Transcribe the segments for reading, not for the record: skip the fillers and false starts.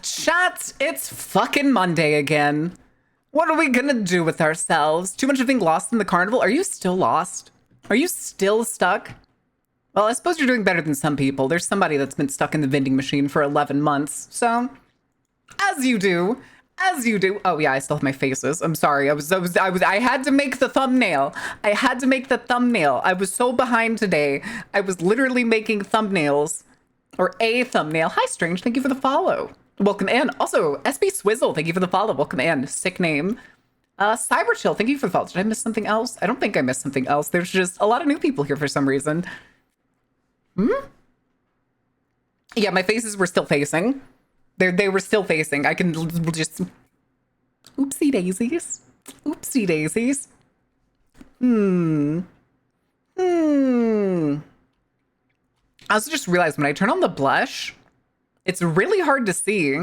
Chat, it's fucking Monday again. What are we gonna do with ourselves? Too much of being lost in the carnival? Are you still lost? Are you still stuck? Well, I suppose you're doing better than some people. There's somebody that's been stuck in the vending machine for 11 months. So, as you do. Oh yeah, I still have my faces. I'm sorry. I had to make the thumbnail. I was so behind today. I was literally making thumbnails. Or a thumbnail. Hi, Strange. Thank you for the follow. Welcome in. Also, SB Swizzle, thank you for the follow. Welcome in. Sick name. Cyberchill, thank you for the follow. Did I miss something else? I don't think I missed something else. There's just a lot of new people here for some reason. Yeah, my faces were still facing. They were still facing. I can just... Oopsie daisies. Oopsie daisies. I also just realized when I turn on the blush, it's really hard to see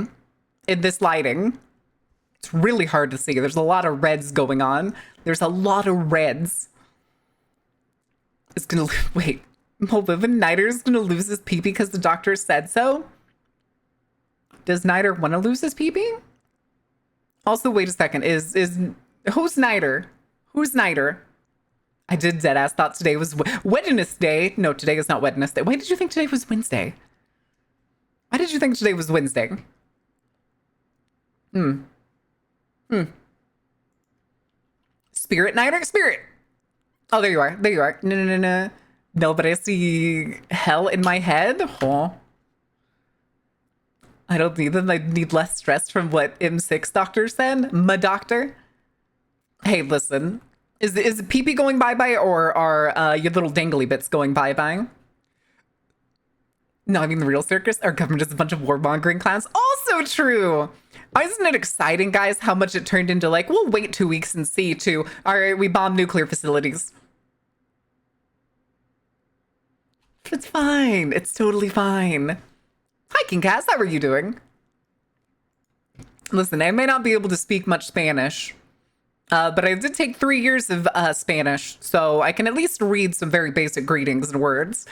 in this lighting. It's really hard to see. There's a lot of reds going on. There's a lot of reds. It's gonna... Wait. Molivin Nider's gonna lose his pee because the doctor said so? Does Nider want to lose his pee? Also, wait a second. Who's Nider? Who's Nider? I did deadass thought today was Wednesday. No, today is not Wednesday. Why did you think today was Wednesday? Why did you think today was Wednesday? Spirit Nider? Spirit! Oh, there you are. There you are. No. No, but I see hell in my head. Huh? I don't need them. I need less stress from what M6 doctor said. My doctor. Hey, listen. Is pee-pee going bye-bye or are your little dangly bits going bye-bye? No, I mean the real circus. Our government is a bunch of warmongering clowns. Also true. Isn't it exciting, guys, how much it turned into like, we'll wait 2 weeks and see to, all right, we bomb nuclear facilities. It's fine. It's totally fine. Hi, King Cass. How are you doing? Listen, I may not be able to speak much Spanish, but I did take 3 years of Spanish, so I can at least read some very basic greetings and words.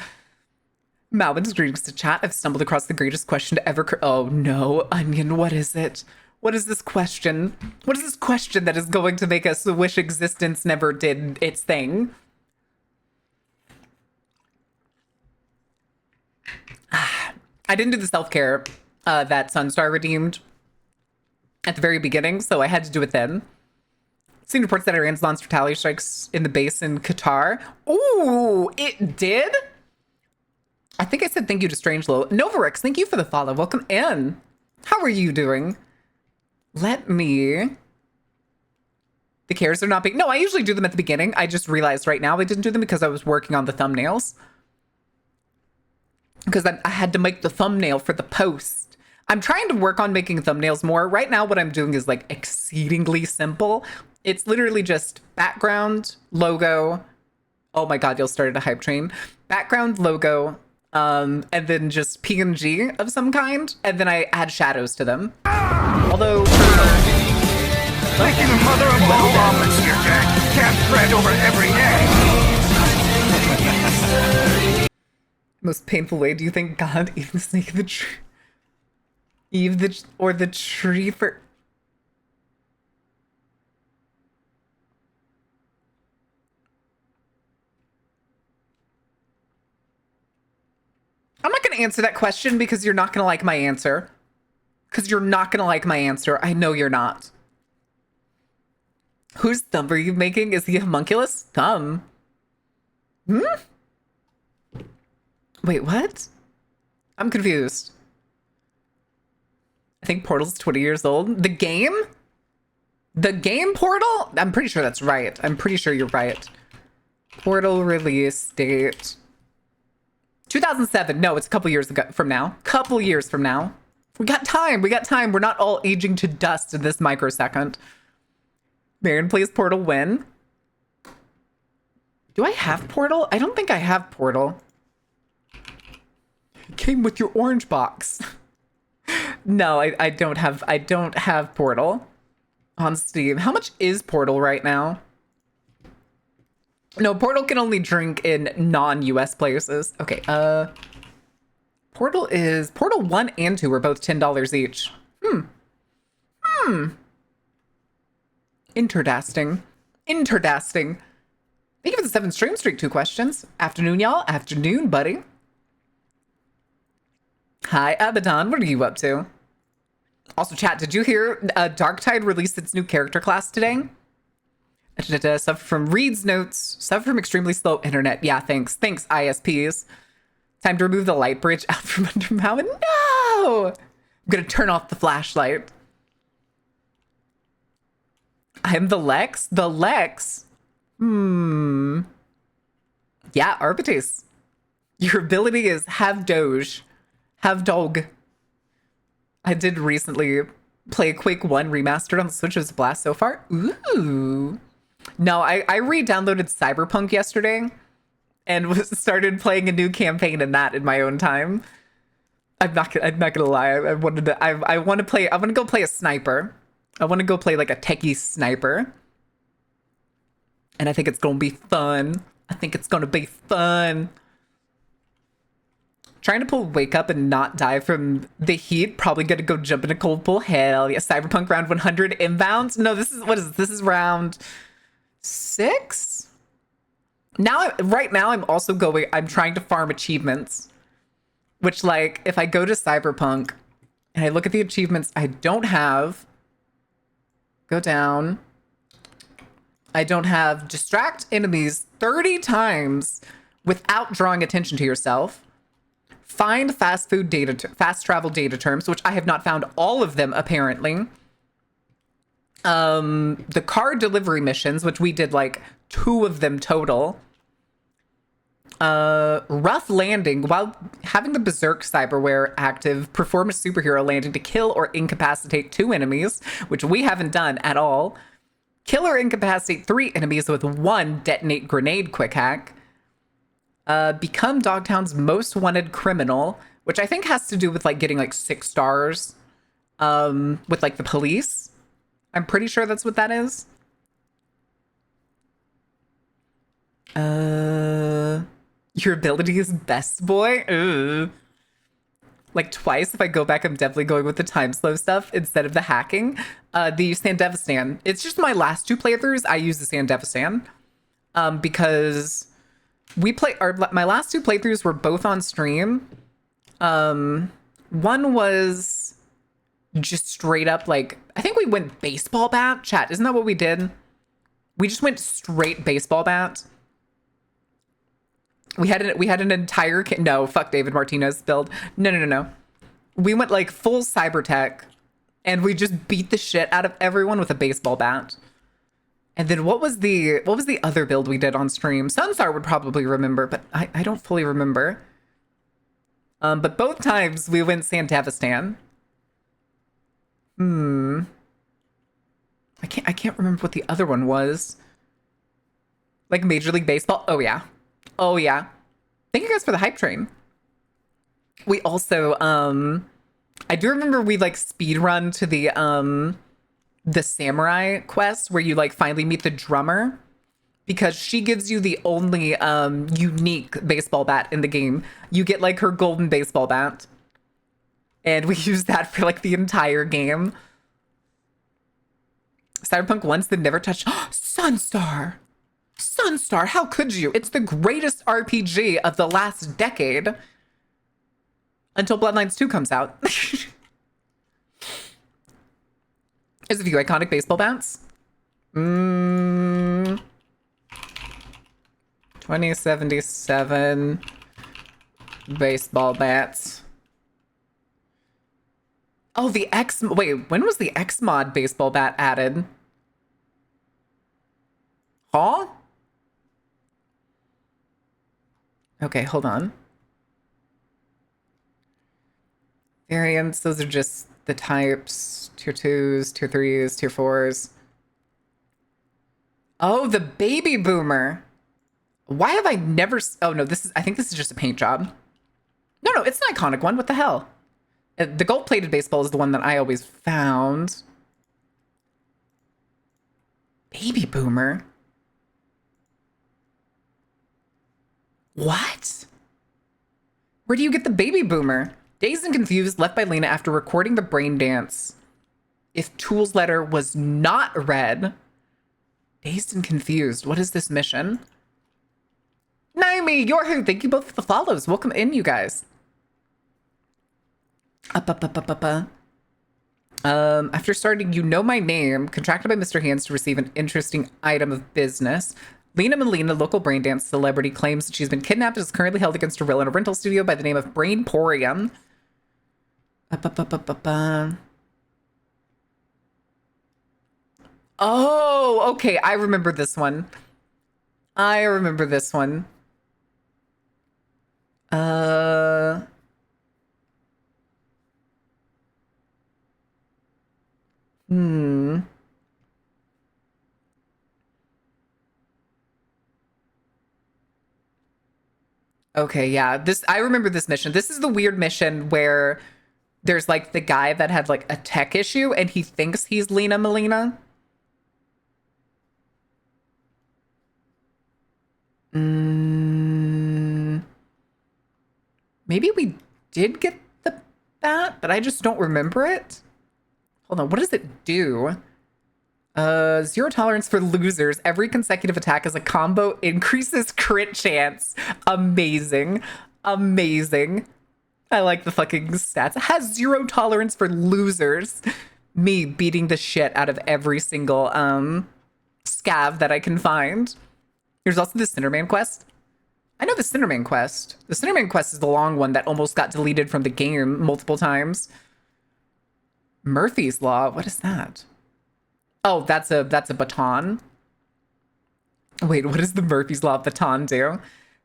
Malvin's greetings to chat. I've stumbled across the greatest question to ever... Oh, no. Onion, what is it? What is this question? What is this question that is going to make us wish existence never did its thing? I didn't do the self-care that Sunstar redeemed at the very beginning, so I had to do it then. Seen reports that Iran's launched retaliatory strikes in the base in Qatar. Ooh, it did? I think I said thank you to Strangelove. Novarix, thank you for the follow. Welcome in. How are you doing? Let me... The cares are not being... No, I usually do them at the beginning. I just realized right now I didn't do them because I was working on the thumbnails. Because I had to make the thumbnail for the post. I'm trying to work on making thumbnails more. Right now, what I'm doing is like exceedingly simple. It's literally just background, logo. Oh my God, you'll start a hype train. Background, logo, and then just PNG of some kind. And then I add shadows to them. Although... Making a mother of all omelets here, Jack. Can't spread over every egg. Most painful way, do you think God, Eve the snake, the tree, or the tree for... I'm not going to answer that question because you're not going to like my answer. I know you're not. Whose thumb are you making? Is he a homunculus? Thumb? Wait, what? I'm confused. I think Portal's 20 years old. The game? The game Portal? I'm pretty sure that's right. I'm pretty sure you're right. Portal release date. 2007. No, it's a couple years ago from now. Couple years from now. We got time. We're not all aging to dust in this microsecond. Marion plays Portal when? Do I have Portal? I don't think I have Portal. Came with your orange box. No, I don't have Portal on Steam. How much is Portal right now? No, Portal can only drink in non-US places. Okay, Portal 1 and 2 are both $10 each. Interdasting. Interdasting. Thank you for the 7 stream streak. 2 questions. Afternoon, y'all. Afternoon, buddy. Hi, Abaddon. What are you up to? Also, chat, did you hear Darktide released its new character class today? Suffer from Reed's notes. Suffer from extremely slow internet. Yeah, thanks. Thanks, ISPs. Time to remove the light bridge out from under Mountain. No! I'm gonna turn off the flashlight. I'm the Lex? The Lex? Yeah, Arbites. Your ability is have Doge. Have Dog. I did recently play Quake 1 remastered on the Switch. It was a blast so far. Ooh. No, I re-downloaded Cyberpunk yesterday and started playing a new campaign in that in my own time. I'm not gonna lie. I want to go play a sniper. I want to go play like a techie sniper. And I think it's gonna be fun. Trying to wake up and not die from the heat. Probably gonna go jump in a cold pool. Hell yeah. Cyberpunk round 100 inbound. No, this is round 6? Right now I'm trying to farm achievements. Which, like, if I go to Cyberpunk and I look at the achievements I don't have, go down. I don't have distract enemies 30 times without drawing attention to yourself. Find fast travel data terms, which I have not found all of them apparently. The car delivery missions, which we did like 2 of them total. Rough landing. While having the Berserk cyberware active, perform a superhero landing to kill or incapacitate 2 enemies, which we haven't done at all. Kill or incapacitate 3 enemies with 1 detonate grenade quick hack. Become Dogtown's most wanted criminal, which I think has to do with like getting like 6 stars with like the police. I'm pretty sure that's what that is. Your ability is best boy? Ugh. Like twice, if I go back, I'm definitely going with the time slow stuff instead of the hacking. The Sandevistan. It's just my last 2 playthroughs, I use the Sandevistan. Because my last 2 playthroughs were both on stream. One was just straight up like, I think we went baseball bat. Chat, isn't that what we did? We just went straight baseball bat. We had an entire no, fuck David Martinez build. No. We went like full cybertech and we just beat the shit out of everyone with a baseball bat. And then what was the other build we did on stream? Sunstar would probably remember, but I don't fully remember. But both times we went Sandevistan. I can't remember what the other one was. Like Major League Baseball. Oh yeah. Thank you guys for the hype train. We also I do remember we like speed run to the samurai quest where you like finally meet the drummer, because she gives you the only unique baseball bat in the game. You get like her golden baseball bat, and we use that for like the entire game. Cyberpunk once that never touched. Sunstar, how could you? It's the greatest RPG of the last decade. Until Bloodlines 2 comes out. There's a few iconic baseball bats. 2077 baseball bats. Oh, wait, when was the Xmod baseball bat added? Huh? Okay, hold on. Variants, those are just the types. Tier 2s, Tier 3s, Tier 4s. Oh, the baby boomer. Why have I never... Oh, no, I think this is just a paint job. No, it's an iconic one. What the hell? The gold-plated baseball is the one that I always found. Baby boomer? What? Where do you get the baby boomer? Dazed and confused, left by Lena after recording the brain dance. If Tool's letter was not read. Dazed and confused. What is this mission? Naomi, you're here. Thank you both for the follows. Welcome in, you guys. After starting You Know My Name, contracted by Mr. Hands to receive an interesting item of business. Lena Molina, local brain dance celebrity, claims that she's been kidnapped and is currently held against her will in a rental studio by the name of Brainporium. Oh, okay. I remember this one. I remember this one. Okay, yeah. I remember this mission. This is the weird mission where there's like the guy that had like a tech issue and he thinks he's Lena Molina. Maybe we did get that, but I just don't remember it. Hold on, what does it do? Zero tolerance for losers. Every consecutive attack as a combo increases crit chance. Amazing. Amazing. I like the fucking stats. It has zero tolerance for losers. Me beating the shit out of every single scav that I can find. There's also the Cinderman quest. I know the Cinderman quest. The Cinderman quest is the long one that almost got deleted from the game multiple times. Murphy's Law. What is that? Oh, that's a baton. Wait, what does the Murphy's Law baton do?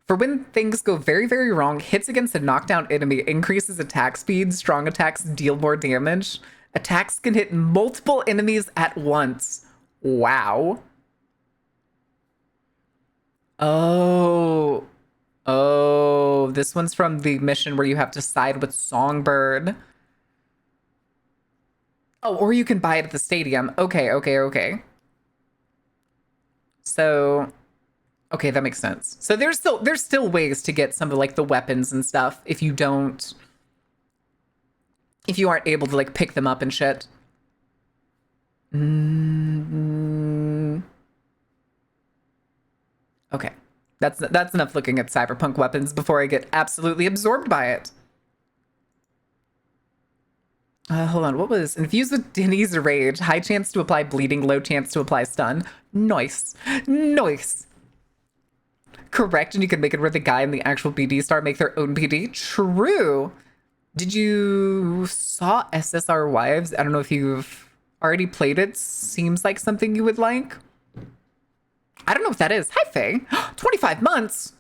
For when things go very, very wrong, hits against a knockdown enemy increases attack speed. Strong attacks deal more damage. Attacks can hit multiple enemies at once. Wow. Oh, this one's from the mission where you have to side with Songbird. Oh, or you can buy it at the stadium. Okay. So, okay, that makes sense. So there's still ways to get some of like the weapons and stuff if you aren't able to like pick them up and shit. Okay. That's enough looking at cyberpunk weapons before I get absolutely absorbed by it. Hold on, what was infused with Denny's Rage? High chance to apply bleeding, low chance to apply stun. Nice. Correct, and you can make it where the guy and the actual BD star make their own BD. True. Did you saw SSR Wives? I don't know if you've already played it. Seems like something you would like. I don't know what that is. Hi, Faye. 25 months.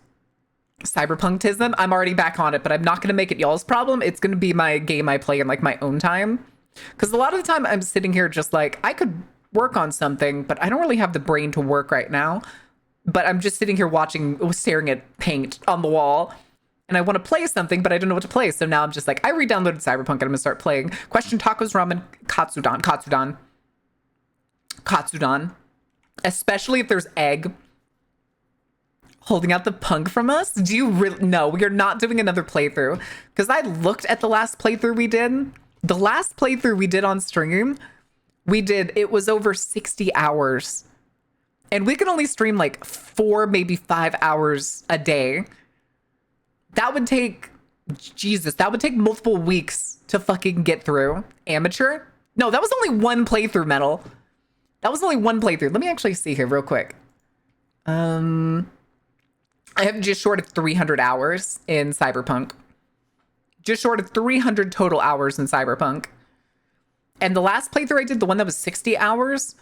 Cyberpunktism. I'm already back on it, but I'm not going to make it y'all's problem. It's going to be my game I play in like my own time. Because a lot of the time I'm sitting here just like, I could work on something, but I don't really have the brain to work right now. But I'm just sitting here staring at paint on the wall. And I want to play something, but I don't know what to play. So now I'm just like, I re-downloaded Cyberpunk and I'm going to start playing. Question: tacos, ramen, Katsudon. Especially if there's egg holding out the punk from us. Do you really? No, we are not doing another playthrough. Because I looked at the last playthrough we did. The last playthrough we did on stream, it was over 60 hours. And we could only stream like 4, maybe 5 hours a day. That would take multiple weeks to fucking get through. Amateur? No, that was only one playthrough, Metal. That was only one playthrough. Let me actually see here real quick. I have just short of 300 hours in Cyberpunk. Just short of 300 total hours in Cyberpunk. And the last playthrough I did, the one that was 60 hours,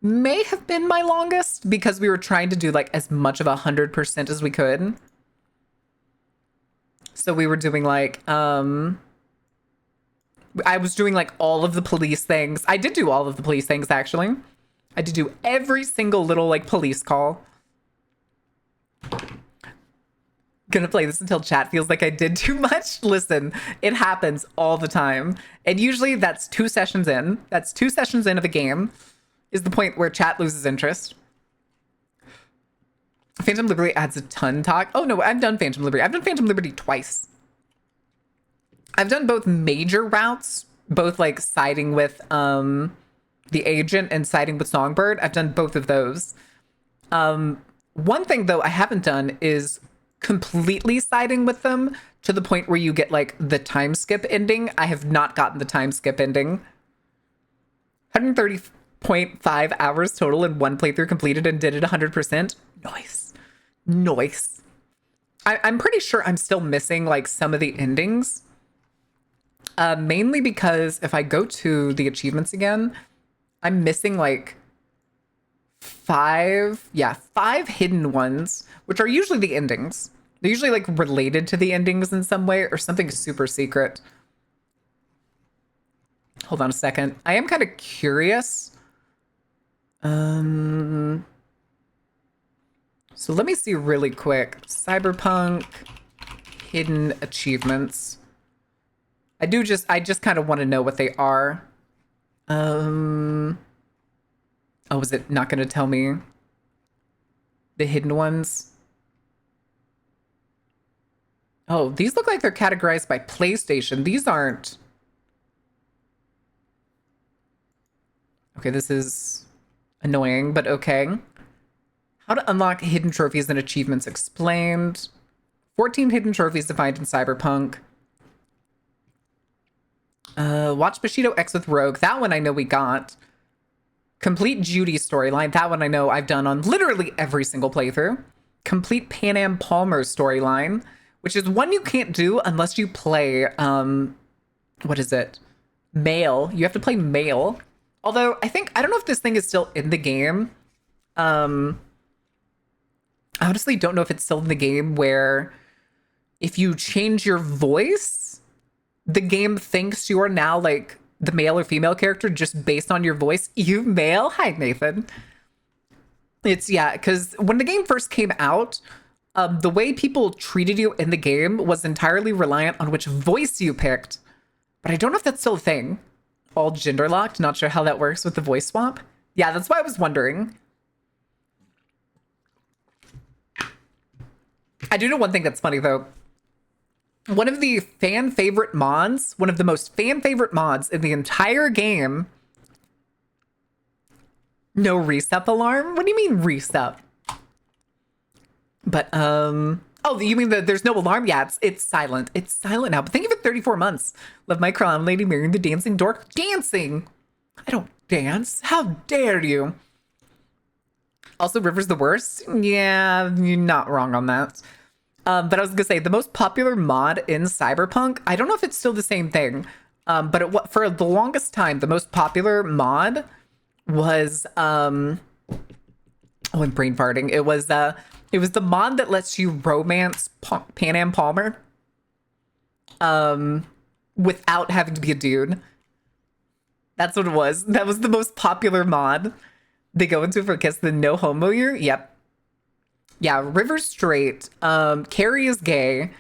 may have been my longest because we were trying to do like as much of 100% as we could. So we were doing like, I was doing like all of the police things. I did do all of the police things, actually. I did do every single little like police call. Gonna play this until chat feels like I did too much. Listen, it happens all the time. And usually that's 2 sessions in. That's 2 sessions in of a game is the point where chat loses interest. Phantom Liberty adds a ton talk. Oh no, I've done Phantom Liberty. I've done Phantom Liberty twice. I've done both major routes, both like siding with the agent and siding with Songbird. I've done both of those. One thing though I haven't done is completely siding with them to the point where you get like the time skip ending. I have not gotten the time skip ending. 130.5 hours total in one playthrough completed and did it 100%. Nice. Nice. I'm pretty sure I'm still missing like some of the endings. Mainly because if I go to the achievements again, I'm missing like five hidden ones, which are usually the endings. They're usually like related to the endings in some way or something super secret. Hold on a second. I am kind of curious. So let me see really quick. Cyberpunk hidden achievements. I just kind of want to know what they are. Oh, is it not going to tell me the hidden ones? Oh, these look like they're categorized by PlayStation. These aren't. Okay, this is annoying, but okay. How to unlock hidden trophies and achievements explained. 14 hidden trophies defined in Cyberpunk. Watch Bushido X with Rogue. That one I know we got. Complete Judy storyline. That one I know I've done on literally every single playthrough. Complete Pan Am Palmer storyline, which is one you can't do unless you play, what is it? Male. You have to play Male. Although, I don't know if this thing is still in the game. I honestly don't know if it's still in the game where if you change your voice, the game thinks you are now like the male or female character just based on your voice. You male? Hi, Nathan. It's, yeah, because when the game first came out, the way people treated you in the game was entirely reliant on which voice you picked. But I don't know if that's still a thing. All gender locked. Not sure how that works with the voice swap. Yeah, that's why I was wondering. I do know one thing that's funny, though. One of the fan favorite mods, one of the most fan favorite mods in the entire game. No reset alarm? What do you mean reset? But, oh, you mean that there's no alarm? Yeah, it's silent. It's silent now. But thank you for 34 months. Love my crown, Lady Mary, the dancing dork. Dancing! I don't dance. How dare you? Also, River's the worst? Yeah, you're not wrong on that. But I was gonna say, the most popular mod in Cyberpunk, I don't know if it's still the same thing, but for the longest time, the most popular mod was, oh, I'm brain farting. It was the mod that lets you romance Pan Am Palmer, without having to be a dude. That's what it was. That was the most popular mod. They go into for a kiss, the no homo year. Yep. Yeah, River's straight. Carrie is gay.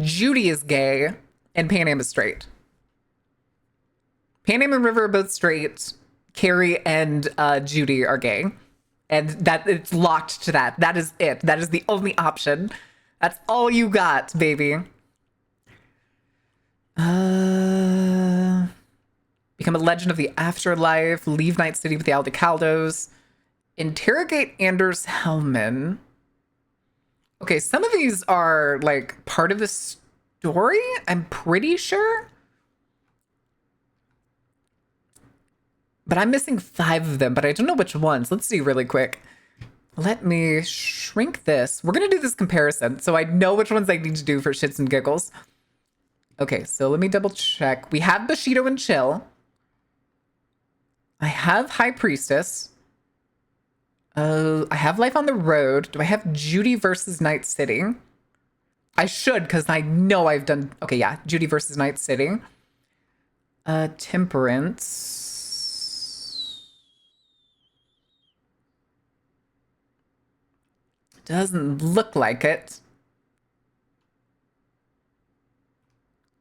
Judy is gay. And Pan Am is straight. Pan Am and River are both straight. Carrie and Judy are gay. And that it's locked to that. That is it. That is the only option. That's all you got, baby. Become a legend of the afterlife. Leave Night City with the Aldecaldos. Interrogate Anders Hellman. Okay, some of these are like part of the story, I'm pretty sure. But I'm missing 5 of them, but I don't know which ones. Let's see really quick. Let me shrink this. We're going to do this comparison, so I know which ones I need to do for shits and giggles. Okay, so let me double check. We have Bushido and Chill. I have High Priestess. I have Life on the Road. Do I have Judy versus Night City? I should, because I know I've done... Okay, yeah. Judy versus Night City. Temperance. Doesn't look like it.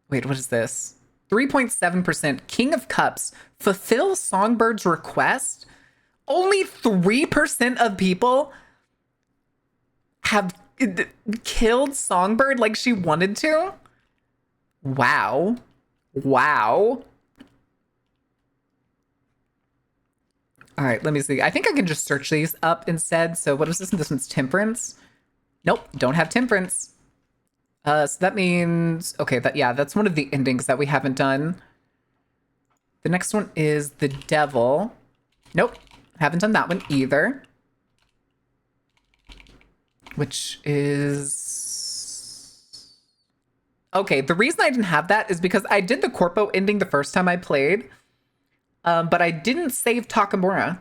Wait, what is this? 3.7%. King of Cups. Fulfill Songbird's request? Only 3% of people have killed Songbird like she wanted to? Wow. Wow. All right, let me see. I think I can just search these up instead. So what is this? This one's temperance. Nope, don't have temperance. So that means, okay, that's one of the endings that we haven't done. The next one is the devil. Nope, haven't done that one either. Which is... Okay, the reason I didn't have that is because I did the Corpo ending the first time I played, but I didn't save Takamura.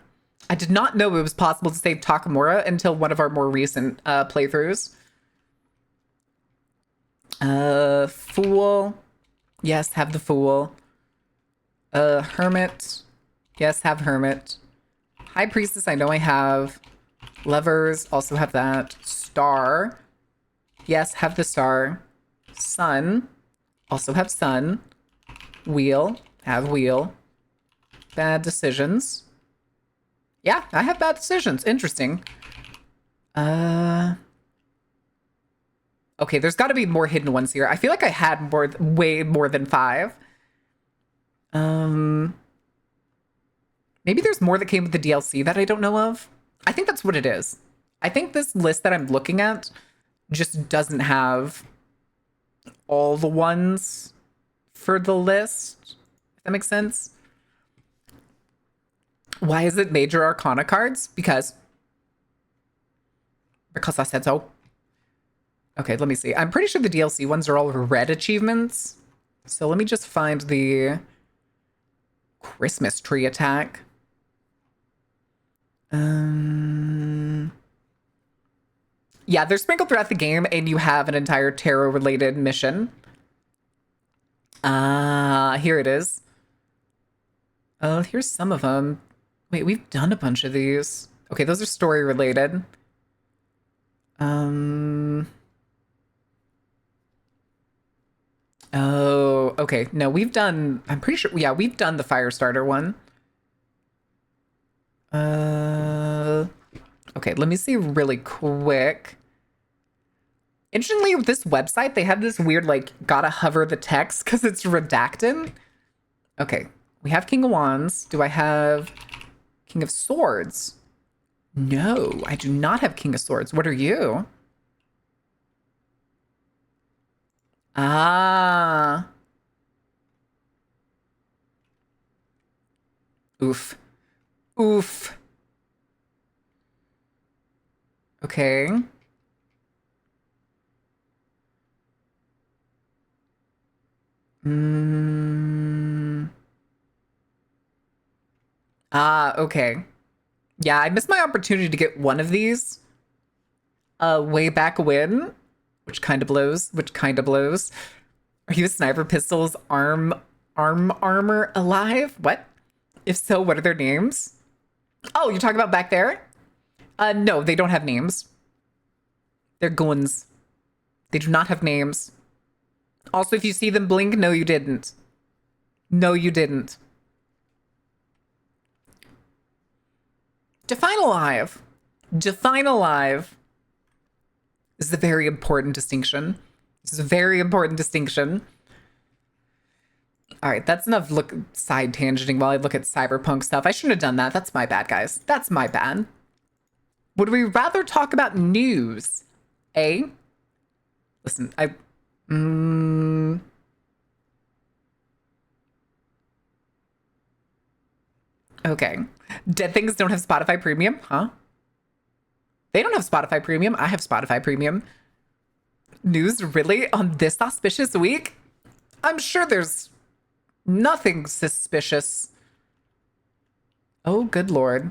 I did not know it was possible to save Takamura until one of our more recent playthroughs. Fool. Yes, have the Fool. Hermit. Yes, have Hermit. High Priestess, I know I have. Lovers, also have that. Star. Yes, have the Star. Sun. Also have Sun. Wheel. Have Wheel. Bad Decisions. Yeah, I have Bad Decisions. Interesting. Okay, there's got to be more hidden ones here. I feel like I had way more than 5. Maybe there's more that came with the DLC that I don't know of. I think that's what it is. I think this list that I'm looking at just doesn't have all the ones for the list. If that makes sense. Why is it Major Arcana cards? Because I said so. Okay, let me see. I'm pretty sure the DLC ones are all red achievements. So let me just find the Christmas tree attack. Yeah, they're sprinkled throughout the game, and you have an entire tarot-related mission. Here it is. Oh, here's some of them. Wait, we've done a bunch of these. Okay, those are story-related. Oh, okay. No, we've done... I'm pretty sure... Yeah, we've done the Firestarter one. Okay, let me see really quick. Interestingly, with this website, they have this weird, like, gotta hover the text because it's redacted. Okay, we have King of Wands. Do I have King of Swords? No, I do not have King of Swords. What are you? Ah. Oof. Oof. Okay. Ah, okay. Yeah, I missed my opportunity to get one of these way back when, which kind of blows, Are you a Sniper Pistol's armor alive? What? If so, what are their names? Oh, you're talking about back there? No, they don't have names. They're guns. They do not have names. Also, if you see them blink, no, you didn't. No, you didn't. Define alive. Define alive. This is a very important distinction. This is a very important distinction. All right, that's enough side tangenting while I look at cyberpunk stuff. I shouldn't have done that. That's my bad, guys. That's my bad. Would we rather talk about news? Listen, okay. Dead Things don't have Spotify Premium, huh? They don't have Spotify Premium. I have Spotify Premium. News, really? On this auspicious week? I'm sure there's nothing suspicious. Oh, good lord.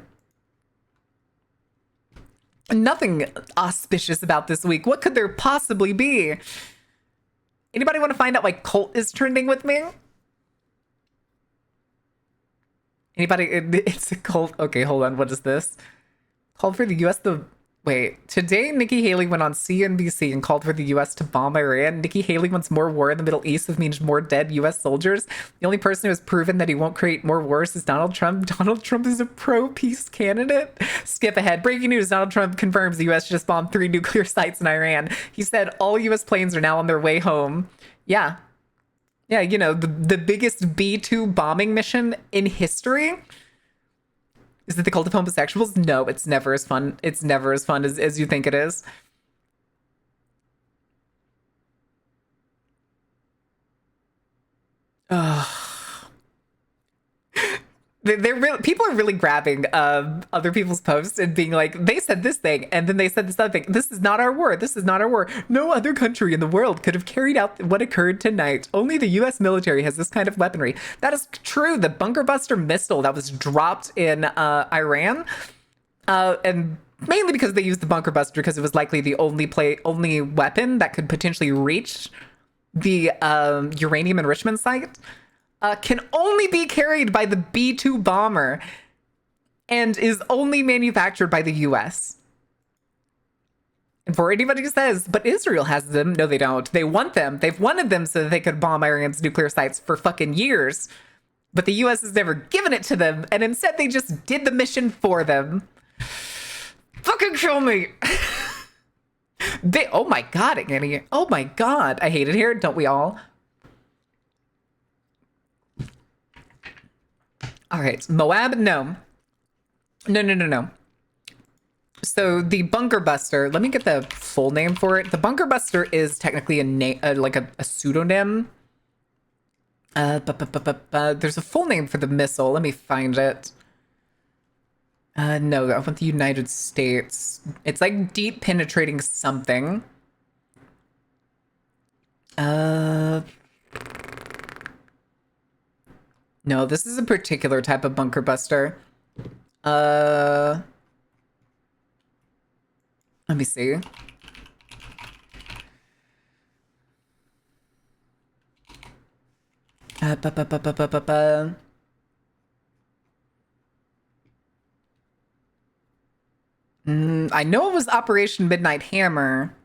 Nothing auspicious about this week. What could there possibly be? Anybody want to find out why Cult is trending with me? Anybody? It's a cult. Okay, hold on. What is this? Called for the U.S. Wait, today Nikki Haley went on CNBC and called for the U.S. to bomb Iran. Nikki Haley wants more war in the Middle East, which means more dead U.S. soldiers. The only person who has proven that he won't create more wars is Donald Trump. Donald Trump is a pro-peace candidate. Skip ahead. Breaking news. Donald Trump confirms the U.S. just bombed 3 nuclear sites in Iran. He said all U.S. planes are now on their way home. Yeah. Yeah, you know, the biggest B-2 bombing mission in history. Is it the cult of homosexuals? No, it's never as fun. It's never as fun as you think it is. People are really grabbing other people's posts and being like, they said this thing and then they said this other thing. This is not our war. This is not our war. No other country in the world could have carried out what occurred tonight. Only the US military has this kind of weaponry. That is true. The bunker buster missile that was dropped in Iran, and mainly because they used the bunker buster because it was likely the only weapon that could potentially reach the uranium enrichment site. Can only be carried by the B-2 bomber and is only manufactured by the US. And for anybody who says, but Israel has them, no, they don't. They want them. They've wanted them so that they could bomb Iran's nuclear sites for fucking years. But the US has never given it to them, and instead they just did the mission for them. Fucking kill me! Oh my god, Annie. Oh my god. I hate it here, don't we all? All right, Moab, no. No. So the bunker buster, let me get the full name for it. The bunker buster is technically a name, like a pseudonym. There's a full name for the missile. Let me find it. No, I want the United States. It's like deep penetrating something. No, this is a particular type of bunker buster. Let me see. I know it was Operation Midnight Hammer,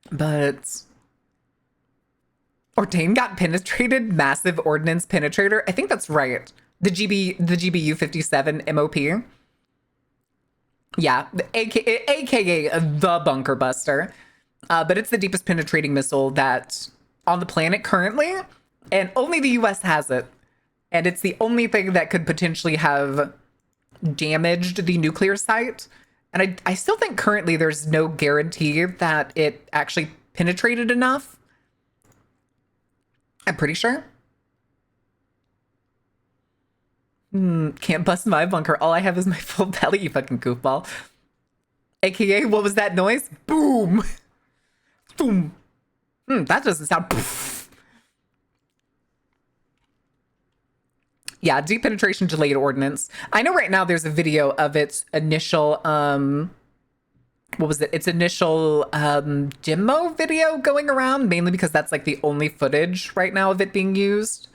but Ordain got penetrated, massive ordnance penetrator. I think that's right. The GBU-57 MOP. Yeah, aka the bunker buster. But it's the deepest penetrating missile that on the planet currently, and only the US has it. And it's the only thing that could potentially have damaged the nuclear site. And I still think currently there's no guarantee that it actually penetrated enough. I'm pretty sure. Can't bust my bunker. All I have is my full belly, you fucking goofball. AKA, what was that noise? Boom. Boom. That doesn't sound... Yeah, deep penetration delayed ordnance. I know right now there's a video of its initial, what was it? Its initial demo video going around, mainly because that's like the only footage right now of it being used.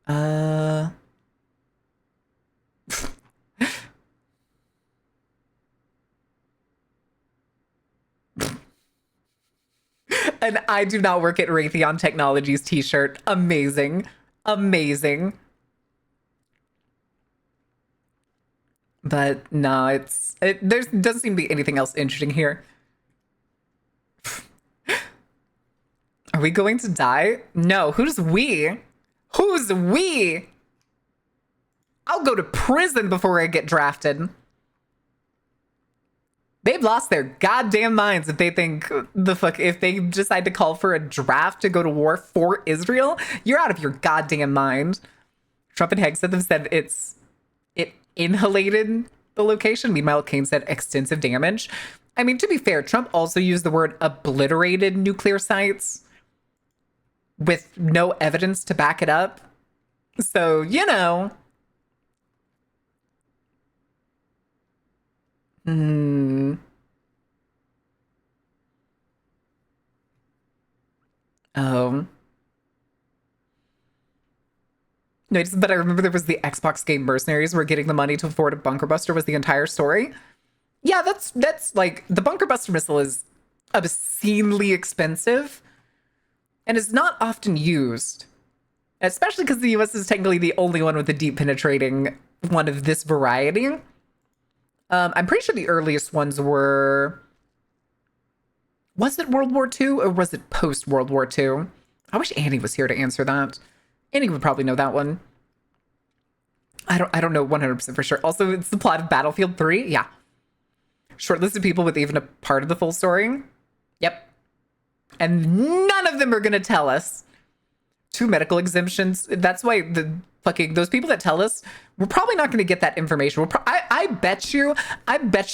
And I do not work at Raytheon Technologies t-shirt. Amazing. Amazing. But no, there doesn't seem to be anything else interesting here. Are we going to die? No, who's we? Who's we? I'll go to prison before I get drafted. They've lost their goddamn minds if they think if they decide to call for a draft to go to war for Israel. You're out of your goddamn mind. Trump and Hegseth have said it inhalated the location. Meanwhile, Kane said extensive damage. I mean, to be fair, Trump also used the word obliterated nuclear sites with no evidence to back it up. So, you know. No, but I remember there was the Xbox game Mercenaries where getting the money to afford a bunker buster was the entire story. Yeah, that's like the bunker buster missile is obscenely expensive and is not often used, especially because the US is technically the only one with a deep penetrating one of this variety. I'm pretty sure the earliest ones were... Was it World War II or was it post World War II? I wish Annie was here to answer that. Annie would probably know that one. I don't know 100% for sure. Also, it's the plot of Battlefield 3. Yeah. Shortlisted people with even a part of the full story. Yep. And none of them are going to tell us. 2 medical exemptions. That's why those people that tell us, we're probably not going to get that information. I bet you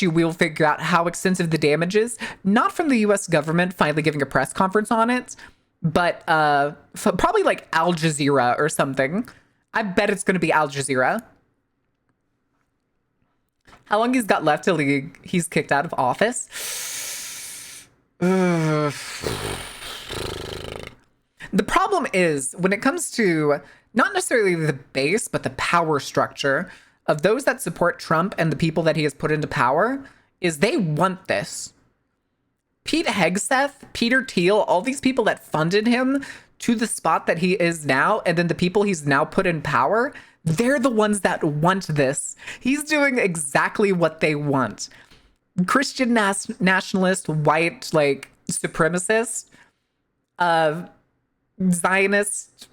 we'll figure out how extensive the damage is, not from the US government finally giving a press conference on it, but probably like Al Jazeera or something. I bet it's going to be Al Jazeera. How long he's got left till he's kicked out of office? The problem is, when it comes to not necessarily the base, but the power structure of those that support Trump and the people that he has put into power, is they want this. Pete Hegseth, Peter Thiel, all these people that funded him to the spot that he is now, and then the people he's now put in power, they're the ones that want this. He's doing exactly what they want. Christian nationalist, white, like, supremacist, Zionist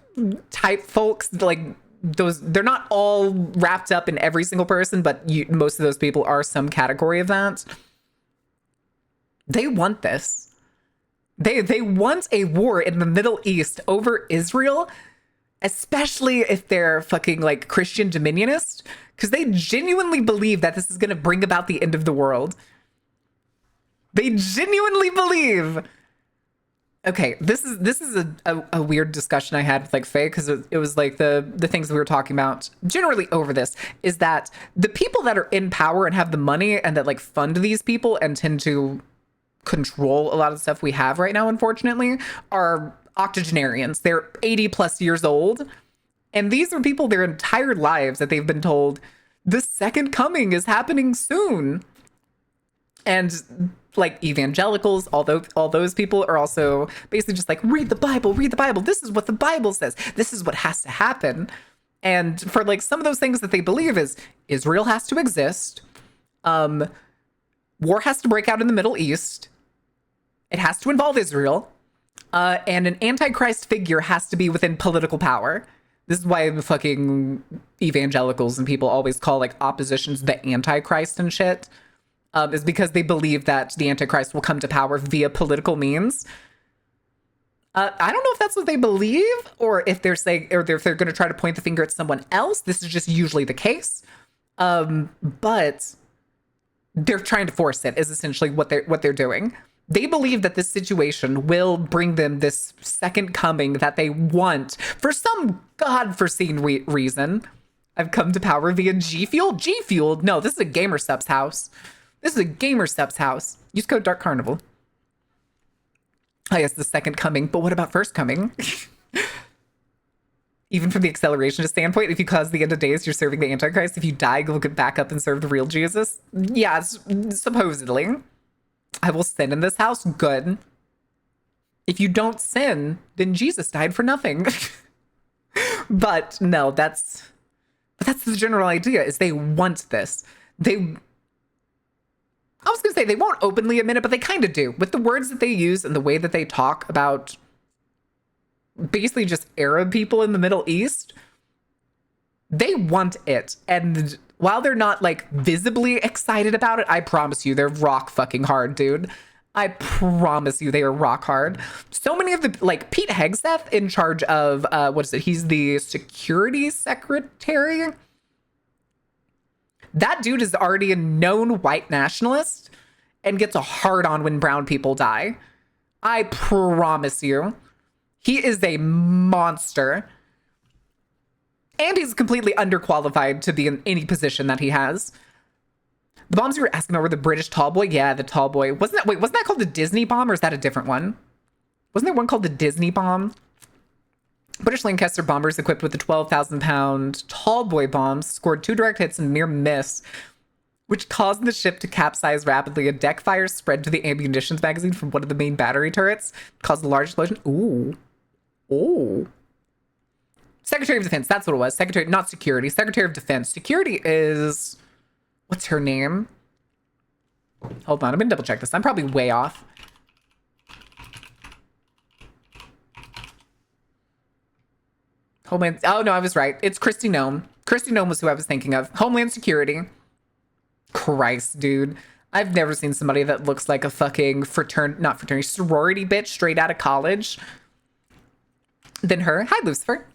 type folks, like those, they're not all wrapped up in every single person, but most of those people are some category of that. They want this. They want a war in the Middle East over Israel, especially if they're fucking like Christian dominionist, because they genuinely believe that this is going to bring about the end of the world. They genuinely believe. Okay, this is a weird discussion I had with like Faye, because it was like the things we were talking about generally over this is that the people that are in power and have the money and that like fund these people and tend to control a lot of the stuff we have right now, unfortunately, are octogenarians. They're 80 plus years old. And these are people their entire lives that they've been told the second coming is happening soon. And like evangelicals, although all those people are also basically just like, read the Bible. This is what the Bible says. This is what has to happen. And for like some of those things that they believe is Israel has to exist. War has to break out in the Middle East. It has to involve Israel. And an antichrist figure has to be within political power. This is why the fucking evangelicals and people always call like oppositions the antichrist and shit. Is because they believe that the antichrist will come to power via political means. I don't know if that's what they believe, or if they're saying, or if they're going to try to point the finger at someone else. This is just usually the case. But they're trying to force it, is essentially what they're doing. They believe that this situation will bring them this second coming that they want for some godforeseen reason. I've come to power via G Fuel. G Fuel? No, this is a GamerSupps house. This is a GamerSupps house. Use code Dark Carnival. Oh yes, the second coming. But what about first coming? Even from the accelerationist standpoint, if you cause the end of days, you're serving the Antichrist. If you die, you'll get back up and serve the real Jesus. Yeah, supposedly. I will sin in this house. Good. If you don't sin, then Jesus died for nothing. But no, that's the general idea, is they want this. I was going to say they won't openly admit it, but they kind of do. With the words that they use and the way that they talk about basically just Arab people in the Middle East, they want it. And while they're not like visibly excited about it, I promise you they're rock fucking hard, dude. I promise you they are rock hard. So many of the, like Pete Hegseth in charge of, what is it? He's the security secretary. That dude is already a known white nationalist and gets a hard on when brown people die. I promise you. He is a monster. And he's completely underqualified to be in any position that he has. The bombs you were asking about were the British tall boy? Yeah, the tall boy. Wasn't that called the Disney bomb, or is that a different one? Wasn't there one called the Disney bomb? British Lancaster bombers equipped with the 12,000-pound tall boy bombs scored 2 direct hits and near miss, which caused the ship to capsize rapidly. A deck fire spread to the ammunitions magazine from one of the main battery turrets, caused a large explosion. Ooh. Secretary of Defense, that's what it was. Secretary, not security. Secretary of Defense. Security is... What's her name? Hold on, I'm gonna double check this. I'm probably way off. Oh no, I was right. It's Kristi Noem. Christy Nome was who I was thinking of. Homeland Security. Christ, dude. I've never seen somebody that looks like a fucking sorority bitch straight out of college than her. Hi, Lucifer.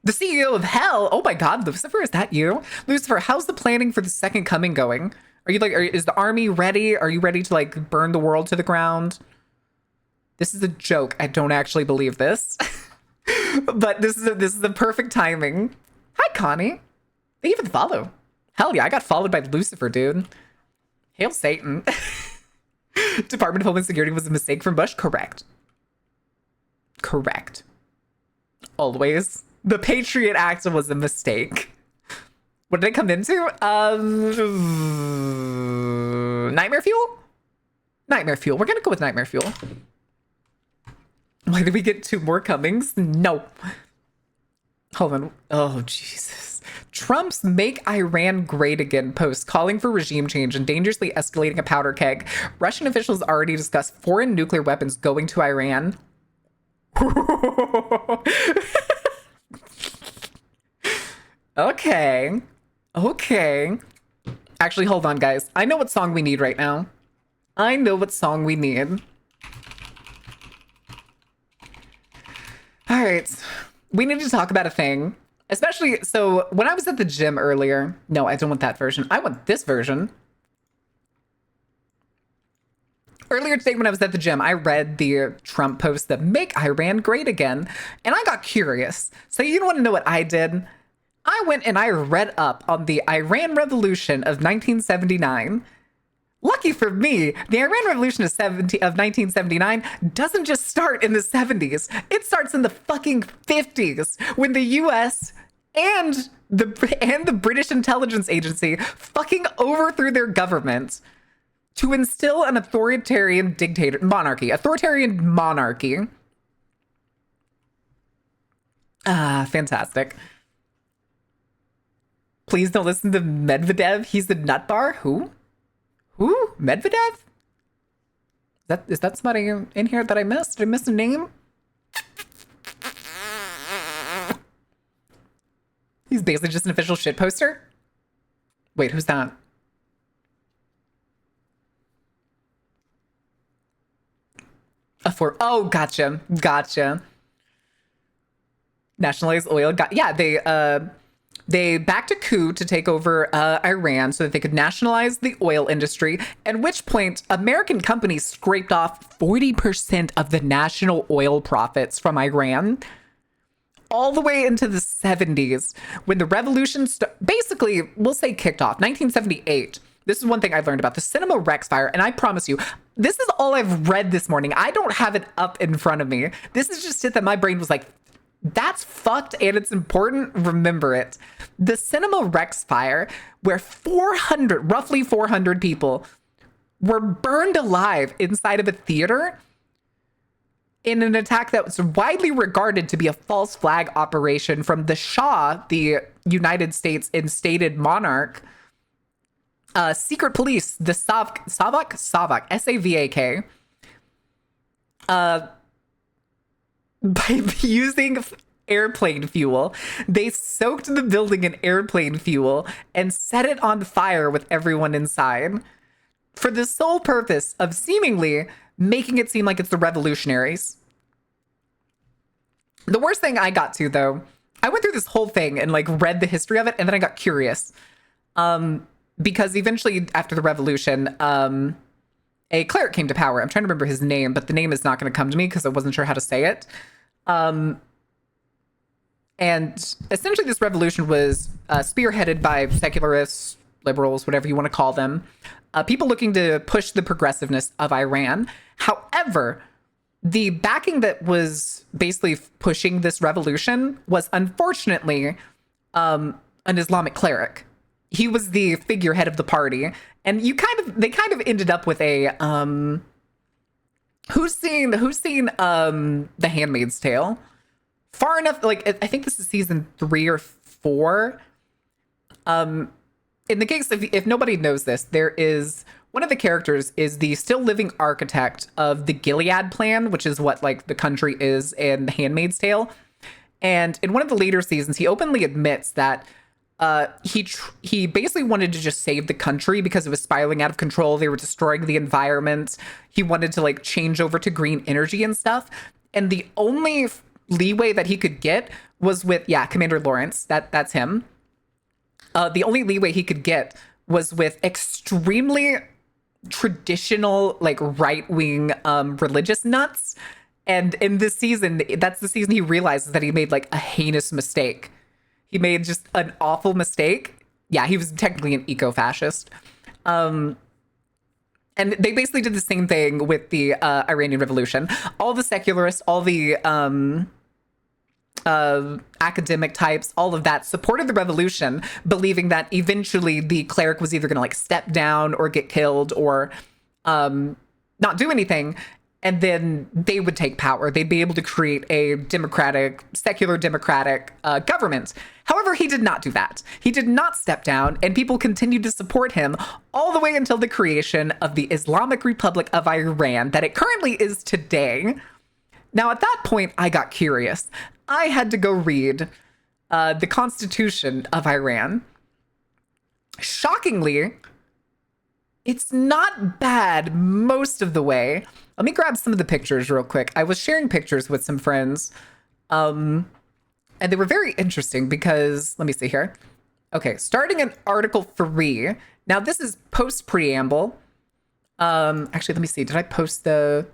The CEO of Hell. Oh my God, Lucifer, is that you? Lucifer, how's the planning for the second coming going? Are you like, is the army ready? Are you ready to like burn the world to the ground? This is a joke. I don't actually believe this. But this is the perfect timing. Hi, Connie. They even follow. Hell yeah, I got followed by Lucifer, dude. Hail Satan. Department of Homeland Security was a mistake from Bush? Correct. Correct. Always. The Patriot Act was a mistake. What did it come into? Nightmare Fuel? Nightmare Fuel. We're gonna go with Nightmare Fuel. Why did we get 2 more comings? No. Hold on. Oh, Jesus. Trump's Make Iran Great Again post calling for regime change and dangerously escalating a powder keg. Russian officials already discussed foreign nuclear weapons going to Iran. Okay. Okay. Actually, hold on, guys. I know what song we need right now. I know what song we need. All right. We need to talk about a thing. Especially, so when I was at the gym earlier, no, I don't want that version. I want this version. Earlier today when I was at the gym, I read the Trump post that Make Iran Great Again, and I got curious. So you want to know what I did? I went and I read up on the Iran Revolution of 1979. Lucky for me, the Iran Revolution of 1979 doesn't just start in the 70s. It starts in the fucking 50s when the US and the British intelligence agency fucking overthrew their government to instill an authoritarian monarchy. Ah, fantastic. Please don't listen to Medvedev. He's the nut bar. Who? Medvedev? Is that somebody in here that I missed? Did I miss a name? He's basically just an official shit poster. Wait, who's that? Oh, gotcha. Nationalized oil. They backed a coup to take over Iran so that they could nationalize the oil industry, at which point American companies scraped off 40% of the national oil profits from Iran all the way into the 70s when the revolution basically, we'll say kicked off, 1978. This is one thing I learned about the Cinema Rex fire, and I promise you, this is all I've read this morning. I don't have it up in front of me. This is just it that my brain was like, that's fucked and it's important. Remember it. The Cinema Rex fire, where roughly 400 people were burned alive inside of a theater in an attack that was widely regarded to be a false flag operation from the Shah, the United States instated monarch, secret police, the Savak, S-A-V-A-K, by using airplane fuel. They soaked the building in airplane fuel and set it on fire with everyone inside for the sole purpose of seemingly making it seem like it's the revolutionaries. The worst thing I got to, though, I went through this whole thing and like read the history of it, and then I got curious. Because eventually after the revolution, a cleric came to power. I'm trying to remember his name, but the name is not going to come to me because I wasn't sure how to say it. And essentially this revolution was spearheaded by secularists, liberals, whatever you want to call them, people looking to push the progressiveness of Iran. However, the backing that was basically pushing this revolution was unfortunately an Islamic cleric. He was the figurehead of the party, and they kind of ended up with a who's seen The Handmaid's Tale? Far enough, like I think this is season 3 or 4. In the case of, if nobody knows this, there is one of the characters is the still living architect of the Gilead plan, which is what like the country is in The Handmaid's Tale. And in one of the later seasons, he openly admits that he basically wanted to just save the country because it was spiraling out of control. They were destroying the environment. He wanted to like change over to green energy and stuff. And the only leeway that he could get was with Commander Lawrence. That's him. The only leeway he could get was with extremely traditional, like right-wing religious nuts. And in this season, that's the season he realizes that he made like a heinous mistake. He made just an awful mistake. Yeah, he was technically an eco-fascist. And they basically did the same thing with the Iranian Revolution. All the secularists, all the academic types, all of that supported the revolution, believing that eventually the cleric was either going to like step down or get killed or not do anything. And then they would take power. They'd be able to create a secular democratic government. However, he did not do that. He did not step down, and people continued to support him all the way until the creation of the Islamic Republic of Iran that it currently is today. Now, at that point, I got curious. I had to go read the Constitution of Iran. Shockingly, it's not bad most of the way. Let me grab some of the pictures real quick. I was sharing pictures with some friends, and they were very interesting because, let me see here. Okay, starting in Article 3. Now, this is post-preamble. Actually, let me see. Did I post the...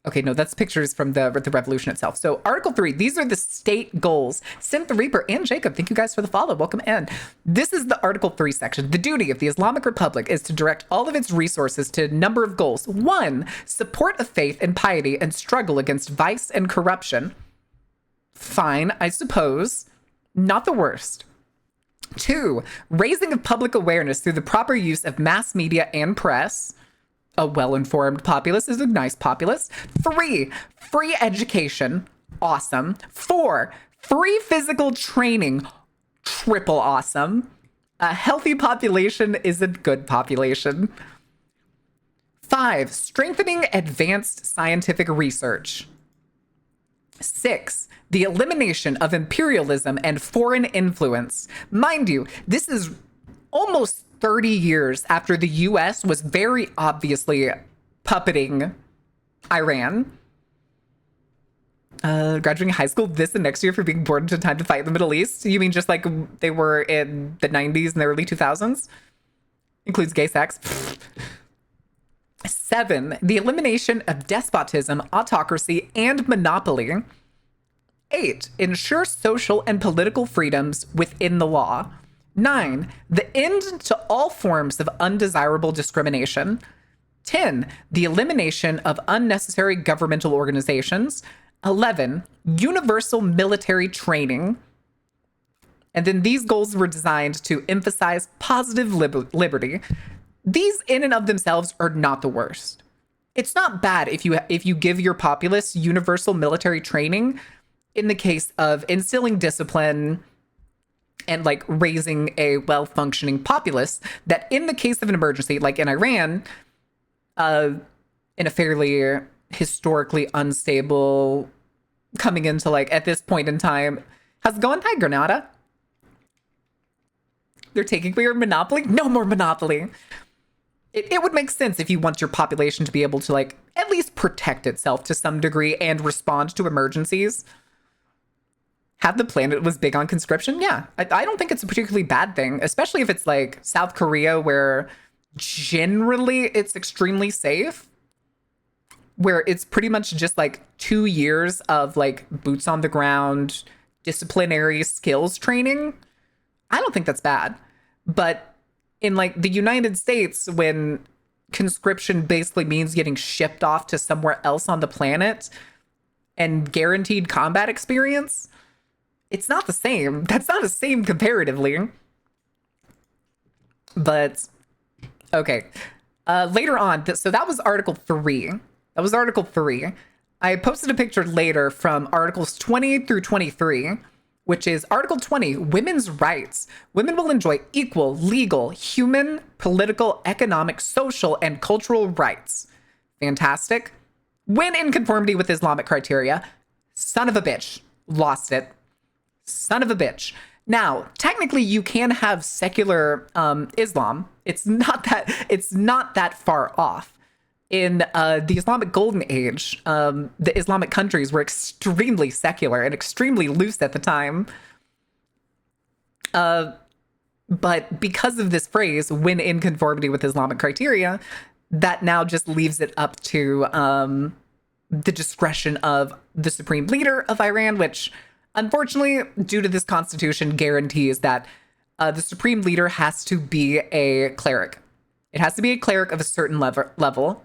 Okay, no, that's pictures from the revolution itself. So Article 3, these are the state goals. Synth the Reaper and Jacob, thank you guys for the follow. Welcome in. This is the Article 3 section. The duty of the Islamic Republic is to direct all of its resources to a number of goals. 1, support of faith and piety and struggle against vice and corruption. Fine, I suppose. Not the worst. 2, raising of public awareness through the proper use of mass media and press. A well-informed populace is a nice populace. 3, free education. Awesome. 4, free physical training. Triple awesome. A healthy population is a good population. 5, strengthening advanced scientific research. 6, the elimination of imperialism and foreign influence. Mind you, this is almost 30 years after the US was very obviously puppeting Iran. Graduating high school this and next year for being born into time to fight in the Middle East? You mean just like they were in the 90s and the early 2000s? Includes gay sex. 7, the elimination of despotism, autocracy, and monopoly. 8, ensure social and political freedoms within the law. 9, the end to all forms of undesirable discrimination. 10, the elimination of unnecessary governmental organizations. 11, universal military training. And then these goals were designed to emphasize positive liberty. These in and of themselves are not the worst. It's not bad if you give your populace universal military training in the case of instilling discipline and like raising a well-functioning populace that in the case of an emergency, like in Iran, in a fairly historically unstable, coming into like at this point in time, how's it going? Hi, Granada. They're taking away your monopoly? No more monopoly. It would make sense if you want your population to be able to like at least protect itself to some degree and respond to emergencies. Have the planet was big on conscription? Yeah, I don't think it's a particularly bad thing, especially if it's like South Korea, where generally it's extremely safe, where it's pretty much just like 2 years of like boots on the ground, disciplinary skills training. I don't think that's bad. But in like the United States, when conscription basically means getting shipped off to somewhere else on the planet and guaranteed combat experience, it's not the same. That's not the same comparatively. But, okay. Later on, so that was Article 3. That was Article 3. I posted a picture later from Articles 20 through 23, which is Article 20, women's rights. Women will enjoy equal, legal, human, political, economic, social, and cultural rights. Fantastic. When in conformity with Islamic criteria. Son of a bitch. Lost it. Son of a bitch. Now, technically, you can have secular Islam. It's not that far off. In the Islamic Golden Age, the Islamic countries were extremely secular and extremely loose at the time. But because of this phrase, when in conformity with Islamic criteria, that now just leaves it up to the discretion of the supreme leader of Iran, which unfortunately, due to this constitution, guarantees that the supreme leader has to be a cleric. It has to be a cleric of a certain level.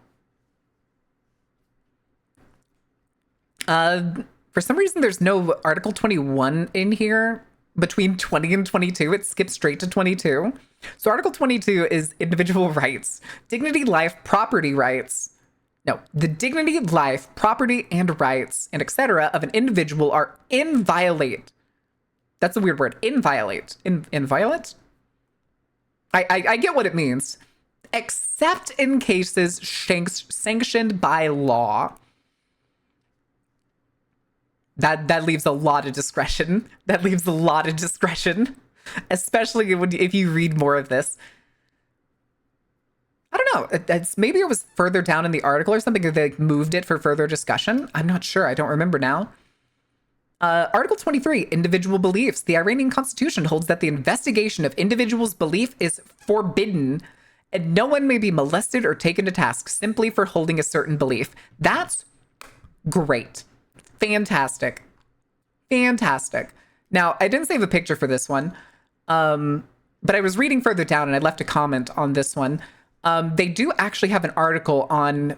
For some reason, there's no Article 21 in here. Between 20 and 22, it skips straight to 22. So Article 22 is individual rights, dignity, life, property rights. No, the dignity, life, property, and rights, and etc. of an individual are inviolate. That's a weird word. Inviolate. Inviolate? I get what it means. Except in cases sanctioned by law. That leaves a lot of discretion. That leaves a lot of discretion, especially if you read more of this. I don't know. Maybe it was further down in the article or something. They moved it for further discussion. I'm not sure. I don't remember now. Article 23, individual beliefs. The Iranian constitution holds that the investigation of individuals' belief is forbidden, and no one may be molested or taken to task simply for holding a certain belief. That's great. Fantastic. Fantastic. Now, I didn't save a picture for this one, but I was reading further down and I left a comment on this one. They do actually have an article on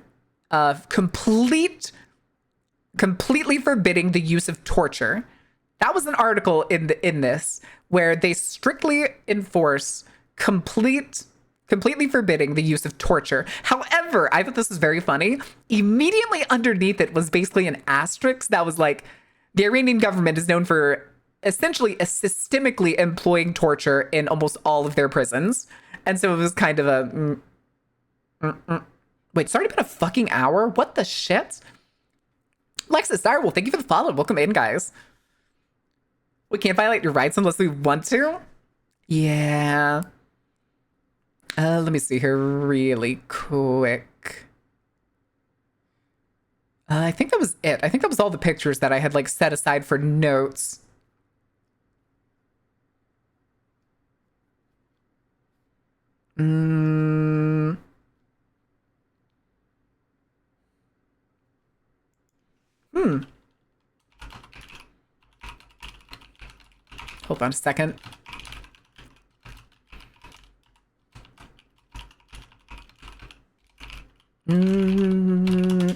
completely forbidding the use of torture. That was an article in this where they strictly enforce completely forbidding the use of torture. However, I thought this was very funny. Immediately underneath it was basically an asterisk that was like, the Iranian government is known for essentially systemically employing torture in almost all of their prisons. And so it was kind of a... Wait, it's already been a fucking hour? What the shit? Lexus Direwolf, thank you for the follow. Welcome in, guys. We can't violate your rights unless we want to? Yeah. Let me see here really quick. I think that was it. I think that was all the pictures that I had like set aside for notes. Hold on a second.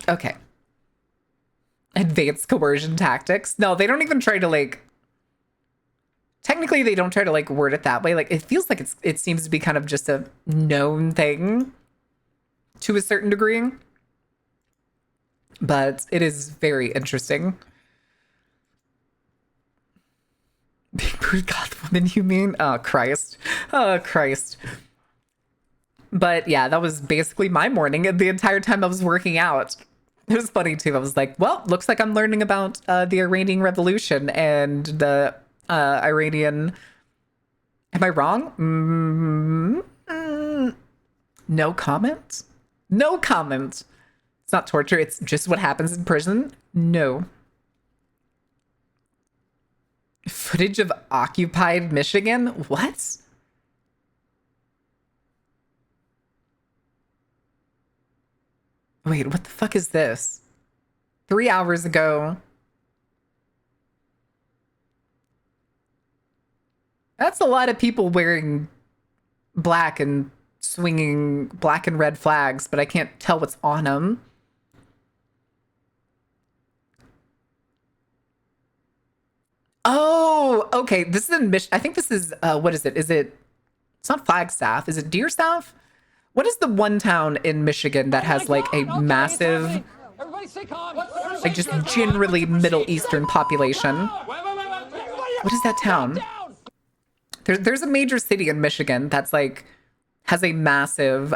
Okay. Advanced coercion tactics. No, they don't even try to like... Technically, they don't try to like word it that way. Like, it feels like it seems to be kind of just a known thing to a certain degree. But it is very interesting. Big Bird Goth Woman, you mean? Oh, Christ. Oh, Christ. But yeah, that was basically my morning, and the entire time I was working out. It was funny too. I was like, well, looks like I'm learning about the Iranian Revolution and the Iranian... Am I wrong? No comment? No comment. It's not torture. It's just what happens in prison. No. Footage of occupied Michigan? What? Wait, what the fuck is this? 3 hours ago. That's a lot of people wearing black and swinging black and red flags, but I can't tell what's on them. Oh, okay. This is in I think this is, what is it? Is it, it's not Flagstaff. Is it Deerstaff? What is the one town in Michigan that has like a massive, like just generally Middle Eastern population? What is that town? There's a major city in Michigan that's like, has a massive,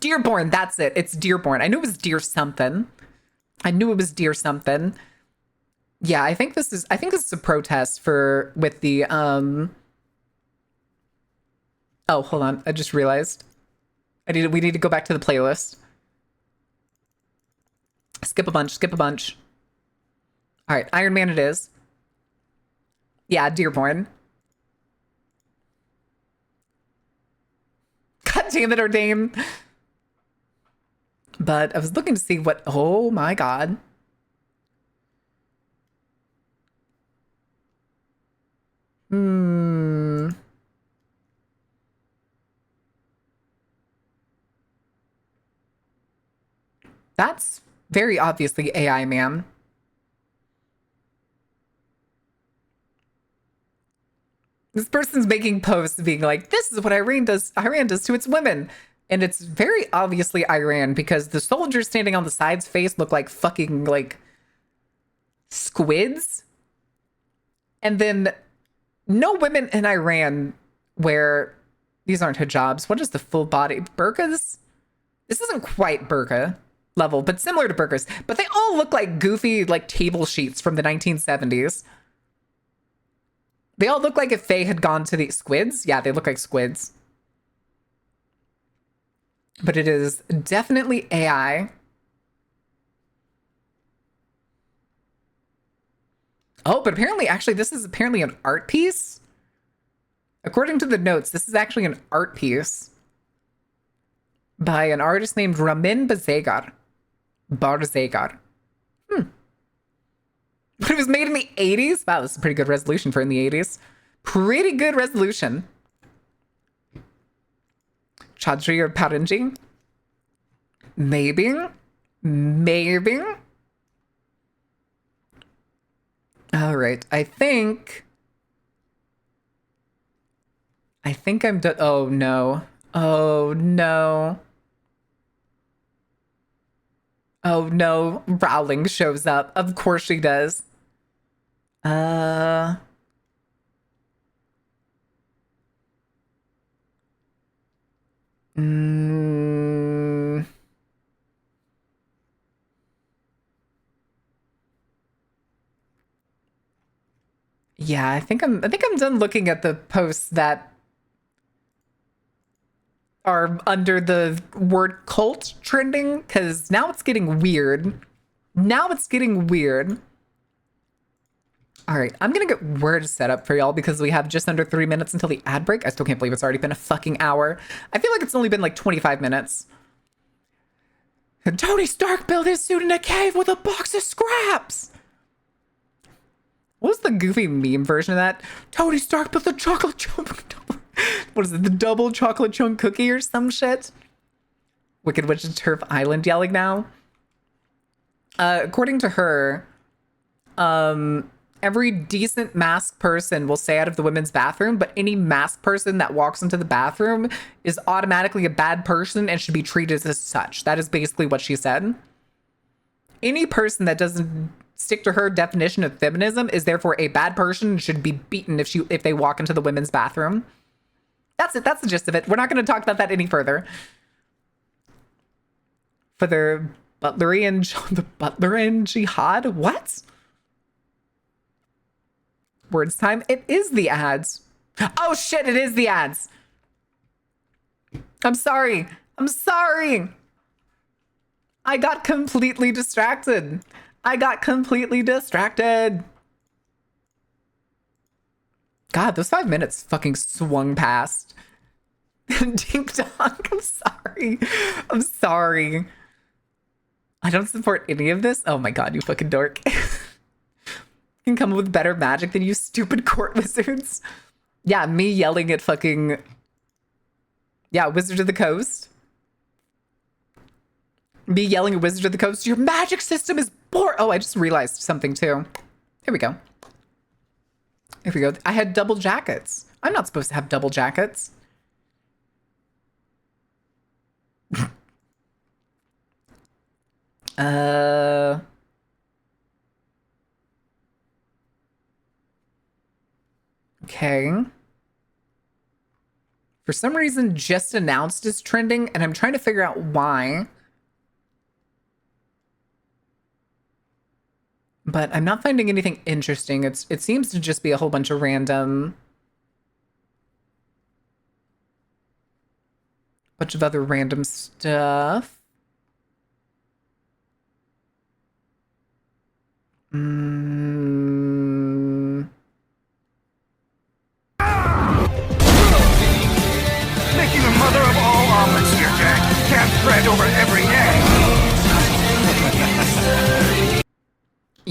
Dearborn, that's it. It's Dearborn. I knew it was Deer something. I knew it was Deer something. Yeah, I think this is a protest for with the oh, hold on. I just realized. We need to go back to the playlist. Skip a bunch, skip a bunch. All right, Iron Man it is. Yeah, Dearborn. God damn it, Ordain. But I was looking to see what, oh my God. Hmm. That's very obviously AI, ma'am. This person's making posts being like, this is what Iran does to its women. And it's very obviously Iran because the soldiers standing on the side's face look like fucking like squids. And then no women in Iran wear, these aren't hijabs. What is the full body? Burqas? This isn't quite burqa level, but similar to burqas. But they all look like goofy like table sheets from the 1970s. They all look like if Faye had gone to the squids. Yeah, they look like squids. But it is definitely AI. Oh, but apparently, actually, this is apparently an art piece. According to the notes, this is actually an art piece by an artist named Ramin Barzagar. But it was made in the 80s? Wow, this is a pretty good resolution for in the 80s. Pretty good resolution. Chaudhry or Parinji? Maybe. Maybe. All right. I think I'm done. Oh, no. Oh, no. Oh, no. Rowling shows up. Of course she does. Uh... Mm, yeah, I think I'm done looking at the posts that are under the word cult trending because now it's getting weird. Now it's getting weird. All right, I'm gonna get words set up for y'all because we have just under 3 minutes until the ad break. I still can't believe it's already been a fucking hour. I feel like it's only been like 25 minutes. And Tony Stark built his suit in a cave with a box of scraps. What was the goofy meme version of that? Tony Stark built a chocolate chunk. What is it? The double chocolate chunk cookie or some shit? Wicked Witch of Turf Island yelling now. According to her, every decent masked person will stay out of the women's bathroom, but any masked person that walks into the bathroom is automatically a bad person and should be treated as such. That is basically what she said. Any person that doesn't stick to her definition of feminism is therefore a bad person and should be beaten if they walk into the women's bathroom. That's it. That's the gist of it. We're not going to talk about that any further. For the Butlerian jihad? What? Words time. It is the ads. Oh shit, it is the ads. I'm sorry. I'm sorry. I got completely distracted. God, those 5 minutes fucking swung past. Dink dong. I'm sorry. I don't support any of this. Oh my god, you fucking dork. Can come up with better magic than you stupid court wizards. Yeah, me yelling at fucking... Yeah, Wizard of the Coast. Me yelling at Wizard of the Coast, your magic system is boring. Oh, I just realized something too. Here we go. Here we go. I had double jackets. I'm not supposed to have double jackets. Okay. For some reason, just announced is trending, and I'm trying to figure out why. But I'm not finding anything interesting. It seems to just be a whole bunch of other random stuff. Making a mother of all omelets here, Jack. Can't bread over every egg.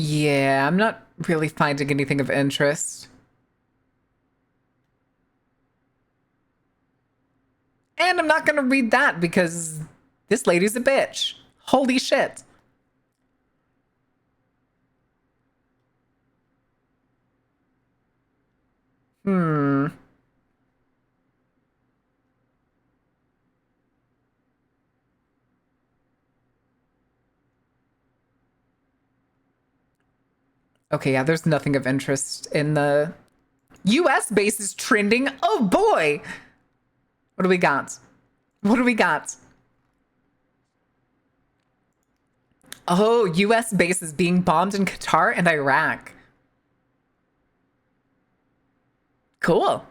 Yeah, I'm not really finding anything of interest. And I'm not gonna read that because this lady's a bitch. Holy shit. Okay, yeah, there's nothing of interest in the US base is trending. Oh boy. What do we got? What do we got? Oh, US base is being bombed in Qatar and Iraq. Cool.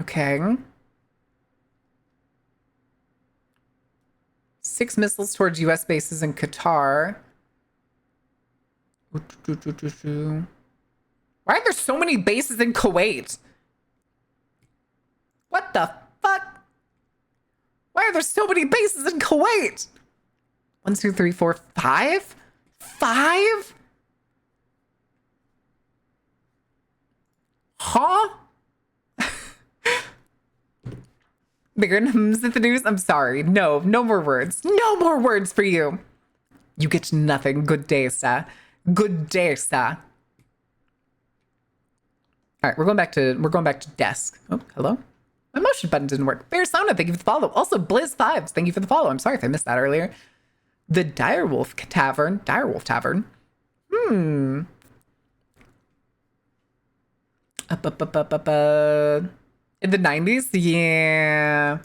Okay. 6 missiles towards US bases in Qatar. Why are there so many bases in Kuwait? What the fuck? Why are there so many bases in Kuwait? 1, 2, 3, 4, 5? 5? Huh? Bigger hymns at the news? I'm sorry. No more words. No more words for you. You get nothing. Good day, sir. Good day, sir. All right, we're going back to desk. Oh, hello. My motion button didn't work. Bear Sauna, thank you for the follow. Also, Blizz5s, thank you for the follow. I'm sorry if I missed that earlier. The Direwolf Tavern. In the 90s? Yeah.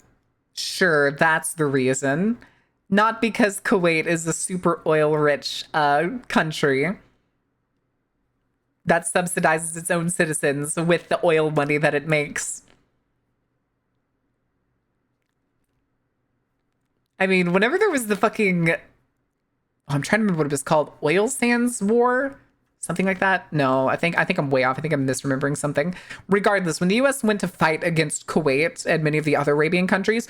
Sure, that's the reason. Not because Kuwait is a super oil-rich country that subsidizes its own citizens with the oil money that it makes. I mean, whenever there was the fucking... I'm trying to remember what it was called. Oil Sands War? Something like that? No, I think I'm way off. I think I'm misremembering something. Regardless, when the US went to fight against Kuwait and many of the other Arabian countries,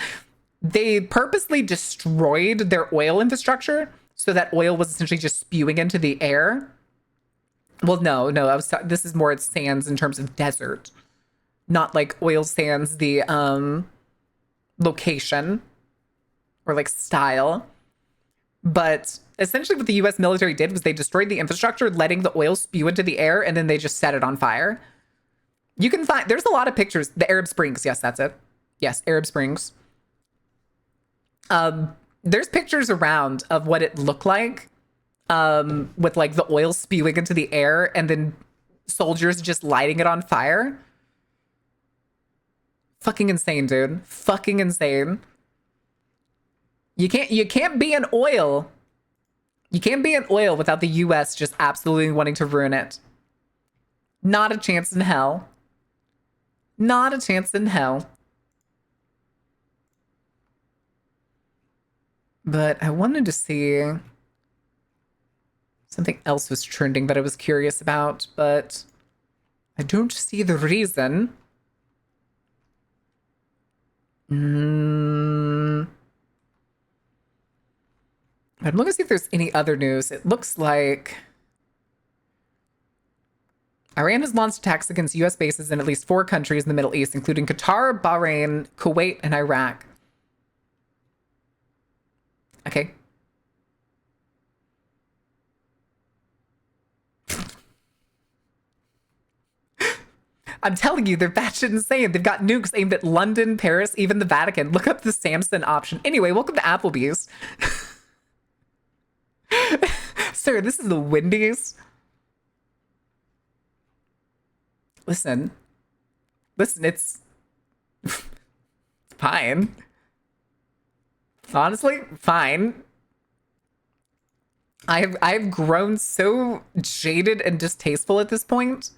they purposely destroyed their oil infrastructure so that oil was essentially just spewing into the air. Well, no, this is more sands in terms of desert, not like oil sands, the location or like style. But essentially what the US military did was they destroyed the infrastructure, letting the oil spew into the air, and then they just set it on fire. You can find, there's a lot of pictures. The Arab Springs, yes, that's it. Yes, Arab Springs. There's pictures around of what it looked like with like the oil spewing into the air and then soldiers just lighting it on fire. Fucking insane, dude. Fucking insane. You can't be an oil. You can't be an oil without the US just absolutely wanting to ruin it. Not a chance in hell. Not a chance in hell. But I wanted to see something else was trending that I was curious about, but I don't see the reason. I'm looking to see if there's any other news. It looks like Iran has launched attacks against US bases in at least 4 countries in the Middle East, including Qatar, Bahrain, Kuwait, and Iraq. Okay. I'm telling you, they're batshit insane. They've got nukes aimed at London, Paris, even the Vatican. Look up the Samson option. Anyway, welcome to Applebee's. Sir, this is the Wendy's. Listen, it's fine. Honestly, fine. I've grown so jaded and distasteful at this point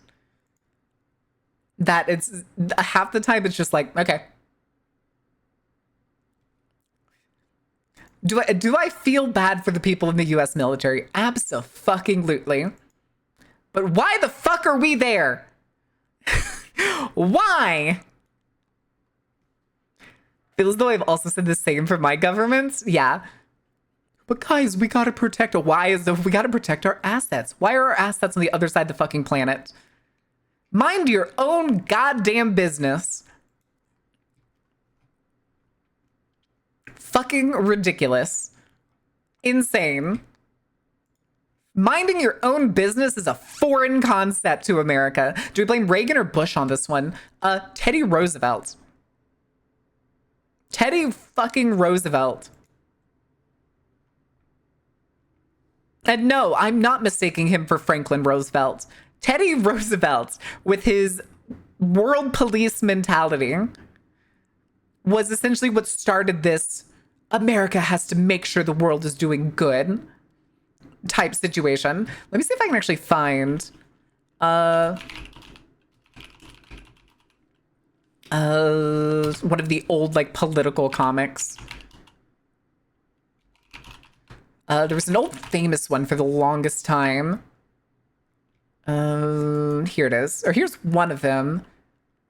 that it's half the time it's just like, okay. Do I feel bad for the people in the US military? Abso-fucking-lutely. But why the fuck are we there? Why? Feels though I've also said the same for my government. Yeah. But guys, we gotta protect. Why is we gotta protect our assets? Why are our assets on the other side of the fucking planet? Mind your own goddamn business. Fucking ridiculous. Insane. Minding your own business is a foreign concept to America. Do we blame Reagan or Bush on this one? Teddy Roosevelt. Teddy fucking Roosevelt. And no, I'm not mistaking him for Franklin Roosevelt. Teddy Roosevelt, with his world police mentality, was essentially what started this America has to make sure the world is doing good type situation. Let me see if I can actually find one of the old like political comics. There was an old famous one for the longest time. Here it is. Or here's one of them.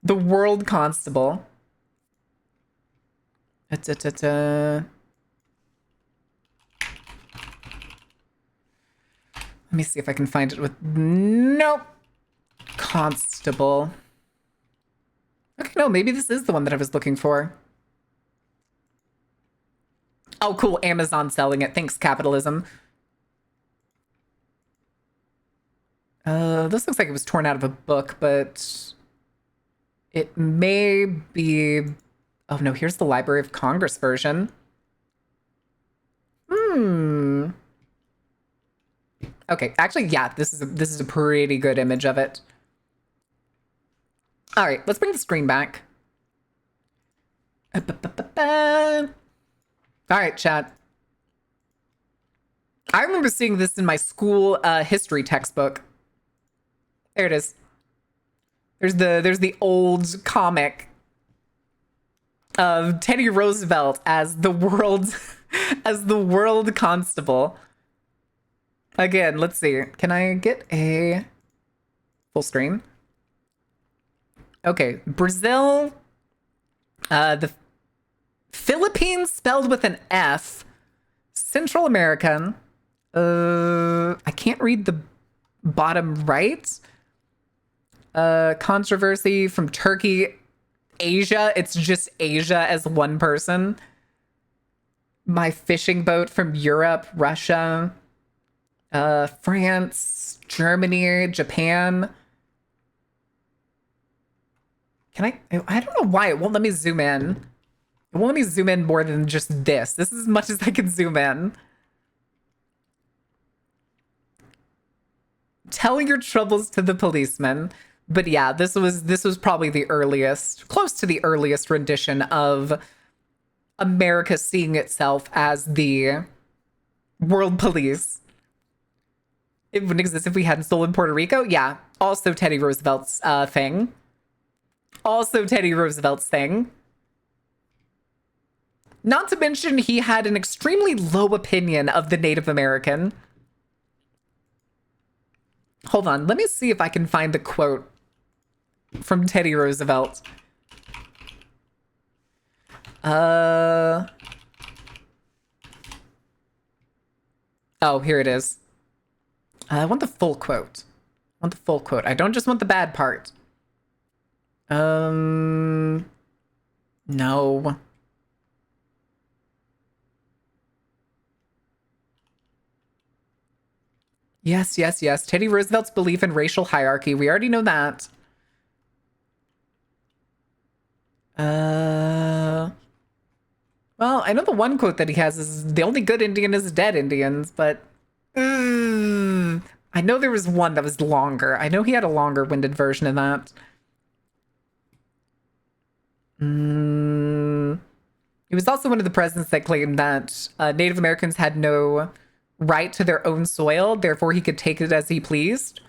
The World Constable. Let me see if I can find it with... Nope. Constable. Okay, no, maybe this is the one that I was looking for. Oh, cool. Amazon selling it. Thanks, capitalism. This looks like it was torn out of a book, but it may be... Oh, no, here's the Library of Congress version. Okay, actually, yeah, this is a pretty good image of it. All right, let's bring the screen back. All right, chat. I remember seeing this in my school history textbook. There it is. There's the old comic of Teddy Roosevelt as the world constable. Again, let's see. Can I get a full screen? Okay, Brazil, the Philippines spelled with an F, Central America. I can't read the bottom right. Controversy from Turkey. Asia, it's just Asia as one person. My fishing boat from Europe, Russia, France, Germany, Japan. Can I don't know why it won't let me zoom in. It won't let me zoom in more than just this. This is as much as I can zoom in. Tell your troubles to the policeman. But yeah, this was probably the earliest, close to the earliest rendition of America seeing itself as the world police. It wouldn't exist if we hadn't stolen Puerto Rico. Yeah, also Teddy Roosevelt's thing. Also Teddy Roosevelt's thing. Not to mention he had an extremely low opinion of the Native American. Hold on, let me see if I can find the quote from Teddy Roosevelt. Oh, here it is. I want the full quote. I want the full quote. I don't just want the bad part. No. Yes. Teddy Roosevelt's belief in racial hierarchy. We already know that. Well, I know the one quote that he has is the only good Indian is dead Indians, but I know there was one that was longer. I know he had a longer winded version of that. He was also one of the presidents that claimed that Native Americans had no right to their own soil, therefore he could take it as he pleased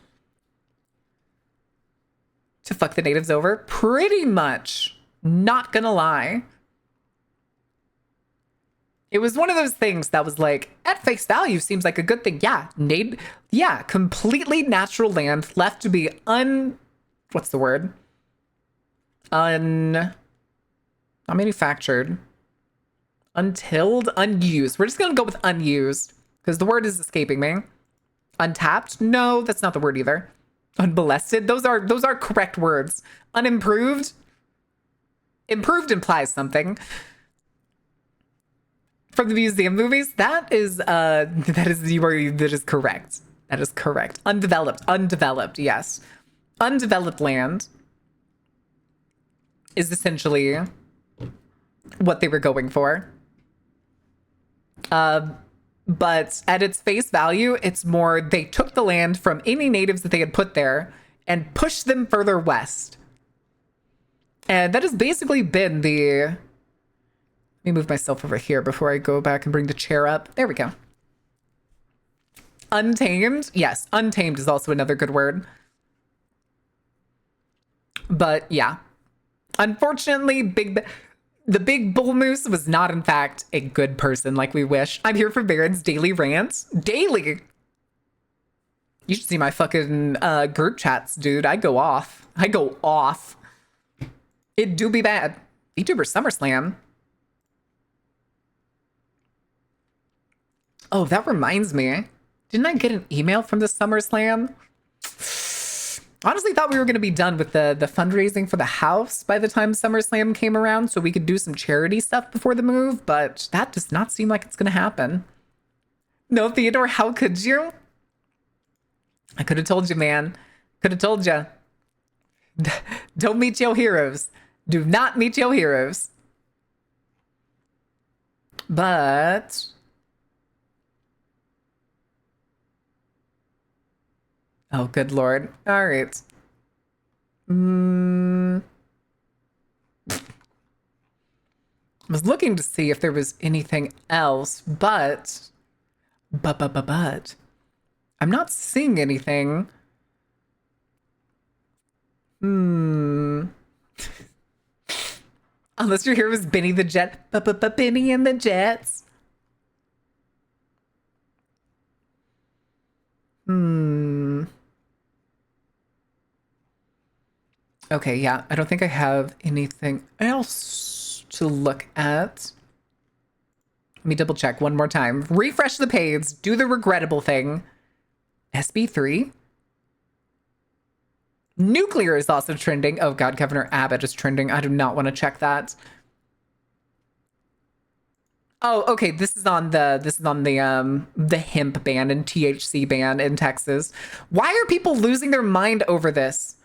to fuck the natives over. Pretty much. Not gonna lie. It was one of those things that was like, at face value, seems like a good thing. Yeah, completely natural land left to be what's the word? Not manufactured. Untilled? Unused. We're just gonna go with unused, because the word is escaping me. Untapped? No, that's not the word either. Unmolested? Those are correct words. Unimproved? Improved implies something. From the museum movies, that is correct. That is correct. Undeveloped, yes. Undeveloped land is essentially what they were going for. But at its face value, it's more they took the land from any natives that they had put there and pushed them further west. And that has basically been the... Let me move myself over here before I go back and bring the chair up. There we go. Untamed? Yes, untamed is also another good word. But yeah. Unfortunately, the big bull moose was not, in fact, a good person like we wish. I'm here for Baron's daily rants. Daily! You should see my fucking group chats, dude. I go off. It do be bad. VTuber SummerSlam. Oh, that reminds me. Didn't I get an email from the SummerSlam? Honestly thought we were going to be done with the fundraising for the house by the time SummerSlam came around so we could do some charity stuff before the move, but that does not seem like it's going to happen. No, Theodore, how could you? I could have told you, man. Could have told you. Don't meet your heroes. Do not meet your heroes. But... oh, good lord. All right. I was looking to see if there was anything else, but I'm not seeing anything. Unless your hero was Benny the Jet. Benny and the Jets. Okay, yeah. I don't think I have anything else to look at. Let me double check one more time. Refresh the page. Do the regrettable thing. SB3? Nuclear is also trending. Oh god, Governor Abbott is trending. I do not want to check that. Oh, okay. This is on the hemp ban and THC ban in Texas. Why are people losing their mind over this?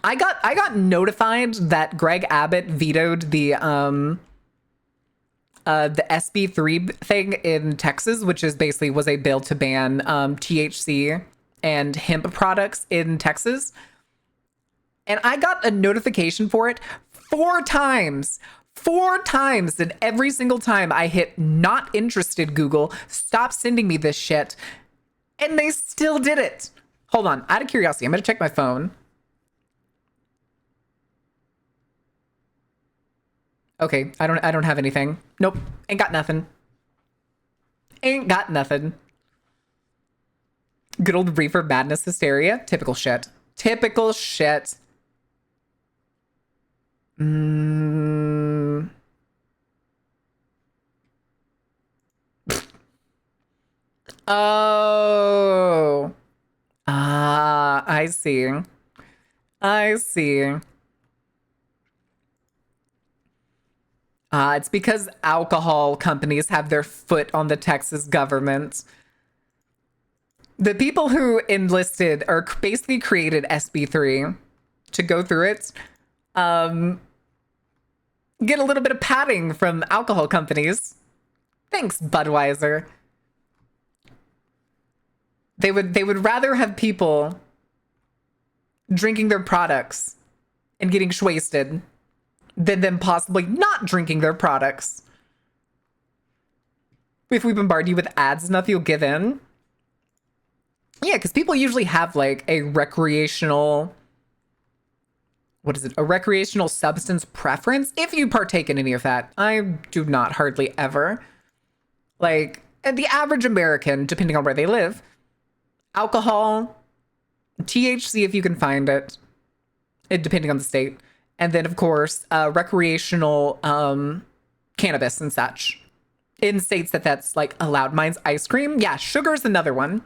I got notified that Greg Abbott vetoed the SB3 thing in Texas, which is basically was a bill to ban THC and hemp products in Texas. And I got a notification for it 4 times. 4 times, and every single time I hit not interested, Google, stop sending me this shit. And they still did it. Hold on, out of curiosity, I'm gonna check my phone. Okay, I don't have anything. Nope, ain't got nothing. Ain't got nothing. Good old reefer madness hysteria. Typical shit. Typical shit. Oh. Ah, I see. I see. It's because alcohol companies have their foot on the Texas government. The people who enlisted or basically created SB3 to go through it, get a little bit of padding from alcohol companies. Thanks, Budweiser. They would rather have people drinking their products and getting wasted than them possibly not drinking their products. If we bombard you with ads enough, you'll give in. Yeah, because people usually have like a recreational, what is it? A recreational substance preference. If you partake in any of that, I do not hardly ever. Like the average American, depending on where they live, alcohol, THC if you can find it, depending on the state, and then of course recreational cannabis and such. In states that's like allowed. Mine's ice cream. Yeah, sugar's another one.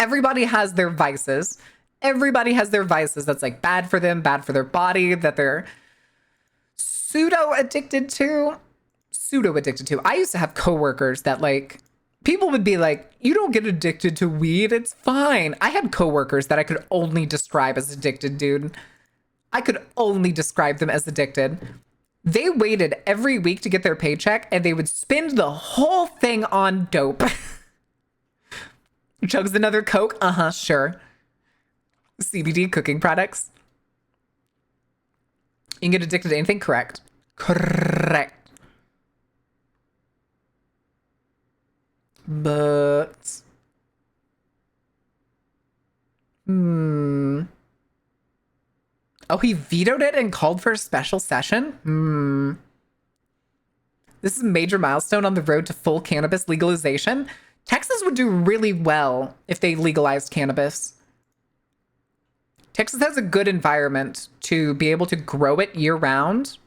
Everybody has their vices. Everybody has their vices that's like bad for them, bad for their body, that they're pseudo addicted to. I used to have coworkers that like, people would be like, you don't get addicted to weed, it's fine. I had coworkers that I could only describe as addicted, dude. I could only describe them as addicted. They waited every week to get their paycheck and they would spend the whole thing on dope. Chugs another Coke? Uh-huh, sure. CBD cooking products. You can get addicted to anything? Correct. Correct. But... Oh, he vetoed it and called for a special session? This is a major milestone on the road to full cannabis legalization. Texas would do really well if they legalized cannabis. Texas has a good environment to be able to grow it year-round.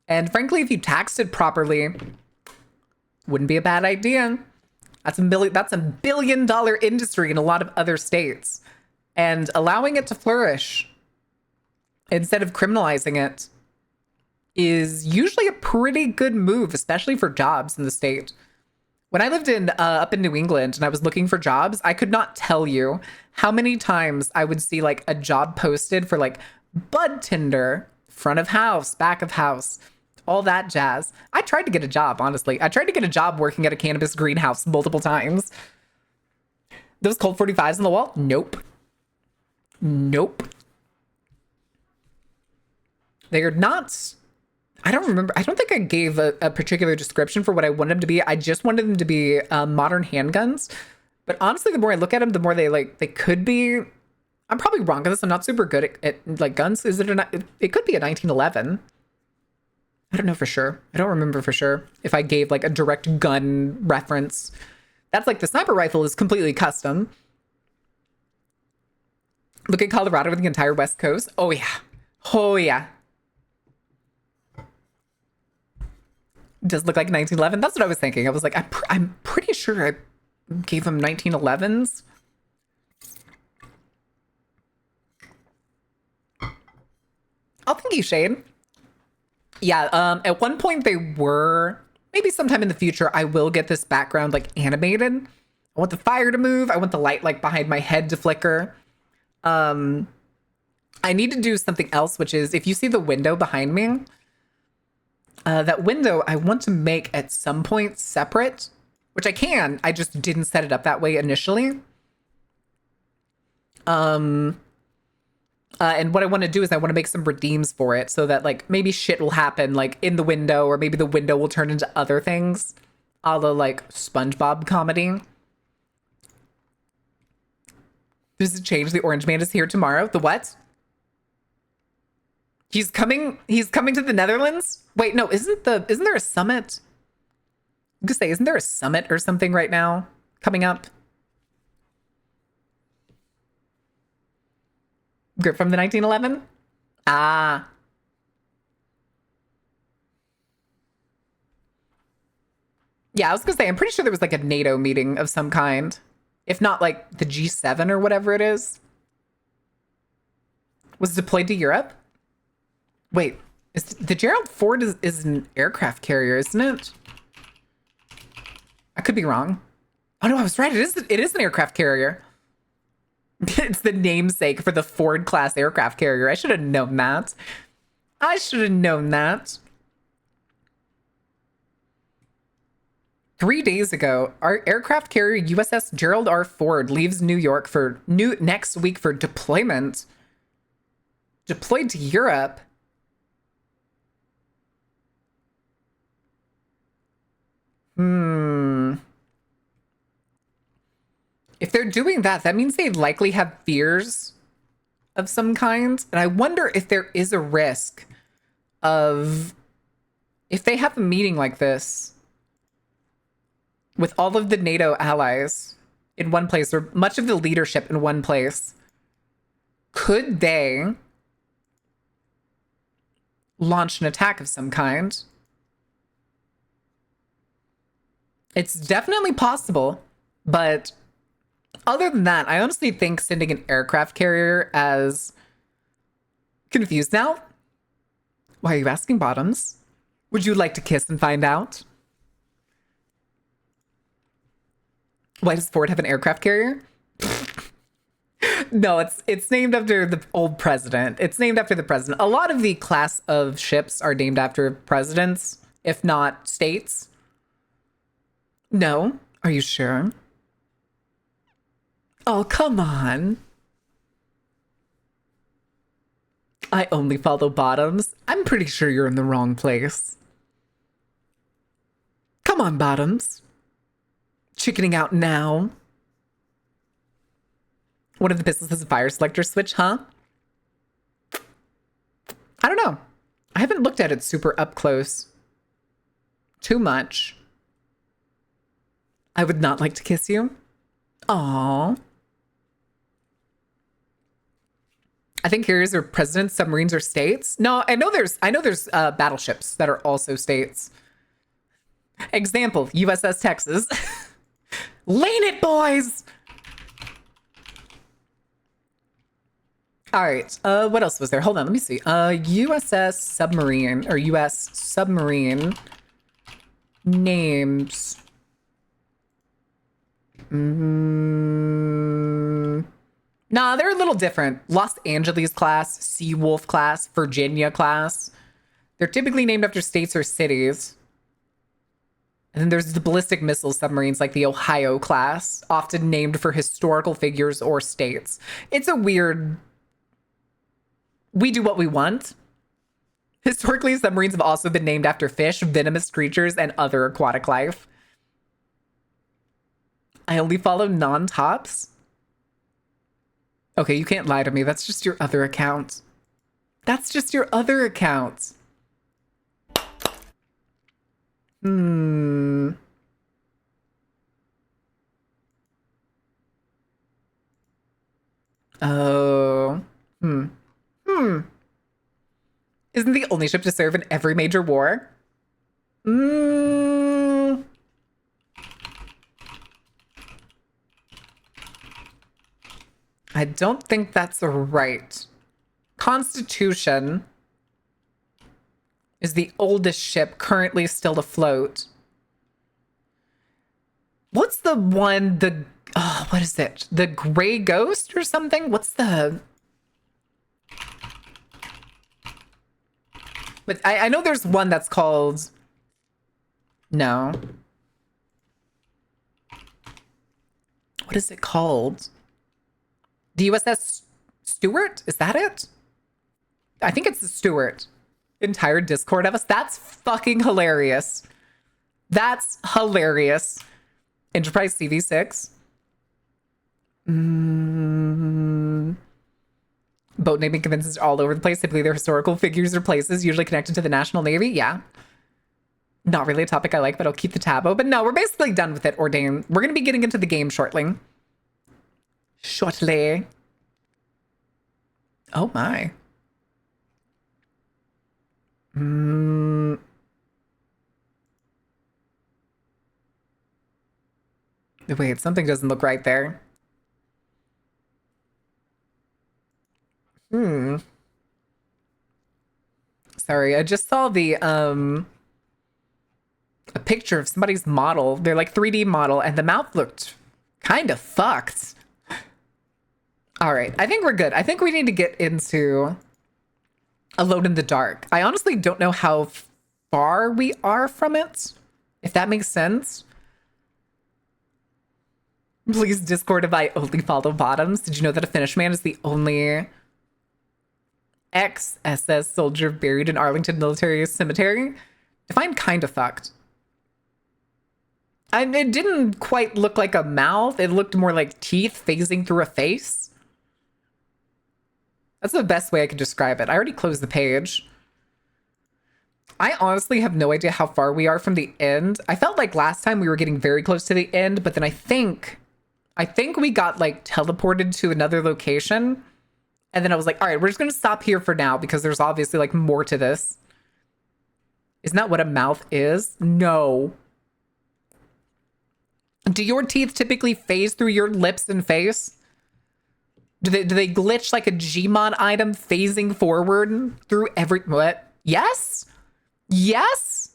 And frankly, if you taxed it properly, wouldn't be a bad idea. That's a billion-dollar industry in a lot of other states. And allowing it to flourish instead of criminalizing it is usually a pretty good move, especially for jobs in the state. When I lived up in New England and I was looking for jobs, I could not tell you how many times I would see like a job posted for like bud tender, front of house, back of house, all that jazz. I tried to get a job, honestly. I tried to get a job working at a cannabis greenhouse multiple times. Those Colt 45s on the wall? Nope. Nope. They are not... I don't remember. I don't think I gave a particular description for what I wanted them to be. I just wanted them to be modern handguns. But honestly, the more I look at them, the more they could be... I'm probably wrong on this. I'm not super good at like guns. Is it it could be a 1911. I don't know for sure. I don't remember for sure if I gave like a direct gun reference. That's like the sniper rifle is completely custom. Look at Colorado with the entire West Coast. Oh yeah. Oh yeah. Does look like 1911. That's what I was thinking. I was like, I'm pretty sure I gave him 1911s. Oh, thank you, Shane. Yeah, at one point they were, maybe sometime in the future, I will get this background like animated. I want the fire to move. I want the light like behind my head to flicker. I need to do something else, which is if you see the window behind me, that window I want to make at some point separate, which I can. I just didn't set it up that way initially. And what I want to do is I want to make some redeems for it so that like maybe shit will happen like in the window, or maybe the window will turn into other things, a la like SpongeBob comedy. Does it change? The Orange Man is here tomorrow. The what? He's coming to the Netherlands? Wait, no, isn't there a summit? I'm gonna say, isn't there a summit or something right now coming up? Grip from the 1911? Ah. Yeah, I was gonna say, I'm pretty sure there was like a NATO meeting of some kind. If not like the G7 or whatever it is. Was deployed to Europe? Wait, is the Gerald Ford is an aircraft carrier, isn't it? I could be wrong. Oh no, I was right. It is an aircraft carrier. It's the namesake for the Ford class aircraft carrier. I should have known that. 3 days ago, our aircraft carrier USS Gerald R. Ford leaves New York for next week for deployment. Deployed to Europe. If they're doing that, that means they likely have fears of some kind. And I wonder if there is a risk of, if they have a meeting like this with all of the NATO allies in one place, or much of the leadership in one place, could they launch an attack of some kind? It's definitely possible, but other than that, I honestly think sending an aircraft carrier as... Confused now? Why are you asking, Bottoms? Would you like to kiss and find out? Why does Ford have an aircraft carrier? No, it's named after the old president. It's named after the president. A lot of the class of ships are named after presidents, if not states. No? Are you sure? Oh, come on. I only follow Bottoms. I'm pretty sure you're in the wrong place. Come on, Bottoms. Chickening out now. One of the pistols has a fire selector switch, huh? I don't know. I haven't looked at it super up close. Too much. I would not like to kiss you. Aww. I think carriers are presidents, submarines, or states. No, I know there's battleships that are also states. Example, USS Texas. Lane it, boys! All right, what else was there? Hold on, let me see. USS submarine, or US submarine names. Nah, they're a little different. Los Angeles class, Seawolf class, Virginia class. They're typically named after states or cities. And then there's the ballistic missile submarines like the Ohio class, often named for historical figures or states. It's a weird... We do what we want. Historically, submarines have also been named after fish, venomous creatures, and other aquatic life. I only follow non-tops. Okay, you can't lie to me. That's just your other account. That's just your other account. Oh. Isn't the only ship to serve in every major war? I don't think that's right. Constitution is the oldest ship currently still afloat. What's the one, what is it? The Gray Ghost or something? What's the... But I know there's one that's called... No. What is it called? The USS Stewart? Is that it? I think it's the Stewart. Entire Discord of us. That's fucking hilarious. That's hilarious. Enterprise CV6. Boat naming conventions all over the place. Typically they're historical figures or places, usually connected to the National Navy. Yeah. Not really a topic I like, but I'll keep the tab open. No, we're basically done with it, Ordain. We're going to be getting into the game shortly. Shortly. Oh my. Wait, something doesn't look right there. Sorry, I just saw the a picture of somebody's model. They're like 3D model, and the mouth looked kind of fucked. All right, I think we're good. I think we need to get into Alone in the Dark. I honestly don't know how far we are from it, if that makes sense. Please Discord if I only follow bottoms. Did you know that a Finnish man is the only ex-SS soldier buried in Arlington Military Cemetery? I find kind of fucked. It didn't quite look like a mouth. It looked more like teeth phasing through a face. That's the best way I could describe it. I already closed the page. I honestly have no idea how far we are from the end. I felt like last time we were getting very close to the end, but then I think we got like teleported to another location. And then I was like, all right, we're just going to stop here for now because there's obviously like more to this. Isn't that what a mouth is? No. Do your teeth typically phase through your lips and face? Do they glitch like a Gmod item phasing forward through every... What? Yes? Yes?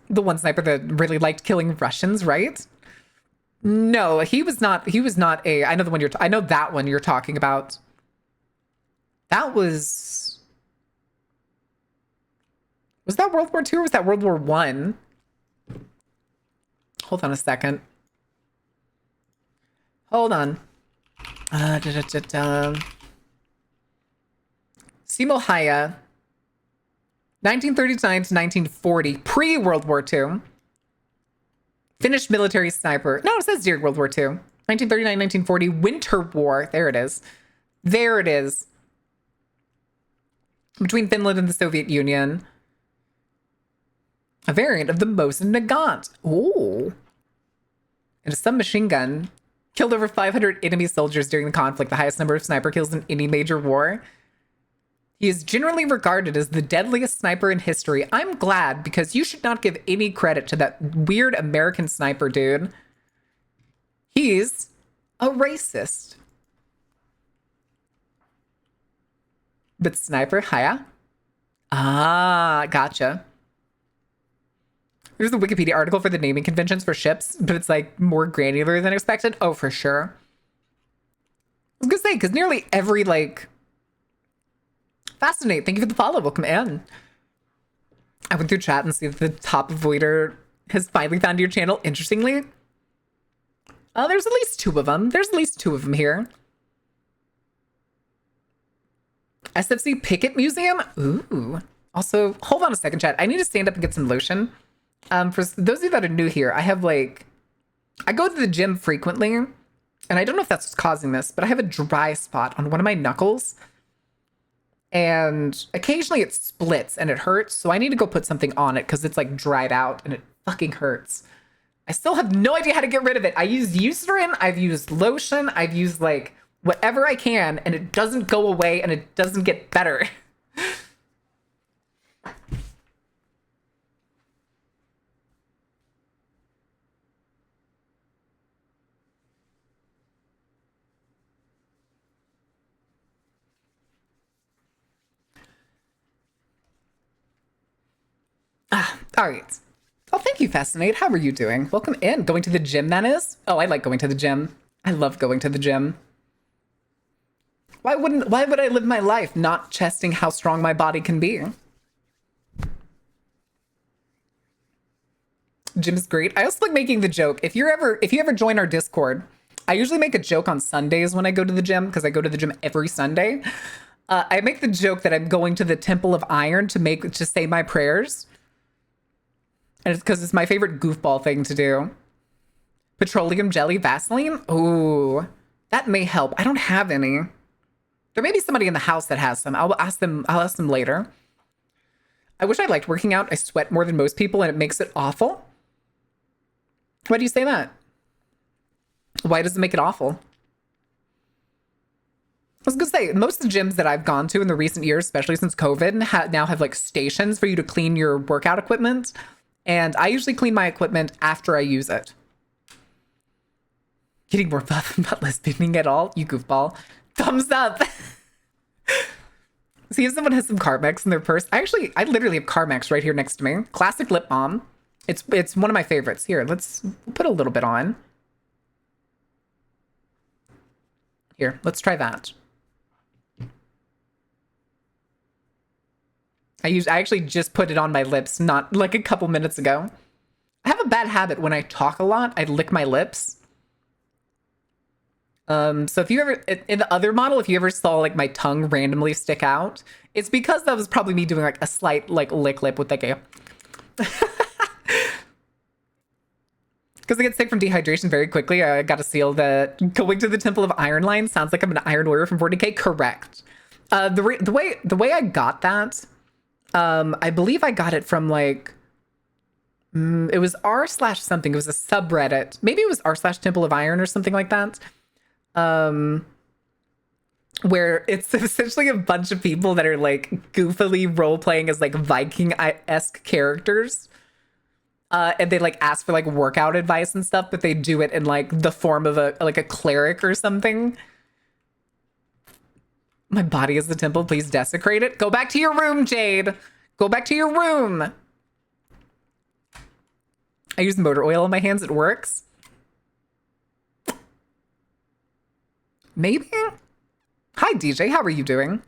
The one sniper that really liked killing Russians, right? No, he was not a... I know the one I know that one you're talking about. That was... Was that World War II or was that World War I? Hold on a second. Hold on. Simo Haya, 1939 to 1940, pre-World War II. Finnish military sniper. No, it says during World War II. 1939, 1940, Winter War. There it is. There it is. Between Finland and the Soviet Union. A variant of the Mosin Nagant. Ooh. And a submachine gun. Killed over 500 enemy soldiers during the conflict, the highest number of sniper kills in any major war. He is generally regarded as the deadliest sniper in history. I'm glad, because you should not give any credit to that weird American sniper dude. He's a racist. But Sniper Haya? Ah, gotcha. There's the Wikipedia article for the naming conventions for ships, but it's like more granular than expected. Oh, for sure. I was gonna say, because nearly every like... Fascinate, thank you for the follow. Welcome in. I went through chat and see that the top avoider has finally found your channel. Interestingly, there's at least two of them. There's at least two of them here. SFC Pickett Museum. Ooh. Also, hold on a second, chat. I need to stand up and get some lotion. For those of you that are new here, I have like, I go to the gym frequently, and I don't know if that's what's causing this, but I have a dry spot on one of my knuckles, and occasionally it splits and it hurts, so I need to go put something on it because it's like dried out and it fucking hurts. I still have no idea how to get rid of it. I use Eucerin, I've used lotion, I've used like whatever I can, and it doesn't go away and it doesn't get better. All right. Oh, thank you, Fascinate. How are you doing? Welcome in. Going to the gym, that is? Oh, I like going to the gym. I love going to the gym. Why would I live my life not testing how strong my body can be? Gym is great. I also like making the joke. If you ever join our Discord, I usually make a joke on Sundays when I go to the gym, because I go to the gym every Sunday. I make the joke that I'm going to the Temple of Iron to say my prayers. And it's because it's my favorite goofball thing to do. Petroleum jelly Vaseline? Ooh, that may help. I don't have any. There may be somebody in the house that has some. I'll ask them later. I wish I liked working out. I sweat more than most people and it makes it awful. Why do you say that? Why does it make it awful? I was gonna say, most of the gyms that I've gone to in the recent years, especially since COVID, now have like stations for you to clean your workout equipment. And I usually clean my equipment after I use it. Getting more buff about lesbianing at all? You goofball. Thumbs up. See if someone has some Carmex in their purse. I literally have Carmex right here next to me. Classic lip balm. It's one of my favorites. Here, let's put a little bit on. Here, let's try that. I actually just put it on my lips, not like a couple minutes ago. I have a bad habit when I talk a lot, I lick my lips. So if you ever, in the other model, if you ever saw like my tongue randomly stick out, it's because that was probably me doing like a slight like lick lip with like a, because I get sick from dehydration very quickly. I got a seal that going to the Temple of Ironline sounds like I'm an Iron Warrior from 40k. Correct. The way I got that, I believe I got it from like, it was r slash something. It was a subreddit. Maybe it was r slash Temple of Iron or something like that. Where it's essentially a bunch of people that are like goofily role playing as like Viking-esque characters. And they like ask for like workout advice and stuff, but they do it in like the form of a cleric or something. My body is the temple. Please desecrate it. Go back to your room, Jade. Go back to your room. I use motor oil on my hands. It works. Maybe? Hi, DJ. How are you doing?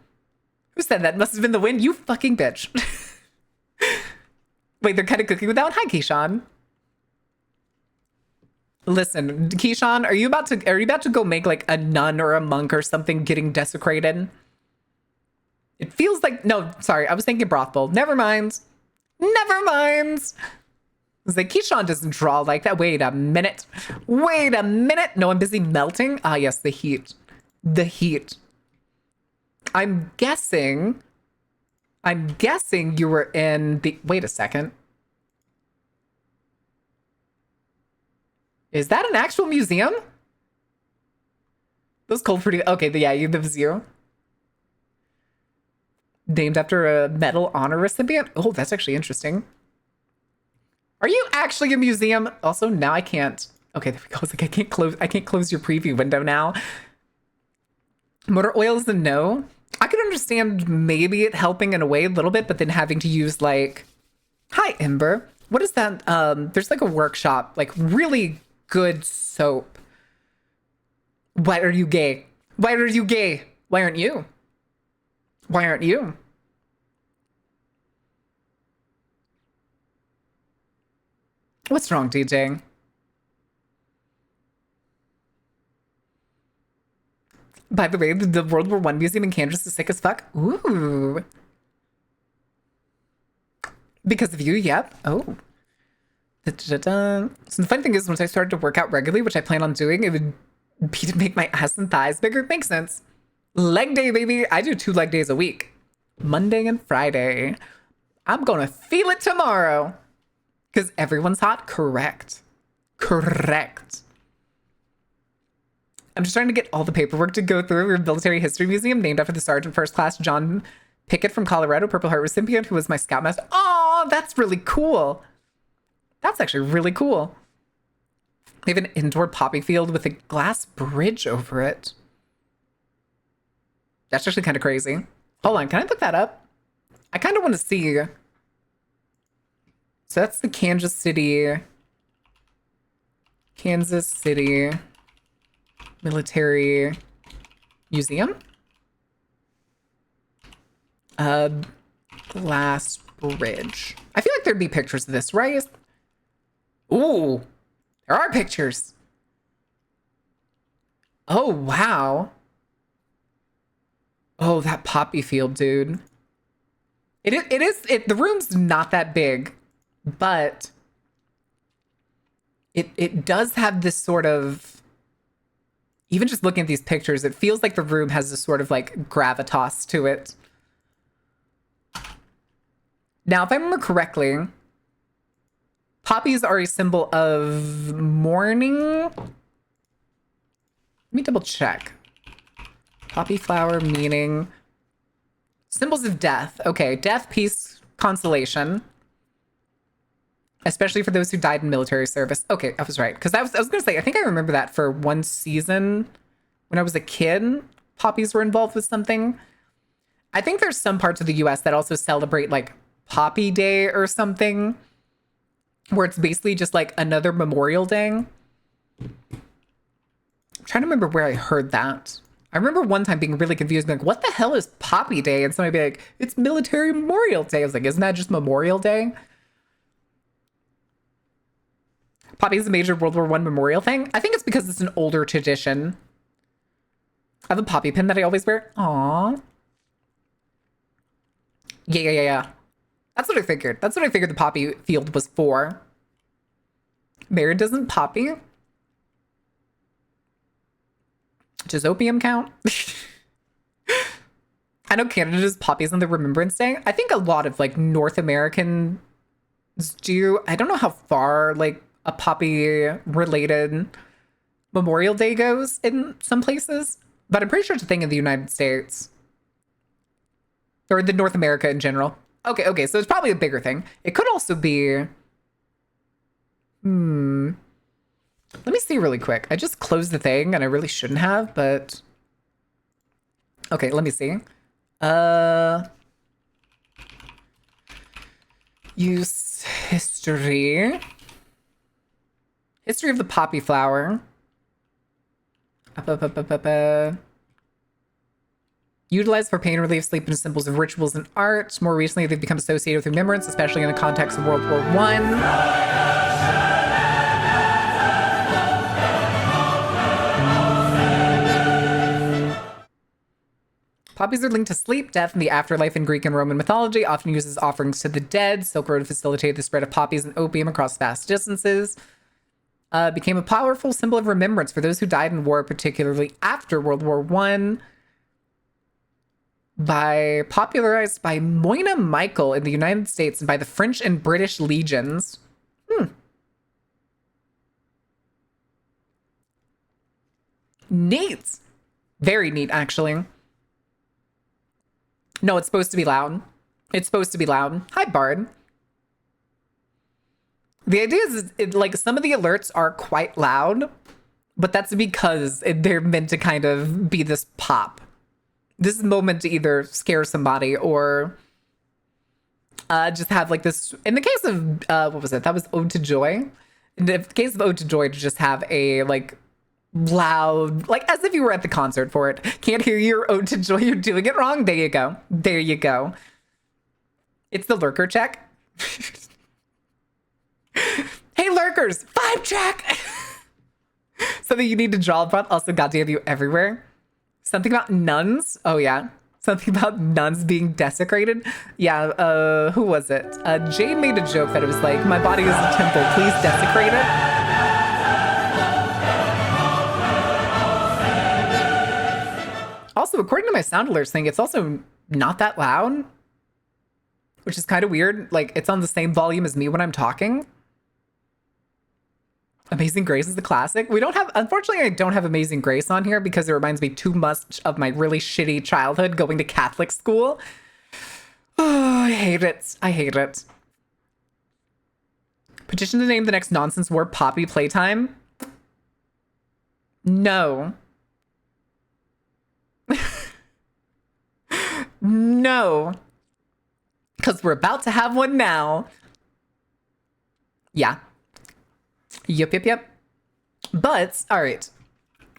Who said that? Must have been the wind. You fucking bitch. Wait, they're kind of cooking with that one? Hi, Keyshawn. Listen, Keyshawn, are you about to go make like a nun or a monk or something getting desecrated? It feels like, no, sorry, I was thinking broth bowl. Never mind. Never mind. It's like, Keyshawn doesn't draw like that. Wait a minute. Wait a minute. No, I'm busy melting. Ah, yes, the heat. The heat. I'm guessing you were in the... Wait a second. Is that an actual museum? Those cold pretty... Okay, yeah, you the Vizier. Named after a medal honor recipient? Oh, that's actually interesting. Are you actually a museum? Also, now I can't. Okay, there we go. It's like I can't close your preview window now. Motor oil is a no. I could understand maybe it helping in a way a little bit, but then having to use like, hi Ember. What is that? There's like a workshop, like really good soap. Why are you gay? Why are you gay? Why aren't you? Why aren't you? What's wrong, DJ? By the way, the World War I Museum in Kansas is sick as fuck. Ooh. Because of you, yep. Oh. Da-da-da-da. So the fun thing is, once I started to work out regularly, which I plan on doing, it would be to make my ass and thighs bigger. Makes sense. Leg day, baby. I do 2 leg days a week. Monday and Friday. I'm gonna feel it tomorrow. Because everyone's hot? Correct. Correct. I'm just trying to get all the paperwork to go through a military history museum named after the Sergeant First Class John Pickett from Colorado, Purple Heart recipient, who was my scoutmaster. Oh, that's really cool. That's actually really cool. They have an indoor poppy field with a glass bridge over it. That's actually kind of crazy. Hold on, can I look that up? I kind of want to see. So that's the Kansas City Military Museum. Glass bridge. I feel like there'd be pictures of this, right? Ooh, there are pictures. Oh, wow. Oh, that poppy field, dude. The room's not that big, but it does have this sort of, even just looking at these pictures, it feels like the room has this sort of like gravitas to it. Now, if I remember correctly, poppies are a symbol of mourning. Let me double check. Poppy flower meaning symbols of death. Okay, death, peace, consolation. Especially for those who died in military service. Okay, I was right. Because I was going to say, I think I remember that for one season when I was a kid, poppies were involved with something. I think there's some parts of the US that also celebrate like Poppy Day or something, where it's basically just like another Memorial Day. I'm trying to remember where I heard that. I remember one time being really confused, like, what the hell is Poppy Day? And somebody be like, it's Military Memorial Day. I was like, isn't that just Memorial Day? Poppy is a major World War One memorial thing. I think it's because it's an older tradition. I have a poppy pin that I always wear. Aww. Yeah. That's what I figured. That's what I figured the poppy field was for. Mary doesn't poppy. Does opium count? I know Canada does poppies on the Remembrance Day. I think a lot of like North Americans do. I don't know how far like a poppy related Memorial Day goes in some places, but I'm pretty sure it's a thing in the United States or the North America in general. Okay, so it's probably a bigger thing. It could also be, let me see really quick. I just closed the thing and I really shouldn't have, but okay, let me see. Use history. History of the poppy flower. Utilized for pain relief, sleep, and symbols of rituals and art. More recently, they've become associated with remembrance, especially in the context of World War I. Poppies are linked to sleep, death, and the afterlife in Greek and Roman mythology, often used as offerings to the dead. Silk Road facilitated the spread of poppies and opium across vast distances. Became a powerful symbol of remembrance for those who died in war, particularly after World War I. Popularized by Moina Michael in the United States and by the French and British legions. Neat. Very neat, actually. No, it's supposed to be loud. It's supposed to be loud. Hi, Bard. The idea is, like, some of the alerts are quite loud, but that's because they're meant to kind of be this pop. This moment to either scare somebody or just have, like, this... In the case of, what was it? That was Ode to Joy. In the case of Ode to Joy, to just have a, like, loud, like as if you were at the concert for it. Can't hear your Ode to Joy, you're doing it wrong. There you go. There you go. It's the lurker check. Hey lurkers, 5 track. Something you need to draw upon. Also, goddamn you everywhere. Something about nuns. Oh yeah. Something about nuns being desecrated. Yeah, who was it? Jade made a joke that it was like, my body is a temple, please desecrate it. Also, according to my sound alerts thing, it's also not that loud, which is kind of weird. Like, it's on the same volume as me when I'm talking. Amazing Grace is the classic. We don't have, unfortunately, I don't have Amazing Grace on here because it reminds me too much of my really shitty childhood going to Catholic school. Oh, I hate it. I hate it. Petition to name the next nonsense war Poppy Playtime? No. No. Because we're about to have one now. Yeah. Yep. But, all right.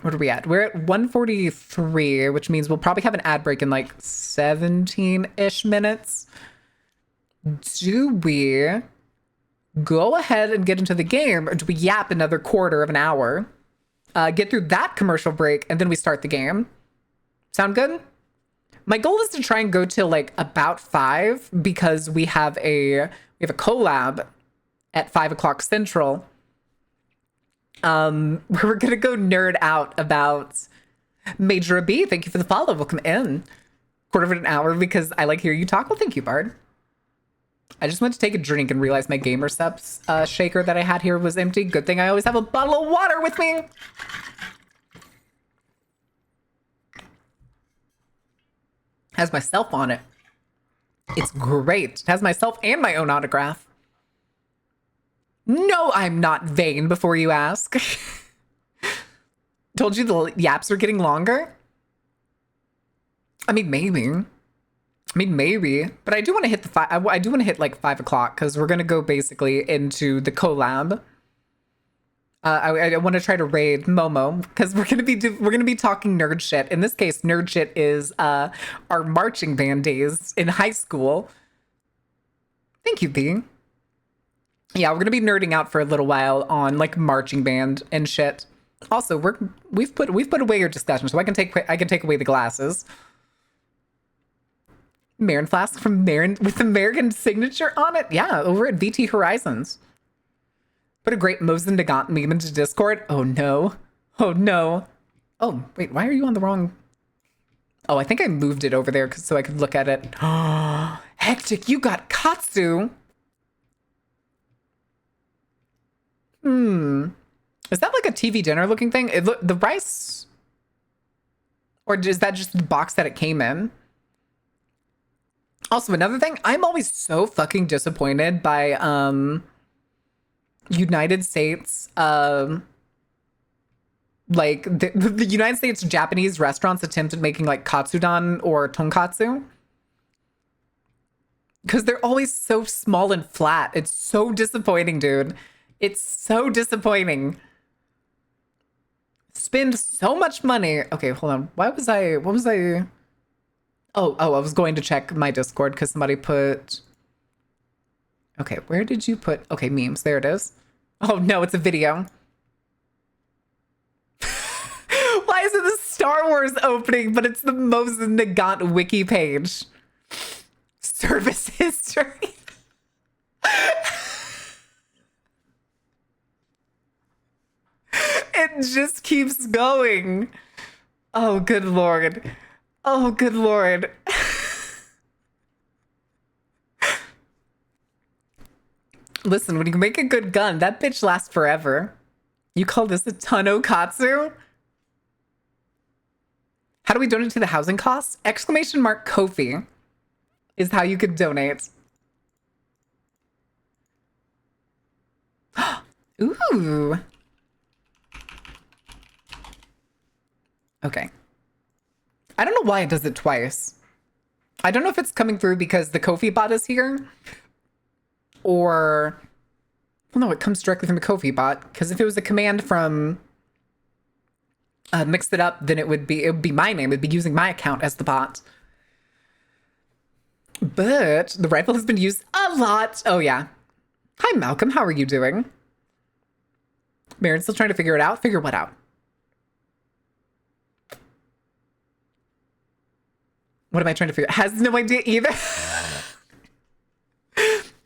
What are we at? We're at 1:43, which means we'll probably have an ad break in like 17-ish minutes. Do we go ahead and get into the game, or do we yap another quarter of an hour, get through that commercial break, and then we start the game? Sound good? My goal is to try and go till like about 5 because we have a collab at 5 o'clock Central. Where we're gonna go nerd out about Major B. Thank you for the follow. Welcome in. Quarter of an hour because I like hearing you talk. Well, thank you, Bard. I just went to take a drink and realized my Gamer Steps shaker that I had here was empty. Good thing I always have a bottle of water with me. Has myself on it. It's great. It has myself and my own autograph. No, I'm not vain before you ask. Told you the yaps are getting longer? I mean, maybe. But I do want to hit I do want to hit like 5 o'clock because we're going to go basically into the collab. I want to try to raid Momo because we're gonna be talking nerd shit. In this case, nerd shit is our marching band days in high school. Thank you, B. Yeah, we're gonna be nerding out for a little while on like marching band and shit. Also, we've put away your discussion, so I can take away the glasses. Marin flask from Marin with American signature on it. Yeah, over at VT Horizons. Put a great Mosin Nagant meme into Discord. Oh no. Oh no. Oh wait, why are you on the wrong? Oh, I think I moved it over there so I could look at it. Hectic, you got Katsu. Is that like a TV dinner looking thing? The rice, or is that just the box that it came in? Also, another thing, I'm always so fucking disappointed by United States like the United States Japanese restaurants attempt at making like katsudon or tonkatsu. Because they're always so small and flat. It's so disappointing, dude. It's so disappointing. Spend so much money. Okay, hold on. What was I? Oh, I was going to check my Discord because somebody put... Okay, where did you put... Okay, memes. There it is. Oh, no, it's a video. Why is it the Star Wars opening, but it's the Mosin Nagant wiki page? Service history. It just keeps going. Oh, good lord. Oh, good lord. Listen, when you make a good gun, that bitch lasts forever. You call this a Tonokatsu? How do we donate to the housing costs? Exclamation mark Kofi is how you could donate. Ooh. Okay. I don't know why it does it twice. I don't know if it's coming through because the Ko-fi bot is here, or... Well, no, it comes directly from the Ko-fi bot, because if it was a command from Mix It Up, then it would be my name. It'd be using my account as the bot. But the rifle has been used a lot. Oh, yeah. Hi, Malcolm. How are you doing? Marin's still trying to figure it out. Figure what out? What am I trying to figure out? Has no idea either.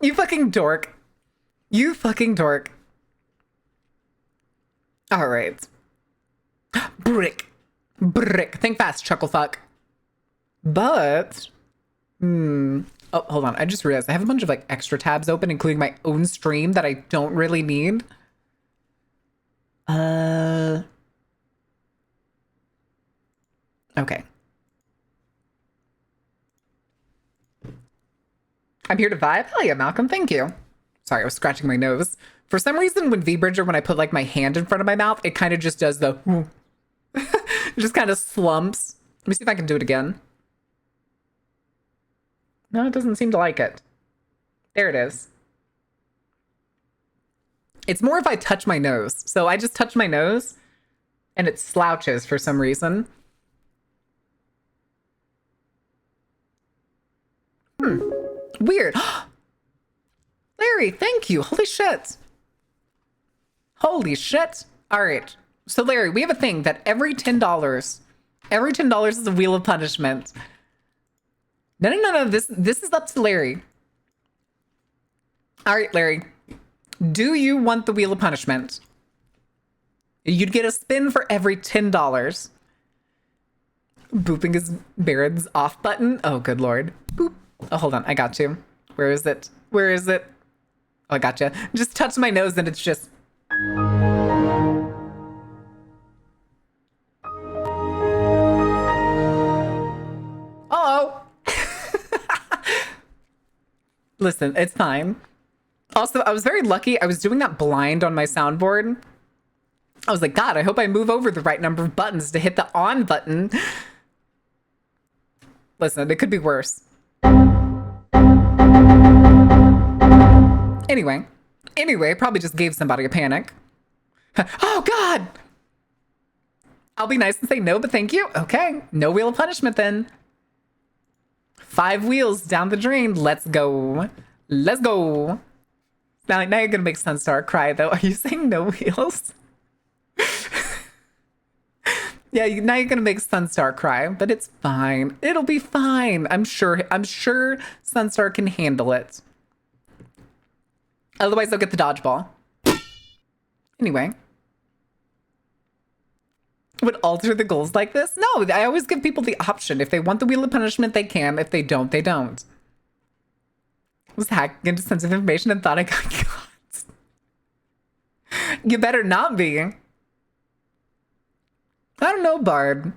You fucking dork. You fucking dork. All right. Brick. Brick. Think fast, chuckle fuck. But... Oh, hold on. I just realized I have a bunch of like extra tabs open, including my own stream that I don't really need. Okay. I'm here to vibe. Hell yeah, Malcolm. Thank you. Sorry, I was scratching my nose. For some reason, when VBridger, when I put like my hand in front of my mouth, it kind of just does the... It just kind of slumps. Let me see if I can do it again. No, it doesn't seem to like it. There it is. It's more if I touch my nose. So I just touch my nose and it slouches for some reason. Weird. Larry, thank you. Holy shit. Holy shit. All right. So Larry, we have a thing that every $10 is a wheel of punishment. No. This is up to Larry. All right, Larry. Do you want the wheel of punishment? You'd get a spin for every $10. Booping is Baron's off button. Oh, good lord. Boop. Oh, hold on. I got you. Where is it? Where is it? Oh, I gotcha. Just touch my nose and it's just... Oh! Listen, it's fine. Also, I was very lucky. I was doing that blind on my soundboard. I was like, God, I hope I move over the right number of buttons to hit the on button. Listen, it could be worse. Anyway, probably just gave somebody a panic. Oh, God! I'll be nice and say no, but thank you. Okay, no wheel of punishment then. 5 wheels down the drain. Let's go. Let's go. Now you're gonna make Sunstar cry, though. Are you saying no wheels? Yeah, now you're gonna make Sunstar cry, but it's fine. It'll be fine. I'm sure Sunstar can handle it. Otherwise, I'll get the dodgeball. Anyway. Would alter the goals like this? No, I always give people the option. If they want the Wheel of Punishment, they can. If they don't, they don't. I was hacking into sensitive information and thought I got caught. You better not be. I don't know, Bard.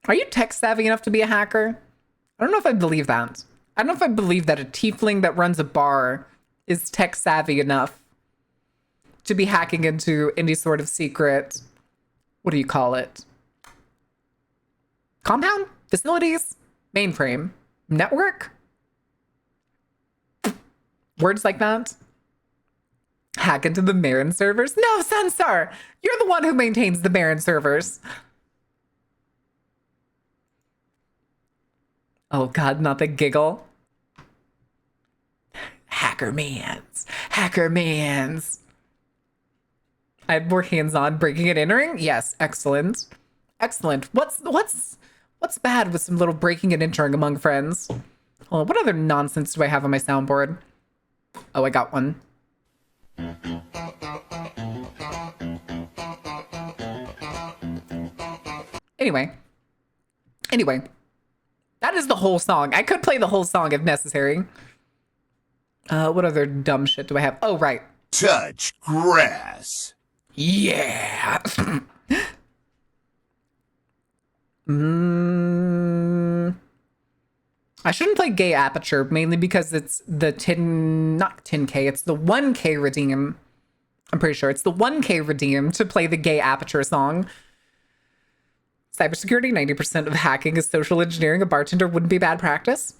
Are you tech savvy enough to be a hacker? I don't know if I believe that. I don't know if I believe that a tiefling that runs a bar is tech savvy enough to be hacking into any sort of secret, what do you call it? Compound? Facilities? Mainframe? Network? Words like that? Hack into the Marin servers? No, Sunstar! You're the one who maintains the Marin servers. Oh god, not the giggle. Hackermans. Hackermans. I had more hands-on breaking and entering? Yes, excellent. Excellent. What's bad with some little breaking and entering among friends? Hold on, what other nonsense do I have on my soundboard? Oh, I got one. Anyway. That is the whole song. I could play the whole song if necessary. What other dumb shit do I have? Oh, right. Touch grass. Yeah. I shouldn't play Gay Aperture, mainly because it's the not 10K, it's the 1K redeem. I'm pretty sure it's the 1K redeem to play the Gay Aperture song. Cybersecurity, 90% of hacking is social engineering. A bartender wouldn't be bad practice.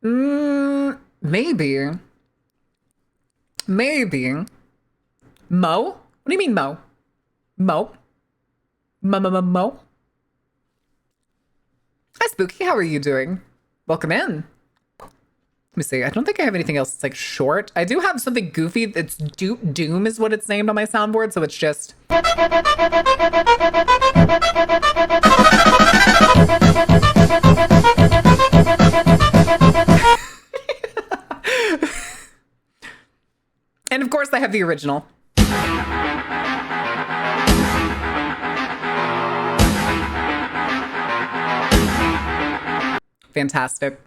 Maybe. Mo? What do you mean, Mo? Mo? Mo? Hi, Spooky. How are you doing? Welcome in. Let me see. I don't think I have anything else that's like short. I do have something goofy. It's Doom is what it's named on my soundboard. So it's just. And of course, I have the original. Fantastic.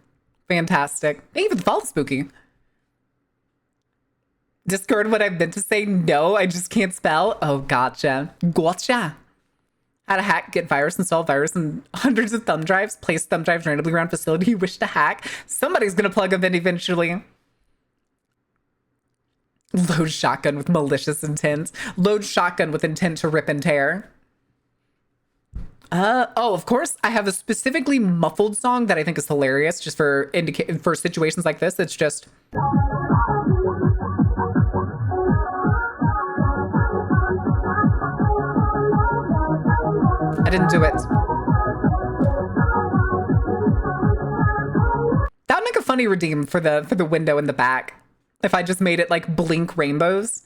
Fantastic. Thank you for the follow, Spooky. Discord what I've been to say no, I just can't spell. Oh, gotcha. Gotcha. How to hack, get virus, install virus, and hundreds of thumb drives. Place thumb drives randomly around facility you wish to hack. Somebody's gonna plug them in eventually. Load shotgun with malicious intent. Load shotgun with intent to rip and tear. Oh, of course, I have a specifically muffled song that I think is hilarious just for situations like this. It's just. I didn't do it. That would make a funny redeem for the window in the back. If I just made it like blink rainbows.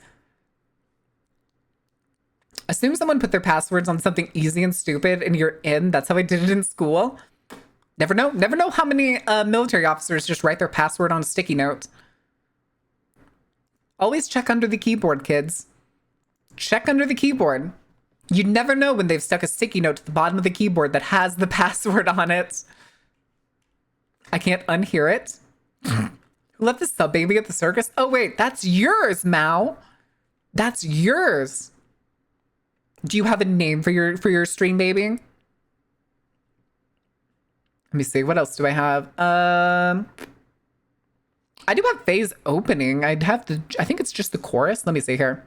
Assume someone put their passwords on something easy and stupid and you're in. That's how I did it in school. Never know. Never know how many military officers just write their password on a sticky note. Always check under the keyboard, kids. Check under the keyboard. You never know when they've stuck a sticky note to the bottom of the keyboard that has the password on it. I can't unhear it. Who left the sub baby at the circus? Oh, wait, that's yours, Mao. That's yours. Do you have a name for your stream baby? Let me see. What else do I have? I do have phase opening. I'd have to. I think it's just the chorus. Let me see here.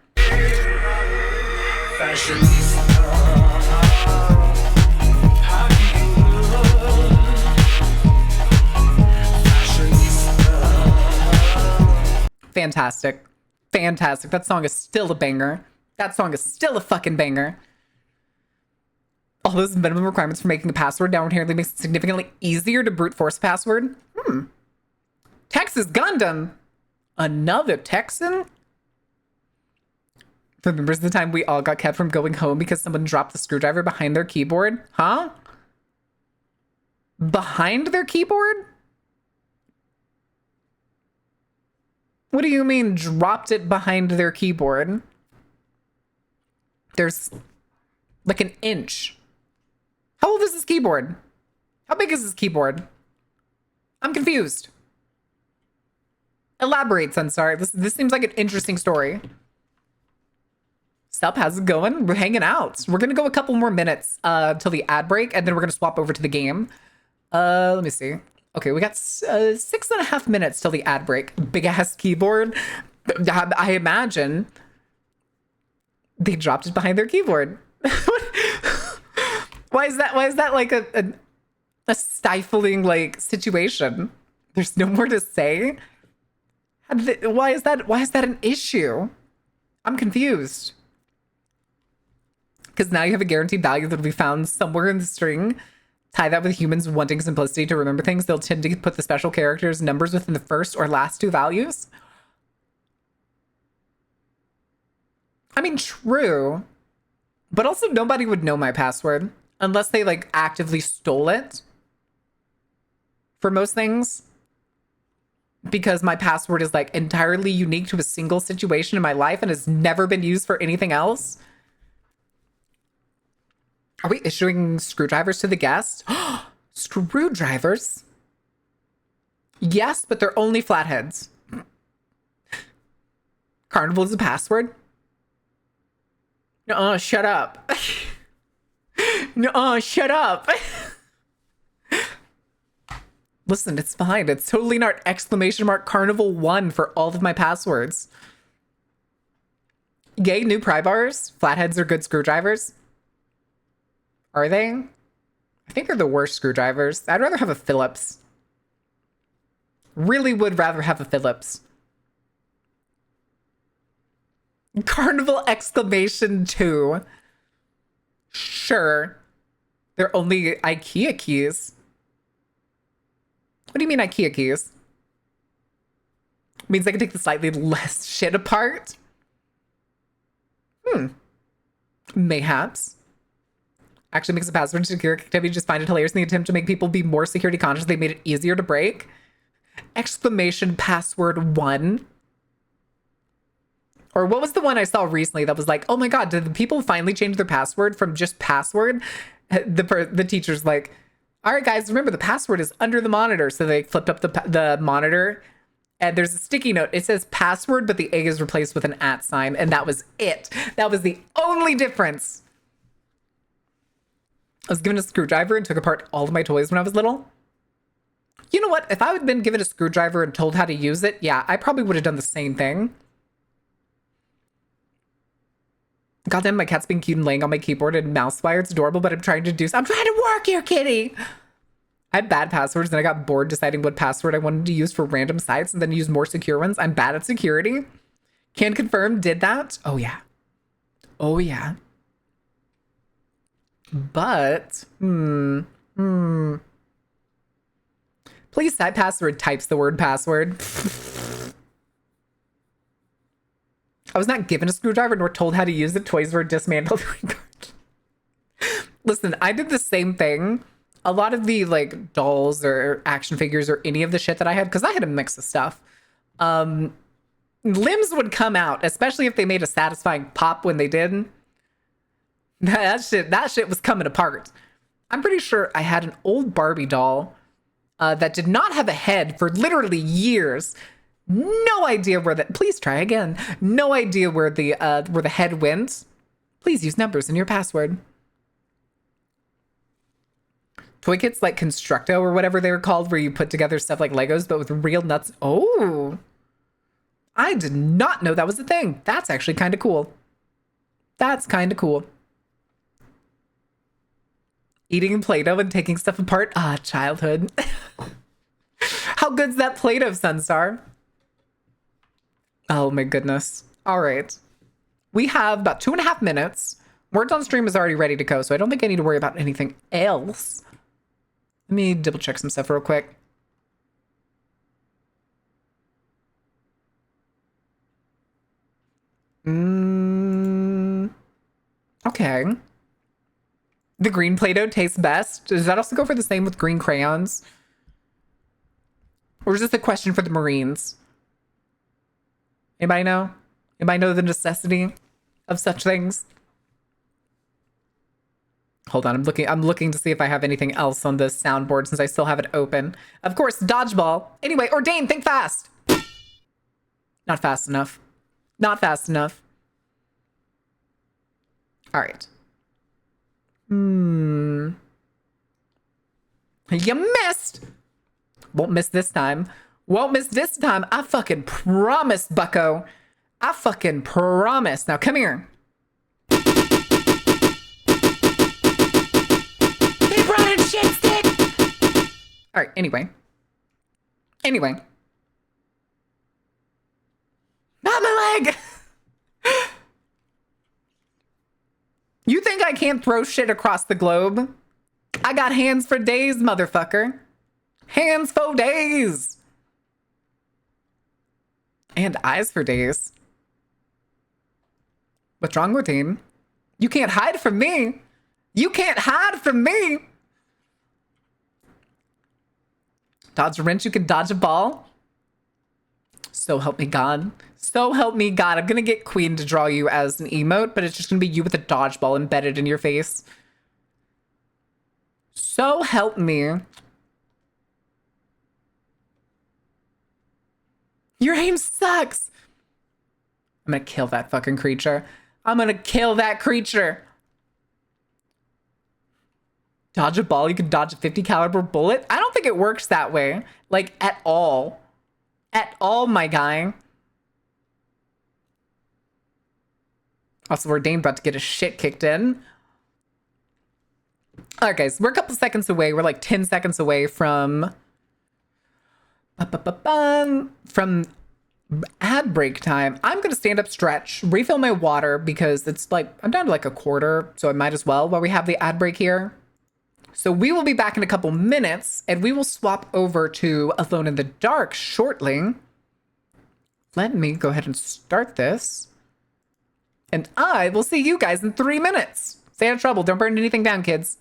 Fantastic. Fantastic. That song is still a banger. That song is still a fucking banger. All those minimum requirements for making a password now inherently makes it significantly easier to brute force a password. Texas Gundam. Another Texan? Remembers the time we all got kept from going home because someone dropped the screwdriver behind their keyboard? Huh? Behind their keyboard? What do you mean dropped it behind their keyboard? There's like an inch. How old is this keyboard? How big is this keyboard? I'm confused. Elaborate, Sunstar. This seems like an interesting story. Sup, how's it going? We're hanging out. We're gonna go a couple more minutes till the ad break, and then we're gonna swap over to the game. Let me see. Okay, we got 6.5 minutes till the ad break. Big ass keyboard. I imagine they dropped it behind their keyboard. Why is that like a stifling like situation? There's no more to say. Why is that an issue? I'm confused. Because now you have a guaranteed value that will be found somewhere in the string. Tie that with humans wanting simplicity to remember things. They'll tend to put the special characters' numbers within the first or last two values. I mean, true. But also nobody would know my password unless they like actively stole it for most things. Because my password is like entirely unique to a single situation in my life and has never been used for anything else. Are we issuing screwdrivers to the guests? Screwdrivers? Yes, but they're only flatheads. Carnival is a password? Nuh-uh, shut up. Nuh-uh, shut up. Listen, it's fine. It's totally not exclamation mark Carnival 1 for all of my passwords. Yay, new pry bars. Flatheads are good screwdrivers. Are they? I think they're the worst screwdrivers. I'd rather have a Phillips. Really would rather have a Phillips. Carnival exclamation 2. Sure. They're only IKEA keys. What do you mean IKEA keys? Means I can take the slightly less shit apart? Mayhaps. Actually makes a password secure activity. Just find it hilarious in the attempt to make people be more security conscious. They made it easier to break. Exclamation password 1. Or what was the one I saw recently that was like, oh my God, did the people finally change their password from just password? The teacher's like, all right, guys, remember the password is under the monitor. So they flipped up the monitor and there's a sticky note. It says password, but the A is replaced with an @ sign. And that was it. That was the only difference. I was given a screwdriver and took apart all of my toys when I was little. You know what? If I had been given a screwdriver and told how to use it, yeah, I probably would have done the same thing. Goddamn, my cat's being cute and laying on my keyboard and mouse wire. It's adorable, but I'm trying to work here, kitty. I had bad passwords and I got bored deciding what password I wanted to use for random sites and then use more secure ones. I'm bad at security. Can confirm, did that. Oh, yeah. Oh, yeah. But, Please type password types the word password. I was not given a screwdriver nor told how to use it. Toys were dismantled. Listen, I did the same thing. A lot of the like dolls or action figures or any of the shit that I had, because I had a mix of stuff. Limbs would come out, especially if they made a satisfying pop when they did. That shit was coming apart. I'm pretty sure I had an old Barbie doll that did not have a head for literally years. No idea where that. Please try again. No idea where the head went. Please use numbers in your password. Toy kits like Constructo or whatever they were called, where you put together stuff like Legos, but with real nuts. Oh, I did not know that was a thing. That's actually kind of cool. That's kind of cool. Eating Play-Doh and taking stuff apart. Ah, childhood. How good's that Play-Doh, Sunstar? Oh my goodness. All right. We have about 2.5 minutes. Words on Stream is already ready to go, so I don't think I need to worry about anything else. Let me double check some stuff real quick. Okay. The green Play-Doh tastes best. Does that also go for the same with green crayons? Or is this a question for the Marines? Anybody know? Anybody know the necessity of such things? Hold on, I'm looking to see if I have anything else on the soundboard since I still have it open. Of course, dodgeball. Anyway, Ordain, think fast. Not fast enough. Not fast enough. All right. You missed. Won't miss this time. Won't miss this time. I fucking promise, bucko. I fucking promise. Now come here. He brought in shit stick. All right, anyway. Not my leg. You think I can't throw shit across the globe? I got hands for days, motherfucker. Hands for days. And eyes for days. What's wrong, Routine? You can't hide from me. You can't hide from me. Dodge a wrench, you can dodge a ball. So help me God. So help me God. I'm gonna get Queen to draw you as an emote, but it's just gonna be you with a dodgeball embedded in your face. So help me. Your aim sucks. I'm gonna kill that fucking creature. I'm gonna kill that creature. Dodge a ball, you can dodge a 50 caliber bullet? I don't think it works that way. Like, at all. At all, my guy. Also, we're Dane about to get his shit kicked in. All right, guys, we're a couple seconds away. We're like 10 seconds away from ad break time. I'm gonna stand up, stretch, refill my water because it's like I'm down to like a quarter, so I might as well while we have the ad break here. So we will be back in a couple minutes, and we will swap over to Alone in the Dark shortly. Let me go ahead and start this. And I will see you guys in 3 minutes. Stay out of trouble. Don't burn anything down, kids.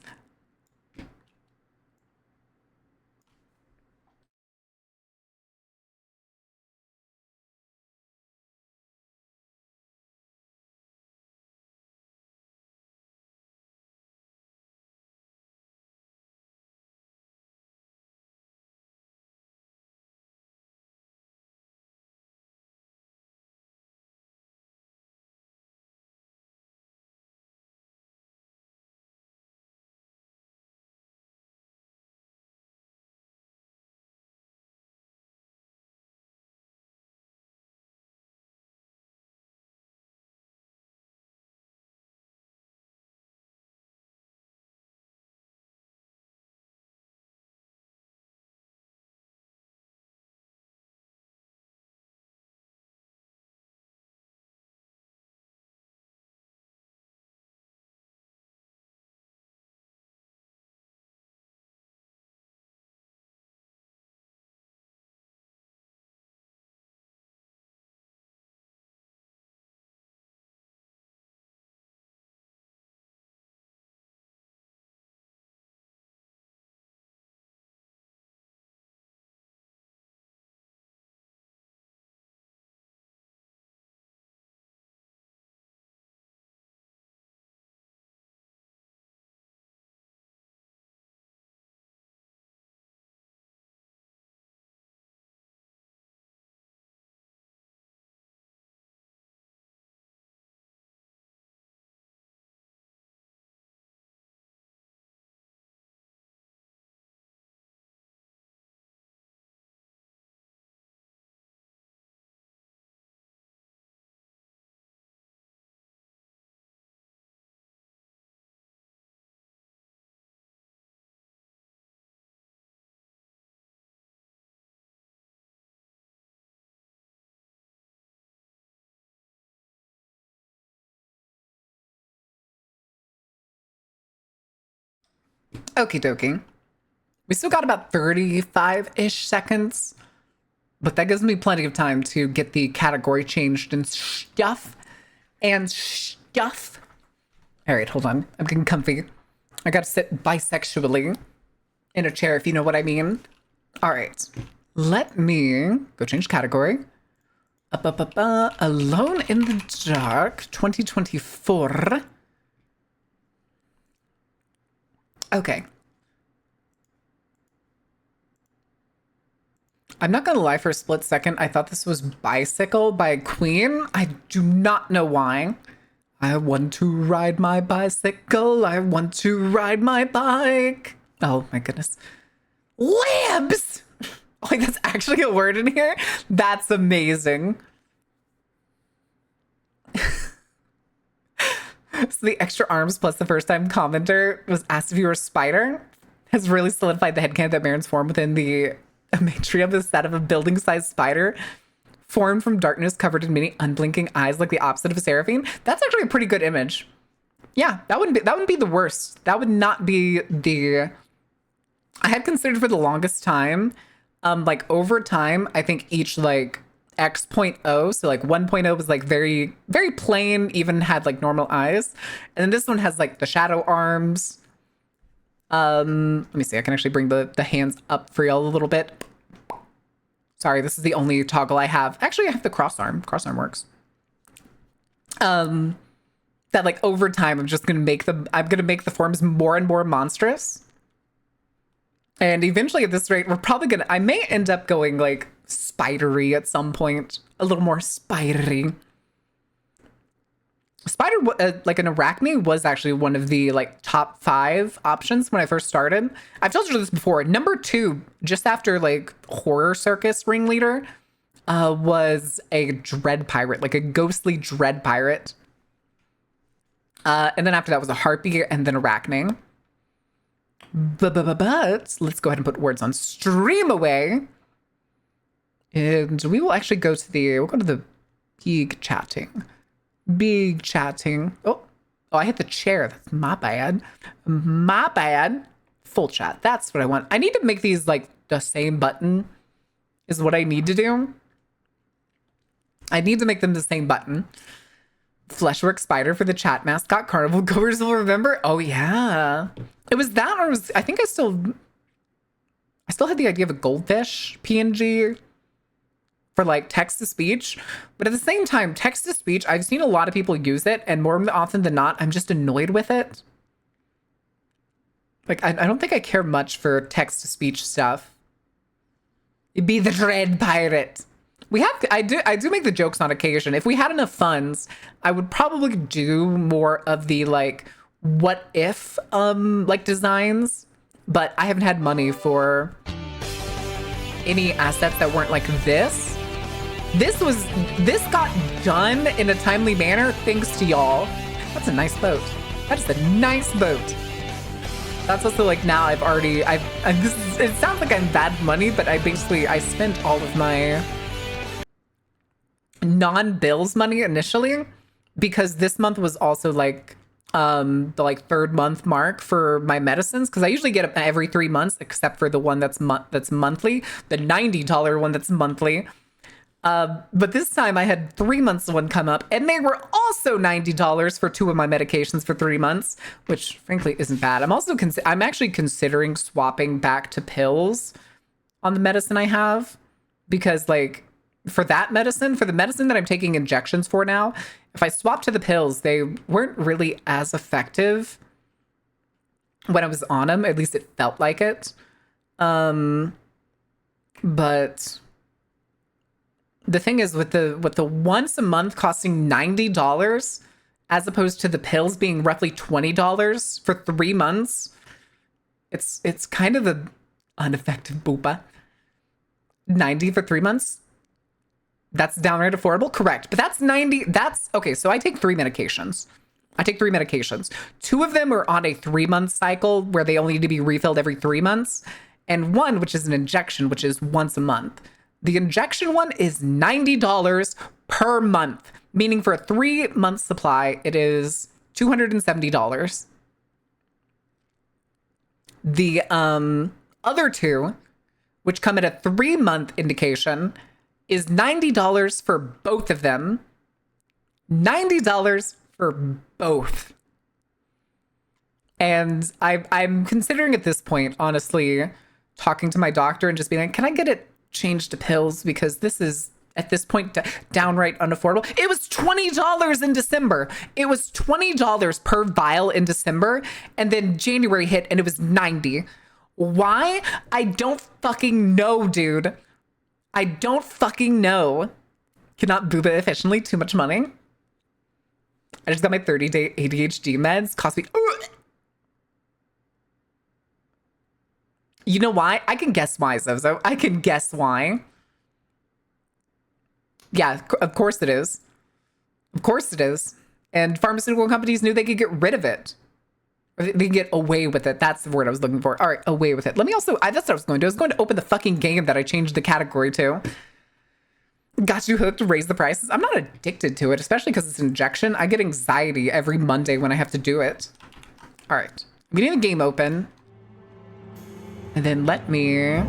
Okie dokie. We still got about 35-ish seconds, but that gives me plenty of time to get the category changed and stuff. and stuff. All right, hold on. I'm getting comfy. I gotta sit bisexually in a chair, if you know what I mean. All right. Let me go change category. Alone in the Dark 2024. Okay. I'm not gonna lie, for a split second, I thought this was Bicycle by Queen. I do not know why. I want to ride my bicycle. I want to ride my bike. Oh my goodness. Libs! Like, that's actually a word in here? That's amazing. So the extra arms plus the first time commenter was asked if you were a spider has really solidified the headcanon that Marin's form within the Amatrium is that of a building-sized spider formed from darkness covered in many unblinking eyes like the opposite of a seraphim. That's actually a pretty good image. Yeah, that wouldn't be the worst. That would not be the... I had considered for the longest time, like over time, I think each like X.0, so like 1.0 was like very, very plain, even had like normal eyes. And then this one has like the shadow arms. Let me see, I can actually bring the hands up for y'all a little bit. Sorry, this is the only toggle I have. Actually, I have the cross arm. Cross arm works. That like over time, I'm gonna make the forms more and more monstrous. And eventually at this rate, I may end up going like spidery at some point. A little more spidery. Spider, like an arachne was actually one of the like top 5 options when I first started. I've told you this before. Number 2, just after like Horror Circus ringleader, was a dread pirate, like a ghostly dread pirate. And then after that was a harpy and then arachne. But let's go ahead and put words on stream away. And we will actually go to the big chatting. Big chatting. Oh, I hit the chair. That's my bad. My bad. Full chat. That's what I want. I need to make these like the same button is what I need to do. I need to make them the same button. Fleshwork spider for the chat mascot. Carnival goers will remember. Oh yeah. It was that, or I think I still had the idea of a goldfish PNG for like text to speech, but at the same time, text to speech, I've seen a lot of people use it, and more often than not, I'm just annoyed with it. Like, I don't think I care much for text to speech stuff. Be the dread pirate. I do make the jokes on occasion. If we had enough funds, I would probably do more of the like what if like designs, but I haven't had money for any assets that weren't like this. This got done in a timely manner thanks to y'all. That's a nice boat. That is a nice boat. That's also like now it sounds like I'm bad money, but I spent all of my non-bills money initially because this month was also like the like 3rd month mark for my medicines, because I usually get it every 3 months except for the one that's monthly, the $90 one that's monthly. But this time I had 3 months one come up, and they were also $90 for 2 of my medications for 3 months, which frankly isn't bad. I'm actually considering swapping back to pills on the medicine I have, because like for the medicine that I'm taking injections for now, if I swap to the pills, they weren't really as effective when I was on them. At least it felt like it. But the thing is, with the once a month costing $90, as opposed to the pills being roughly $20 for 3 months, it's kind of an ineffective boopa. 90 for 3 months. That's downright affordable, correct? But that's 90. That's okay. So I take 3 medications. 2 of them are on a 3-month cycle where they only need to be refilled every 3 months, and one, which is an injection, which is once a month. The injection one is $90 per month, meaning for a 3-month supply, it is $270. The other 2, which come at a 3-month indication, is $90 for both of them, $90 for both. And I'm considering at this point, honestly, talking to my doctor and just being like, can I get it changed to pills? Because this is, at this point, downright unaffordable. It was $20 in December. It was $20 per vial in December. And then January hit and it was $90. Why? I don't fucking know, dude. I don't fucking know. Cannot booba efficiently. Too much money. I just got my 30-day ADHD meds. Cost me... You know why? I can guess why, Zozo. I can guess why. Yeah, of course it is. Of course it is. And pharmaceutical companies knew they could get rid of it. Or they could get away with it. That's the word I was looking for. All right, away with it. Let me also... that's what I was going to do. I was going to open the fucking game that I changed the category to. Got you hooked, raise the prices. I'm not addicted to it, especially because it's an injection. I get anxiety every Monday when I have to do it. All right. I'm getting the game open. And then let me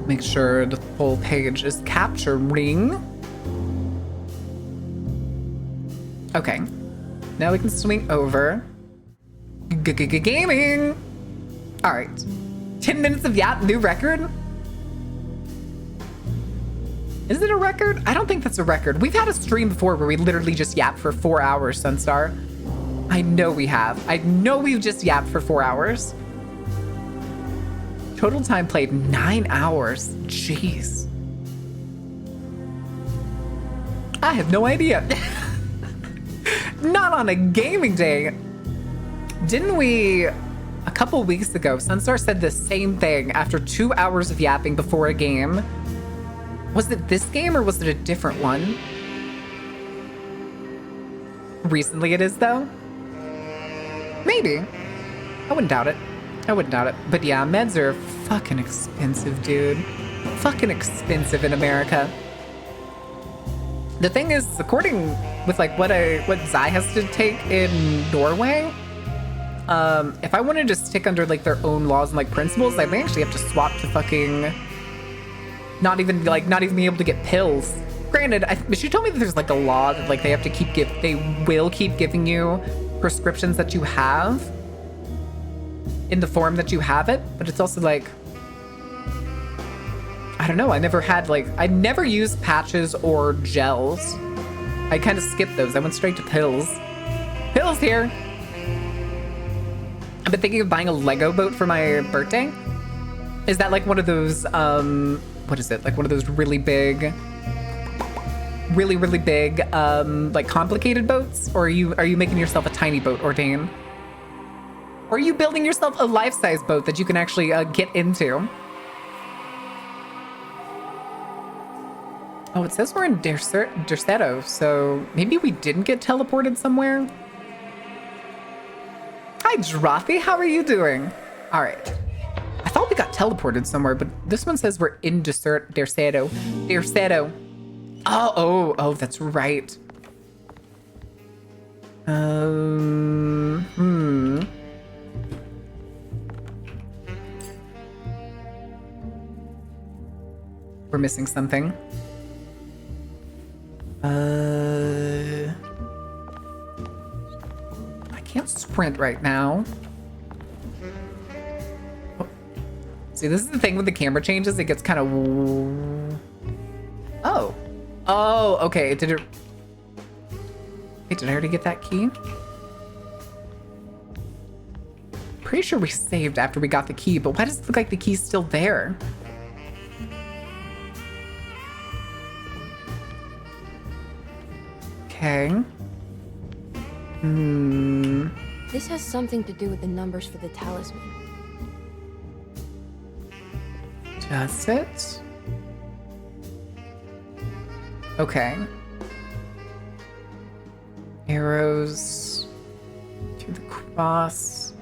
make sure the full page is capturing. Okay. Now we can swing over. Gaming. All right. 10 minutes of yap, new record. Is it a record? I don't think that's a record. We've had a stream before where we literally just yapped for 4 hours, Sunstar. I know we have. I know we've just yapped for 4 hours. Total time played 9 hours. Jeez. I have no idea. Not on a gaming day. Didn't we, a couple weeks ago, Sunstar said the same thing after 2 hours of yapping before a game. Was it this game or was it a different one? Recently it is though. Maybe. I wouldn't doubt it. I wouldn't doubt it. But yeah, meds are fucking expensive, dude. Fucking expensive in America. The thing is, according with like what Zai has to take in Norway, if I wanted to stick under like their own laws and like principles, I may actually have to swap to fucking not even be able to get pills. Granted, she told me that there's like a law that like they will keep giving you prescriptions that you have in the form that you have it, but it's also like, I don't know, I never used patches or gels. I kind of skipped those. I went straight to pills. Pills here. I've been thinking of buying a Lego boat for my birthday. Is that like one of those what is it, like one of those really big like complicated boats, or are you making yourself a tiny boat, Ordain? Or are you building yourself a life-size boat that you can actually get into? Oh, it says we're in Derceto, so maybe we didn't get teleported somewhere? Hi, Drathy, how are you doing? All right. I thought we got teleported somewhere, but this one says we're in Derceto. Derceto. Oh, that's right. We're missing something. I can't sprint right now. Oh. See, this is the thing with the camera changes. It gets kind of... Oh, okay. Did it... Wait, did I already get that key? Pretty sure we saved after we got the key, but why does it look like the key's still there? Okay. This has something to do with the numbers for the talisman. Does it? Okay. Arrows to the cross.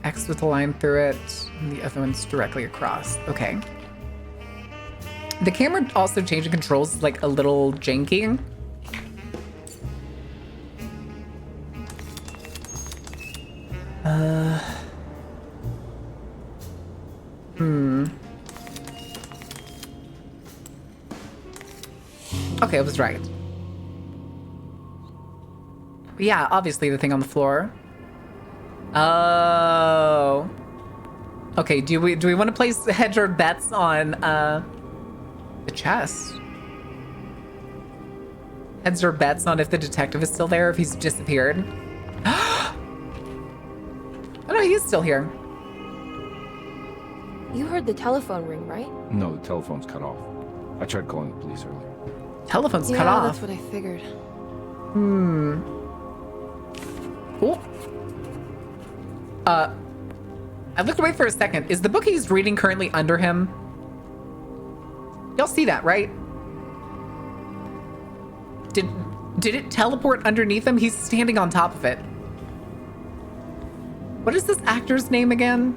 X with a line through it, and the other one's directly across. Okay. The camera also changing controls is like a little janky. Okay, I was right. But yeah, obviously the thing on the floor. Oh. Okay, do we want to place hedge our bets on the chest? Heads or bets on if the detective is still there, if he's disappeared. Oh no, he is still here. You heard the telephone ring, right? No, the telephone's cut off. I tried calling the police earlier. Telephone's Yeah, cut off. that's what I figured. Cool. I looked away for a second. Is the book he's reading currently under him? Y'all see that, right? Did it teleport underneath him? He's standing on top of it. What is this actor's name again?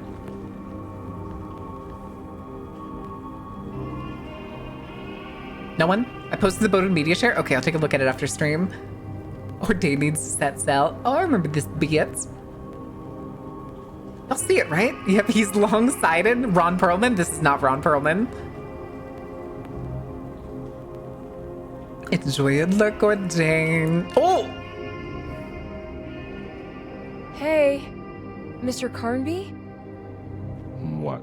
No one? I posted the Bowden media share? Okay, I'll take a look at it after stream. Or Day needs to set sail. Oh, I remember this bit. Y'all see it, right? Yep, he's long-sided. Ron Perlman. This is not Ron Perlman. Enjoy it, look, Ordain. Oh! Hey, Mr. Carnby? What?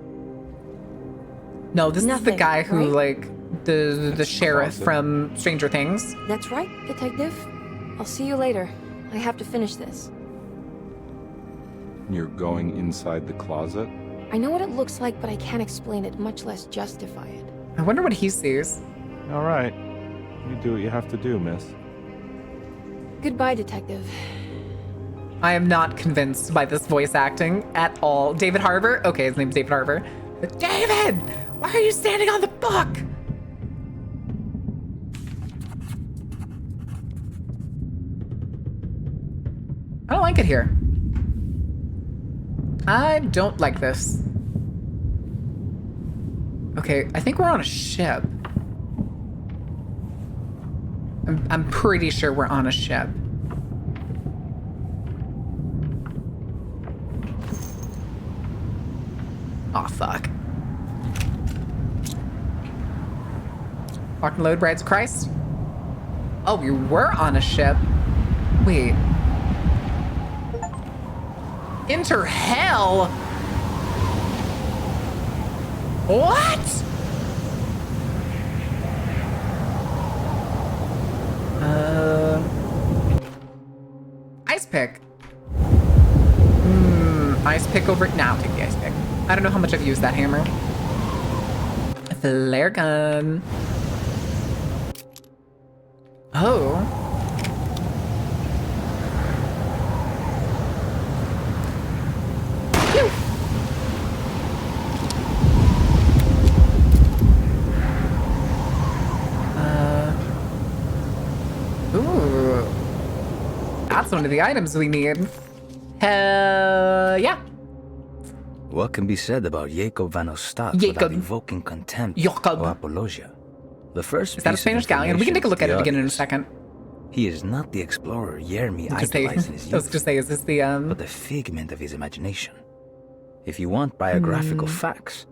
No, this is the Nothing, guy who, right? like, the sheriff Clausen. from Stranger Things. That's right, Detective. I'll see you later. I have to finish this. You're going inside the closet? I know what it looks like, but I can't explain it, much less justify it. I wonder what he sees. All right. You do what you have to do, miss. Goodbye, Detective. I am not convinced by this voice acting at all. David Harbour? Okay, his name's David Harbour. David! Why are you standing on the book? I don't like it here. I don't like this. Okay, I think we're on a ship. I'm pretty sure we're on a ship. Aw, fuck. Lock and load, Brides of Christ? Oh, we were on a ship. Wait. Enter hell? What? Ice pick. Ice pick over. Nah, I'll take the ice pick. I don't know how much I've used that hammer. Flare gun. Oh. Phew. Ooh. That's one of the items we need. Hell yeah. What can be said about Jacob van Ostad Jacob. without evoking contempt Jacob. or apologia? The first Is that a piece of Spanish galleon? We can take a look at it information again in a is the second. obvious. He is not the explorer Yermi Just say, idolized in his I was youth, just say, is this the but the figment of his imagination. If you want biographical facts,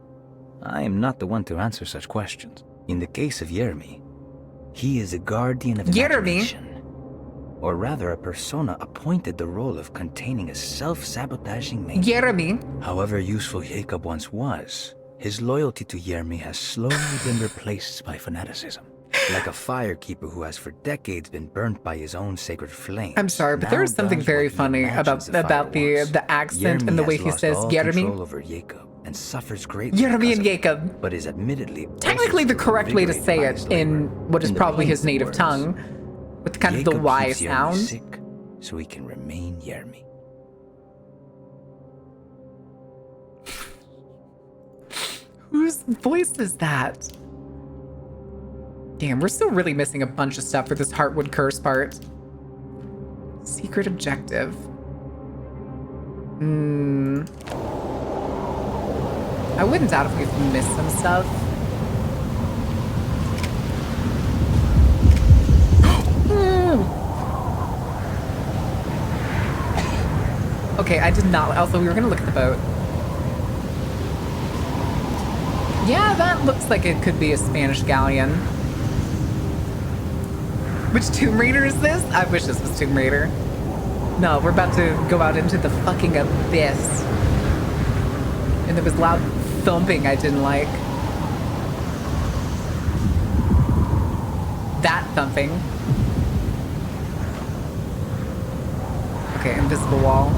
I am not the one to answer such questions. In the case of Yermi, he is a guardian of Yermi? imagination. Or rather, a persona appointed the role of containing a self-sabotaging maniac. Jeremy? However useful Jacob once was, his loyalty to Yermi has slowly been replaced by fanaticism. Like a firekeeper who has for decades been burnt by his own sacred flame. I'm sorry, but there is something very funny about the accent and the way he says Jeremy. Over Jacob and suffers greatly. Jeremy and because of it, Jacob. but is admittedly Technically the correct way to say it in what is In the probably his plain native words, tongue, with kind of the Jacob Y keeps Yermi sound. sick so he can remain Yermi. Whose voice is that? Damn, we're still really missing a bunch of stuff for this Heartwood Curse part. Secret objective. I wouldn't doubt if we've missed some stuff. Okay, I did not. Also, we were gonna look at the boat. Yeah, that looks like it could be a Spanish galleon. Which Tomb Raider is this? I wish this was Tomb Raider. No, we're about to go out into the fucking abyss. And there was loud thumping I didn't like. That thumping. Okay, invisible wall.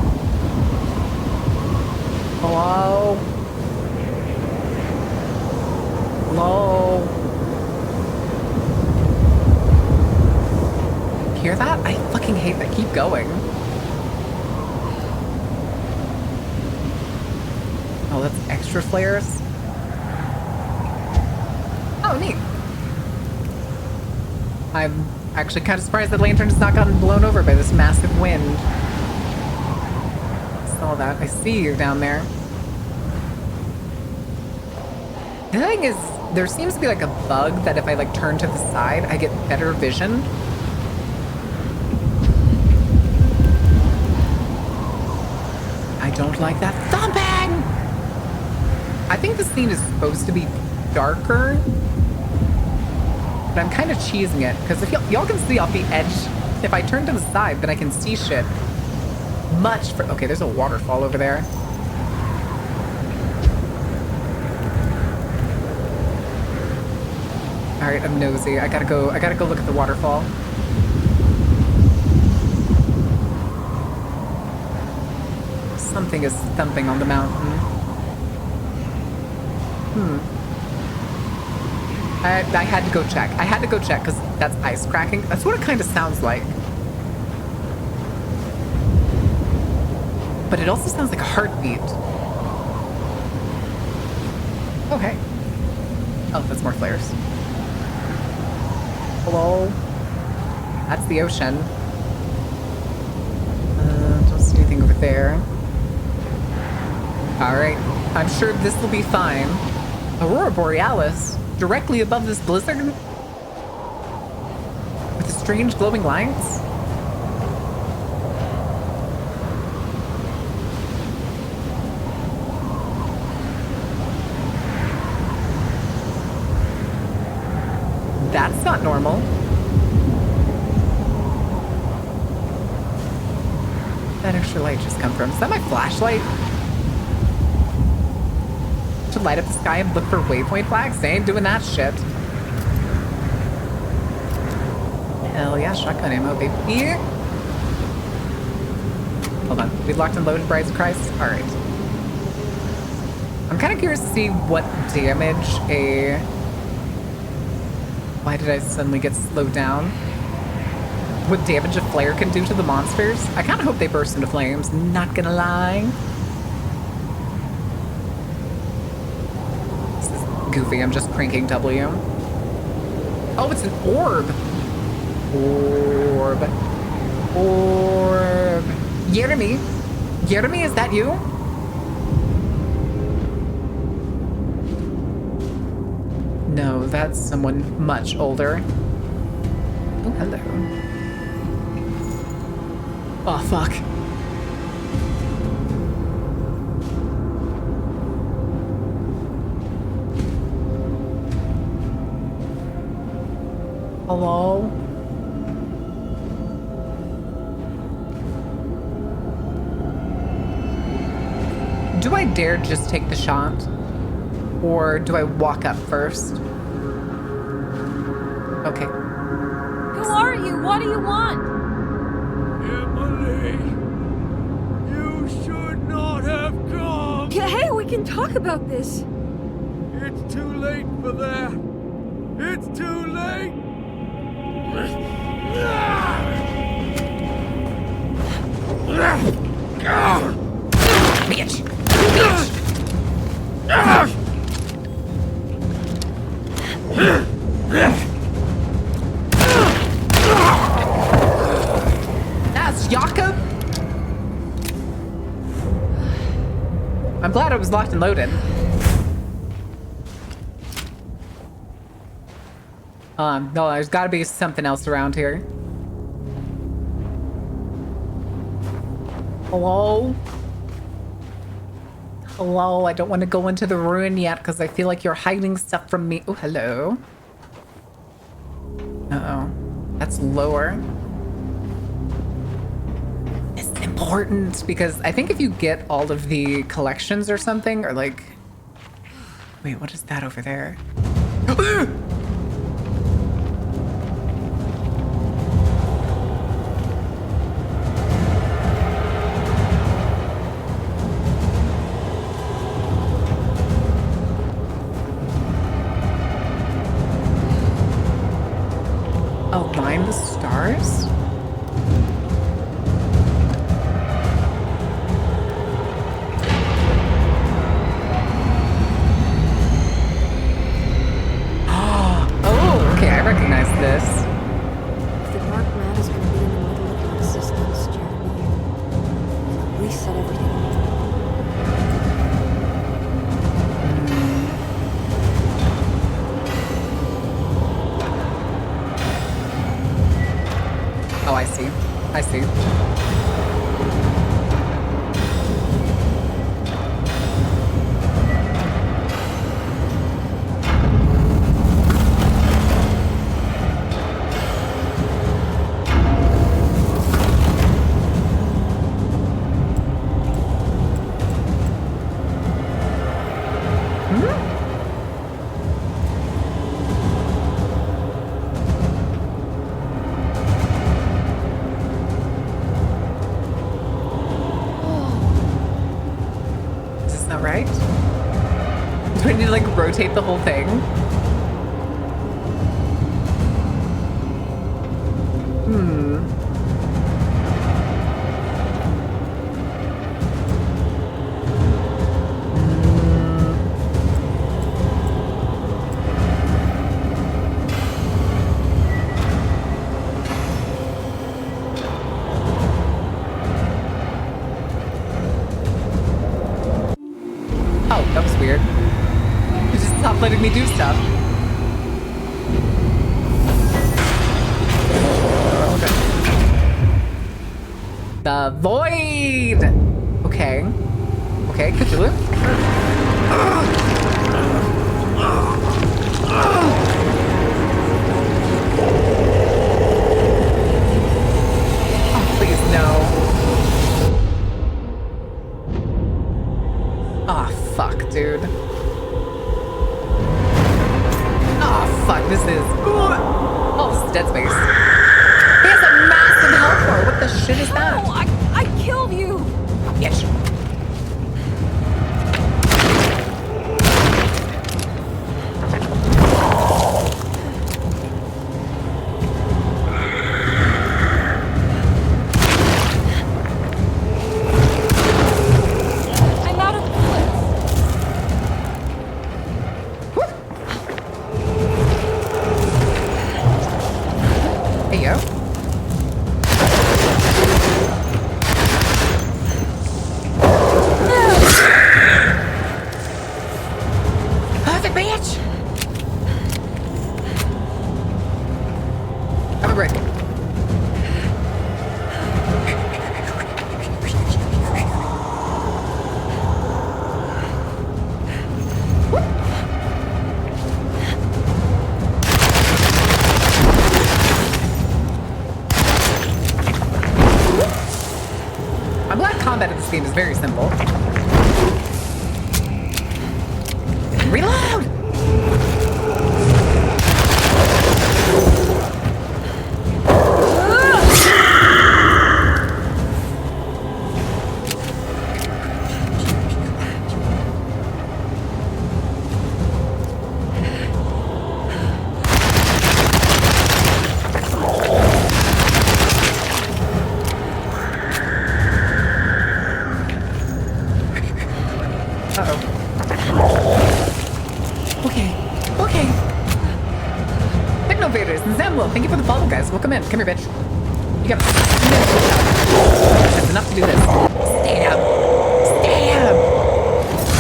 Hello? Hello? Hear that? I fucking hate that. Keep going. Oh, that's extra flares? Oh, neat. I'm actually kind of surprised that Lantern has not gotten blown over by this massive wind. Saw that. I see you down there. The thing is, there seems to be like a bug that if I like turn to the side, I get better vision. I don't like that thumping! I think this scene is supposed to be darker, but I'm kind of cheesing it, because if y'all can see off the edge, if I turn to the side, then I can see shit much for— okay, there's a waterfall over there. Alright, I'm nosy. I gotta go look at the waterfall. Something is thumping on the mountain. I had to go check. I had to go check because that's ice cracking. That's what it kind of sounds like. But it also sounds like a heartbeat. Oh, hey. Oh, that's more flares. Hello? That's the ocean. Don't see anything over there. Alright. I'm sure this will be fine. Aurora Borealis? Directly above this blizzard? With the strange glowing lights? That's not normal. That extra light just come from? Is that my flashlight? To light up the sky and look for waypoint flags? They ain't doing that shit. Hell yeah, shotgun ammo, baby. Hold on. We locked and loaded Brides of Christ? Alright. I'm kind of curious to see what damage a... Why did I suddenly get slowed down? What damage a flare can do to the monsters? I kind of hope they burst into flames, not gonna lie. This is goofy, I'm just cranking W. Oh, it's an orb! Orb. Orb. Jeremy? Jeremy, is that you? No, that's someone much older. Oh, hello. Oh, fuck. Hello? Do I dare just take the shot? Or do I walk up first? Okay. Who are you? What do you want? Emily, you should not have come. Yeah, hey, we can talk about this. It's too late for that. It's too late. Bitch! Bitch! That's Jakob? I'm glad I was locked and loaded. No, there's gotta be something else around here. Hello? Hello, I don't want to go into the ruin yet because I feel like you're hiding stuff from me. Oh, hello. Uh-oh. That's lower. It's important because I think if you get all of the collections or something, or like... Wait, what is that over there? Oh, mine the stars? Oh, okay, I recognize this. If the Dark Rat is going to be in the middle of your existence, Jeremy, then reset everything. Oh, I see. I see. Is this not right? Do I need to like rotate the whole thing? Oh, that was weird. You just stopped letting me do stuff. Okay. The void! Okay. Okay, Cthulhu. Oh, please, no. Oh, fuck, dude. Oh, fuck, this is... Oh, this is Dead Space. He has a massive health bar. What the shit is that? No, I killed you! Bitch. I'm out of bullets. Hey, yo. Perfect, bitch! Have a break. I'm glad combat in this game is very simple. Reload! Uh-oh. Okay. Okay. Technovaders and Zamlo, thank you for the follow, guys. Welcome in. Come here, bitch. You got That's enough to do this. Stab. Stab.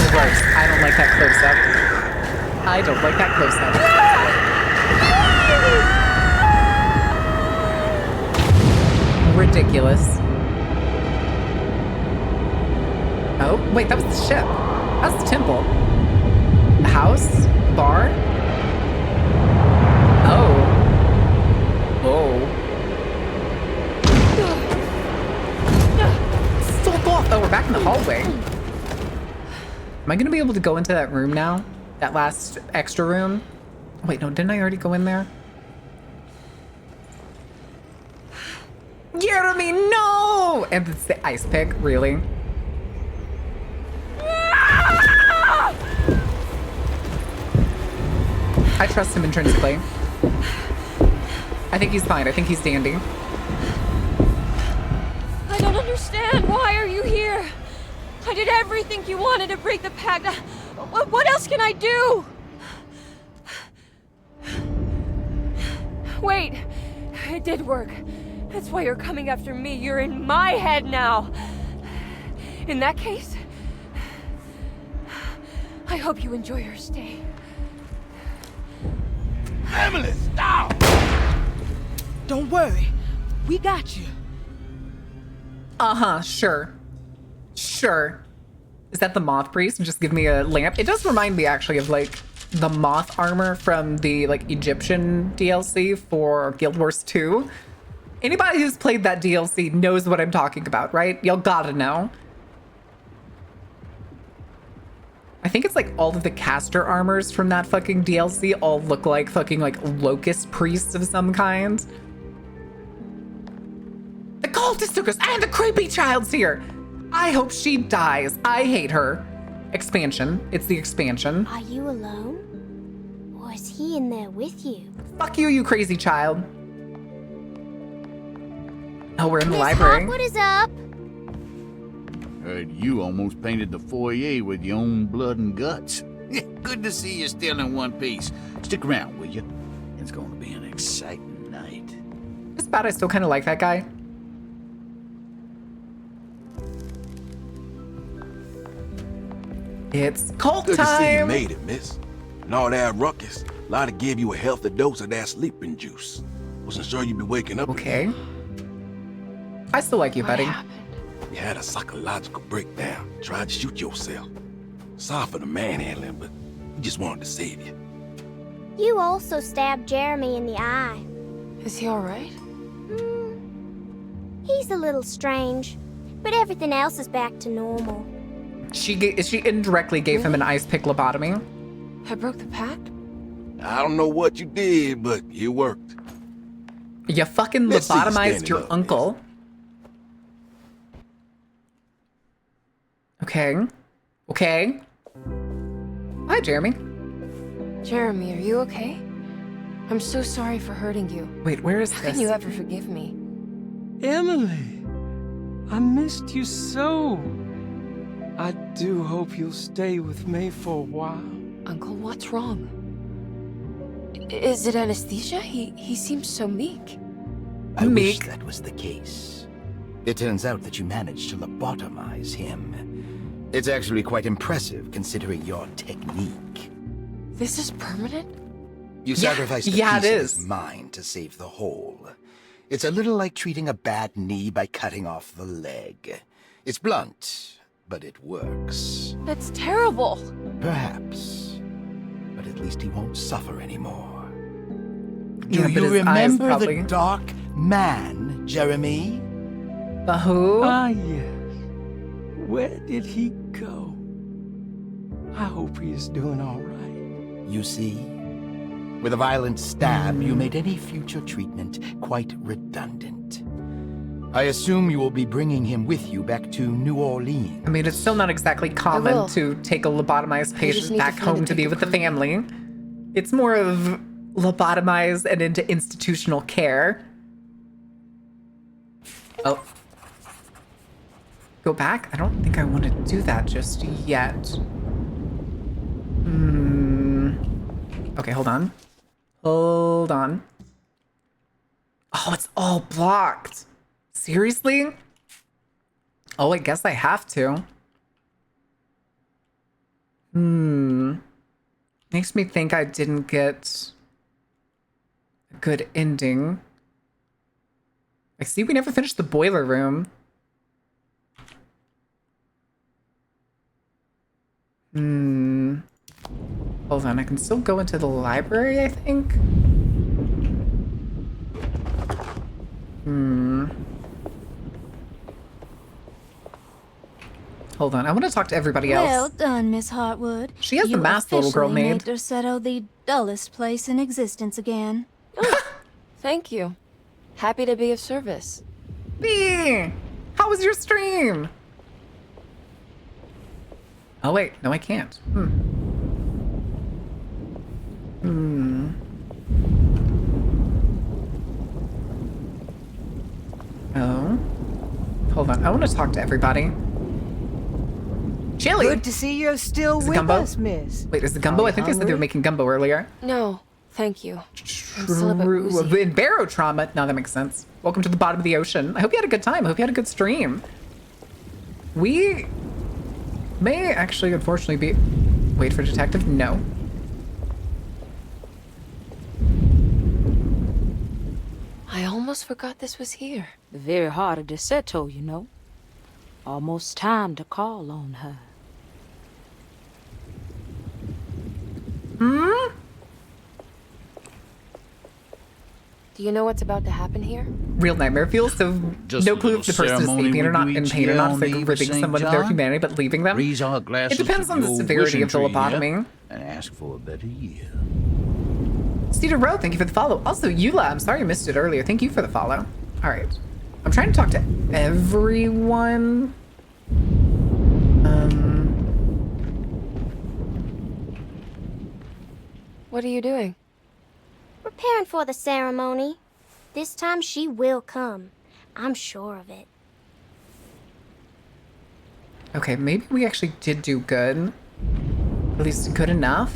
It works. I don't like that close-up. I don't like that close-up. Ridiculous. Oh, wait, that was the ship. That's the temple. A house? Bar? Oh. Whoa. Fuck off! Oh, we're back in the hallway. Am I gonna be able to go into that room now? That last extra room? Wait, no, didn't I already go in there? Jeremy, no! And it's the ice pick, really? I trust him intrinsically. I think he's fine. I think he's dandy. I don't understand. Why are you here? I did everything you wanted to break the pact. What else can I do? Wait, it did work. That's why you're coming after me. You're in my head now. In that case, I hope you enjoy your stay. Emily, stop! Don't worry. We got you. Uh-huh, sure. Sure. Is that the moth priest? And just give me a lamp? It does remind me, actually, of, like, the moth armor from the, like, Egyptian DLC for Guild Wars 2. Anybody who's played that DLC knows what I'm talking about, right? Y'all gotta know. I think it's like all of the caster armors from that fucking DLC all look like fucking like locust priests of some kind. The cultist took us and the creepy child's here. I hope she dies. I hate her. Expansion. It's the expansion. Are you alone? Or is he in there with you? Fuck you, you crazy child. Oh, we're in the Miss library. Hawk, what is up? Heard you almost painted the foyer with your own blood and guts. Good to see you still in one piece. Stick around, will you? It's going to be an exciting night. It's bad I still kind of like that guy. It's cult Good to see you time. made it, miss. And all that ruckus, Lotta gave you a healthy dose of that sleeping juice. Wasn't sure you'd be waking up. Okay. I still like you, buddy. You had a psychological breakdown. Tried to shoot yourself. Sorry for the manhandling, but we just wanted to save you. You also stabbed Jeremy in the eye. Is he alright? He's a little strange, but everything else is back to normal. She indirectly gave him an ice pick lobotomy. I broke the pact? I don't know what you did, but it worked. You fucking Let's see you lobotomized standing your up, uncle. Okay. Okay. Hi, Jeremy. Jeremy, are you okay? I'm so sorry for hurting you. Wait, where is How this? can you ever forgive me? Emily, I missed you so. I do hope you'll stay with me for a while. Uncle, what's wrong? Is it anesthesia? He seems so meek. I wish Meek. that was the case. It turns out that you managed to lobotomize him. It's actually quite impressive considering your technique. This is permanent? You Yeah, sacrificed a yeah, it piece of is. his mind to save the whole. It's a little like treating a bad knee by cutting off the leg. It's blunt, but it works. That's terrible. Perhaps. But at least he won't suffer anymore. Yeah, Do but you his eyes remember probably- the Dark Man, Jeremy? The who? Ah, yes. Where did he go? I hope he is doing all right. You see? With a violent stab, you made any future treatment quite redundant. I assume you will be bringing him with you back to New Orleans. I mean, it's still not exactly common will. to take a lobotomized patient need to back find home a to be ticket with the quickly. family. It's more of lobotomized and into institutional care. Oh. Go back? I don't think I want to do that just yet. Okay, hold on. Hold on. Oh, it's all blocked. Seriously? Oh, I guess I have to. Makes me think I didn't get a good ending. I see we never finished the boiler room. Hold on, I can still go into the library, I think. Hold on, I want to talk to everybody else. Well done, Miss Hartwood. She has the You mask the little girl officially made. Derceto the dullest place in existence again. Thank you. Happy to be of service. B! How was your stream? Oh wait, no I can't. Oh. Hold on, I want to talk to everybody. Chili! Good to see you're still Is it with gumbo? us, miss. Wait, is it gumbo? Are I you think they said they were hungry? making gumbo earlier. No, thank you. I'm still a bit woozy. In Barrow trauma. No, that makes sense. Welcome to the bottom of the ocean. I hope you had a good time. I hope you had a good stream. We may actually, unfortunately, be... Wait for detective? No. I almost forgot this was here. The very heart of Derceto, you know. Almost time to call on her. Do you know what's about to happen here? Real nightmare feels, so Just no a clue if the little person is ceremony escaping or we not, do in each pain or year not, on if the they're eve of ripping St. someone of their John. humanity but leaving them. Raise our glasses It depends to on the old severity of the wishing tree, yeah? lobotomy. And ask for a better year. Cedar Row, thank you for the follow. Also, Eula, I'm sorry I missed it earlier. Thank you for the follow. All right. I'm trying to talk to everyone. What are you doing? Preparing for the ceremony. This time she will come. I'm sure of it. Okay, maybe we actually did do good. At least good enough.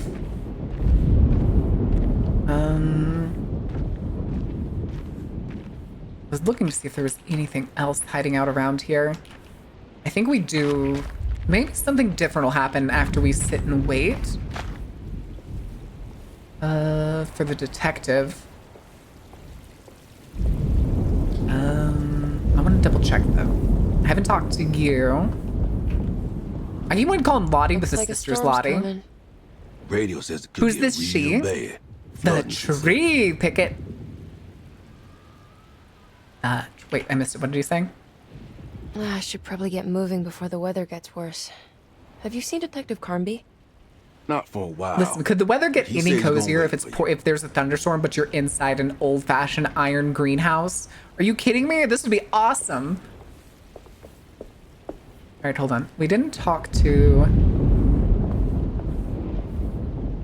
I was looking to see if there was anything else hiding out around here. I think we do. Maybe something different will happen after we sit and wait. For the detective. I want to double check though. I haven't talked to you. I keep wanting to call him Lottie, but Looks his like a sister's storm's Lottie. coming. Radio says it could Who's get this real she? bad. The Flooding, she said. tree picket. Wait, I missed it. What did you say? I should probably get moving before the weather gets worse. Have you seen Detective Carnby? Not for a while. Listen, could the weather get He any said he's gonna cozier wait if it's for you. if there's a thunderstorm, but you're inside an old-fashioned iron greenhouse? Are you kidding me? This would be awesome. All right, hold on. We didn't talk to.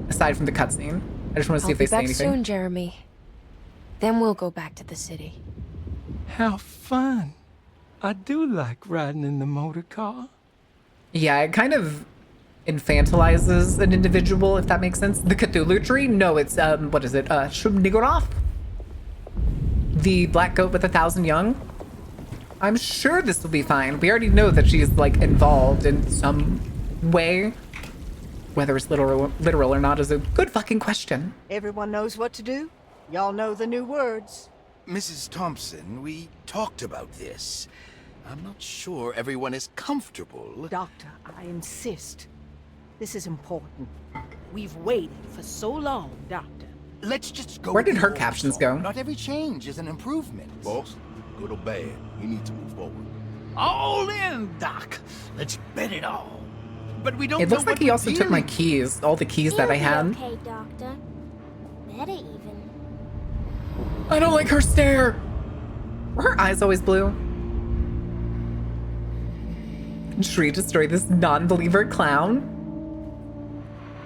Aside from the cutscene, I just want to see I'll if they be say back anything. soon, Jeremy. Then we'll go back to the city. How fun. I do like riding in the motor car. Yeah, it kind of infantilizes an individual, if that makes sense. The Cthulhu tree? No, it's, what is it? Shub-Niggurath? The black goat with 1,000 young? I'm sure this will be fine. We already know that she's, like, involved in some way. Whether it's literal or not is a good fucking question. Everyone knows what to do? Y'all know the new words. Mrs. Thompson, we talked about this. I'm not sure everyone is comfortable. Doctor, I insist. This is important. We've waited for so long, Doctor. Let's just go. Where with did the her old captions song. go? Not every change is an improvement. Boss, good or bad, we need to move forward. All in, Doc. Let's bet it all. But we don't It know looks like what he we're also took my dealing keys, all the keys that I You'll had. be okay, Doctor. Better even. I don't like her stare. Were her eyes always blue? Tree destroy this non-believer clown?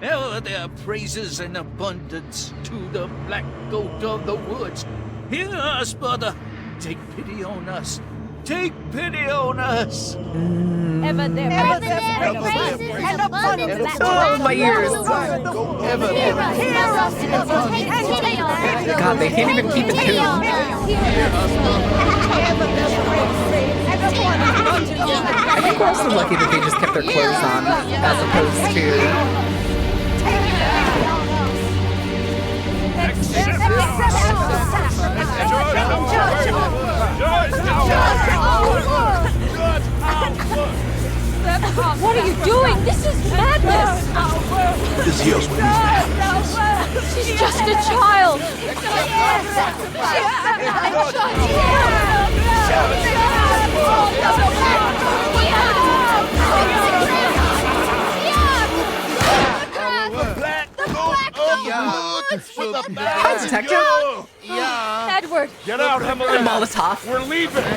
Hell, there are praises and abundance to the black goat of the woods. Hear us, brother. Take pity on us. Take pity on us. Ever there, Ever there, praises and abundance. Oh, my ears. Ever Hear us and take pity on us. God, they can't even keep it Pity on tuned. I think we're also lucky that they just kept their clothes on, as opposed to... What are you doing? This is madness! This here's what needs to happen. She's just a child! Hi, Detective. Edward! Get out, Emily! Molotov. We're leaving! No!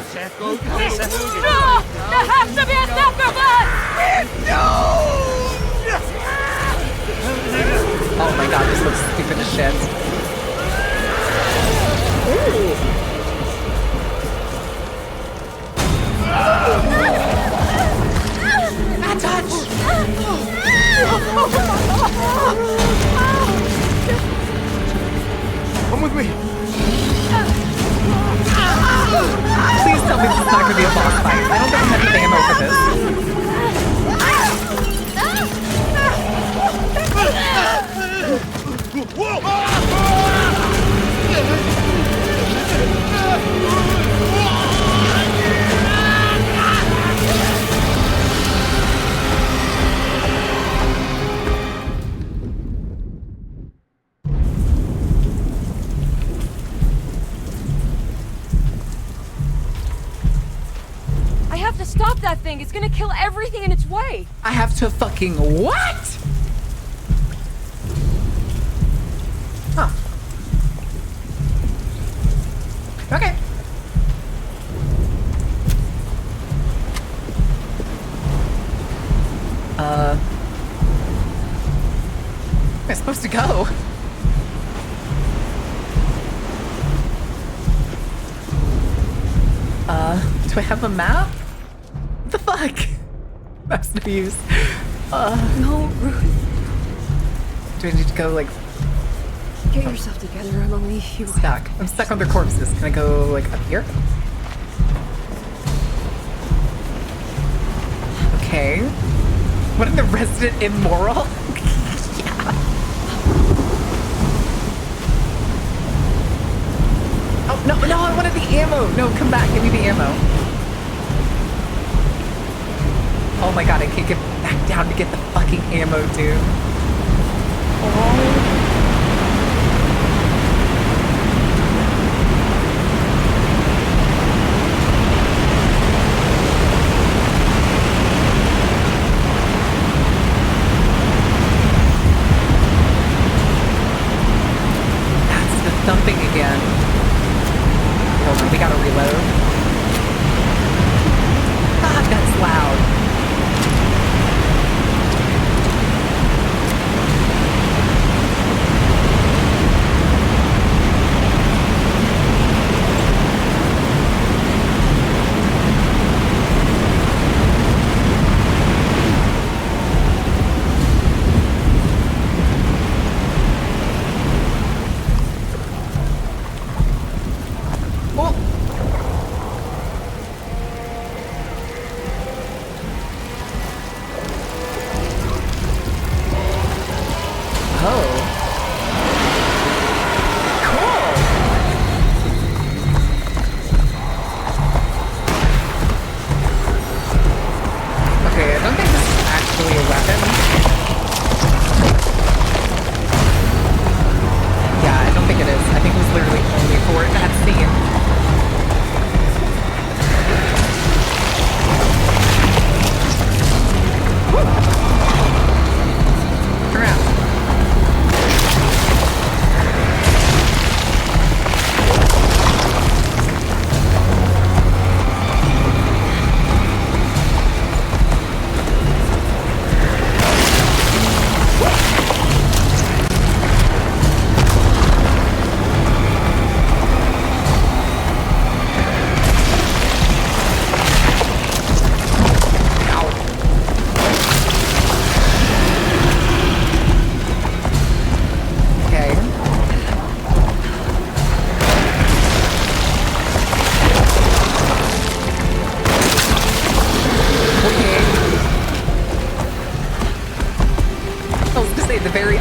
There has to be a sacrifice! Oh my god, this looks stupid as shit. Bad touch! Come with me! Please tell me this is not gonna be a boss fight. I don't think I have enough ammo for this. I have to stop that thing. It's gonna kill everything in its way. I have to fucking what? Huh. Okay. Where am I supposed to go? Do I have a map? What the fuck? That's no use. No, Ruth. Do I need to go, like, Get yourself together. I'm gonna leave you. stuck? I'm stuck on their corpses. Can I go, like, up here? Okay. What, the resident immoral? Yeah. Oh, no, no, I wanted the ammo. No, come back. Give me the ammo. Oh my god, I can't get back down to get the fucking ammo, dude. Oh. That's the thumping again. Hold on, we gotta reload. God, that's loud.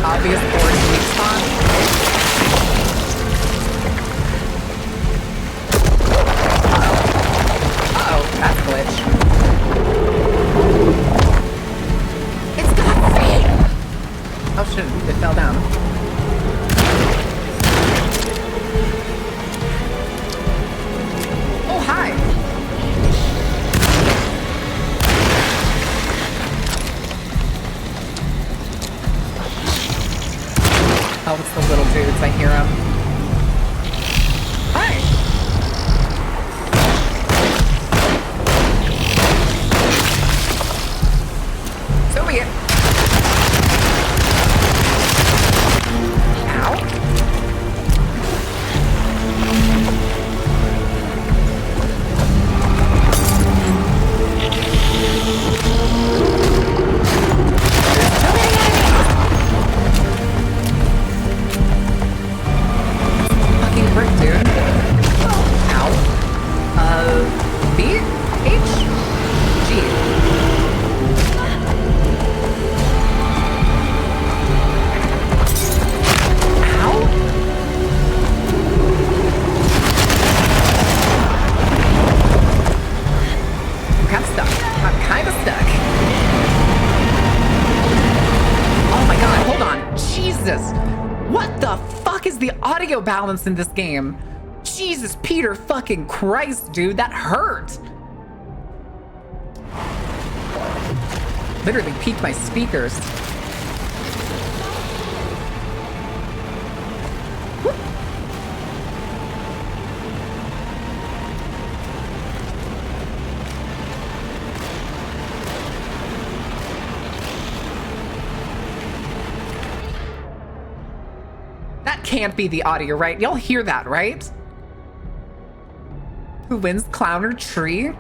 obvious board weak spot. Uh-oh, that's a glitch. audio balance in this game. Jesus, Peter fucking Christ, dude, that hurt. Literally peaked my speakers. That can't be the audio, right? Y'all hear that, right? Who wins, clown or tree?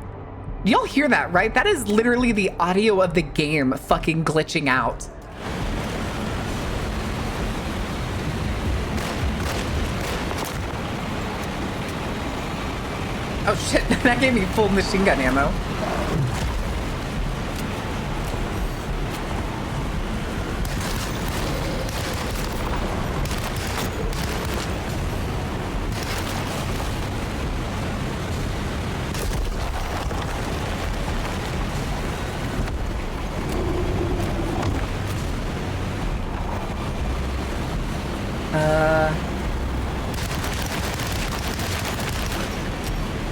Y'all hear that, right? That is literally the audio of the game fucking glitching out. Oh shit, that gave me full machine gun ammo.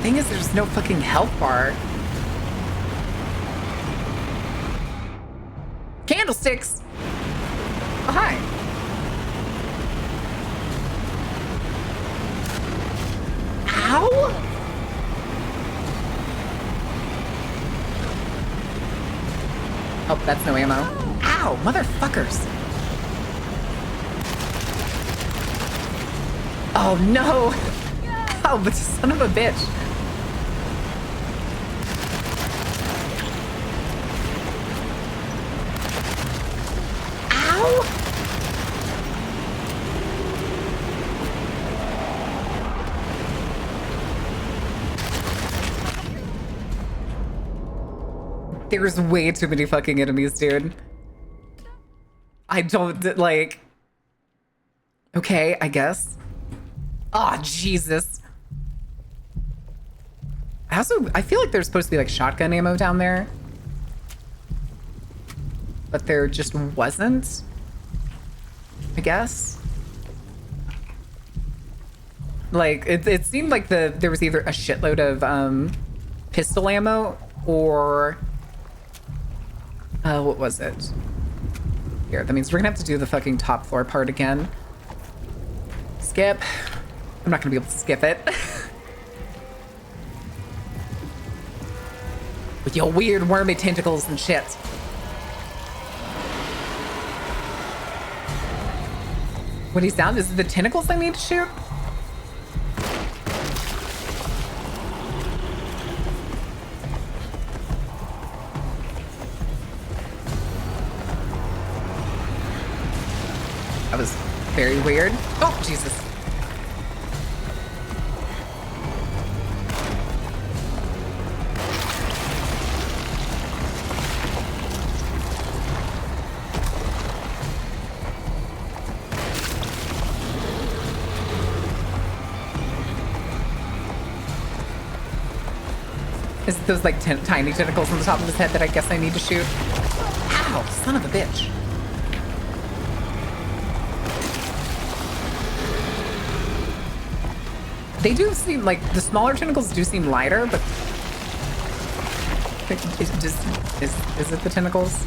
Thing is, there's no fucking health bar. Candlesticks! Oh, hi. Ow! Oh, that's no ammo. Ow, motherfuckers. Oh, no. Oh, but son of a bitch. Ow! There's way too many fucking enemies, dude. I don't, like... Okay, I guess. Oh, Jesus. I feel like there's supposed to be like shotgun ammo down there. But there just wasn't, I guess. Like, it seemed like there was either a shitload of pistol ammo or... what was it? Here, that means we're gonna have to do the fucking top floor part again. Skip. I'm not gonna be able to skip it. With your weird wormy tentacles and shit. What he's down, is it the tentacles I need to shoot? That was very weird. Oh, Jesus. Is it those like tiny tentacles on the top of his head that I guess I need to shoot? Ow, son of a bitch. They do seem like, the smaller tentacles do seem lighter, but is it the tentacles?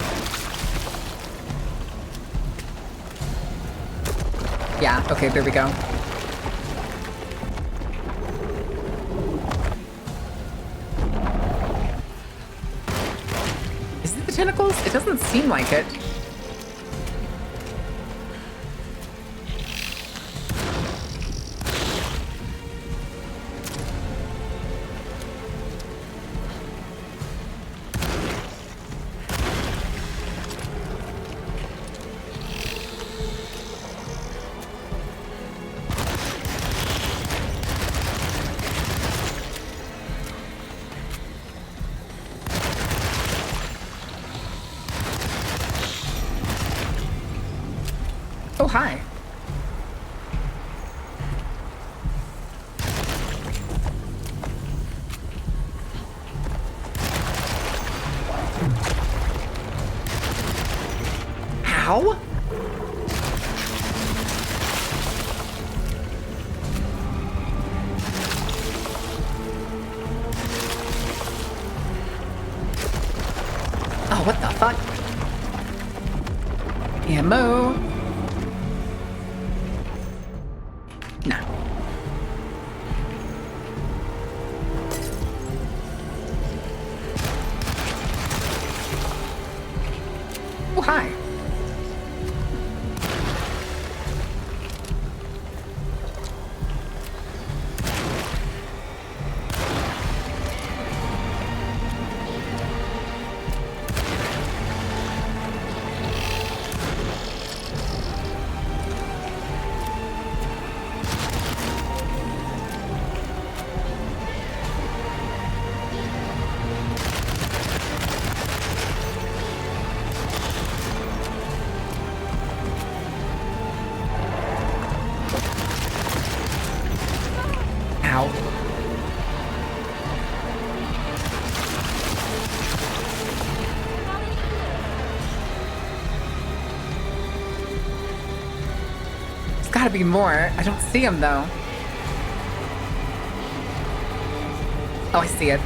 Yeah, okay, there we go. Is it the tentacles? It doesn't seem like it. Oh, hi. Ow? fuck? Ammo. Nah. Oh, hi. Ow. There's gotta be more. I don't see him though. Oh, I see it.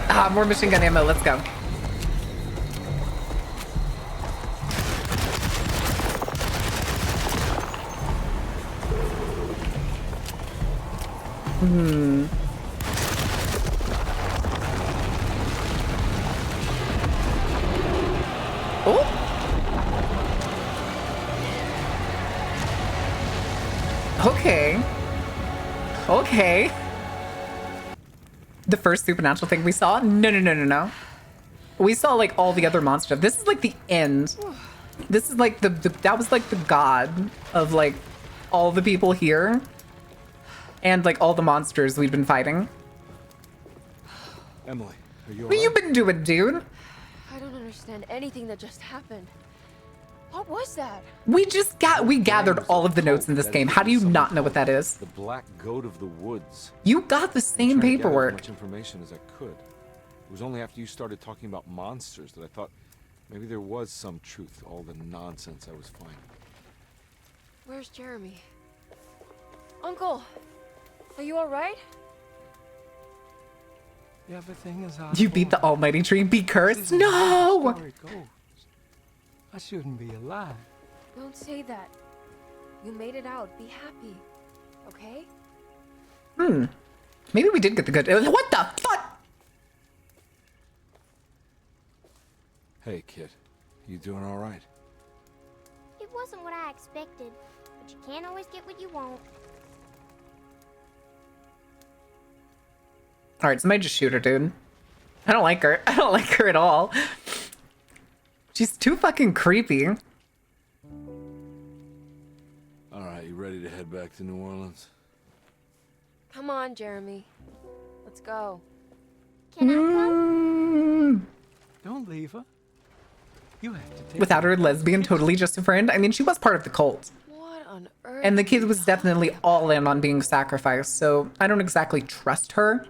Ah, more machine gun ammo. Let's go. Oh. Okay. Okay. The first supernatural thing we saw? No. We saw like all the other monsters. This is like the end. This is like that was like the god of like all the people here. And like all the monsters we've been fighting. Emily, are you What you been doing, dude? I don't understand anything that just happened. What was that? We gathered all of the notes in this game. How do you not know what that is? The black goat of the woods. You got the same I tried to gather paperwork. as much information as I could. It was only after you started talking about monsters that I thought maybe there was some truth to all the nonsense I was finding. Where's Jeremy? Uncle, are you alright? Everything is You beat the almighty tree. Be cursed? No! I shouldn't be alive. Don't say that. You made it out. Be happy. Okay? Maybe we did get the good. What the fuck? Hey, kid. You doing all right? It wasn't what I expected, but you can't always get what you want. All right, somebody just shoot her, dude. I don't like her. I don't like her at all. She's too fucking creepy. All right, you ready to head back to New Orleans? Come on, Jeremy. Let's go. Can I come? Don't leave her. You have to take Without her lesbian, totally just a friend. I mean, she was part of the cult. What on earth? And the kid was definitely all in on being sacrificed, so I don't exactly trust her.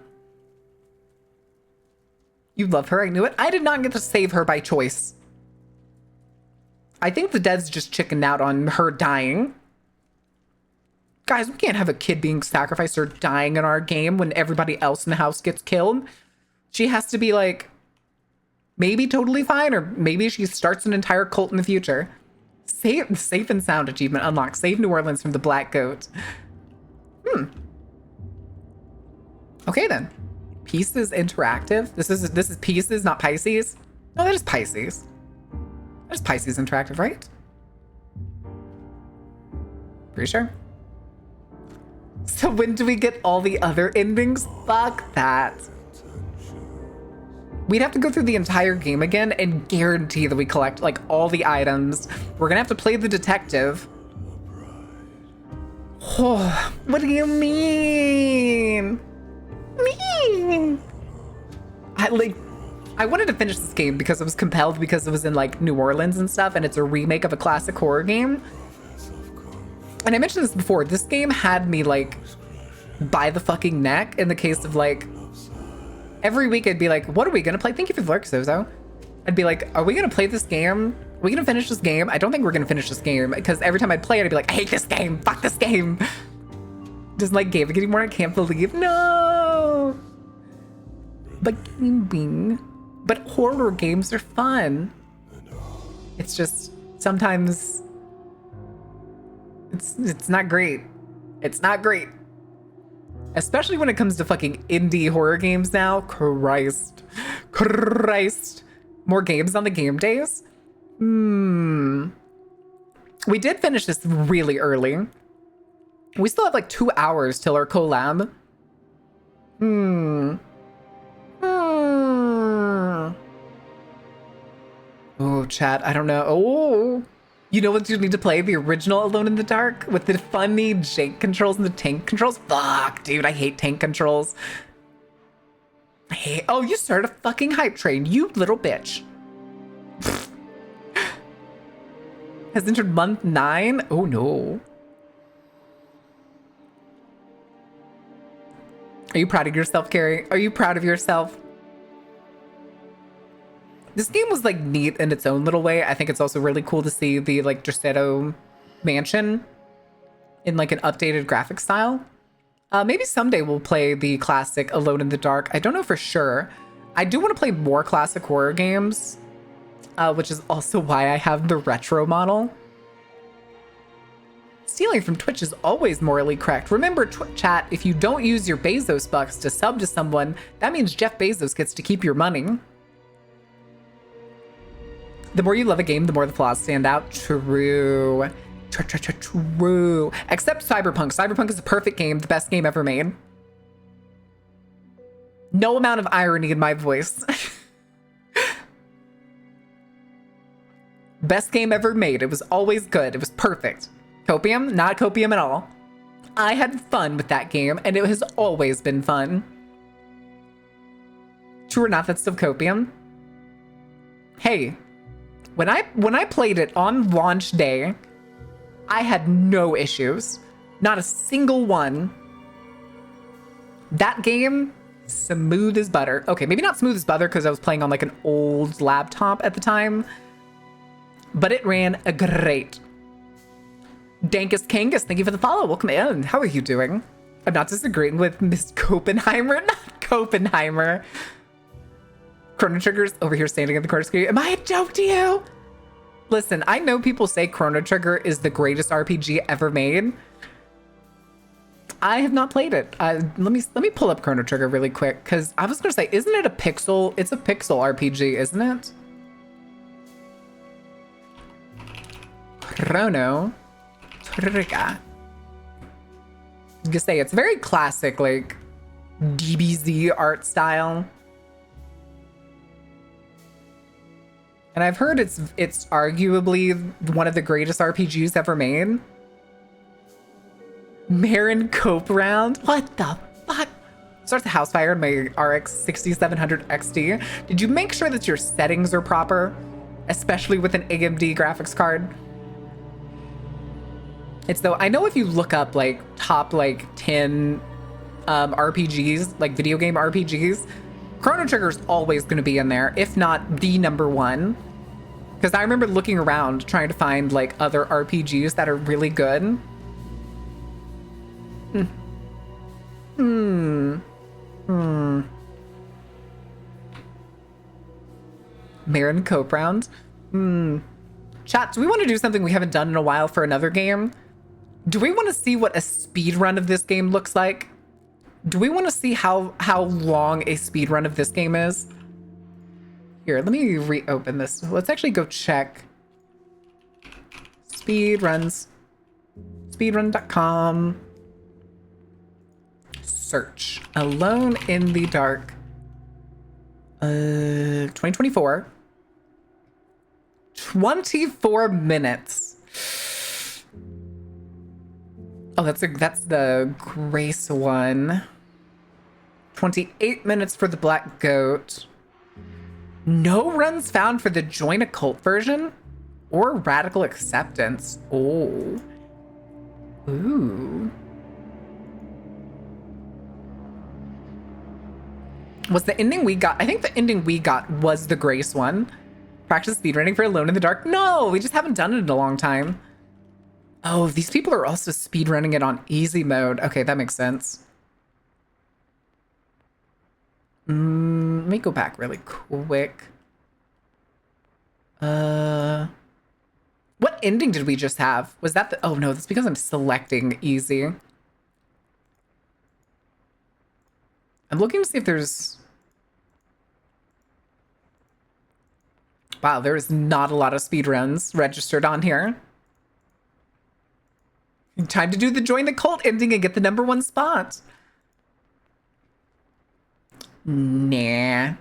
You love her, I knew it. I did not get to save her by choice. I think the devs just chickened out on her dying. Guys, we can't have a kid being sacrificed or dying in our game when everybody else in the house gets killed. She has to be like, maybe totally fine, or maybe she starts an entire cult in the future. Safe and sound achievement unlocked. Save New Orleans from the Black Goat. Okay then. Pieces Interactive. This is Pieces, not Pisces. No, that is Pisces. That is Pisces Interactive, right? Pretty sure. So when do we get all the other endings? Fuck that. We'd have to go through the entire game again and guarantee that we collect like all the items. We're gonna have to play the detective. Oh, what do you mean? I wanted to finish this game because I was compelled because it was in like New Orleans and stuff, and it's a remake of a classic horror game. And I mentioned this before, this game had me like by the fucking neck in the case of like, every week I'd be like, what are we gonna play? Thank you for the lurk, Zozo. I'd be like, are we gonna play this game? Are we gonna finish this game? I don't think we're gonna finish this game, because every time I'd play it, I'd be like, I hate this game, fuck this game. Doesn't like gaming anymore. I can't believe. No. But gaming. But horror games are fun. It's just sometimes it's not great. It's not great. Especially when it comes to fucking indie horror games now. Christ. More games on the game days? We did finish this really early. We still have like 2 hours till our collab. Oh, chat, I don't know. Oh, you know what you need to play? The original Alone in the Dark with the funny jank controls and the tank controls? Fuck, dude, I hate tank controls. Oh, you started a fucking hype train, you little bitch. Has entered month 9? Oh no. Are you proud of yourself, Carrie? Are you proud of yourself? This game was like neat in its own little way. I think it's also really cool to see the like Dracetto mansion in like an updated graphic style. Maybe someday we'll play the classic Alone in the Dark. I don't know for sure. I do want to play more classic horror games, which is also why I have the retro model. Stealing from Twitch is always morally correct. Remember, chat, if you don't use your Bezos bucks to sub to someone, that means Jeff Bezos gets to keep your money. The more you love a game, the more the flaws stand out. True. True. Except Cyberpunk. Cyberpunk is a perfect game, the best game ever made. No amount of irony in my voice. Best game ever made. It was always good. It was perfect. Copium? Not Copium at all. I had fun with that game, and it has always been fun. True or not, that's still Copium. Hey, when I played it on launch day, I had no issues. Not a single one. That game, smooth as butter. Okay, maybe not smooth as butter because I was playing on like an old laptop at the time, but it ran great. Dankus Kangus, thank you for the follow. Welcome in. How are you doing? I'm not disagreeing with Miss Copenheimer, not Copenheimer. Chrono Trigger's over here standing in the corner screen. Am I a joke to you? Listen, I know people say Chrono Trigger is the greatest RPG ever made. I have not played it. Let me pull up Chrono Trigger really quick, because I was gonna say, isn't it a pixel? It's a pixel RPG, isn't it? Chrono Trigger. I was gonna say, it's very classic, like DBZ art style. And I've heard it's arguably one of the greatest RPGs ever made. Marin Cope round? What the fuck? Starts the house fire in my RX 6700 XT. Did you make sure that your settings are proper? Especially with an AMD graphics card? It's though, I know if you look up like top like 10 RPGs, like video game RPGs, Chrono Trigger's always going to be in there, if not the number one. Because I remember looking around trying to find like other RPGs that are really good. Marin Cope round. Chat, do we want to do something we haven't done in a while for another game? Do we want to see what a speed run of this game looks like? Do we want to see how long a speed run of this game is? Here, let me reopen this. Let's actually go check. Speedruns. Speedrun.com. Search. Alone in the Dark. 2024. 24 minutes. Oh, that's the Grace one. 28 minutes for the Black Goat. No runs found for the Join a Cult version or Radical Acceptance. Oh. Ooh. Was the ending we got? I think the ending we got was the Grace one. Practice speedrunning for Alone in the Dark. No, we just haven't done it in a long time. Oh, these people are also speedrunning it on easy mode. Okay, that makes sense. Let me go back really quick. What ending did we just have? Was that the... Oh, no, that's because I'm selecting easy. I'm looking to see if there's... Wow, there's not a lot of speedruns registered on here. Time to do the join the cult ending and get the #1 spot. Nah.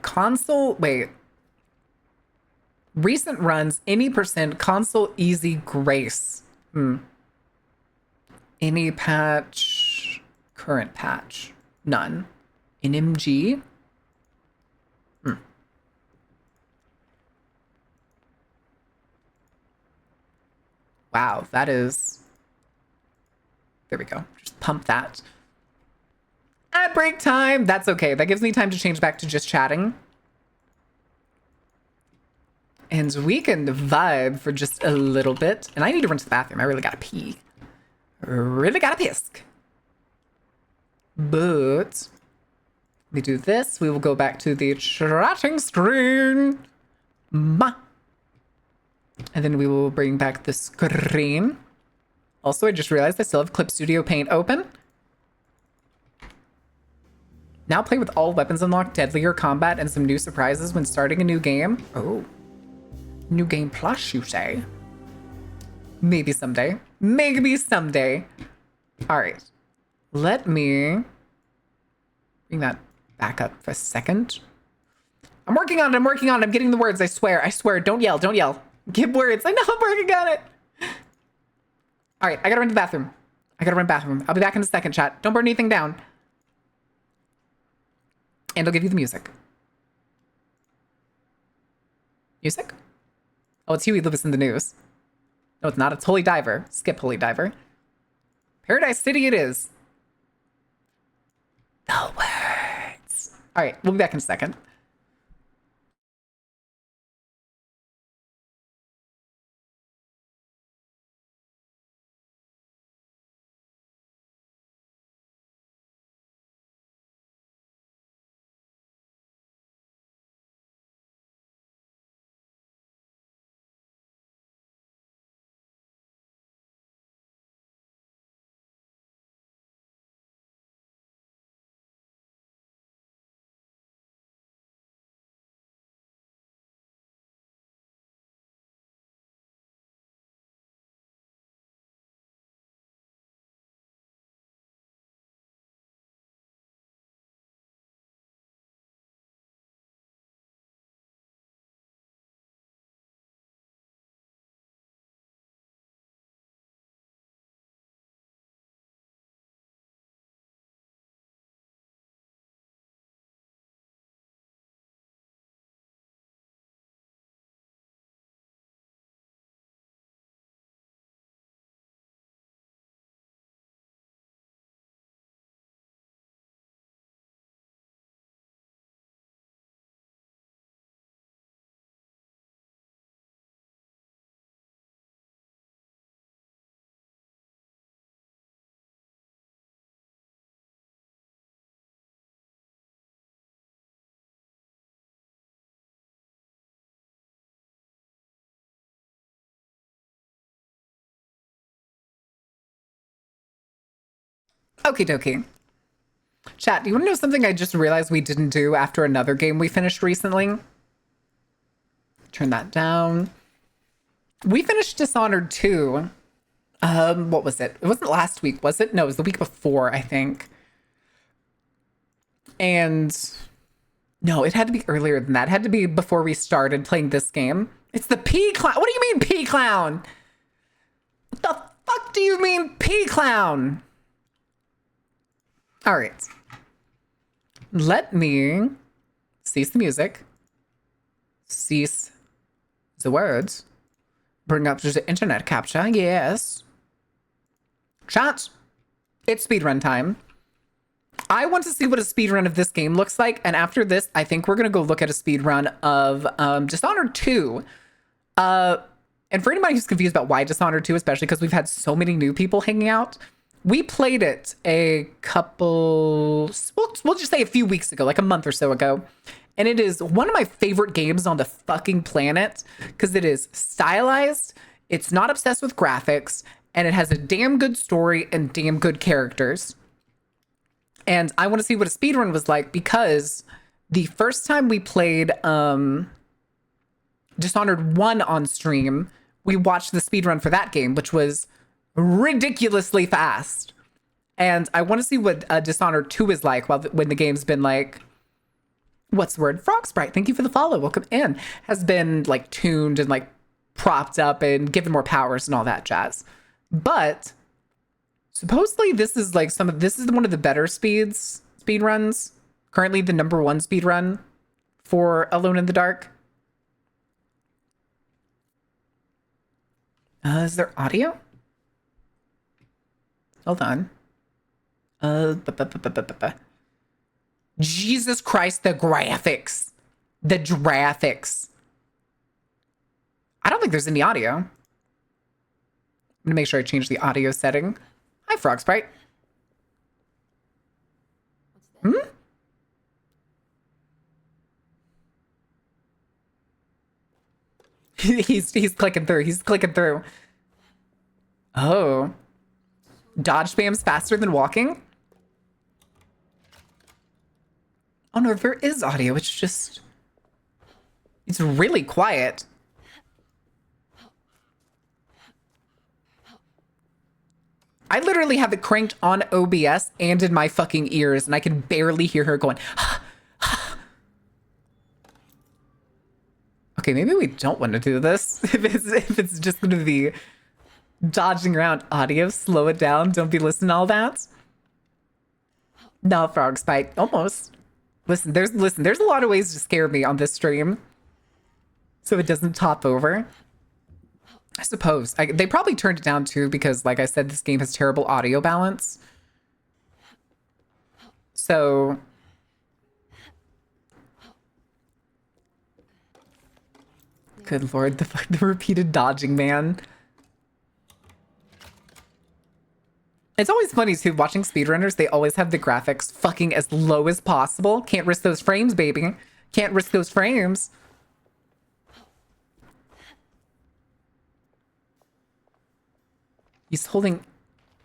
Console, wait. Recent runs, any %, console easy grace. Any patch, current patch, none. NMG? Wow, that is... There we go. Just pump that. At break time! That's okay. That gives me time to change back to just chatting. And we can vibe for just a little bit. And I need to run to the bathroom. I really gotta pee. Really gotta piss. But... we do this. We will go back to the chatting screen. And then we will bring back the screen. Also, I just realized I still have Clip Studio Paint open. Now play with all weapons unlocked, deadlier combat, and some new surprises when starting a new game. Oh. New game plus, you say? Maybe someday. Maybe someday. All right. Let me bring that back up for a second. I'm working on it. I'm working on it. I'm getting the words. I swear. I swear. Don't yell. Don't yell. Give words. I know I'm working on it. All right. I gotta run to the bathroom. I gotta run to the bathroom. I'll be back in a second, chat. Don't burn anything down. And I'll give you the music. Music? Oh, it's Huey Lewis in the news. No, it's not. It's Holy Diver. Skip Holy Diver. Paradise City it is. The words. All right. We'll be back in a second. Okie dokie. Chat, do you want to know something I just realized we didn't do after another game we finished recently? Turn that down. We finished Dishonored 2. What was it? It wasn't last week, was it? No, it was the week before, I think. And no, it had to be earlier than that. It had to be before we started playing this game. It's the P-Clown. What do you mean P-Clown? What the fuck do you mean P-Clown? All right. Let me cease the music. Cease the words. Bring up just the internet capture. Yes. Chat. It's speedrun time. I want to see what a speedrun of this game looks like. And after this, I think we're going to go look at a speedrun of Dishonored 2. And for anybody who's confused about why Dishonored 2, especially because we've had so many new people hanging out, we played it a couple, we'll just say a few weeks ago, like a month or so ago. And it is one of my favorite games on the fucking planet because it is stylized, it's not obsessed with graphics, and it has a damn good story and damn good characters. And I want to see what a speedrun was like because the first time we played Dishonored 1 on stream, we watched the speedrun for that game, which was ridiculously fast. And I want to see what Dishonored 2 is like when the game's been like, what's the word? Frog Sprite, thank you for the follow. Welcome in. Has been like tuned and like propped up and given more powers and all that jazz. But supposedly this is like this is one of the better speed runs. Currently the #1 speed run for Alone in the Dark. Is there audio? Hold on. Jesus Christ, the graphics. The graphics. I don't think there's any audio. I'm gonna make sure I change the audio setting. Hi, Frog Sprite. He's clicking through. He's clicking through. Oh. Dodge spam's faster than walking? Oh no, there is audio. It's really quiet. I literally have it cranked on OBS and in my fucking ears, and I can barely hear her going, okay, maybe we don't want to do this. If it's just going to be dodging around audio, slow it down. Don't be listening to all that. No, Frog Spike, almost. Listen, there's a lot of ways to scare me on this stream, so it doesn't top over. I suppose they probably turned it down too because, like I said, this game has terrible audio balance. So. Good lord, the repeated dodging, man. It's always funny too, watching speedrunners, they always have the graphics fucking as low as possible. Can't risk those frames, baby. Can't risk those frames. He's holding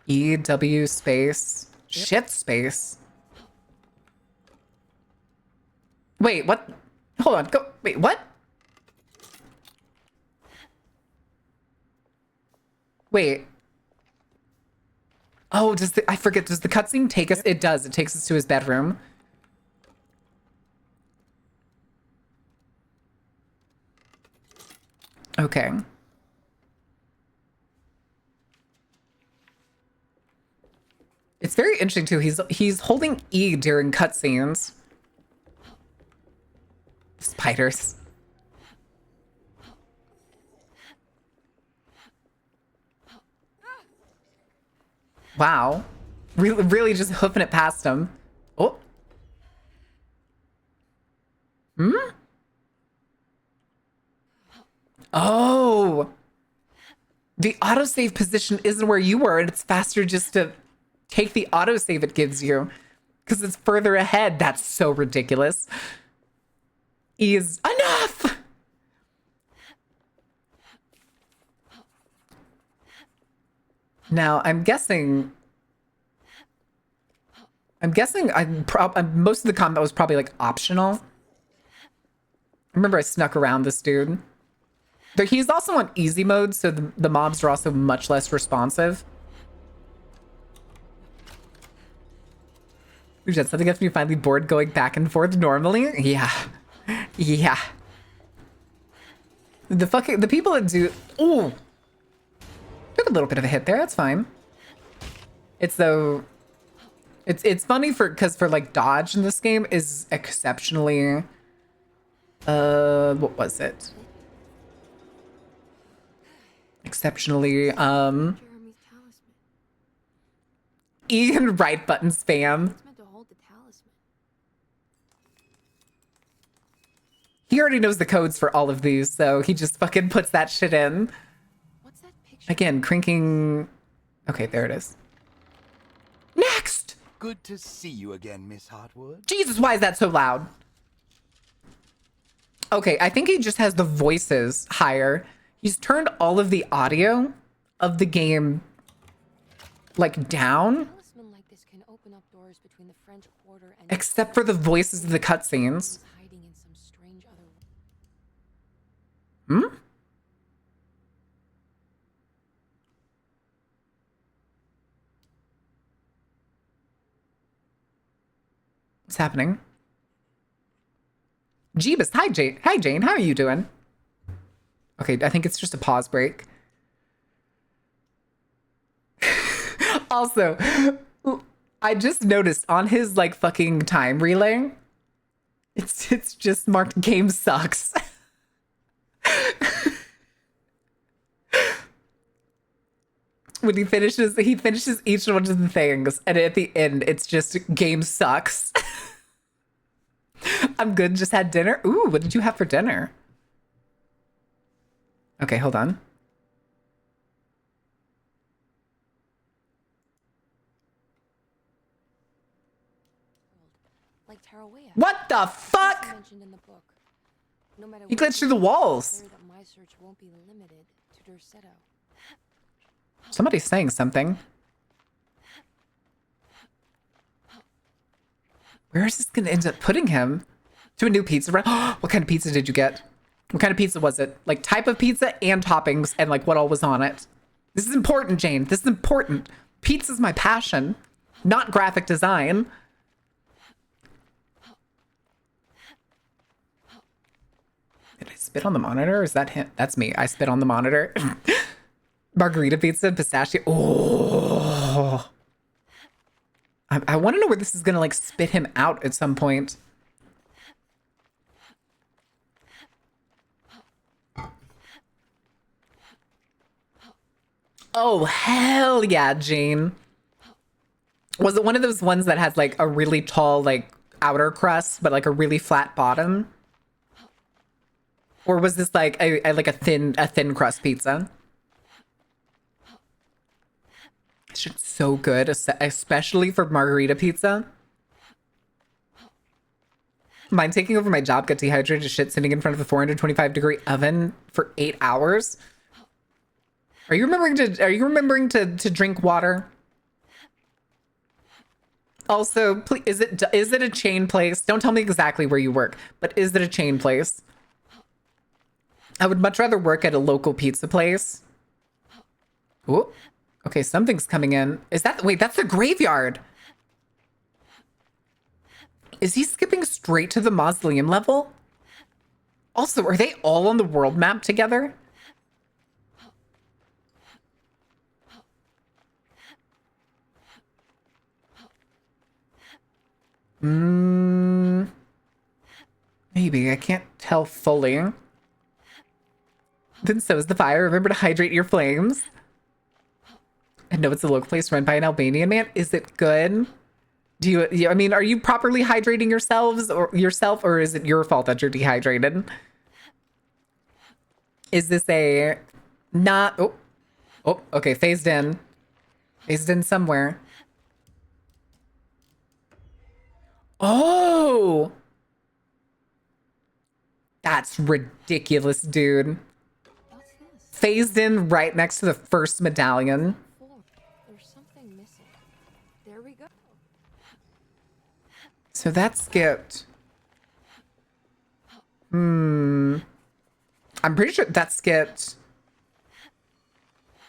EW space. Shit space. Wait, what? Hold on, go. Wait, what? Wait. Oh, I forget, does the cutscene take us? It does. It takes us to his bedroom. Okay. It's very interesting too. He's holding E during cutscenes. Spiders. Wow. Really just hoofing it past him. Oh. Oh. The autosave position isn't where you were, and it's faster just to take the autosave it gives you because it's further ahead. That's so ridiculous. E is enough. Now, I'm guessing most of the combat was probably like optional. I remember I snuck around this dude. He's also on easy mode, so the mobs are also much less responsive. We've done something gets me finally bored going back and forth normally. Yeah. Yeah. The people that do... Ooh. Took a little bit of a hit there. That's fine. It's funny because for like dodge in this game is exceptionally what was it? Exceptionally E and right button spam. he already knows the codes for all of these, so he just fucking puts that shit in. What's that picture? Again, crinking. Okay, there it is. Next! Good to see you again, Miss Hartwood. Jesus, why is that so loud? Okay, I think he just has the voices higher. He's turned all of the audio of the game, like, down. Talisman like this can open up doors between the French Quarter and Except for the voices of the cutscenes. hiding in some strange other. Hmm? What's happening? Jeebus, hi Jane. Hi Jane, how are you doing? Okay, I think it's just a pause break. Also, I just noticed on his like fucking time relay, it's just marked game sucks. When he finishes each one of the things, and at the end, it's just game sucks. I'm good, just had dinner. Ooh, what did you have for dinner? Okay, hold on. Like Tarawea. What the fuck? Mentioned in the book. No matter He what glitched through the walls. that my search won't be limited to Derceto. Somebody's saying something. Where is this gonna end up putting him? To a new pizza restaurant? What kind of pizza did you get? What kind of pizza was it? Like type of pizza and toppings and like what all was on it. This is important, Jane. This is important. Pizza's my passion, not graphic design. Did I spit on the monitor? Is that him? That's me. I spit on the monitor. Margarita pizza, pistachio. Oh. I want to know where this is going to like spit him out at some point. Oh, hell yeah, Jane. Was it one of those ones that has like a really tall like outer crust, but like a really flat bottom? Or was this like a thin crust pizza? It's just so good, especially for margarita pizza. Mine taking over my job, got dehydrated as shit sitting in front of a 425-degree oven for 8 hours. Are you remembering to drink water? Also, please, is it a chain place? Don't tell me exactly where you work, but is it a chain place? I would much rather work at a local pizza place. Ooh. Okay, something's coming in. Is that... Wait, that's the graveyard. Is he skipping straight to the mausoleum level? Also, are they all on the world map together? Maybe. I can't tell fully. Then so is the fire. Remember to hydrate your flames. I know it's a local place run by an Albanian man. Is it good? Do you, I mean, are you properly hydrating yourself, or is it your fault that you're dehydrated? Is this a not, oh, okay, phased in somewhere. Oh, that's ridiculous, dude. Phased in right next to the first medallion. There's something missing. There we go. So that skipped. I'm pretty sure that skipped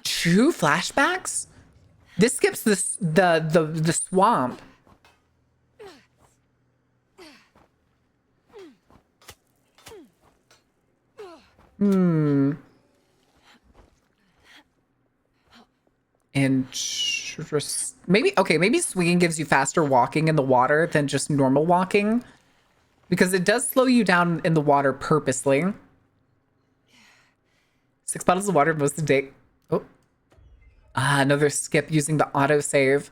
2 flashbacks. This skips the swamp. Maybe swinging gives you faster walking in the water than just normal walking, because it does slow you down in the water purposely. 6 bottles of water most of the day. Oh, another skip using the autosave.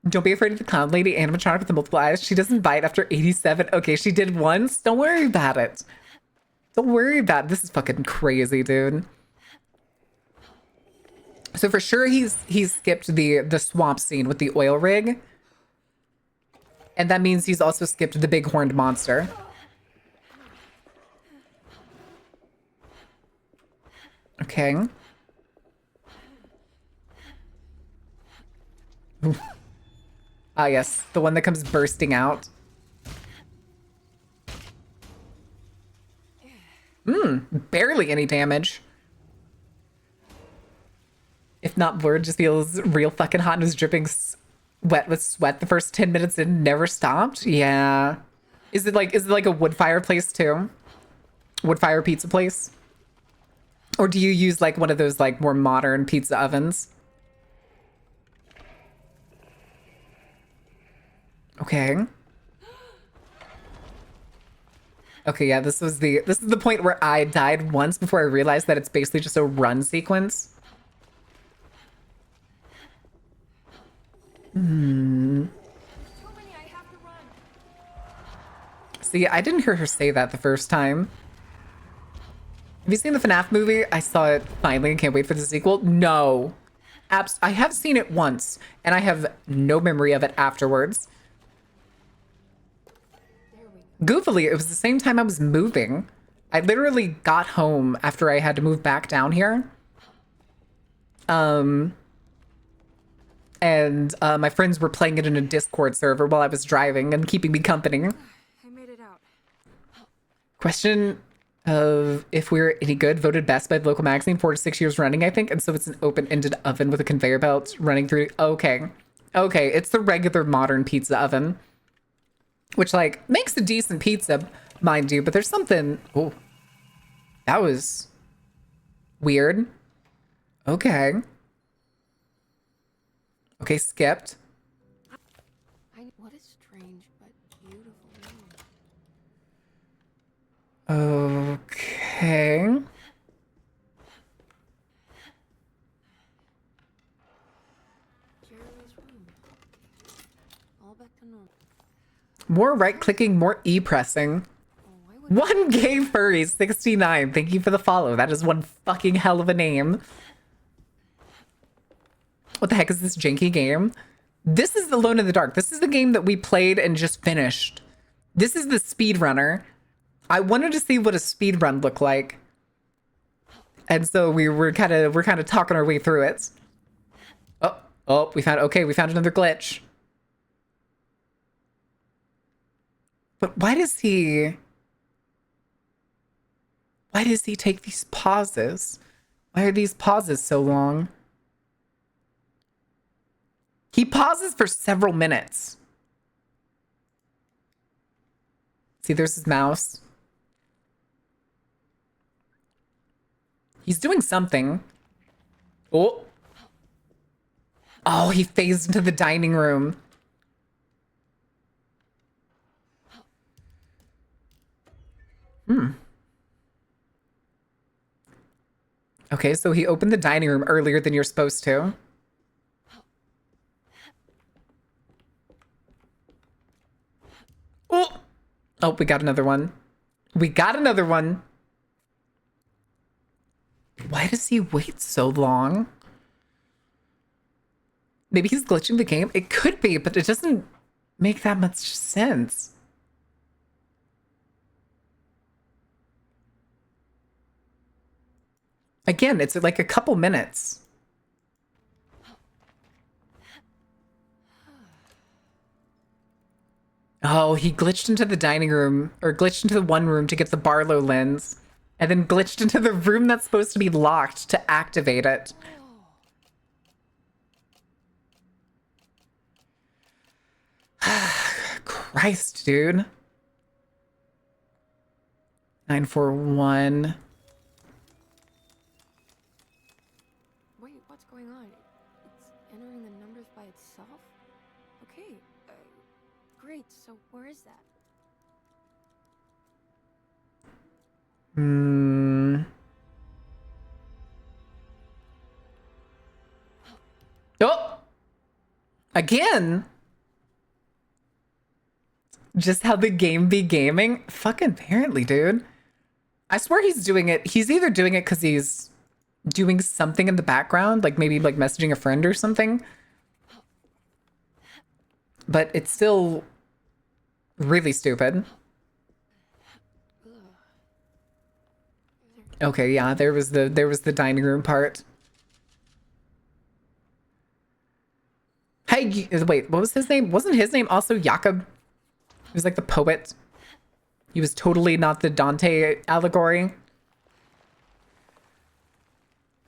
Don't be afraid of the clown lady animatronic with the multiple eyes. She doesn't bite after 87. Okay, she did once. Don't worry about it. Don't worry about it. This is fucking crazy, dude. So for sure he's skipped the swamp scene with the oil rig. And that means he's also skipped the big horned monster. Okay. Ah, yes. The one that comes bursting out. Barely any damage. If not, Blurred just feels real fucking hot and is dripping wet with sweat the first 10 minutes and never stopped. Yeah. Is it like a wood fire place too? Wood fire pizza place? Or do you use like one of those like more modern pizza ovens? Okay. Okay, yeah, this is the point where I died once before I realized that it's basically just a run sequence. See, I didn't hear her say that the first time. Have you seen the FNAF movie? I saw it finally and can't wait for the sequel. No. I have seen it once, and I have no memory of it afterwards. Goofily, it was the same time I was moving. I literally got home after I had to move back down here. And my friends were playing it in a Discord server while I was driving and keeping me company. I made it out. Question of if we're any good, voted best by the local magazine 4 to 6 years running, I think. And so it's an open-ended oven with a conveyor belt running through. Okay. Okay, it's the regular modern pizza oven. Which, like, makes a decent pizza, mind you, but there's something... Oh. That was... weird. Okay. Okay, skipped. What a strange but beautiful name. Okay. Jeremy's room. All back to normal. More right-clicking, more E-pressing. One gay furry, 69. Thank you for the follow. That is one fucking hell of a name. What the heck is this janky game? This is Alone in the Dark. This is the game that we played and just finished. This is the speedrunner. I wanted to see what a speedrun looked like. And so we're kind of talking our way through it. Oh, we found another glitch. But why does he take these pauses? Why are these pauses so long? He pauses for several minutes. See, there's his mouse. He's doing something. Oh, he phased into the dining room. Okay, so he opened the dining room earlier than you're supposed to. Oh, we got another one. Why does he wait so long? Maybe he's glitching the game? It could be, but it doesn't make that much sense. Again, it's like a couple minutes. Oh, he glitched into the dining room, or glitched into the one room to get the Barlow lens, and then glitched into the room that's supposed to be locked to activate it. Christ, dude. 941. Wait, what's going on? It's entering the numbers by itself? Okay, great, so where is that? Oh! Again? Just how the game be gaming? Fucking apparently, dude. I swear he's doing it. He's either doing it because he's doing something in the background, like maybe like messaging a friend or something. But it's still really stupid. Okay, yeah, there was the dining room part. Hey, wait, what was his name? Wasn't his name also Jakob? He was like the poet. He was totally not the Dante allegory.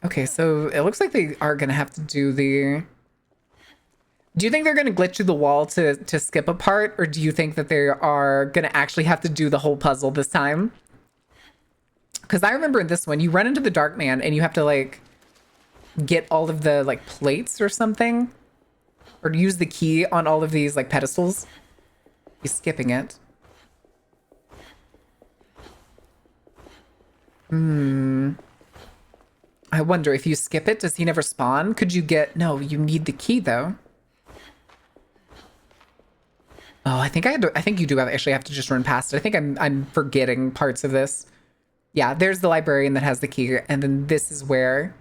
Okay, so it looks like they are gonna have to do the... Do you think they're gonna glitch through the wall to skip a part, or do you think that they are gonna actually have to do the whole puzzle this time? Because I remember in this one, you run into the Dark Man and you have to like get all of the like plates or something, or use the key on all of these like pedestals. He's skipping it. I wonder if you skip it, does he never spawn? Could you get... No, you need the key though. Oh, I think you do actually have to just run past it. I think I'm forgetting parts of this. Yeah, there's the librarian that has the key, and then this is where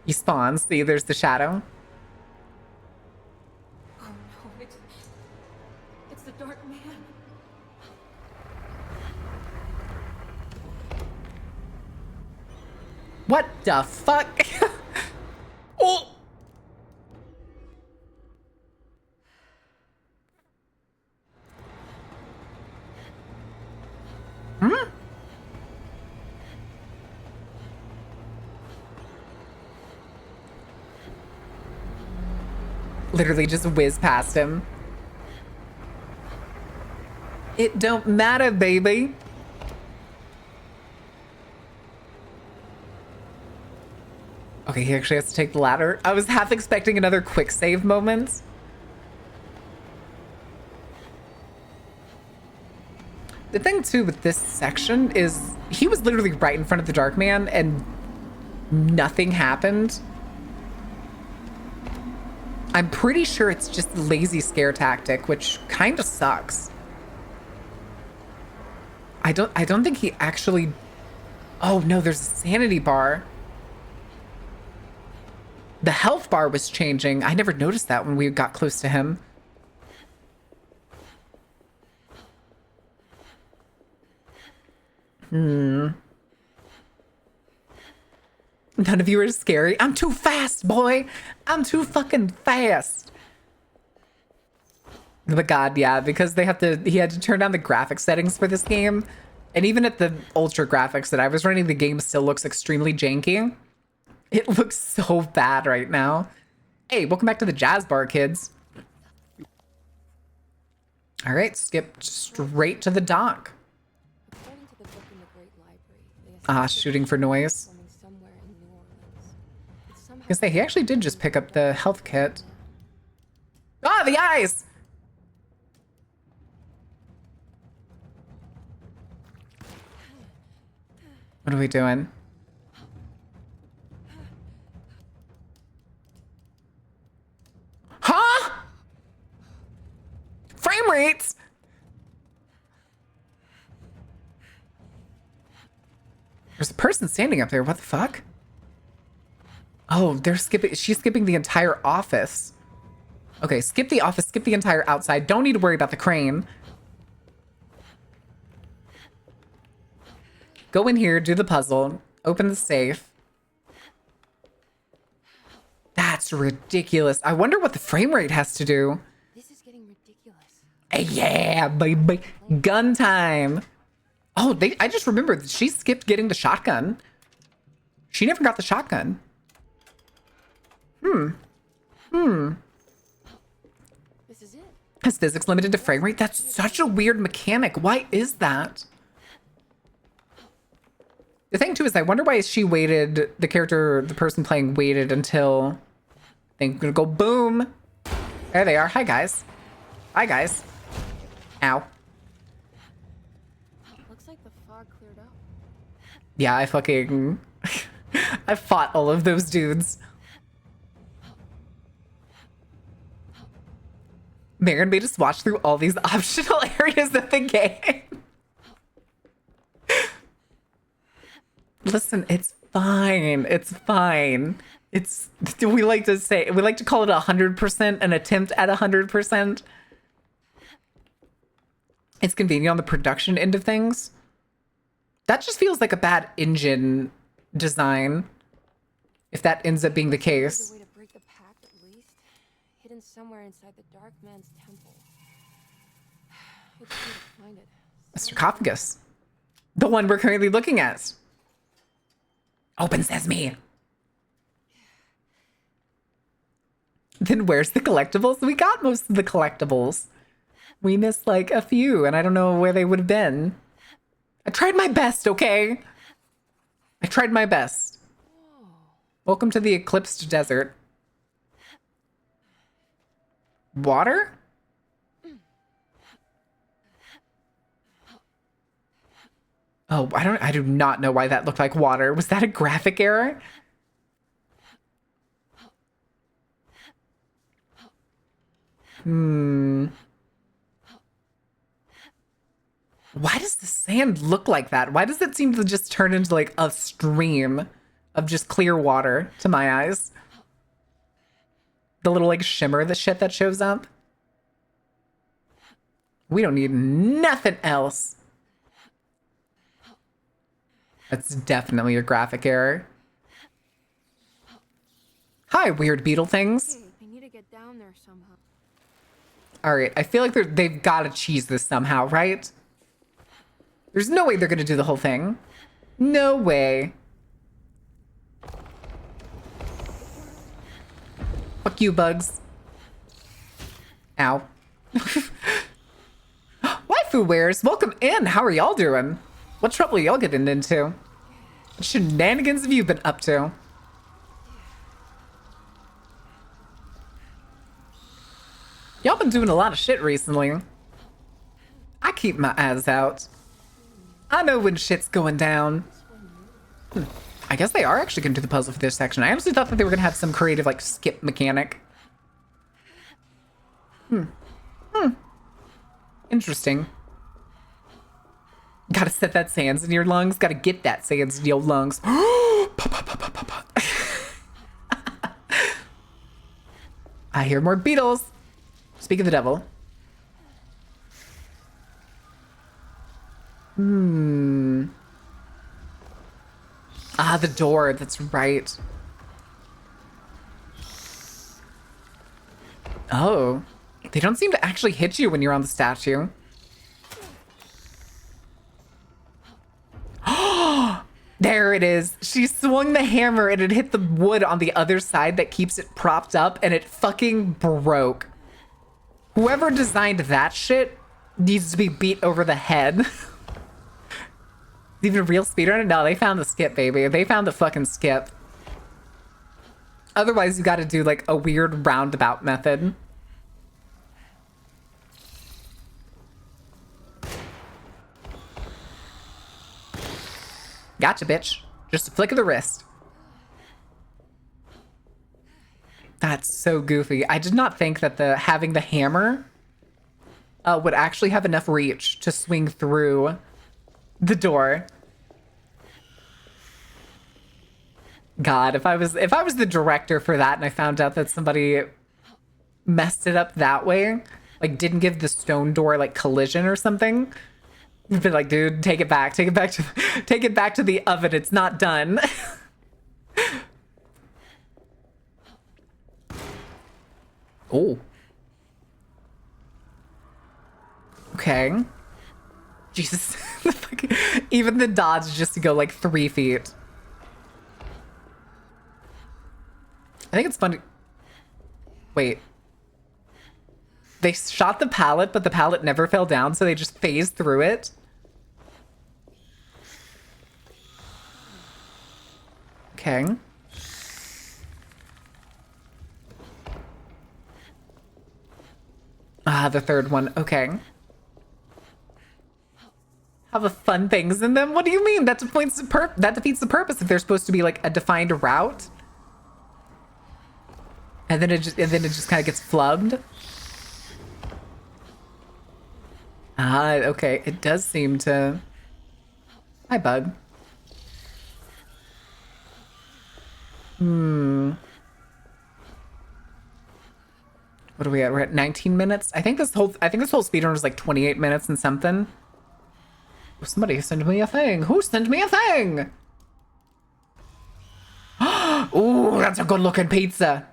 he spawns. See, there's the shadow. Oh no, it's the Dark Man. What the fuck? Oh! Hmm? Literally just whiz past him. It don't matter, baby. Okay, he actually has to take the ladder. I was half expecting another quick save moment. The thing too with this section is he was literally right in front of the Dark Man and nothing happened. I'm pretty sure it's just a lazy scare tactic, which kind of sucks. I don't think he actually... Oh no, there's a sanity bar. The health bar was changing. I never noticed that when we got close to him. None of you are scary. I'm too fast, boy. I'm too fucking fast. But God, yeah, because he had to turn down the graphics settings for this game. And even at the ultra graphics that I was running, the game still looks extremely janky. It looks so bad right now. Hey, welcome back to the Jazz Bar, kids. All right, skip straight to the dock. Ah, shooting for noise. I was gonna say, he actually did just pick up the health kit. Ah, the eyes! What are we doing? Huh? Frame rates? There's a person standing up there. What the fuck? Oh, she's skipping the entire office. Okay, skip the office, skip the entire outside. Don't need to worry about the crane. Go in here, do the puzzle, open the safe. That's ridiculous. I wonder what the frame rate has to do. This is getting ridiculous. Yeah, baby. Gun time. Oh, I just remembered she skipped getting the shotgun. She never got the shotgun. This is it. Is physics limited to frame rate? That's such a weird mechanic. Why is that? The thing too is I wonder why she waited, the person playing waited until they're gonna go boom. There they are. Hi guys. Hi guys. Ow. Looks like the fog cleared up. Yeah, I fucking I fought all of those dudes. Marin made us watch through all these optional areas of the game. Listen, it's fine. It's fine. We like to call it 100%, an attempt at 100%. It's convenient on the production end of things. That just feels like a bad engine design. If that ends up being the case. A way to break the pact, at least. Hidden somewhere inside the Dark Man's temple. Let's see to find it. A sarcophagus. The one we're currently looking at. Open sesame. Then where's the collectibles? We got most of the collectibles. We missed like a few, and I don't know where they would have been. I tried my best, okay? I tried my best. Welcome to the Eclipsed Desert. Water? Oh, I do not know why that looked like water. Was that a graphic error? Why does the sand look like that? Why does it seem to just turn into like a stream of just clear water to my eyes? The little like shimmer, the shit that shows up. We don't need nothing else. That's definitely a graphic error. Hi, weird beetle things. I need to get down there somehow. All right, I feel like they've got to cheese this somehow, right? There's no way they're going to do the whole thing. No way. Fuck you, bugs. Ow. Waifu Wares, welcome in. How are y'all doing? What trouble are y'all getting into? What shenanigans have you been up to? Y'all been doing a lot of shit recently. I keep my eyes out. I know when shit's going down. I guess they are actually going to do the puzzle for this section. I honestly thought that they were going to have some creative, like, skip mechanic. Interesting. Gotta set that sands in your lungs. Gotta get that sands in your lungs. I hear more beetles. Speak of the devil. Ah, the door. That's right. Oh. They don't seem to actually hit you when you're on the statue. There it is. She swung the hammer and it hit the wood on the other side that keeps it propped up and it fucking broke. Whoever designed that shit needs to be beat over the head. Even a real speedrunner? No, they found the skip, baby. They found the fucking skip. Otherwise, you gotta do like a weird roundabout method. Gotcha, bitch. Just a flick of the wrist. That's so goofy. I did not think that having the hammer would actually have enough reach to swing through the door. God, if I was the director for that and I found out that somebody messed it up that way, like didn't give the stone door like collision or something, you'd be like, dude, take it back to the oven. It's not done. Oh. Okay. Jesus. Even the dodge just to go like 3 feet. I think it's funny. Wait. They shot the pallet, but the pallet never fell down, so they just phased through it. Okay. Ah, the third one. Okay. Have a fun things in them? What do you mean? That defeats the purpose if there's supposed to be like a defined route. And then it just kind of gets flubbed. Ah, okay. It does seem to... Hi, bug. What are we at? We're at 19 minutes. I think this whole speedrun was like 28 minutes and something. Oh, somebody sent me a thing. Who sent me a thing? Ooh, that's a good looking pizza.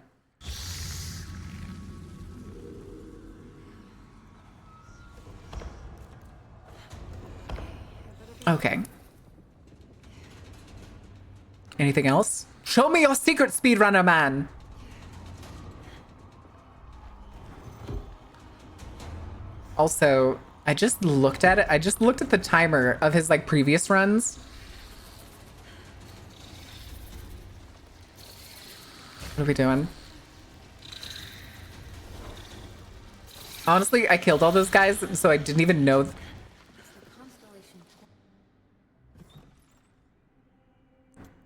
Okay. Anything else? Show me your secret, speedrunner man. Also, I just looked at it. I just looked at the timer of his like previous runs. What are we doing? Honestly, I killed all those guys, so I didn't even know.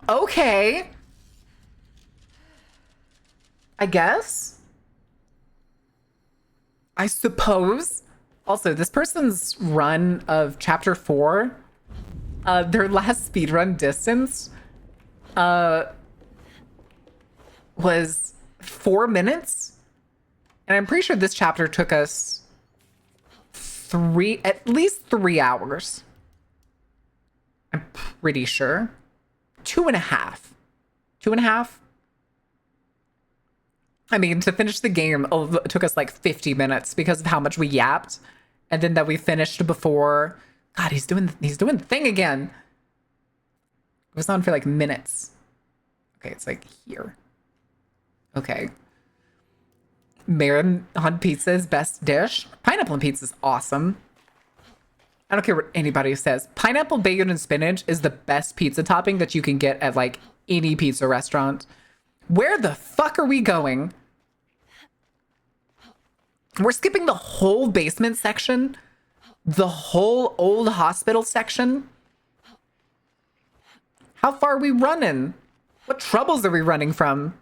Okay. I guess. I suppose. Also, this person's run of chapter 4, their last speedrun distance, was 4 minutes. And I'm pretty sure this chapter took us at least 3 hours. I'm pretty sure. 2.5. 2.5? I mean, to finish the game, it took us like 50 minutes because of how much we yapped. And then that we finished before. God, he's doing the thing again. It was on for like minutes. Okay, it's like here. Okay. Marin on pizza's best dish. Pineapple on pizza is awesome. I don't care what anybody says. Pineapple, bacon, and spinach is the best pizza topping that you can get at like any pizza restaurant. Where the fuck are we going? We're skipping the whole basement section. The whole old hospital section. How far are we running? What troubles are we running from?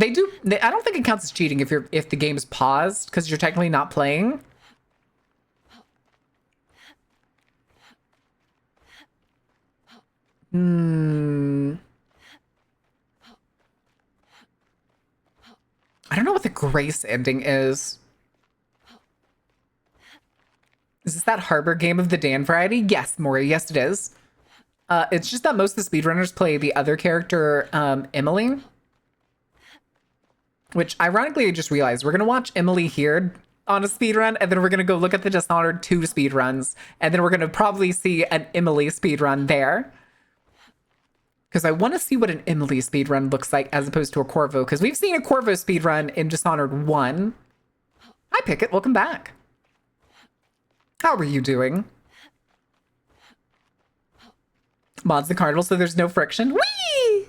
I don't think it counts as cheating if the game is paused because you're technically not playing. I don't know what the Grace ending is. Is this that Harbor game of the Dan variety? Yes, Maury. Yes, it is. It's just that most of the speedrunners play the other character, Emily. Which, ironically, I just realized we're going to watch Emily here on a speedrun, and then we're going to go look at the Dishonored 2 speedruns, and then we're going to probably see an Emily speedrun there. Because I want to see what an Emily speedrun looks like as opposed to a Corvo, because we've seen a Corvo speedrun in Dishonored 1. Hi, Pickett. Welcome back. How are you doing? Mods the carnival so there's no friction. Whee!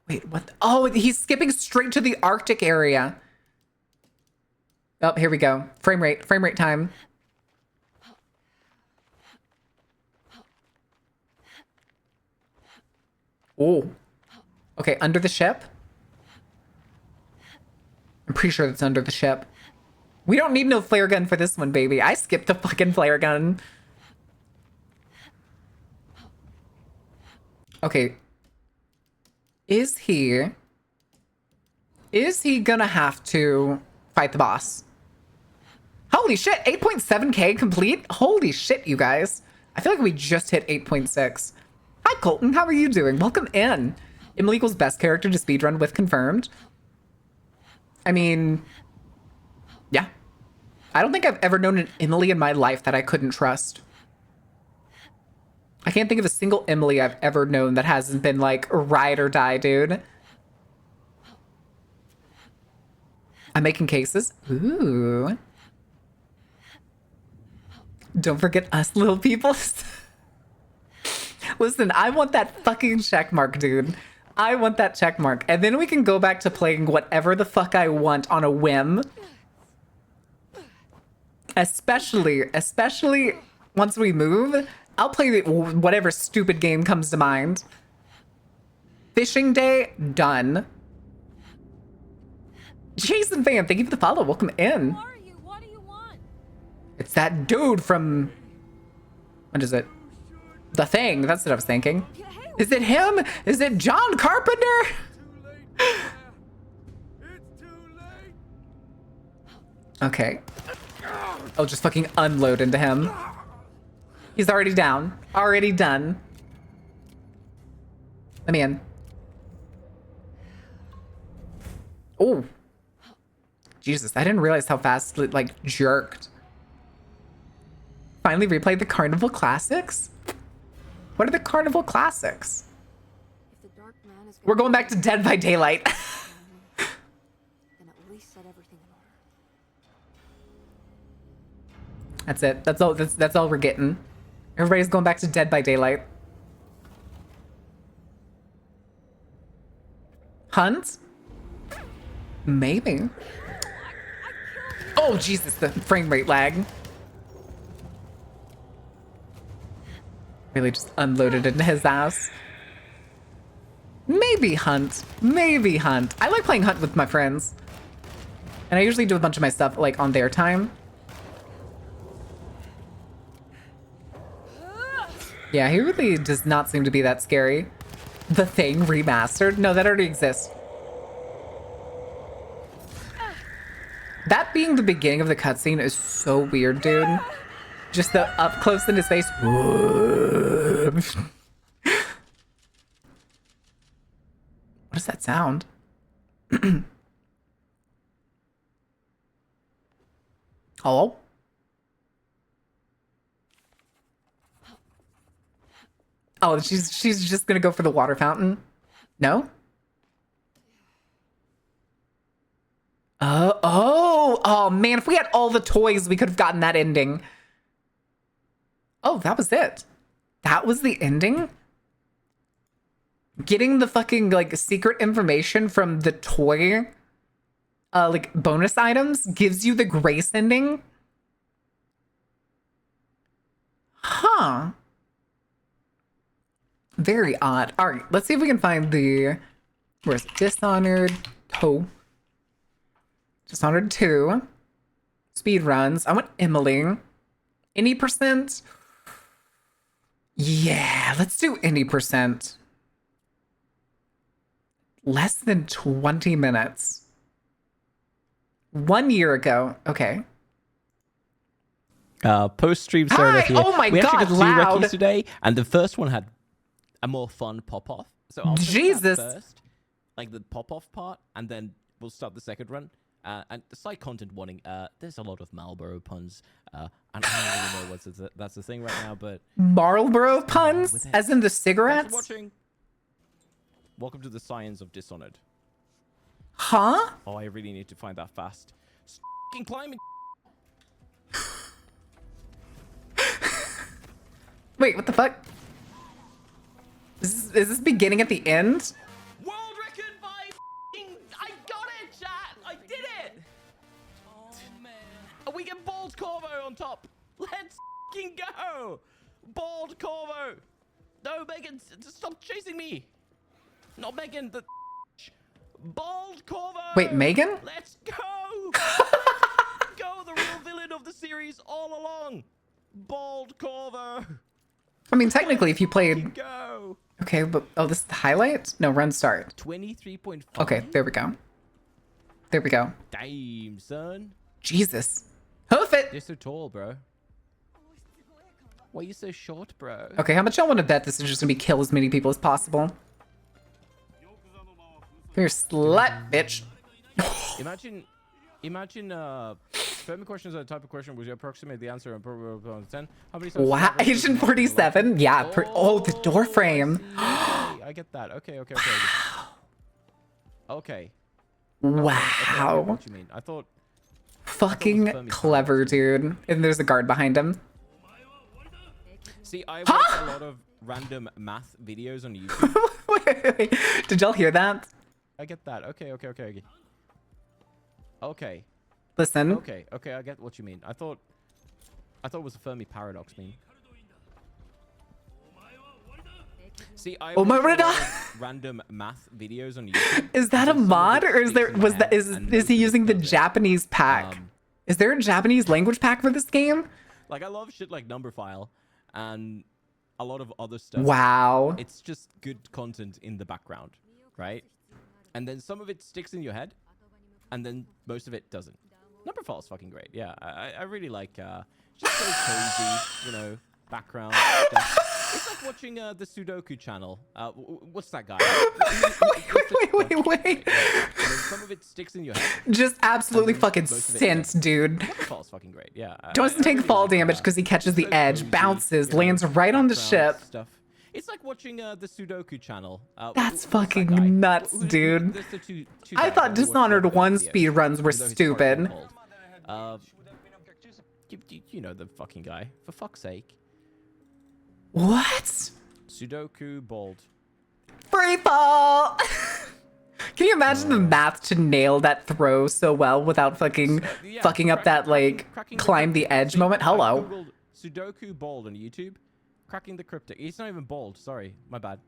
Wait, what? Oh, he's skipping straight to the Arctic area. Oh, here we go. Frame rate time. Oh. Okay, under the ship? I'm pretty sure that's under the ship. We don't need no flare gun for this one, baby. I skipped the fucking flare gun. Okay. Is he gonna have to fight the boss? Holy shit, 8.7k complete? Holy shit, you guys. I feel like we just hit 8.6. Hi, Colton. How are you doing? Welcome in. Emily equals best character to speedrun with confirmed. I mean, yeah. I don't think I've ever known an Emily in my life that I couldn't trust. I can't think of a single Emily I've ever known that hasn't been like ride or die, dude. I'm making cases. Ooh. Don't forget us little people. Listen, I want that fucking check mark, dude. I want that check mark. And then we can go back to playing whatever the fuck I want on a whim. Especially once we move, I'll play whatever stupid game comes to mind. Fishing day, done. Jason Van, thank you for the follow. Welcome in. Who are you? What do you want? It's that dude from... What is it? The Thing. That's what I was thinking. Is it him? Is it John Carpenter? Okay. I'll just fucking unload into him. He's already down. Already done. Let me in. Oh. Jesus, I didn't realize how fast it, like, jerked. Finally replayed the Carnival Classics? What are the Carnival Classics? If the Dark Man is We're going back to Dead by Daylight. then at least set everything in order. That's it. That's all we're getting. Everybody's going back to Dead by Daylight. Hunt? Maybe. Oh, Jesus, the frame rate lag. Really just unloaded into his ass. Maybe Hunt. Maybe Hunt. I like playing Hunt with my friends. And I usually do a bunch of my stuff, like, on their time. Yeah, he really does not seem to be that scary. The Thing remastered? No, that already exists. That being the beginning of the cutscene is so weird, dude. Just the up close in his face. What does that sound? Hello? Oh, she's just gonna go for the water fountain? No? Oh man, if we had all the toys, we could have gotten that ending. Oh, that was it. That was the ending? Getting the fucking, like, secret information from the toy, like, bonus items gives you the Grace ending? Huh. Very odd. All right, let's see if we can find the... Where's Dishonored? Oh. Dishonored 2. Speed runs. I want Emily. Any percent? Yeah, let's do any percent. Less than 20 minutes. 1 year ago. Okay. Post-stream Sarah here. Oh my we God, actually got loud. two recce's today, and the first one had a more fun pop-off. So I'll finish that Jesus. first, like the pop-off part, and then we'll start the second run. And the side content warning, there's a lot of Marlboro puns, and I don't really know that's the thing right now, but... Marlboro puns? As in the cigarettes? Thanks for watching. Welcome to the science of Dishonored. Huh? Oh, I really need to find that fast. F***ing climbing. Wait, what the fuck? Is this beginning at the end? World record by I got it, chat! I did it! Oh, man. And we get Bald Corvo on top. Let's f***ing go! Bald Corvo! No, Megan, stop chasing me! Not Megan, the Bald Corvo! Wait, Megan? Let's go! Go, the real villain of the series all along! Bald Corvo! I mean, technically, if you played... Go! Okay, but... Oh, this is the highlight? No, run start. 23.5. Okay, there we go. There we go. Damn, son. Jesus. Hoof it! You're so tall, bro. Why are you so short, bro? Okay, how much y'all want to bet this is just gonna be kill as many people as possible? You're a slut, bitch. Imagine, Fermi questions are the type of question where you approximate the answer and probably on 10. How many Wow, Agent 47? Yeah, oh, the door frame. I get that. Okay. Okay. Wow. What you mean? I thought... Fucking clever, dude. And there's a guard behind him. See, I watch a lot of random math videos on YouTube. wait. Did y'all hear that? I get that. Okay. Okay. Listen. Okay, I get what you mean. I thought it was a Fermi paradox meme. See, I Oh my watch a God. lot of random math videos on YouTube. Is that a and some of mod, it or is sticks there in my was that head, is and is he most of it using the doesn't. Japanese pack? Is there a Japanese language pack for this game? Like I love shit like Numberphile and a lot of other stuff. Wow. It's just good content in the background, right? And then some of it sticks in your head, and then most of it doesn't. Numberphile is fucking great. Yeah, I really like just so cozy, you know, background stuff. It's like watching the Sudoku channel. What's that guy? Wait. Some of it sticks in your head. Just absolutely fucking most of it sense, dude. Numberphile is fucking great. Yeah. Doesn't take fall damage because he catches the edge, bounces, lands right on the ship. Stuff. It's like watching the Sudoku channel. That's fucking nuts, dude. There's the two I guys thought that watch Dishonored the 1 videos, speedruns were even though his part's stupid. called. You know the fucking guy. For fuck's sake. What? Sudoku bald. Free fall! Can you imagine the math to nail that throw so well without fucking fucking up that, like, climb the edge moment? Hello. Googled Sudoku bald on YouTube. Cracking the cryptic. He's not even bald. Sorry. My bad.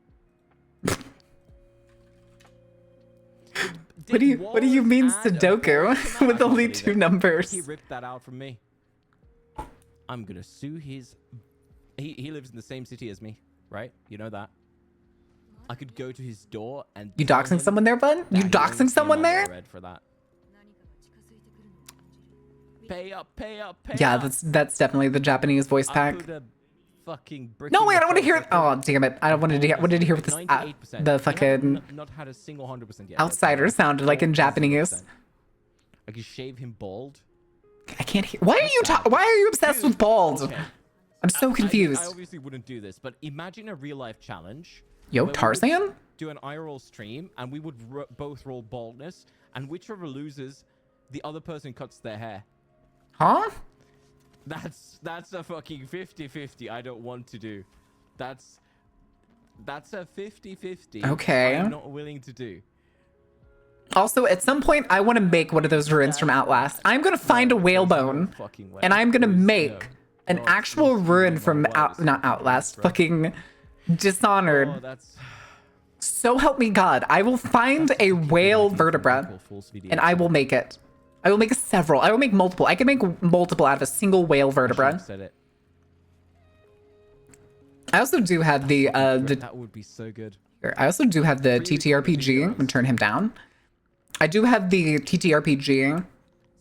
What do you mean Sudoku with only 2 numbers? He ripped that out from me. I'm gonna sue his... He lives in the same city as me, right? You know that. I could go to his door and... You doxing someone there, bud? You doxing someone there? Red for that. Pay up, pay up, pay Yeah, up. that's definitely the Japanese voice I pack. put a fucking brick No, in wait, I your don't want to face. hear. Oh, damn it! I don't wanted to hear. What did you hear with this? 98%. The We fucking have not had a single 100% yet. outsider sounded like in Japanese. I could shave him bald. I can't hear. Why are you obsessed with bald? Okay. I'm so confused. I obviously wouldn't do this, but imagine a real life challenge. Yo, where we would Tarzan? Do an IRL stream, and we would both roll baldness, and whichever loses, the other person cuts their hair. Huh? That's a fucking 50-50 I don't want to do. That's a 50-50 Okay. I'm not willing to do. Also, at some point, I want to make one of those ruins from Outlast. I'm gonna find a whalebone, and I'm gonna make an actual ruin from not Outlast, fucking Dishonored. Oh, that's... So help me God, I will find a whale vertebra, and I will make it. I will make several. I will make multiple. I can make multiple out of a single whale vertebra. Said it. I also do have the That would be so good. I also do have the TTRPG. I'm gonna turn him down. I do have the TTRPG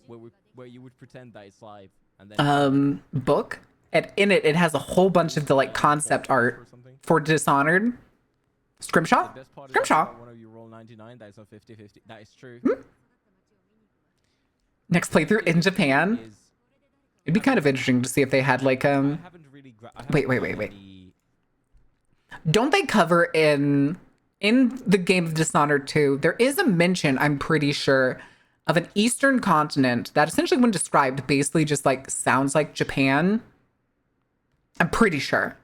Where you would pretend that it's live, and then book, and in it has a whole bunch of the like concept art for Dishonored. Scrimshaw? The best part is Scrimshaw. one of you roll 99, that is a 50-50. That is true. Next playthrough in Japan. It'd be kind of interesting to see if they had like wait. Don't they cover in the game of Dishonored 2, there is a mention, I'm pretty sure, of an Eastern continent that essentially when described basically just like sounds like Japan. I'm pretty sure.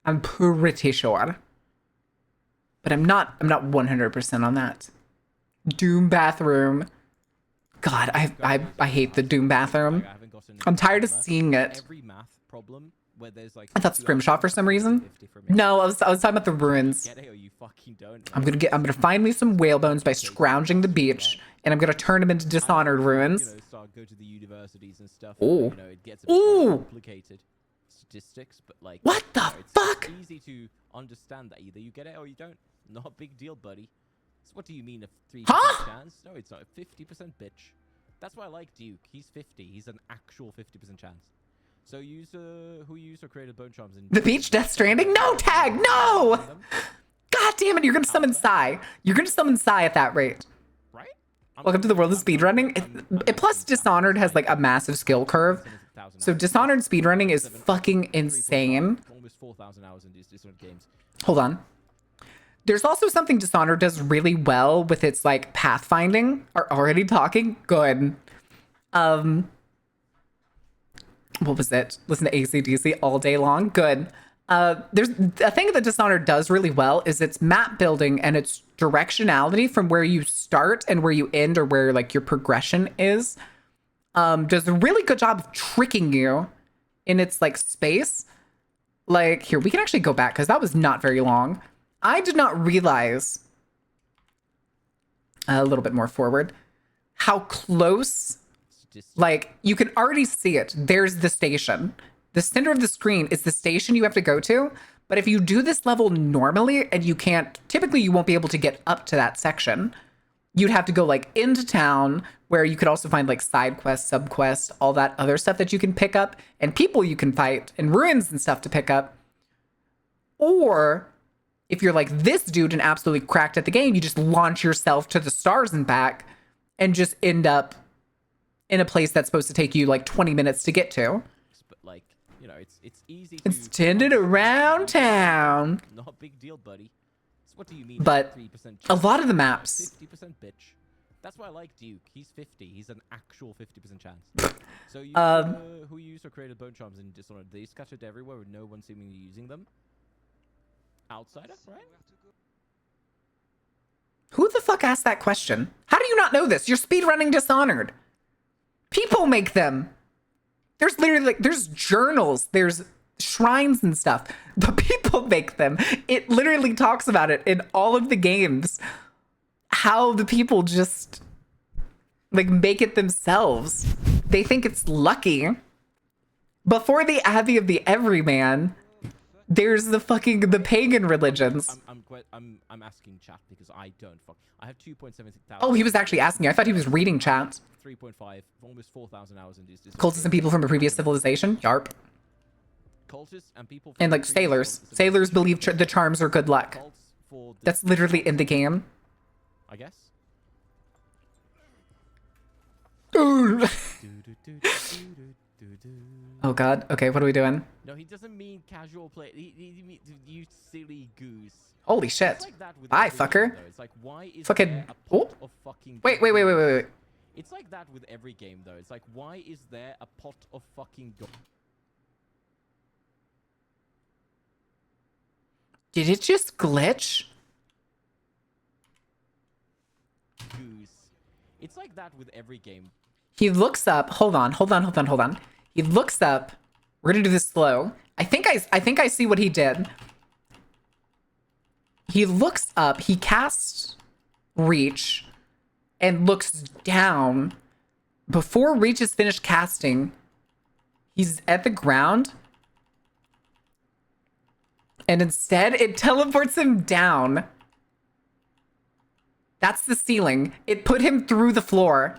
But I'm not 100% on that. Doom bathroom. God, I hate the Doom bathroom. I'm tired of seeing it. Every math problem where there's like I thought Scrimshaw for some reason. No, I was talking about the ruins. Get it or you fucking don't. I'm gonna find me some whale bones by scrounging the beach, and I'm gonna turn them into Dishonored ruins. Go to the universities and stuff. Ooh. You know, it gets a bit more complicated statistics, but like what the fuck? It's easy to understand that either you get it or you don't. Not a big deal, buddy. So what do you mean a 3% chance? No, it's not a 50%, bitch. That's why I like Duke. He's 50. He's an actual 50% chance. So use who used or created bone charms in The beach, Death Stranding? No tag, no! God damn it, you're gonna summon Psy. You're gonna summon Psy at that rate. Right? Welcome to the world of speedrunning. Plus, Dishonored has like a massive skill curve. So Dishonored speedrunning is fucking insane. Almost 4,000 hours in these Dishonored games. Hold on. There's also something Dishonored does really well with its like pathfinding. Are already talking? Good. What was it? Listen to AC/DC all day long. Good. There's a thing that Dishonored does really well is its map building and its directionality from where you start and where you end or where like your progression is. Does a really good job of tricking you in its like space. like, here, we can actually go back because that was not very long. I did not realize, a little bit more forward, how close, like, you can already see it. There's the station. The center of the screen is the station you have to go to. But if you do this level normally and you can't, typically you won't be able to get up to that section. You'd have to go like into town, where you could also find like side quests, sub quests, all that other stuff that you can pick up, and people you can fight, and ruins and stuff to pick up. Or if you're like this dude and absolutely cracked at the game, you just launch yourself to the stars and back and just end up in a place that's supposed to take you like 20 minutes to get to. But like, you know, it's easy to... It's tended around town. Not a big deal, buddy. So what do you mean? But 3% a lot of the maps... 50% bitch. That's why I like Duke. He's 50. He's an actual 50% chance. So you, who used or created bone charms in Dishonored? They scattered everywhere with no one seemingly using them? Outsider, right? Who the fuck asked that question? How do you not know this? You're speedrunning Dishonored. People make them. There's literally like, there's journals, there's shrines and stuff, but people make them. It literally talks about it in all of the games. How the people just like make it themselves. They think it's lucky. Before the Abbey of the Everyman, there's the pagan religions. I'm asking chat because I don't fuck. I have 2.76 thousand. Oh, he was actually asking you. I thought he was reading chat. 3.5, almost 4,000 hours in this. Cultists and people from a previous civilization. Yarp. Cultists and people. And like sailors. Sailors believe the charms are good luck. That's literally in the game. I guess. Oh god. Okay, what are we doing? No, he doesn't mean casual play. He means you silly goose. Holy shit. Like Bye, fucker. It's like, why is fucking... there a pot of fucking... Wait. It's like that with every game, though. It's like, why is there a pot of fucking gold? Did it just glitch? Goose. It's like that with every game. He looks up. Hold on. He looks up. We're gonna do this slow. I think I see what he did. He looks up. He casts Reach and looks down. Before Reach is finished casting, he's at the ground. And instead, it teleports him down. That's the ceiling. It put him through the floor.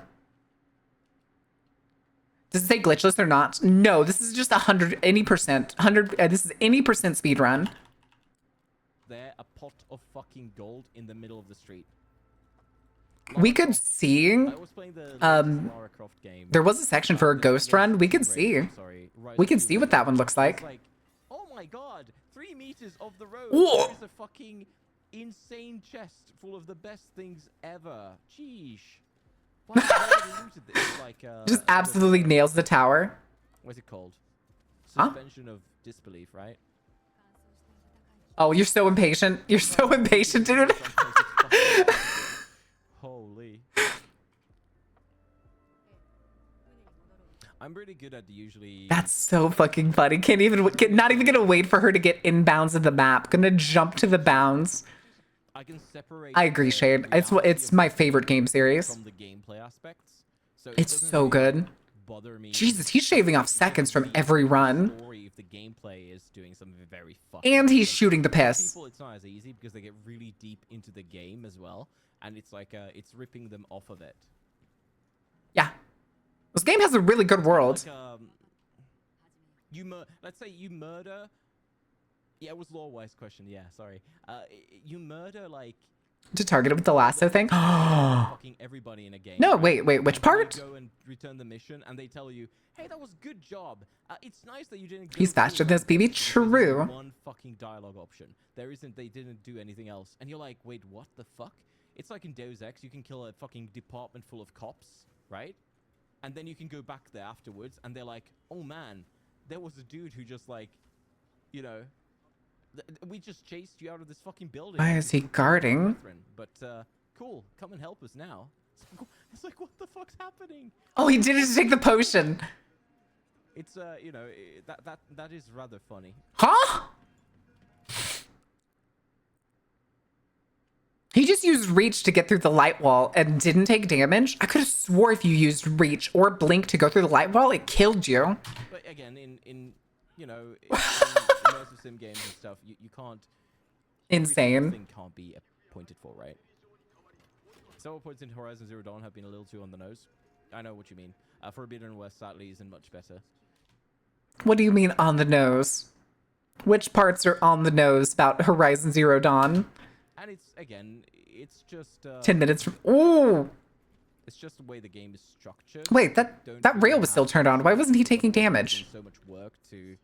Does it say glitchless or not? No, this is just 100, any percent. 100, this is any percent speed run. There, a pot of fucking gold in the middle of the street. We could see, there was a section for a ghost run. We could see. We can see what that one looks like. Oh my god, 3 meters of the road. Whoa. There's a fucking insane chest full of the best things ever. Sheesh. Why have they looted this? Like, Just absolutely nails the tower. What's it called? Huh? Suspension of disbelief, right? Oh, you're so impatient. You're so impatient, dude. Holy. I'm really good at usually... That's so fucking funny. Not even gonna wait for her to get inbounds of the map. Gonna jump to the bounds. I can separate... I agree, Shade. It's my favorite game series. From the gameplay aspects. So it's so good. Jesus, he's shaving off seconds from every run. If the gameplay is doing something very and he's shooting the piss. People, it's not as easy because they get really deep into the game as well, and it's like it's ripping them off of it. Yeah, this game has a really good world. Like, let's say you murder. Yeah, it was lore-wise question. Yeah, sorry. You murder like. To target it with the lasso thing. Fucking everybody in a game. No, wait, which part? You go and return the mission, and they tell you, "Hey, that was good job. It's nice that you didn't." He's faster than this, BB. True. One fucking dialogue option. There isn't. They didn't do anything else, and you're like, "Wait, what the fuck?" It's like in Deus Ex, you can kill a fucking department full of cops, right? And then you can go back there afterwards, and they're like, "Oh man, there was a dude who just like, you know." We just chased you out of this fucking building. Why is he guarding? But cool, come and help us now. It's like what the fuck's happening? Oh, he did it to take the potion. It's you know, that is rather funny. Huh? He just used reach to get through the light wall and didn't take damage. I could have swore if you used reach or blink to go through the light wall, it killed you. But again, in you know, in immersive sim games and stuff, you can't. Insane. Everything can't be pointed for, right? Several points in Horizon Zero Dawn have been a little too on the nose. I know what you mean. Forbidden West sadly isn't much better. What do you mean on the nose? Which parts are on the nose about Horizon Zero Dawn? And it's just 10 minutes from. Ooh. It's just the way the game is structured. Wait, that rail was still turned on. Why wasn't he taking damage? So much work to.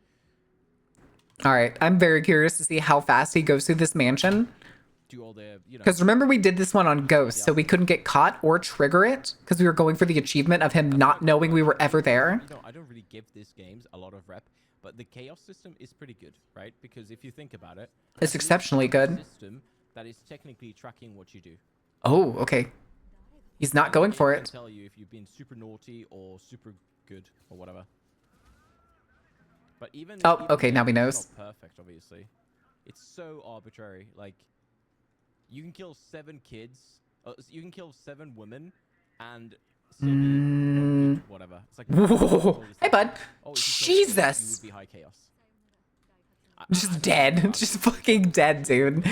All right, I'm very curious to see how fast he goes through this mansion. Do all the, you know. Because remember we did this one on Ghost, so we couldn't get caught or trigger it because we were going for the achievement of him not knowing we were ever there. You know, I don't really give these games a lot of rep, but the chaos system is pretty good, right? Because if you think about it, It's exceptionally good. System that is technically tracking what you do. Oh, okay. He's not going for It it. can tell you if you've been super naughty or super good or whatever. But even Okay, now he it's knows. not perfect, obviously. It's so arbitrary. Like, you can kill 7 kids, you can kill 7 women, and still be good, whatever. It's like, Whoa. Hey, bud. oh, if you killed 7, Jesus. you would be high chaos. Just dead. Just fucking dead, dude.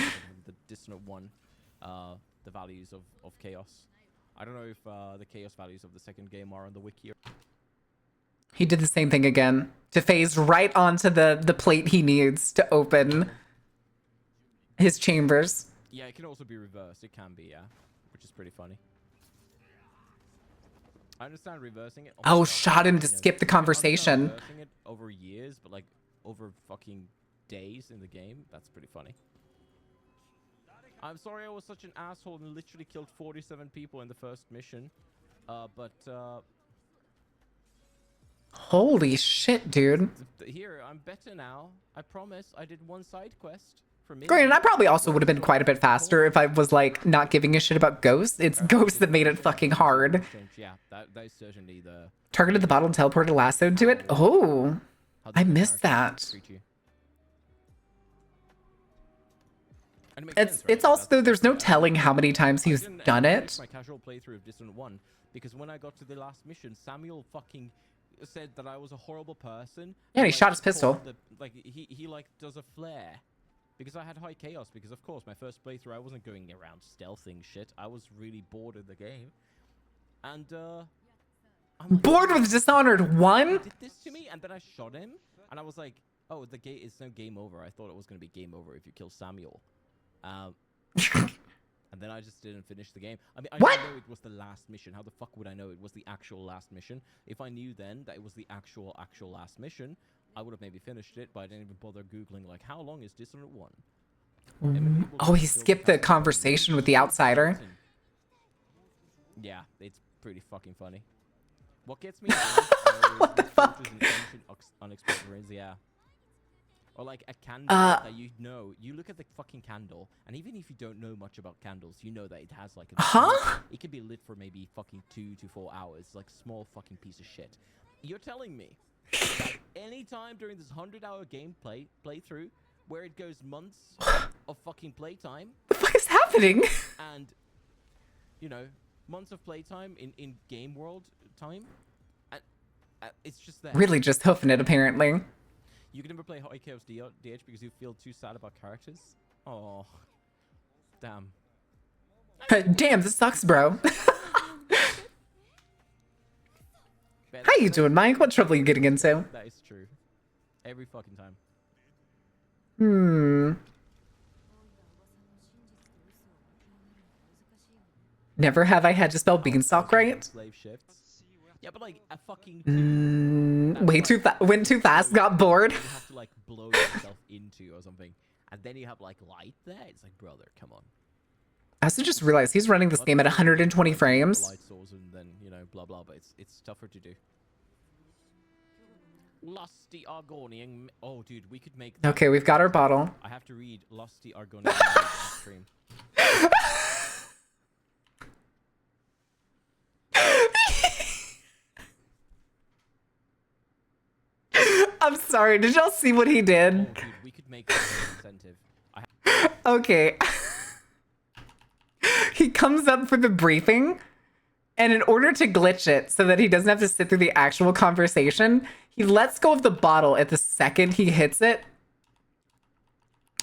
The Dissonant 1, the values of chaos. I don't know if the chaos values of the second game are on the wiki. He did the same thing again to phase right onto the plate he needs to open his chambers. Yeah, it can also be reversed. It can be, yeah, which is pretty funny. I understand reversing it. Oh, shot him to skip the conversation. Reversing it over years, but like over fucking days in the game, that's pretty funny. I'm sorry I was such an asshole and literally killed 47 people in the first mission. Holy shit, dude. Here, I'm better now. I promise. I did one side quest for me. Granted, I probably also would have been quite a bit faster if I was like not giving a shit about ghosts. It's ghosts that made it fucking hard. Yeah, that is certainly the... Targeted the bottle and teleported lasso to it. Oh, I missed that. It's also, there's no telling how many times he's done it. My casual playthrough of Dissonant 1, because when I got to the last mission, Samuel fucking said that I was a horrible person. Yeah, he Like, shot his pistol. He like does a flare. Because I had high chaos, because of course my first playthrough I wasn't going around stealthing shit. I was really bored of the game. And I'm like, Bored with Dishonored 1? He did this to me, and then I shot him, and I was like, oh, it's no game over. I thought it was gonna be game over if you kill Samuel. And then I just didn't finish the game. I mean, I didn't know it was the last mission. How the fuck would I know it was the actual last mission? If I knew then that it was the actual last mission, I would have maybe finished it, but I didn't even bother Googling, like, how long is Dishonored 1? Oh, he skipped the conversation with the outsider. Yeah, it's pretty fucking funny. What gets me what the fuck? Unexpected rains, yeah. Or like a candle that you look at the fucking candle, and even if you don't know much about candles, you know that it has like a it can be lit for maybe fucking 2 to 4 hours, like small fucking piece of shit. You're telling me that any time during this 100-hour gameplay playthrough where it goes months of fucking playtime, The fuck is happening? and you know, months of playtime in game world time, and it's just there. Really just hoofing it, apparently. You can never play High Chaos DH because you feel too sad about characters? Oh. Damn. Damn, this sucks, bro. How you doing, Mike? What trouble are you getting into? That is true. Every fucking time. Never have I had to spell beanstalk right. Slave shifts. Yeah, but like a fucking Went too fast, got bored. you have to like blow yourself into or something. And then you have like light there. It's like, brother, come on. I also just realized he's running this game at 120 frames. Light source and then, you know, blah blah, but it's tougher to do. Lusty Argonian. Oh, dude, we could make that. Okay, we've got our bottle. I have to read Lusty Argonian on stream. I'm sorry. Did y'all see what he did? Dude, we could make that an incentive. Okay. He comes up for the briefing, and in order to glitch it so that he doesn't have to sit through the actual conversation, he lets go of the bottle at the second he hits it.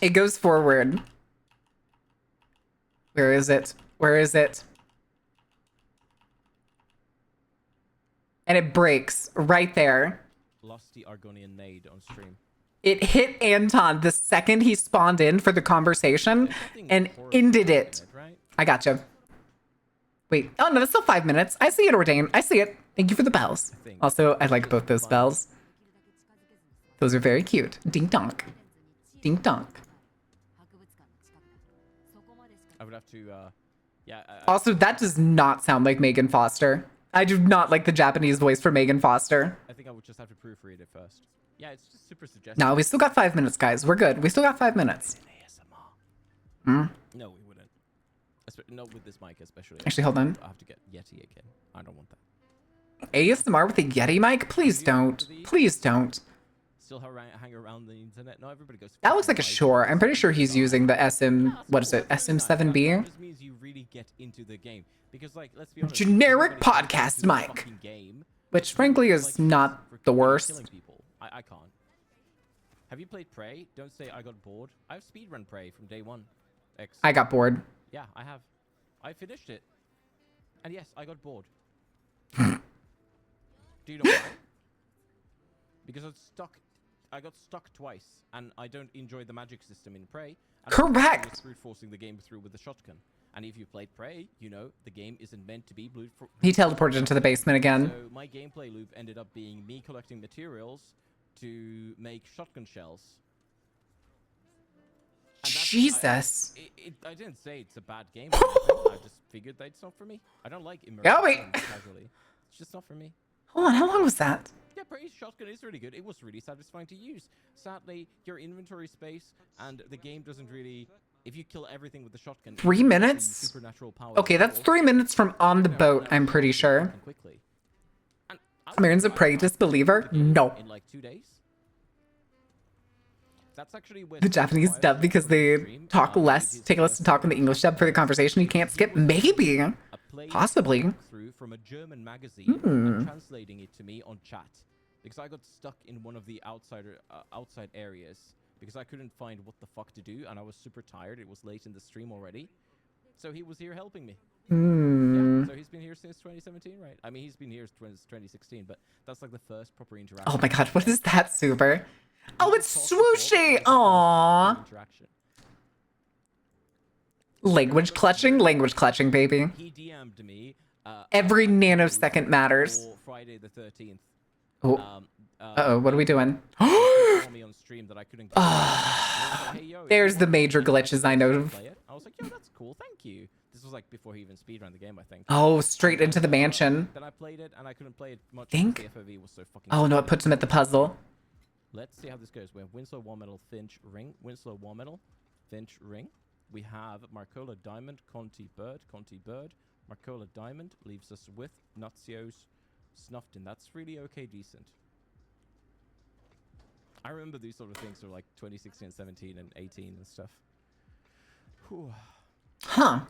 It goes forward. Where is it? Where is it? And it breaks right there. Lost the Argonian Nade on stream. It hit Anton the second he spawned in for the conversation and ended it. I gotcha. Wait. Oh, no, that's still 5 minutes. I see it, Ordain. I see it. Thank you for the bells. Also, I like both those bells. Those are very cute. Ding donk. Ding donk. I would have to, Also, that does not sound like Megan Foster. I do not like the Japanese voice for Megan Foster. I think I would just have to proofread it first. Yeah, it's just super suggestive. No, we still got 5 minutes, guys. We're good. We still got 5 minutes. Hmm? No, we wouldn't. Not with this mic, especially. Actually, hold on. I have to get Yeti again. I don't want that. ASMR with a Yeti mic? Please don't. Please don't. Still hang around the internet. No, everybody goes. That looks like a Shure. I'm pretty sure he's using the SM. What is it? SM7B? That just means you really get into the game. Because, like, let's be honest. Generic podcast mic. Which, frankly, is not the worst. I can't. Have you played Prey? Don't say I got bored. I've speedrun Prey from day one. I got bored. Yeah, I have. I finished it. And yes, I got bored. Do you know why? Because I got stuck twice, and I don't enjoy the magic system in Prey. Correct! I was brute forcing the game through with the shotgun. And if you played Prey, you know the game isn't meant to be He teleported into the basement again. So my gameplay loop ended up being me collecting materials to make shotgun shells. Jesus. I didn't say it's a bad game. I just figured that it's not for me. I don't like immersive games casually. It's just not for me. Hold on, how long was that? Yeah, Prey's shotgun is really good. It was really satisfying to use. Sadly, your inventory space and the game doesn't really... If you kill everything with the shotgun... 3 minutes? Okay, that's 3 minutes from on the boat, I'm pretty sure. Marin's a Prey disbeliever? No. In like 2 days? That's actually The Japanese dub because they talk less, take less to talk in the English dub for the conversation you can't skip? Maybe. Possibly. Through from a German magazine and translating it to me on chat. Because I got stuck in one of the outside areas. Because I couldn't find what the fuck to do and I was super tired. It was late in the stream already. So he was here helping me. Yeah, so he's been here since 2017, right? I mean, he's been here since 2016, but that's like the first proper interaction. Oh my god, what is that, Super? Oh, it's swooshy! Aww. Language clutching, baby. He DM'd me. Every nanosecond matters. Friday the 13th. Oh. Uh-oh, what are we doing? There's the major glitches I know of. I was like, yo, that's cool, thank you. This was like before he even speedrun the game, I think. Oh, straight into the mansion. Then I played it and I couldn't play it much. Think? The FOV was so fucking oh no, it puts him at the puzzle. Let's see how this goes. We have Winslow War Medal, Finch, Ring. Winslow War Medal, Finch, Ring. We have Marcola Diamond, Conti Bird, Marcola Diamond leaves us with Nuzio's Snuffed in. That's really okay, decent. I remember these sort of things were like 2016, 17, and 18 and stuff. Whew. Huh.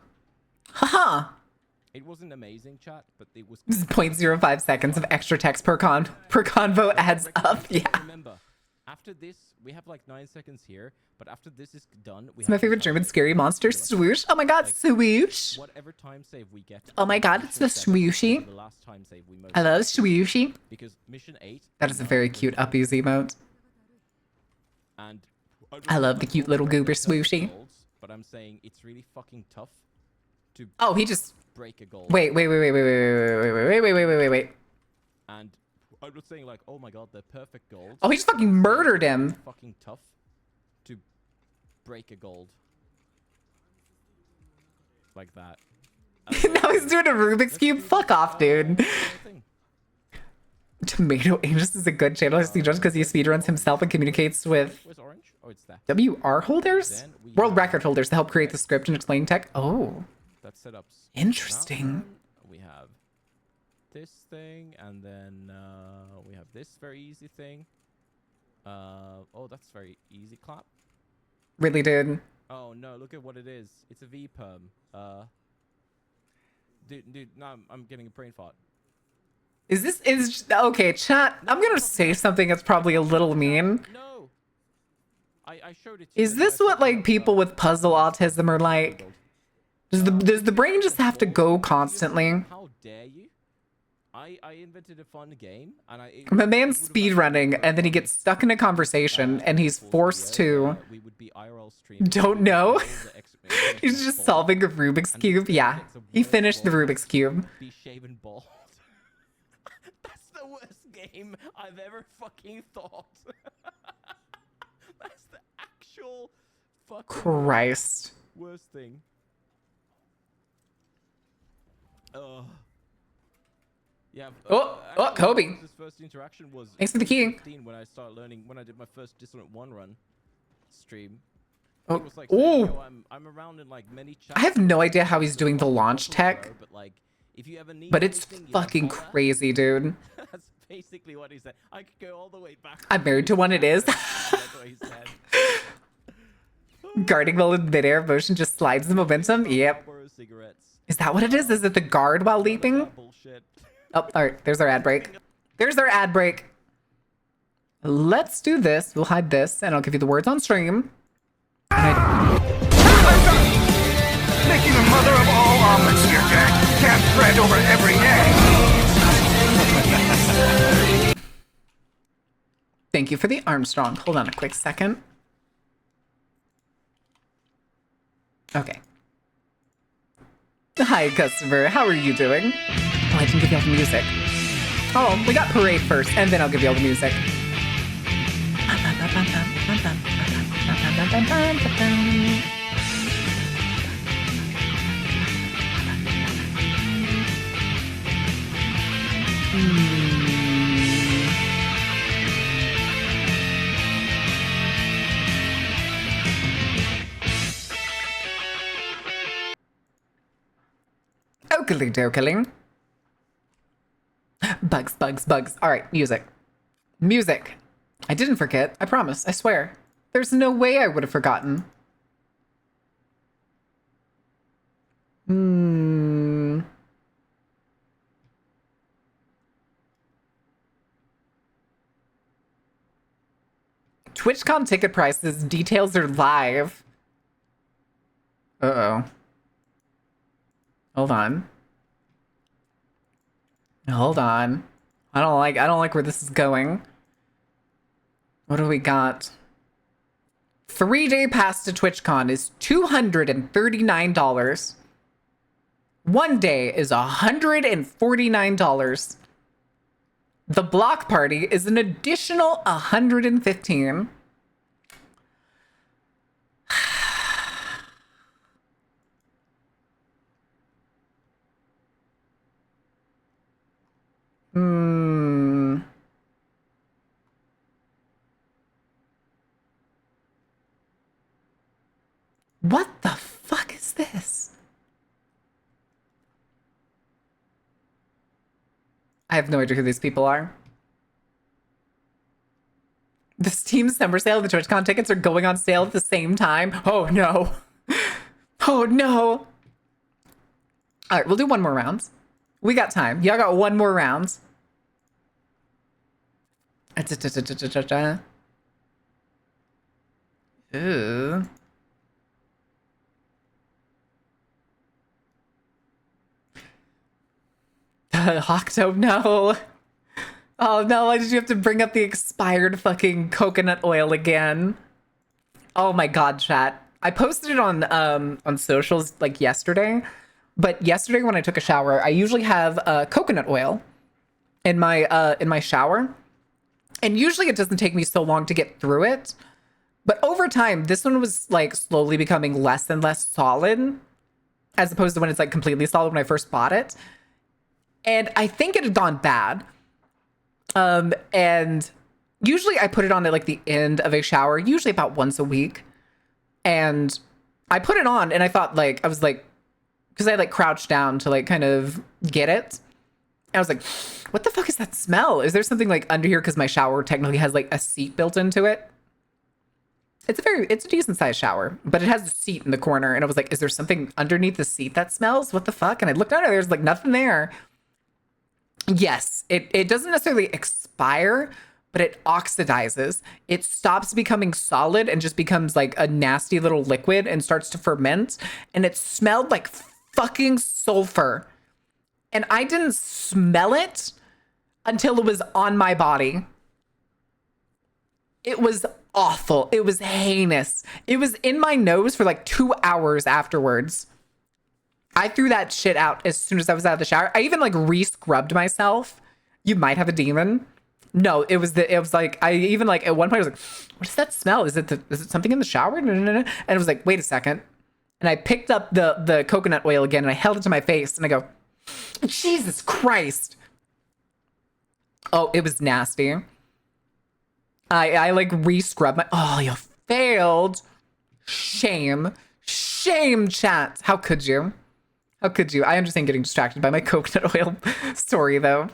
Haha. It wasn't amazing, chat, but it was... This is 0.05 seconds of extra text per convo adds up. Yeah. Remember, after this, we have like 9 seconds here, but after this is done... It's my favorite German scary monster, Swoosh. Oh my god, Swoosh. Whatever time save we get... Oh my god, it's the Swooshy. The last time save we I love Swooshy. Because mission 8... That is a very cute uppies emote. And I love the cute little goober Swooshy. But I'm saying it's really fucking tough to... Oh, he just... break a goal. Wait. And I'm not saying like, oh my god, they're perfect goals. Oh, he just fucking murdered him. It's fucking tough to break a gold. Like that. Now he's doing a Rubik's Cube? Fuck off, dude. Tomato Angels is a good channel to see just because he speedruns himself and communicates with Where's Orange? Oh, it's that. WR holders? World record holders to help create the script and explain tech. Oh. That's setups. Interesting. We have this thing, and then we have this very easy thing. Oh, that's very easy. Clap. Really, dude? Oh no, look at what it is. It's a V perm. Dude, no, I'm getting a brain fart. Is okay, chat? I'm gonna say something that's probably a little mean. No. I showed it to you. Is this what like people with puzzle autism are like? Does the brain just have to go constantly? How dare you? I invented a fun game, and My man's speedrunning, and then he gets stuck in a conversation, and he's forced to. Don't know. He's just solving a Rubik's Cube. Yeah, he finished the Rubik's Cube. Be shaven bald. That's the worst game I've ever fucking thought. That's the actual fucking Christ. worst thing. Yeah. Kobe. This first interaction was Thanks for the key. when I started learning, when I did my first Dissonant 1 run stream. Oh, It was like, yo, I'm around in like many chats. I have no idea how he's doing the launch tech, But like, if you ever need but it's anything, you fucking holler. crazy, dude. That's basically what he said. I could go all the way back. I'm married to one. It is. That's what he said. Guarding while in midair motion just slides the momentum. Yep. Borrow cigarettes. Is that what it is? Is it the guard while leaping? Bullshit. Oh, all right. There's our ad break. There's our ad break. Let's do this. We'll hide this, and I'll give you the words on stream. Making a mother of all omelets here, Jack. Can't spread over every egg. Thank you for the Armstrong. Hold on a quick second. Okay. Hi, customer. How are you doing? Oh, I didn't give you all the music. Oh, we got parade first, and then I'll give you all the music. Oakley dokeling. Bugs, bugs, bugs. All right, music. Music. I didn't forget. I promise. I swear. There's no way I would have forgotten. TwitchCon ticket prices. Details are live. Uh-oh. Hold on. Hold on. I don't like where this is going. What do we got? 3-day pass to TwitchCon is $239. 1 day is $149. The block party is an additional $115. What the fuck is this? I have no idea who these people are. The Steam Summer Sale, the TwitchCon tickets are going on sale at the same time. Oh no. Oh no. All right, we'll do one more round. We got time. Y'all got one more round. Ooh. Hawkto, no. Oh no, why did you have to bring up the expired fucking coconut oil again? Oh my god, chat. I posted it on socials like yesterday, but yesterday when I took a shower, I usually have coconut oil in my shower. And usually it doesn't take me so long to get through it. But over time, this one was like slowly becoming less and less solid, as opposed to when it's like completely solid when I first bought it. And I think it had gone bad. And usually I put it on at like the end of a shower, usually about once a week. And I put it on and I thought like, I was like, because I like crouched down to like kind of get it. I was like, what the fuck is that smell? Is there something like under here? Because my shower technically has like a seat built into it. It's a decent sized shower, but it has a seat in the corner. And I was like, is there something underneath the seat that smells? What the fuck? And I looked under, there's like nothing there. Yes, it doesn't necessarily expire, but it oxidizes. It stops becoming solid and just becomes like a nasty little liquid and starts to ferment. And it smelled like fucking sulfur. And I didn't smell it until it was on my body. It was awful. It was heinous. It was in my nose for like 2 hours afterwards. I threw that shit out as soon as I was out of the shower. I even like re-scrubbed myself. You might have a demon. No, it was like, I even like at one point I was like, what does that smell? Is it something in the shower? And it was like, wait a second. And I picked up the coconut oil again and I held it to my face and I go, Jesus Christ. Oh, it was nasty. I like re-scrubbed my, oh, you failed. Shame. Shame, chat. How could you? How could you? I understand getting distracted by my coconut oil story though.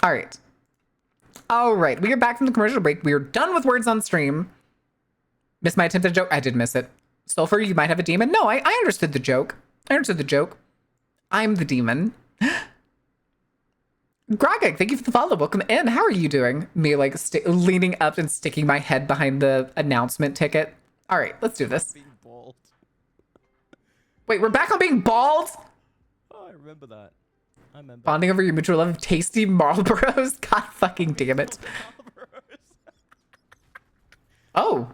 All right. All right, we are back from the commercial break. We are done with words on stream. Missed my attempt at a joke? I did miss it. Sulfur, you might have a demon? No, I understood the joke. I understood the joke. I'm the demon. Grogek, thank you for the follow. Welcome in. How are you doing? Me like leaning up and sticking my head behind the announcement ticket. All right, let's do this. Being bald. Wait, we're back on being bald? Oh, I remember that. I remember. Bonding over your mutual love of tasty Marlboros? God fucking damn it. Oh.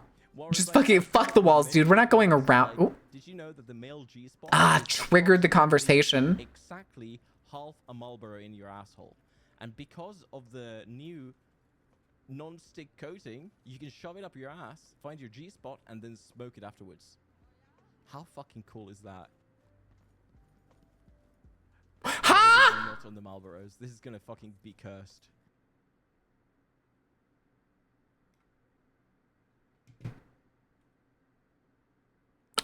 Just fucking fuck the walls, dude. We're not going around. Oh. Did you know that the male G-spot triggered the conversation. Exactly half a Marlboro in your asshole. And because of the new non-stick coating, you can shove it up your ass, find your G-spot, and then smoke it afterwards. How fucking cool is that? Ha! Not on the Marlboros. This is gonna fucking be cursed.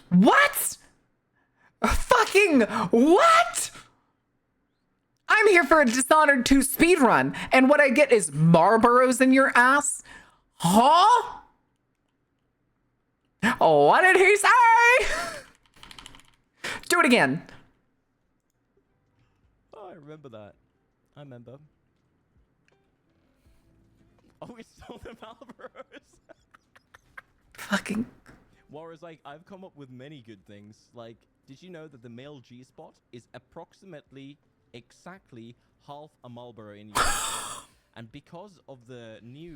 What? Fucking what? I'm here for a Dishonored 2 speedrun, and what I get is Marlboros in your ass? Huh? Oh, what did he say? Do it again. Oh, I remember that. I remember. Oh, we stole the Marlboros. Fucking. Whereas, like, I've come up with many good things. Like, did you know that the male G-spot is approximately exactly half a Marlboro in your and because of the new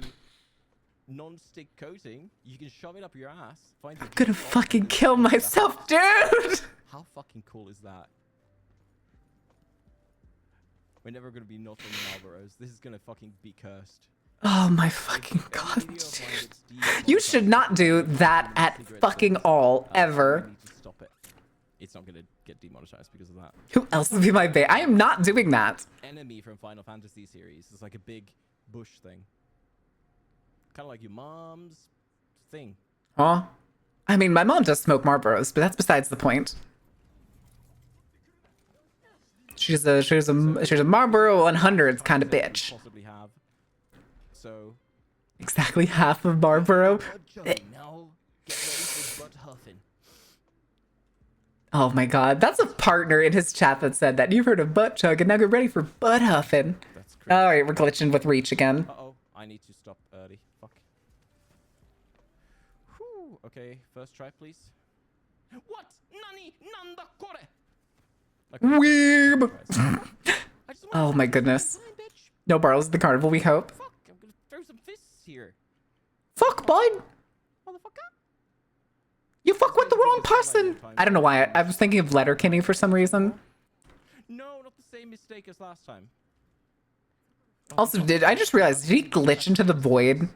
non-stick coating, you can shove it up your ass, find the I'm gonna fucking kill myself, dude! How fucking cool is that? We're never gonna be not on the Marlboros. This is gonna fucking be cursed. Oh my fucking god, dude. You should not do that at fucking all, ever. Need to stop it. It's not gonna get demonetized because of that. Who else would be my bait? I am not doing that. Enemy from Final Fantasy series. It's like a big bush thing. Kind of like your mom's thing. Huh? I mean, my mom does smoke Marlboros, but that's besides the point. She's a Marlboro 100s kind of bitch. Possibly have. So. Exactly half of Marlboro. Now, get ready for butt huffing. Oh my god, that's a partner in his chat that said that. You've heard of butt chug, and now get ready for butt huffing. All right, we're glitching with Reach again. Uh-oh, I need to stop early. Fuck. Whew. Okay, first try, please. What? Nani? Nanda kore? Weeb! Oh my goodness. No barrels at the carnival, we hope. Fuck, I'm gonna throw some fists here. Fuck, bud! Motherfucker. You fuck with the wrong person! I don't know why. I was thinking of Letterkenny for some reason. No, not the same mistake as last time. Also, I just realized, did he glitch into the void?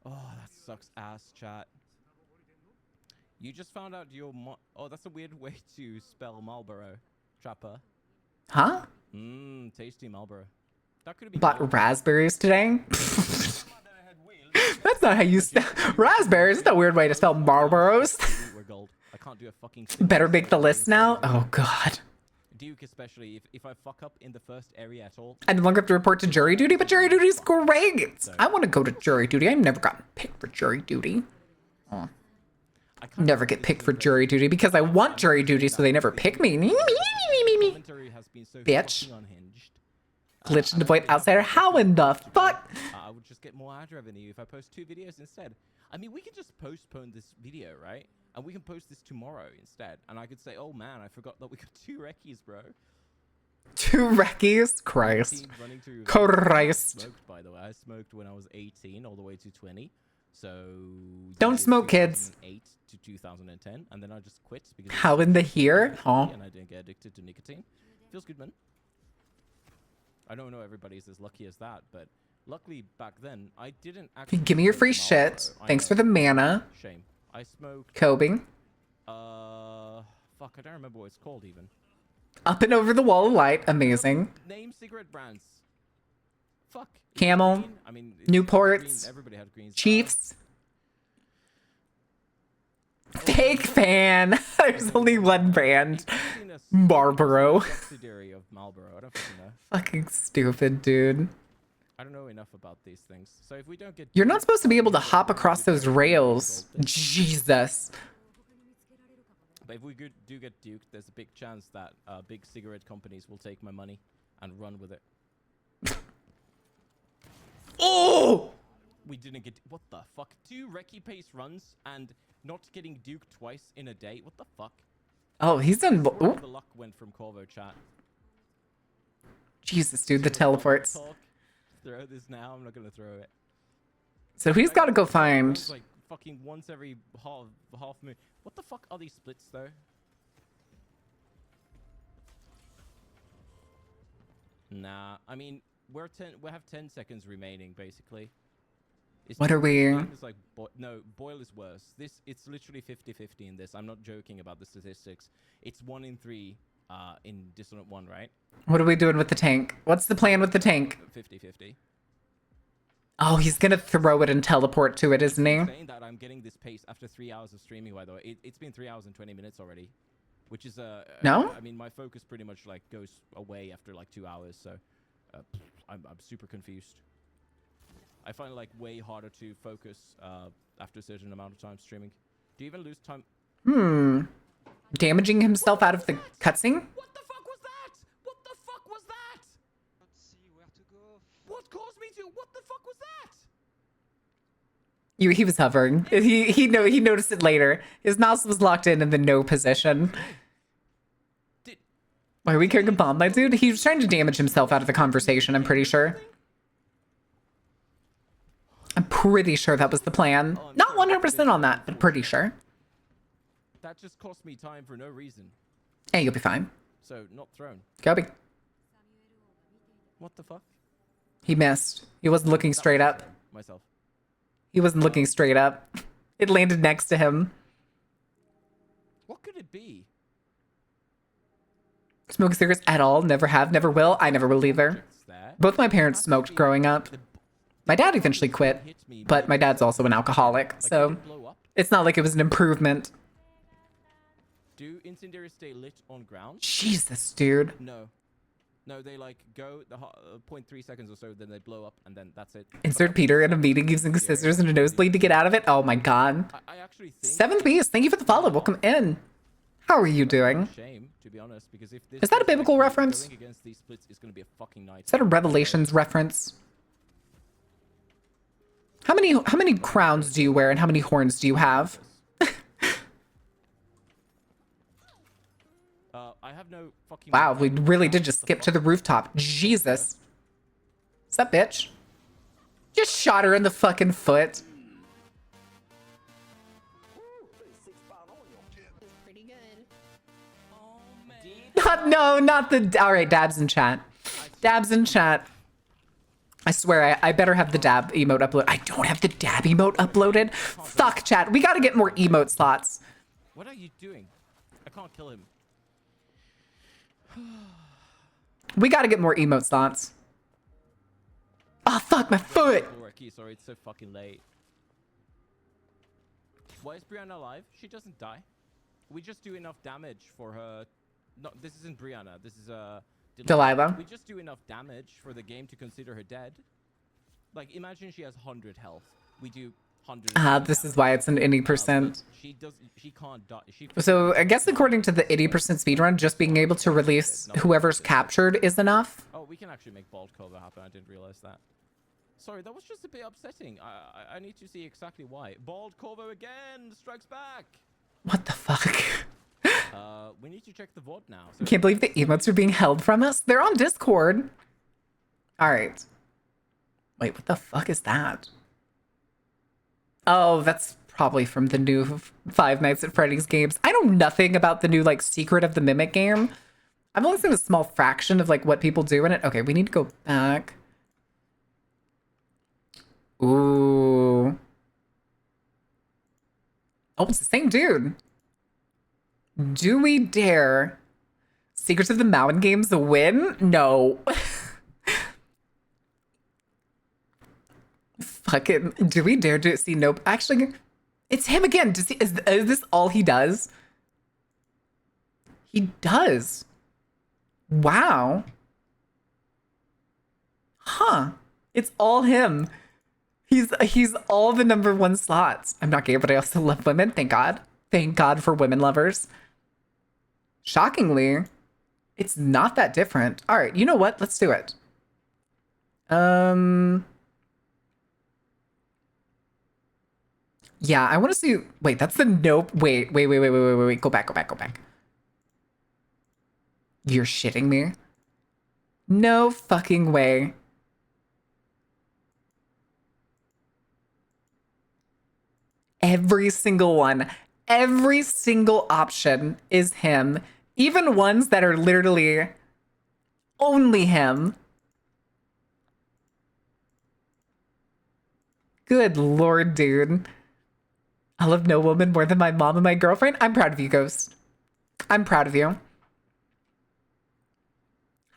Oh, that sucks ass, chat. You just found out your oh, that's a weird way to spell Marlboro. Trapper. Huh? Mmm, tasty Marlboro. That could have been Bought raspberries today? That's not how you spell raspberries. It's a weird way to spell Marlboros. We're gold. I can't do a fucking Better make the list now? Oh god. Duke especially, if I fuck up in the first area at all. I no longer have to report to jury duty, but jury duty's great. I want to go to jury duty. I've never gotten picked for jury duty. Oh. Never get picked for jury duty because I want jury duty, so they never pick me. Bitch. Glitch and avoid outsider. How in the fuck? I would just get more ad revenue if I post 2 videos instead. I mean, we could just postpone this video, right? And we can post this tomorrow instead. And I could say, oh man, I forgot that we got 2 recce's, bro. 2 recce's? Christ. Christ. Smoked, by the way. I smoked when I was 18 all the way to 20. So don't smoke, kids. 2008 to 2010, and then I just quit because how in the here? Oh. And I didn't get addicted to nicotine. Feels good, man. I don't know everybody's as lucky as that, but luckily back then I didn't actually. Give me your free shit. Thanks for the mana. Shame. I smoked. Kobe. Fuck, I don't remember what it's called even. Up and over the wall of light. Amazing. Name cigarette brands. Fuck. Camel. I mean, Newports. Everybody had greens. Chiefs. Fake fan. There's only one brand. Marlboro. Subsidiary of Marlboro. I don't fucking know. Fucking stupid, dude. I don't know enough about these things. So if we don't get, you're not supposed to be able to hop across those rails. Jesus. But if we do get duked, there's a big chance that big cigarette companies will take my money and run with it. Oh! We didn't get. What the fuck? 2 recce pace runs and not getting duked twice in a day. What the fuck? Oh, he's done. Where the luck went from Corvo chat. Jesus, dude, the teleports. Throw this now. I'm not gonna throw it. So he's got to go find. Like fucking once every half moon. What the fuck are these splits though? Nah, I mean we have 10 seconds remaining basically. What are we? It's like no, Boyle is worse. It's literally 50-50 in this. I'm not joking about the statistics. It's 1 in 3 in Dissonant 1, right? What are we doing with the tank? What's the plan with the tank? 50-50. Oh, he's gonna throw it and teleport to it, isn't he? I'm saying that I'm getting this pace after 3 hours of streaming, by the way. It's been 3 hours and 20 minutes already, which is no. I mean, my focus pretty much like goes away after like 2 hours, so I'm super confused. I find it like way harder to focus after a certain amount of time streaming. Do you even lose time? Damaging himself out of the cutscene? What the fuck was that? What the fuck was that? Let's see where to go. What caused me to? What the fuck was that? He was hovering. He noticed it later. His mouse was locked in the no position. Why are we carrying a bomb, my dude? He was trying to damage himself out of the conversation, I'm pretty sure. I'm pretty sure that was the plan. Not 100% on that, but pretty sure. That just cost me time for no reason. Hey, you'll be fine. So, not thrown. Kobe. What the fuck? He missed. He wasn't looking straight up. Myself. He wasn't looking straight up. It landed next to him. What could it be? Smoke cigarettes at all? Never have, never will. I never will either. Both my parents smoked growing up. My dad eventually quit, but my dad's also an alcoholic, so it's not like it was an improvement. Do incendiaries stay lit on ground? Jesus, dude. No. No, they like go the 0.3 seconds or so, then they blow up, and then that's it. Insert Peter in a meeting using scissors and a nosebleed to get out of it. Oh my god. I actually think... Seventh Beast, thank you for the follow. Welcome in. How are you doing? Shame, to be honest, because if this is that a biblical reference? Going against these splits is going to be a fucking nightmare. Is that a Revelations reference? How many crowns do you wear and how many horns do you have? I have no fucking... Wow, we really did just skip to the rooftop. Jesus. What's up, bitch? Just shot her in the fucking foot. Pretty good. No, not the... All right, dabs in chat. Dabs in chat. I swear, I better have the dab emote uploaded. I don't have the dab emote uploaded. Fuck, chat. We gotta get more emote slots. What are you doing? I can't kill him. We gotta get more emote slots. Oh, fuck, my foot. Sorry, it's so fucking late. Why is Brianna alive? She doesn't die. We just do enough damage for her No, this isn't Brianna. This is Delilah. We just do enough damage for the game to consider her dead. Like, imagine she has 100 health. We do 100. This is why it's an 80%. She can't die. So I guess according to the 80% speedrun, just being able to release whoever's captured is enough. Oh, we can actually make Bald Cobra happen. I didn't realize that. Sorry, that was just a bit upsetting. I need to see exactly why. Bald Corvo again strikes back. What the fuck? We need to check the VOD now. I can't believe the emotes are being held from us. They're on Discord. All right. Wait, what the fuck is that? Oh, that's probably from the new Five Nights at Freddy's games. I know nothing about the new, like, Secret of the Mimic game. I've only seen a small fraction of, like, what people do in it. Okay, we need to go back. Ooh. Oh, it's the same dude. Do we dare Secrets of the Mountain games win? No. Fucking, do we dare to see nope? Actually, it's him again. Is this all he does? He does. Wow. Huh. It's all him. He's all the #1 slots. I'm not gay, but I also love women. Thank God. Thank God for women lovers. Shockingly, it's not that different. All right, you know what? Let's do it. Yeah, I want to see. Wait, that's the nope. Wait. Go back. You're shitting me. No fucking way. Every single one, every single option is him. Even ones that are literally only him. Good Lord, dude. I love no woman more than my mom and my girlfriend. I'm proud of you, Ghost. I'm proud of you.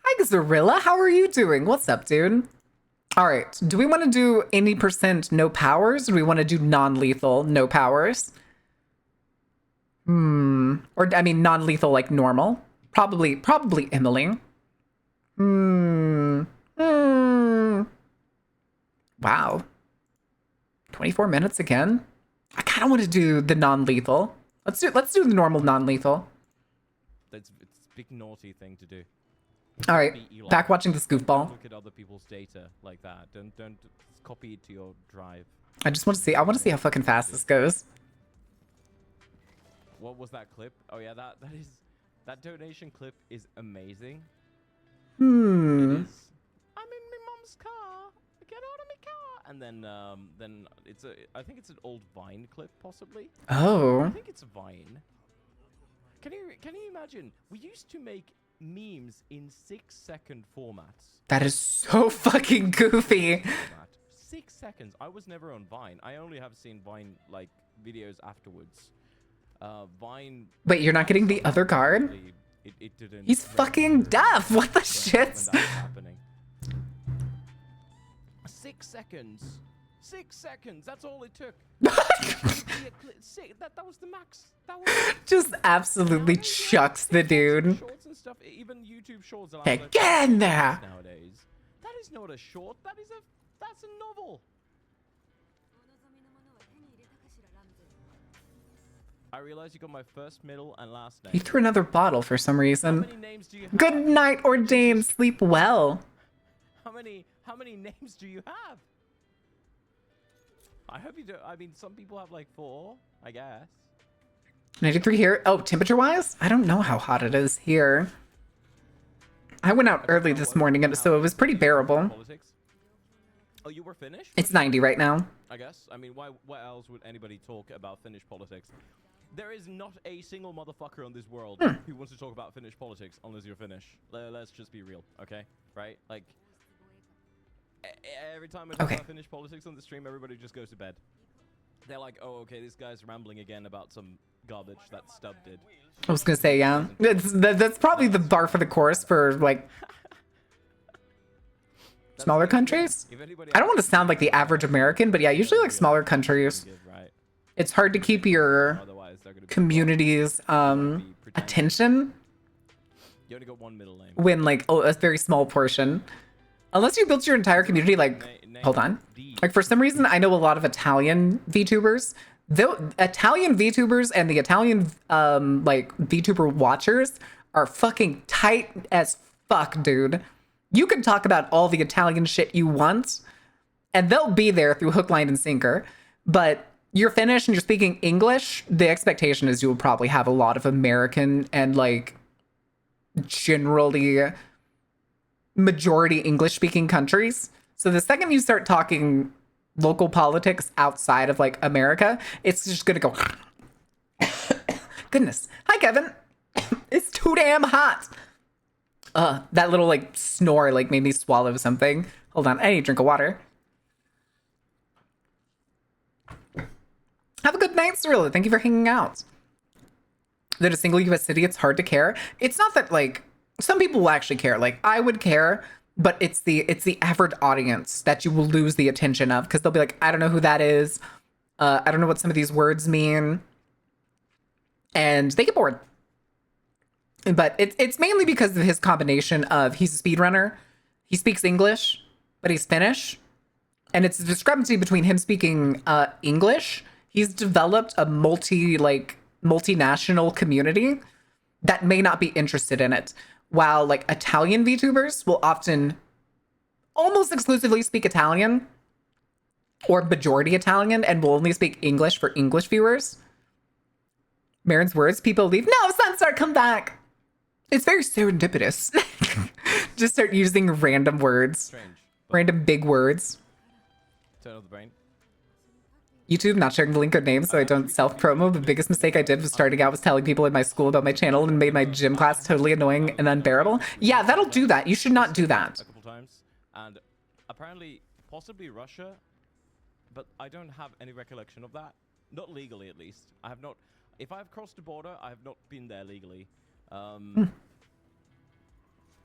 Hi, Zarilla. How are you doing? What's up, dude? All right. Do we want to do any % no powers? Or do we want to do non-lethal no powers? Or, I mean, non-lethal like normal. Probably Emily. Wow. 24 minutes again? I kind of want to do the non-lethal. Let's do the normal non-lethal. It's a big naughty thing to do. All right, back watching the goofball. Look at other people's data like that. Don't copy it to your drive. I just want to see. I want to see how fucking fast this goes. What was that clip? Oh yeah, that donation clip is amazing. It is. I'm in my mom's car. Get out of my car. And then it's I think it's an old Vine clip possibly. Oh. I think it's a Vine. Can you imagine? We used to make memes in 6-second formats. That is so fucking goofy. 6 seconds. I was never on Vine. I only have seen Vine like videos afterwards. Vine. Wait, you're not getting the other card? It didn't. He's fucking deaf. What the shit? When that was happening. 6 seconds. 6 seconds. That's all it took. That was the max. That was just absolutely chucks the dude. Shorts and stuff. Even YouTube shorts. Hey, get in there! Nowadays, that is not a short. That's a novel. I realized you got my first, middle, and last name. You threw another bottle for some reason. How many names do you have? Good night, Ordained. Sleep well. How many names do you have? I hope you do. I mean, some people have like 4, I guess. 93 here. Oh, temperature-wise? I don't know how hot it is here. I went out early this morning, and so it was pretty bearable. Politics? Oh, you were Finnish? It's 90 right now. I guess. I mean, why else would anybody talk about Finnish politics? There is not a single motherfucker on this world who wants to talk about Finnish politics unless you're Finnish. Let's just be real, okay? Right? Like, every time I talk about Finnish politics on the stream, everybody just goes to bed. They're like, oh, okay, this guy's rambling again about some garbage that Stub did. I was gonna say, yeah. That's probably the bar for the course for, like, smaller countries. I don't want to sound like the average American, but yeah, usually like smaller countries, it's hard to keep your community's attention You only got one middle name. win like a very small portion. Unless you built your entire community, like, hold on. Like, for some reason, I know a lot of Italian VTubers. The Italian VTubers and the Italian, like, VTuber watchers are fucking tight as fuck, dude. You can talk about all the Italian shit you want, and they'll be there through hook, line, and sinker. But you're Finnish and you're speaking English, the expectation is you will probably have a lot of American and, like, generally majority English-speaking countries. So the second you start talking local politics outside of, like, America, it's just gonna go... Goodness. Hi, Kevin. It's too damn hot. That little, like, snore, like, made me swallow something. Hold on, I need a drink of water. Have a good night, Cirilla. Thank you for hanging out. That a single US city, it's hard to care. It's not that, like, some people will actually care. Like, I would care, but it's the average audience that you will lose the attention of, because they'll be like, I don't know who that is. I don't know what some of these words mean. And they get bored. But it's mainly because of his combination of he's a speedrunner, he speaks English, but he's Finnish. And it's a discrepancy between him speaking English. He's developed a multinational community that may not be interested in it. While, like, Italian VTubers will often almost exclusively speak Italian or majority Italian and will only speak English for English viewers. Marin's words, people leave. No, Sunstar, come back. It's very serendipitous. Just start using random words. Random big words. Turn off the brain. YouTube, not sharing the link or name so I don't self-promo. The biggest mistake I did was starting out was telling people in my school about my channel and made my gym class totally annoying and unbearable. Yeah, that'll do that. You should not do that. A couple times, and apparently, possibly Russia, but I don't have any recollection of that. Not legally, at least. I have not. If I've crossed the border, I have not been there legally.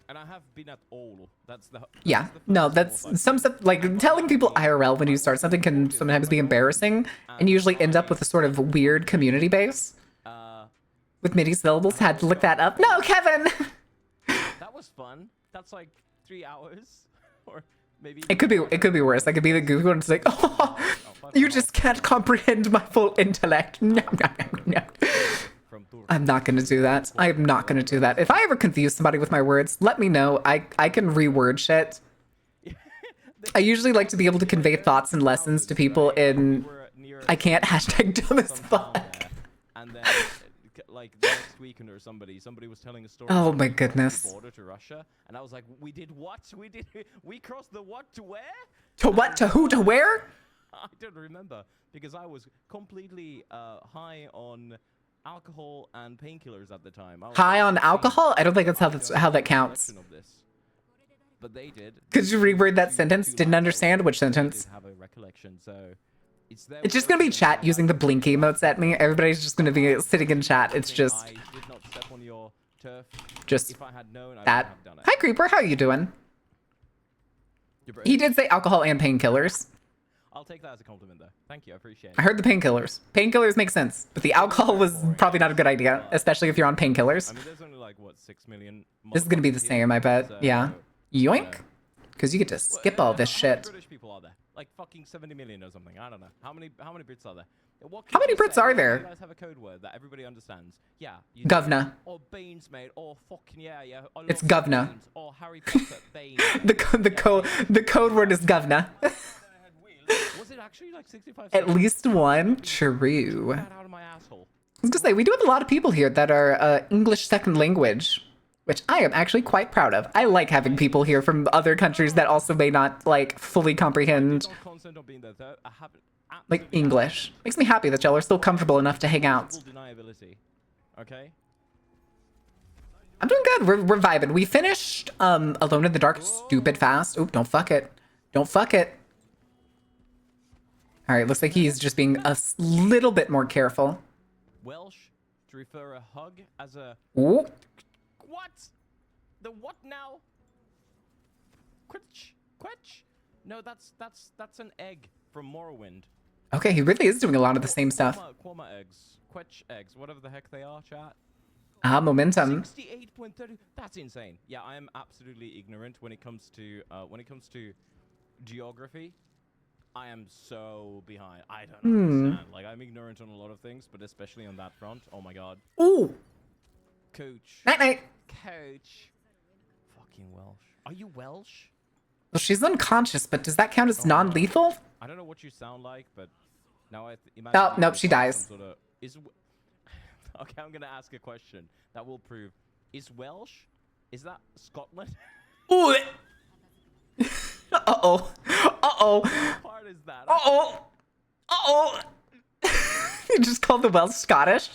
And I have been at all. That's the some stuff, like telling people IRL when you start something can sometimes be embarrassing and usually end up with a sort of weird community base. With MIDI syllables, had to look that up. No, Kevin! That was fun. That's like 3 hours, or maybe. It could be worse. I could be the Google and it's like, oh, you just can't comprehend my full intellect. No. I'm not going to do that. I am not going to do that. If I ever confuse somebody with my words, let me know. I can reword shit. I usually like to be able to convey thoughts and lessons to people in... I can't hashtag dumb as fuck. And then, like, the next weekend or somebody was telling a story. Oh my goodness. Border to Russia, and I was like, we did what? We crossed the what to where? To what? To who? To where? I don't remember, because I was completely high on alcohol and painkillers at the time. High on alcohol? I don't think that's how that counts. But they did. Could you reword that sentence? Didn't understand which sentence. Have a recollection, so it's just gonna be chat using the blink emotes at me. Everybody's just gonna be sitting in chat. It's just. I did not step on your turf. Just if I had known, I that. would have done it. Hi Creeper, how are you doing? He did say alcohol and painkillers. I'll take that as a compliment, though. Thank you, I appreciate it. I heard the painkillers. Painkillers make sense, but the alcohol was probably not a good idea, especially if you're on painkillers. I mean, there's only like what 6 million. This is gonna be the same, I bet. Yeah. Yoink. Because you get to skip all this shit. British people are there? Like fucking 70 million or something. I don't know. How many Brits are there? How many Brits are there? You guys have a code word that everybody understands. Yeah. Govna. Or beans, mate. Or fucking yeah. It's Govna. Or Harry Potter beans. the code word is Govna. Was it actually like 65? At least one. True. Out of my asshole. I was gonna say, we do have a lot of people here that are English second language, which I am actually quite proud of. I like having people here from other countries that also may not, like, fully comprehend, like, English. Makes me happy that y'all are still comfortable enough to hang out. Okay. I'm doing good. We're vibing. We finished Alone in the Dark stupid fast. Oop, don't fuck it. Don't fuck it. All right, looks like he's just being a little bit more careful. Welsh to refer a hug as a... Ooh. What? The what now? Quetch? No, that's an egg from Morrowind. Okay, he really is doing a lot of the same stuff. Quoma eggs. Quetch eggs. Whatever the heck they are, chat. Ah, momentum. 68.30. That's insane. Yeah, I am absolutely ignorant when it comes to geography. I am so behind. I don't understand. Like, I'm ignorant on a lot of things, but especially on that front. Oh my god. Ooh. Coach. Night night. Coach. Fucking Welsh. Are you Welsh? Well, she's unconscious, but does that count as non-lethal? I don't know what you sound like, but now I imagine. Oh, nope, she dies. Sort of, okay, I'm gonna ask a question that will prove. Is Welsh? Is that Scotland? Ooh. Uh-oh. Uh-oh. What part is that? Uh-oh. Uh-oh. You just called the Welsh Scottish?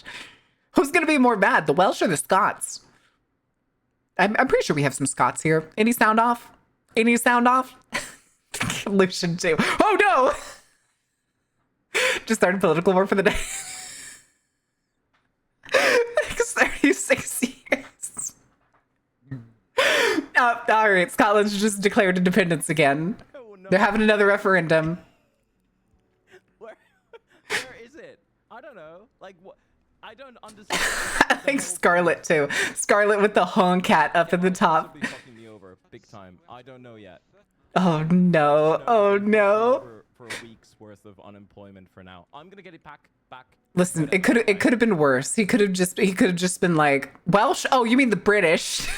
Who's gonna be more mad, the Welsh or the Scots? I'm pretty sure we have some Scots here. Any sound off? Any sound off? Lucian too. Oh no! Just started political war for the day. 36 years. All right, Scotland's just declared independence again. Oh, no. They're having another referendum. Where is it? I don't know. Like what? I don't understand. I think Scarlet too. Scarlet with the honk cat up at the top. Be fucking me over big time. I don't know yet. Oh no! Oh no! For a week's worth of unemployment for now. I'm gonna get it back. Listen, it could have been worse. He could have just been like, Welsh. Oh, you mean the British?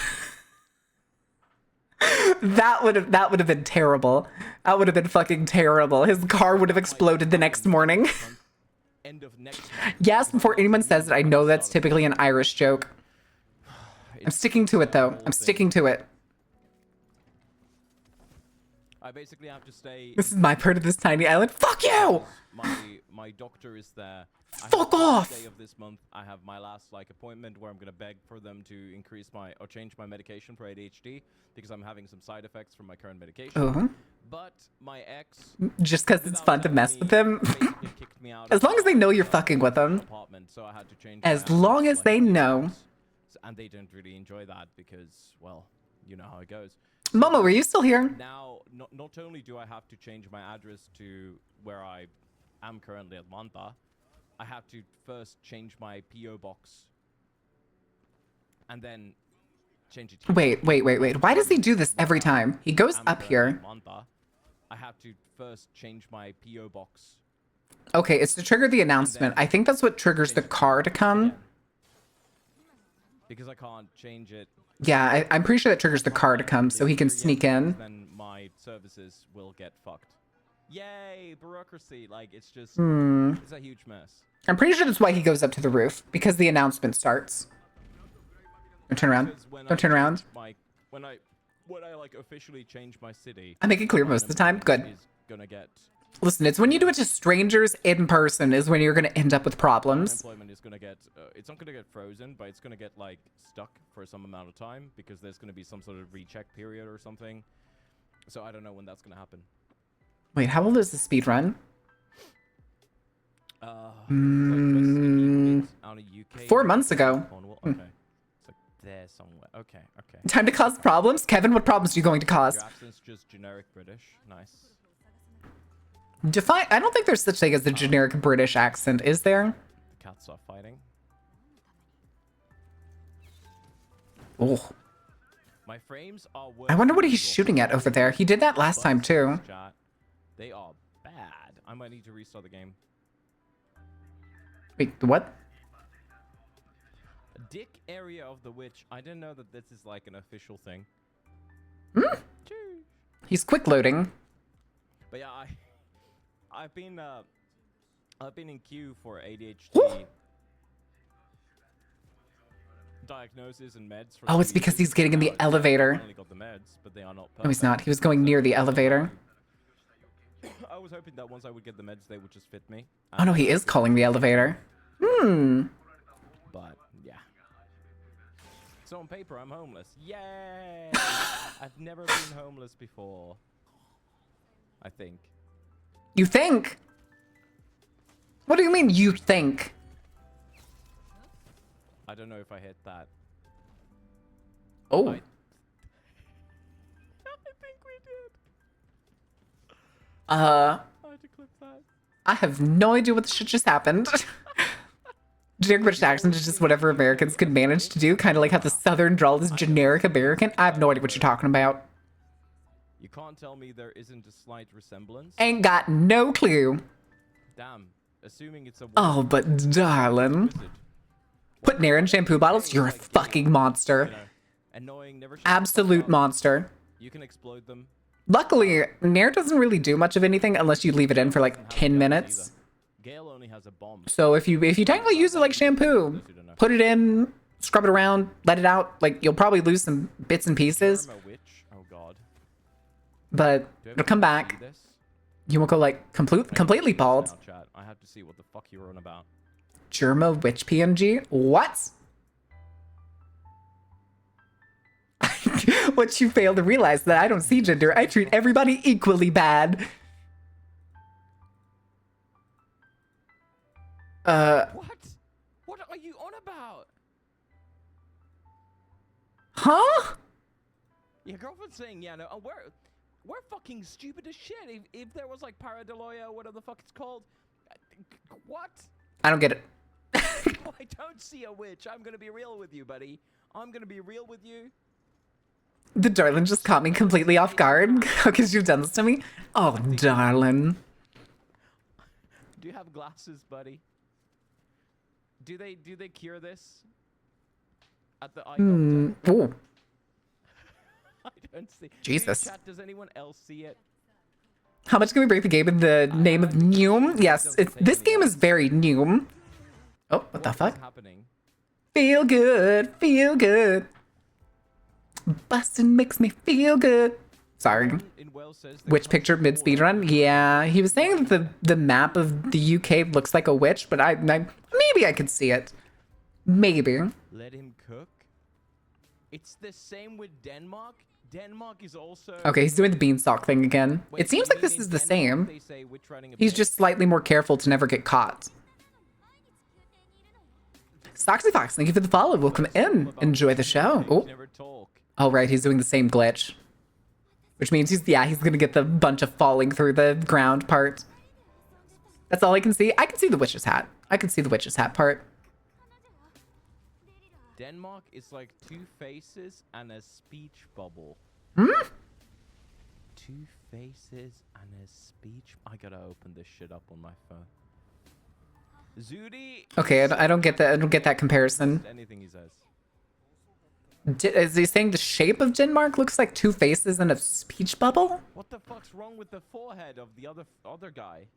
That would have been terrible. That would have been fucking terrible. His car would have exploded the next morning. End of next month. Yes, before anyone says it, I know that's typically an Irish joke. I'm sticking to it though. I'm sticking to it. I basically have to stay. This is my part of this tiny island. Fuck you! My doctor is there. Fuck off! Day of this month, I have my last appointment where I'm gonna beg for them to increase or change my medication for ADHD because I'm having some side effects from my current medication. But my ex, just because it's fun to mess with him. As long as they know you're fucking with them. So I had to change as long as they know. And they didn't really enjoy that because, well, you know how it goes. Momo, were you still here? Now, not only do I have to change my address to where I am currently at Manta, I have to first change my PO box and then change it to Wait. Why does he do this every time? He goes up here. Manta. I have to first change my PO box. Okay, it's to trigger the announcement. I think that's what triggers the car to come. Because I can't change it. Yeah, I'm pretty sure that triggers the car to come so he can sneak in. Then my services will get fucked. Yay, bureaucracy. Like, it's just, it's a huge mess. I'm pretty sure that's why he goes up to the roof, because the announcement starts. Don't turn around. Don't turn around. When I officially change my city, I make it clear most of the time. Good. Is gonna get. Listen, it's when you do it to strangers in person is when you're gonna end up with problems. Unemployment is gonna get. It's not gonna get frozen, but it's gonna get stuck for some amount of time because there's gonna be some sort of recheck period or something. So I don't know when that's gonna happen. Wait, how old is the speed run? 4 months ago. Okay. So there somewhere. Okay. Time to cause problems? Kevin, what problems are you going to cause? Your accent's just generic British. Nice. Define. I don't think there's such thing as the generic British accent, is there? The cats are fighting. Oh. My frames are. I wonder what he's shooting at over there. He did that last time too. They are bad. I might need to restart the game. Wait, what? Dick Area of the Witch. I didn't know that this is an official thing. He's quick loading. But yeah, I've been in queue for ADHD diagnosis and meds. For it's because he's getting in the elevator. I only got the meds, but they are not perfect. No, he's not. He was going near the elevator. I was hoping that once I would get the meds, they would just fit me. Oh no, he is calling the elevator. But yeah. So on paper, I'm homeless. Yay! I've never been homeless before. I think. You think? What do you mean you think? I don't know if I hit that. Oh. I think we did. I had to clip that. I have no idea what the shit just happened. Generic British accent is just whatever Americans could manage to do, kind of like how the Southern drawl is generic American. I have no idea what you're talking about. You can't tell me there isn't a slight resemblance. Ain't got no clue. Damn. Assuming it's a. Oh, but darling. Put Nair in shampoo bottles? You're a fucking monster. Annoying, never Absolute monster. You can explode them. Luckily, Nair doesn't really do much of anything unless you leave it in for like 10 minutes. Gale only has a bomb. So if you technically use it like shampoo, put it in, scrub it around, let it out, like you'll probably lose some bits and pieces. Oh god. But it'll come back. You won't go like completely bald. I have to see what the fuck you're on about. Germa witch PNG? What? What you fail to realize that I don't see gender. I treat everybody equally bad. What? What are you on about? Huh? Your girlfriend's saying, yeah, no, we're fucking stupid as shit. If there was like pareidolia or whatever the fuck it's called. What? I don't get it. Oh, I don't see a witch. I'm gonna be real with you, buddy. I'm gonna be real with you. The darling just caught me completely off guard because you've done this to me. Oh, darling. Do you have glasses, buddy? Do they cure this? At the eye doctor? Ooh. I don't see. Jesus. Chat, does anyone else see it? How much can we break the game in the name of Noom? Yes, this game is very Noom. Oh, what the fuck? Feel good, feel good. Bustin' makes me feel good. Sorry. Witch picture mid speedrun? Yeah, he was saying that the map of the UK looks like a witch, but I maybe I could see it. Maybe. Let him cook. It's the same with Denmark. Denmark is also. Okay, he's doing the beanstalk thing again. It seems like this is the same. He's just slightly more careful to never get caught. Stoxy Fox, thank you for the follow. Welcome in. Enjoy the show. Oh, right, he's doing the same glitch. Which means he's gonna get the bunch of falling through the ground part. That's all I can see. I can see the witch's hat. I can see the witch's hat part. Denmark is like 2 faces and a speech bubble. Hmm? 2 faces and a speech. I gotta open this shit up on my phone. Zudi. Okay, I don't get that. I don't get that comparison. Anything he says. Is he saying the shape of Denmark looks like 2 faces and a speech bubble? What the fuck's wrong with the forehead of the other guy?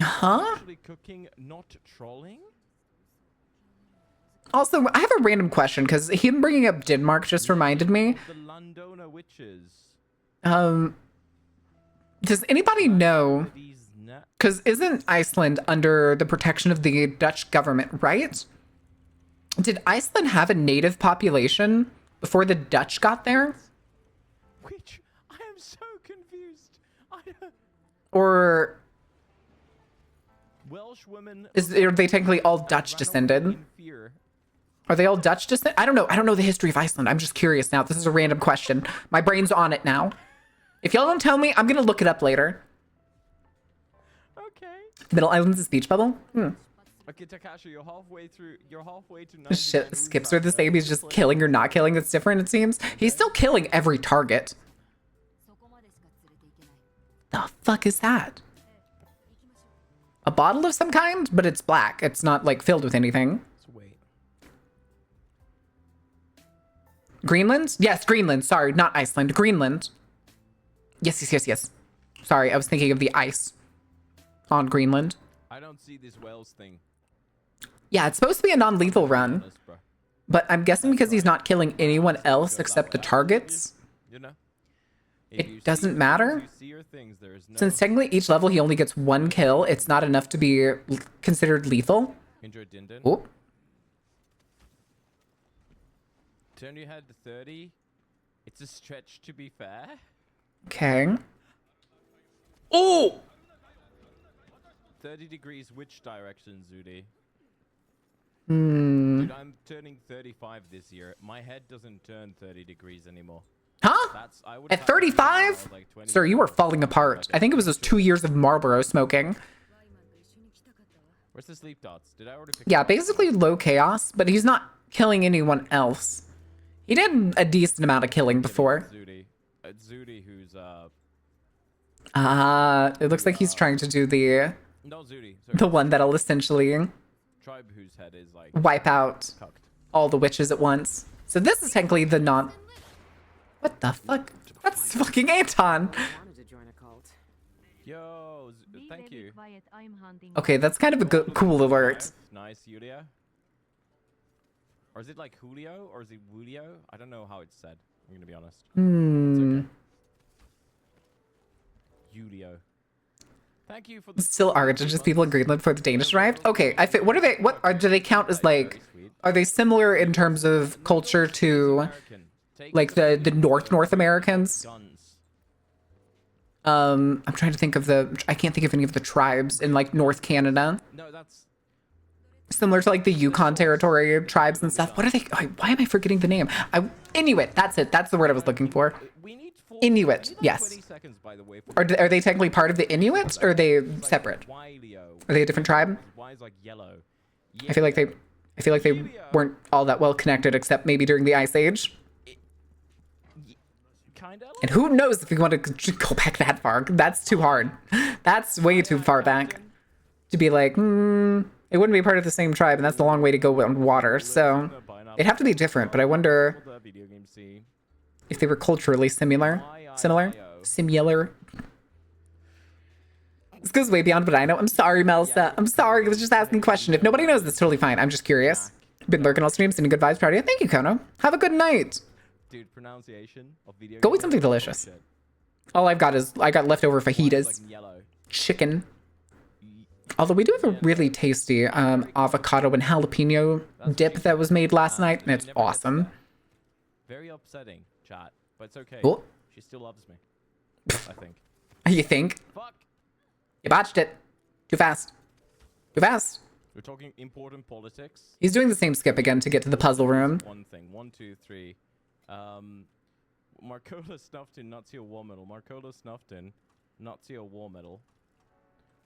Huh? Actually cooking, not trolling? Also, I have a random question because him bringing up Denmark just reminded me. The Landona witches. Does anybody know? Because isn't Iceland under the protection of the Dutch government, right? Did Iceland have a native population before the Dutch got there? Which? I am so confused. Or Welsh women. are they technically all Dutch descended? Are they all Dutch descended? I don't know. I don't know the history of Iceland. I'm just curious now. This is a random question. My brain's on it now. If y'all don't tell me, I'm gonna look it up later. Okay. Middle Island's a speech bubble? Okay, Takashi, you're halfway to 90. Shit, skips are the same. He's just killing or not killing. It's different, it seems. He's still killing every target. The fuck is that? A bottle of some kind? But it's black. It's not, like, filled with anything. Greenland? Yes, Greenland. Sorry, not Iceland. Greenland. Yes. Sorry, I was thinking of the ice on Greenland. I don't see this Wales thing. Yeah, it's supposed to be a non-lethal run. But I'm guessing because he's not killing anyone else except the targets, it doesn't matter. Since technically each level he only gets 1 kill, it's not enough to be considered lethal. Oh. Turn your head to 30. It's a stretch, to be fair. Okay. Oh! 30 degrees, which direction, Zudi? Hmm. Dude, I'm turning 35 this year. My head doesn't turn 30 degrees anymore. Huh? At 35? Sir, you are falling apart. I think it was those 2 years of Marlboro smoking. Where's the sleep dots? Did I already pick Yeah, them up? basically low chaos, but he's not killing anyone else. He did a decent amount of killing before. Zudi. It's Zudi who's It looks like he's trying to do the not Zudi. the one that'll essentially Tribe whose head is like wipe out cucked. all the witches at once. So this is technically the non. What the fuck? That's fucking Anton. Yo, thank you. Okay, that's kind of a cool alert. Nice, Julio. Or is it like Julio or is it Julio? I don't know how it's said. I'm gonna be honest. Hmm. Julio. Thank you for the Still are just people in Greenland before the Danish arrived. Okay, I fit. What are they? What are? Do they count as like? Are they similar in terms of culture to, like the North Americans? I'm trying to think of I can't think of any of the tribes in like North Canada. No, that's Similar to like the Yukon Territory tribes and stuff. What are they? Why am I forgetting the name? Inuit. That's it. That's the word I was looking for. Inuit. Yes. Are they technically part of the Inuit, or are they separate? Are they a different tribe? Why is like yellow? I feel like they weren't all that well connected, except maybe during the Ice Age. And who knows if we want to go back that far? That's too hard. That's way too far back to be like, it wouldn't be part of the same tribe, and that's a long way to go on water. So it'd have to be different. But I wonder if they were culturally similar. This goes way beyond what I know. I'm sorry, Melissa. I'm sorry. I was just asking a question. If nobody knows, that's totally fine. I'm just curious. Been lurking all streams, sending good vibes. Proud of you. Thank you, Kono. Have a good night. Dude, pronunciation of video. Go eat something delicious. All I got leftover fajitas, chicken. Although we do have a really tasty avocado and jalapeno dip that was made last night, and it's awesome. Very upsetting, chat, but it's okay. Cool. She still loves me. I think. You think? Fuck. You botched it. Too fast. Too fast. We're talking important politics. He's doing the same skip again to get to the puzzle room. One thing. 1, 2, 3. Marcola snuffed in, not to your war medal. Marcola snuffed in, not to your war medal.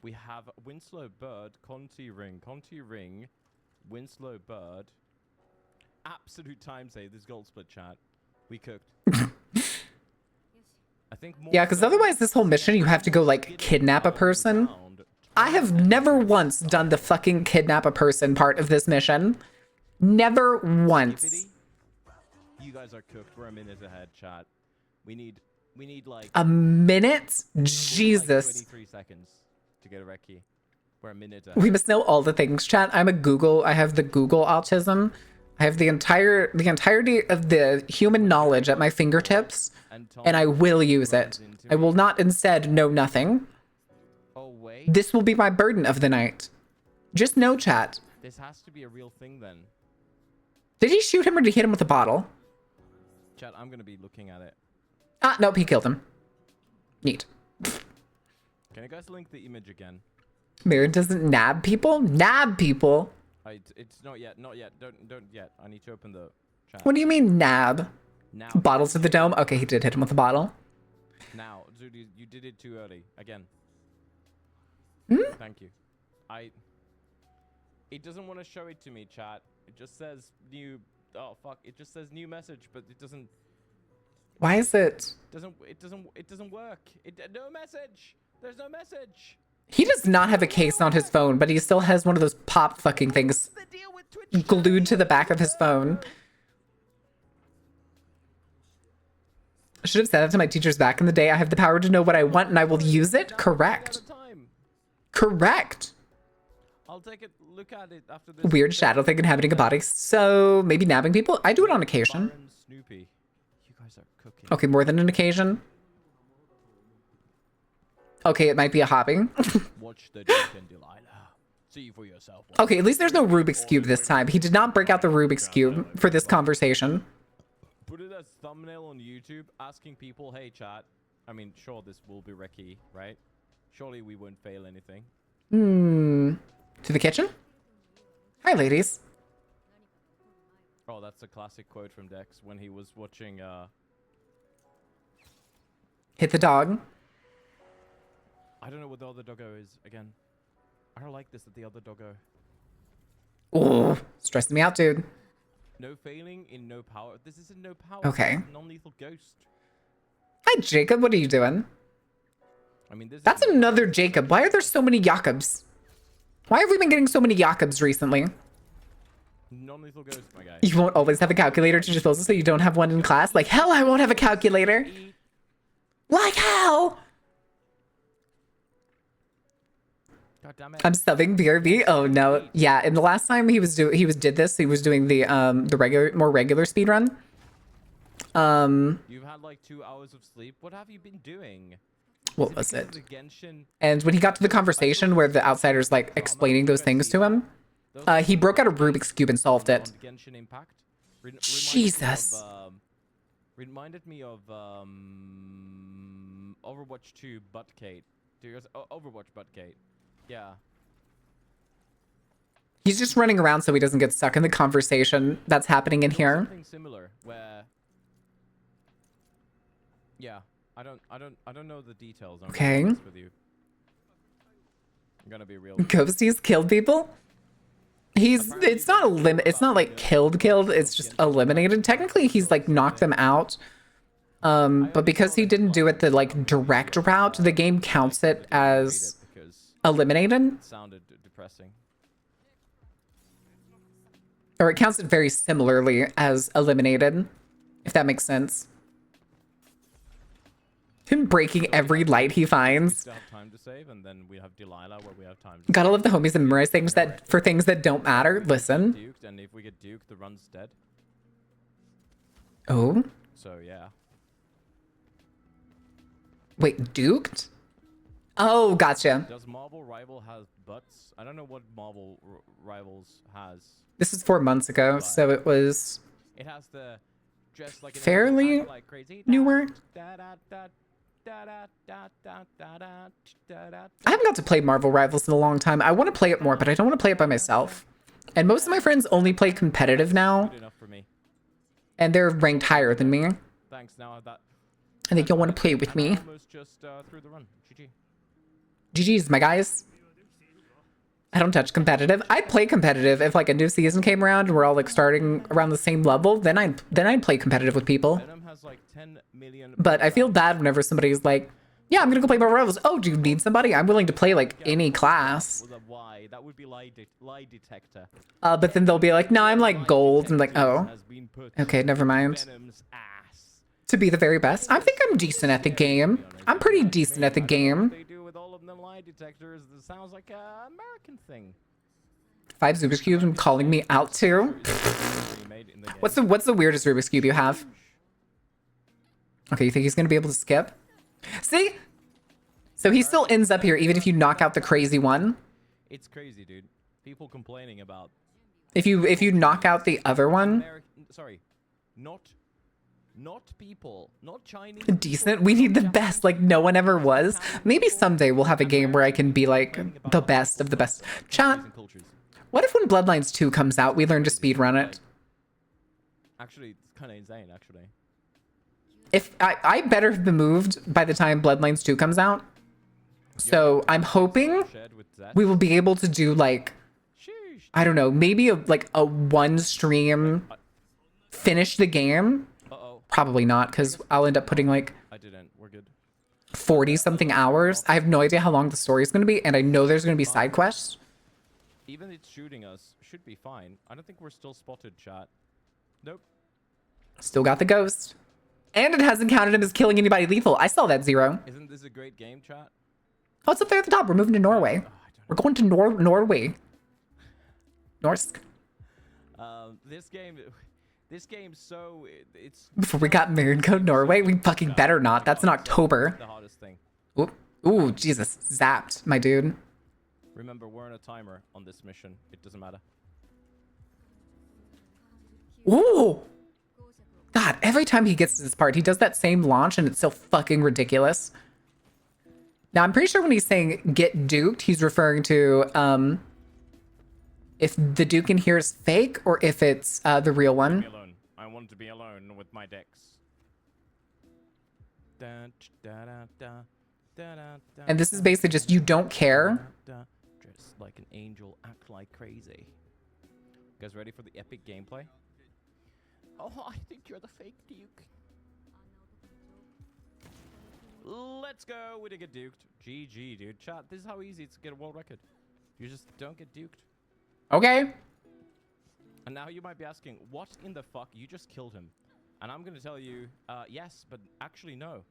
We have Winslow Bird, Conti Ring, Winslow Bird. Absolute time save. This gold split chat. We cooked. I think more Yeah, because otherwise this whole mission you have to go like kidnap a person. I have never once done the fucking kidnap a person part of this mission. Never once. You guys are cooked. We're a minute ahead, chat. We need like A minute? Jesus. Like 23 seconds to get a recce. We're a minute ahead. We must know all the things, chat. I have the Google autism. I have the entirety of the human knowledge at my fingertips, and I will use it. I will not instead know nothing. Oh wait. This will be my burden of the night. Just know, chat. This has to be a real thing then. Did he shoot him or did he hit him with a bottle? Chat, I'm gonna be looking at it. Ah, nope, he killed him. Neat. Can you guys link the image again? Mirren doesn't nab people? Nab people? It's not yet, not yet. Don't yet. I need to open the chat. What do you mean nab? Now. Bottles to the dome? Okay, he did hit him with a bottle. Now, dude, you did it too early. Again. Thank you. It doesn't want to show it to me, chat. It just says new. Oh fuck! It just says new message, but it doesn't. Why is it? It doesn't work. No message. There's no message. He does not have a case on his phone, but he still has one of those pop fucking things glued to the back of his phone. I should have said that to my teachers back in the day. I have the power to know what I want and I will use it. Correct. Correct. I'll take a look at it after this. Weird shadow thing inhabiting a body. So maybe nabbing people? I do it on occasion. Snoopy. You guys are cooking. Okay, more than an occasion. Okay, it might be a hopping. Watch the Duke and Delilah. See for yourself. Okay, at least there's no Rubik's Cube this time. He did not break out the Rubik's Cube for this conversation. Put it as thumbnail on YouTube, asking people, hey chat. I mean, sure, this will be recce, right? Surely we won't fail anything. To the kitchen? Hi, ladies. Oh, that's a classic quote from Dex when he was watching, Hit the dog. I don't know what the other doggo is, again. I don't like this at the other doggo. Oh, stressing me out, dude. No failing in no power. This isn't no power. Okay. This is non-lethal ghost. Hi, Jacob. What are you doing? I mean, this That's another Jacob. Why are there so many Jacobs? Why have we been getting so many Jacobs recently? Non-lethal ghost, my guy. You won't always have a calculator to disposal, so you don't have one in class? Like hell, I won't have a calculator. Like hell. God damn it. I'm subbing BRB. Oh no, yeah. And the last time he was doing the more regular speed run. You've had like 2 hours of sleep. What have you been doing? What was it? The Genshin... And when he got to the conversation where the outsider's like explaining those things to him, he broke out a Rubik's Cube and solved it. Genshin Impact? Jesus. Reminded me of Overwatch 2 Buttkate. Overwatch Buttkate. Yeah. He's just running around so he doesn't get stuck in the conversation that's happening in here. Something similar where... Yeah. I don't know the details. I'm Okay. gonna be honest with you. I'm gonna be real. Ghosties killed people? It's not like killed. It's just eliminated. Technically he's like knocked them out. But because he didn't do it the like direct route, the game counts it as eliminated. It sounded depressing. Or it counts it very similarly as eliminated, if that makes sense. Him breaking every light he finds. We still have time to save, and then we have Delilah where we have time to Gotta love the homies that memorize things for things that don't matter. Listen. Duked, and if we get duked, the run's dead. Oh? So yeah. Wait, duked? Oh, gotcha. Does Marvel Rival has butts? I don't know what Marvel Rivals has. This is 4 months ago, so it was It has the dress like an fairly like crazy. newer. I haven't got to play Marvel Rivals in a long time. I want to play it more, but I don't want to play it by myself. And most of my friends only play competitive now. Good enough for me. And they're ranked higher than me. Thanks. Now that. I think you'll want to play with me. Almost just through the run. GG. GG's, my guys. I don't touch competitive. I'd play competitive if like a new season came around and we're all like starting around the same level. Then I'd play competitive with people. Venom has like 10 million. But I feel bad whenever somebody's like, "Yeah, I'm gonna go play Marvel Rivals." Oh, do you need somebody? I'm willing to play like any class. With a Y, that would be lie detector. But then they'll be like, "No, I'm like gold." I'm like, "Oh, okay, never mind." To be the very best, I think I'm decent at the game. I'm pretty decent at the game. They do with all of them lie detectors. It sounds like an American thing. 5 Rubik's Cubes and calling me out too. What's the weirdest Rubik's Cube you have? Okay, you think he's gonna be able to skip? See? So he still ends up here even if you knock out the crazy one. It's crazy, dude. People complaining about. If you knock out the other one. Sorry, not people, not Chinese. Decent. We need the best, like no one ever was. Maybe someday we'll have a game where I can be like the best of the best. Chat. What if when Bloodlines 2 comes out, we learn to speedrun it? Actually, it's kind of insane, actually. If I better have been moved by the time Bloodlines 2 comes out. So I'm hoping we will be able to do like, I don't know, maybe like a one stream finish the game. Probably not, because I'll end up putting like I didn't. We're good. 40 something hours. I have no idea how long the story is going to be, and I know there's going to be side quests. Even it's shooting us should be fine. I don't think we're still spotted, chat. Nope. Still got the ghost. And it hasn't counted him as killing anybody lethal. I saw that 0. Isn't this a great game, chat? Oh, it's up there at the top. We're moving to Norway. We're going to Norway. Norsk. This game, so it's. Before we got married, go Norway. We fucking better not. That's in October. The hardest thing. Ooh, Jesus, zapped, my dude. Remember, we're on a timer on this mission. It doesn't matter. Ooh. God, every time he gets to this part, he does that same launch, and it's so fucking ridiculous. Now, I'm pretty sure when he's saying get duked, he's referring to if the duke in here is fake or if it's the real one. I want to be alone with my decks. And this is basically just you don't care Just like an angel, act like crazy. You guys ready for the epic gameplay? Oh, I think you're the fake Duke. Let's go. We didn't get duked. GG, dude. Chat, this is how easy it's to get a world record. You just don't get duked. Okay. And now you might be asking, what in the fuck? You just killed him. And I'm going to tell you, yes, but actually no.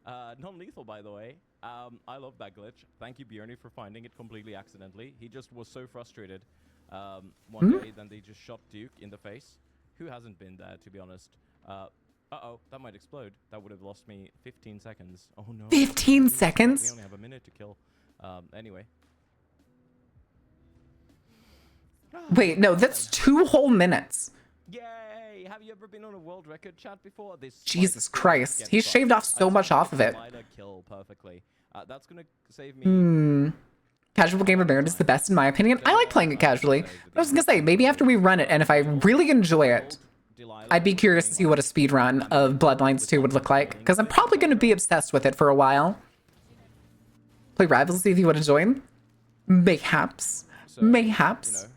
Non-lethal, by the way. I love that glitch. Thank you, Bjorny, for finding it completely accidentally. He just was so frustrated one day, then they just shot Duke in the face. Who hasn't been there, to be honest? Uh-oh, that might explode. That would have lost me 15 seconds. Oh, no. 15 seconds? We only have a minute to kill. Anyway. Wait, no, that's 2 whole minutes. Yay! Have you ever been on a world record, chat, before? This Jesus Christ. He shaved off so much off of it. Kill perfectly. That's gonna save me. Casual gamer Baron is the best in my opinion. I like playing it casually. I was gonna say, maybe after we run it, and if I really enjoy it, I'd be curious to see what a speed run of Bloodlines 2 would look like, because I'm probably gonna be obsessed with it for a while. Play Rivals, see if you want to join? Mayhaps. Mayhaps.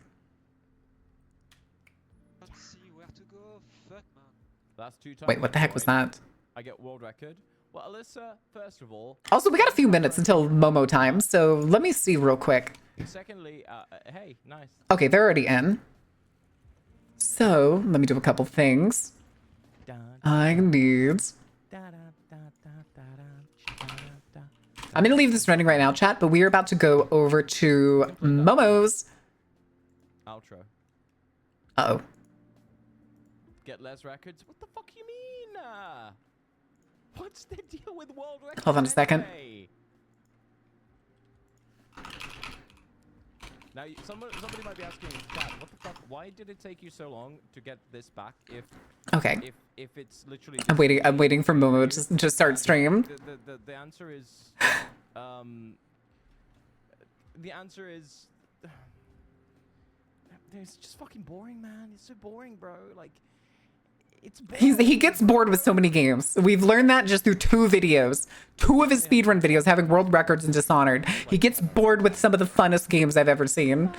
Wait, what the heck was that? I get world record. Well, Alyssa, first of all. Also, we got a few minutes until Momo time, so let me see real quick. Secondly, hey, nice. Okay, they're already in. So, let me do a couple things. I need... I'm gonna leave this running right now, chat, but we are about to go over to Momo's. Outro. Uh-oh. Get less records? What the fuck you mean? What's the deal with world records? Hold on a second. Anyway? Now, somebody might be asking, Dad, what the fuck? Why did it take you so long to get this back? If okay, if it's literally. I'm waiting for Momo to start stream. The answer is, the answer is, it's just fucking boring, man. It's so boring, bro. Like. He gets bored with so many games. We've learned that just through 2 videos. 2 of his speedrun videos having world records in Dishonored. He gets bored with some of the funnest games I've ever seen.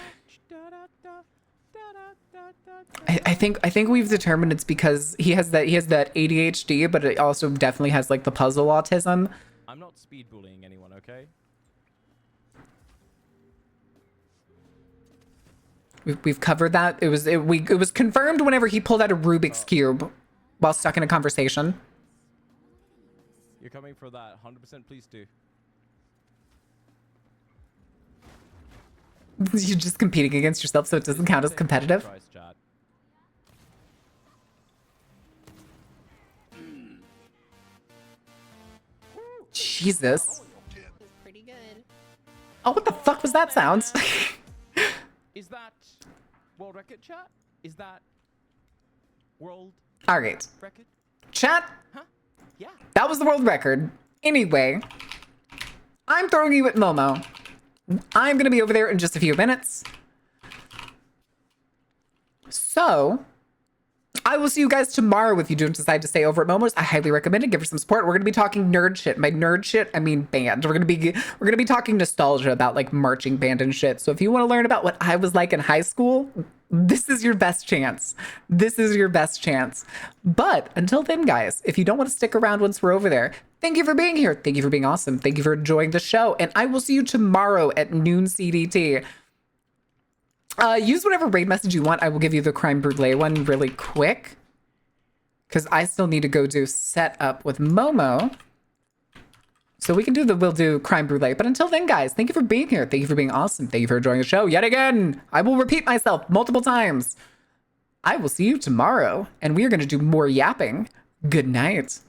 I think we've determined it's because he has that ADHD, but it also definitely has like the puzzle autism. I'm not speed bullying anyone, okay? We've covered that. It was confirmed whenever he pulled out a Rubik's Cube while stuck in a conversation. You're coming for that. 100% please do. You're just competing against yourself, so it doesn't count as competitive. Jesus. Pretty good. Oh, what the fuck was that sound? Is that world record, chat? Is that world All right. record? Chat? Huh? Yeah. That was the world record. Anyway, I'm throwing you at Momo. I'm going to be over there in just a few minutes. So, I will see you guys tomorrow if you don't decide to stay over at Momo's. I highly recommend it. Give her some support. We're going to be talking nerd shit. By nerd shit, I mean band. We're going to be talking nostalgia about like marching band and shit. So if you want to learn about what I was like in high school, this is your best chance. This is your best chance. But until then, guys, if you don't want to stick around once we're over there, thank you for being here. Thank you for being awesome. Thank you for enjoying the show. And I will see you tomorrow at noon CDT. Use whatever raid message you want. I will give you the creme brulee one really quick, because I still need to go do setup with Momo. So we'll do creme brulee. But until then, guys, thank you for being here. Thank you for being awesome. Thank you for enjoying the show yet again. I will repeat myself multiple times. I will see you tomorrow, and we are going to do more yapping. Good night.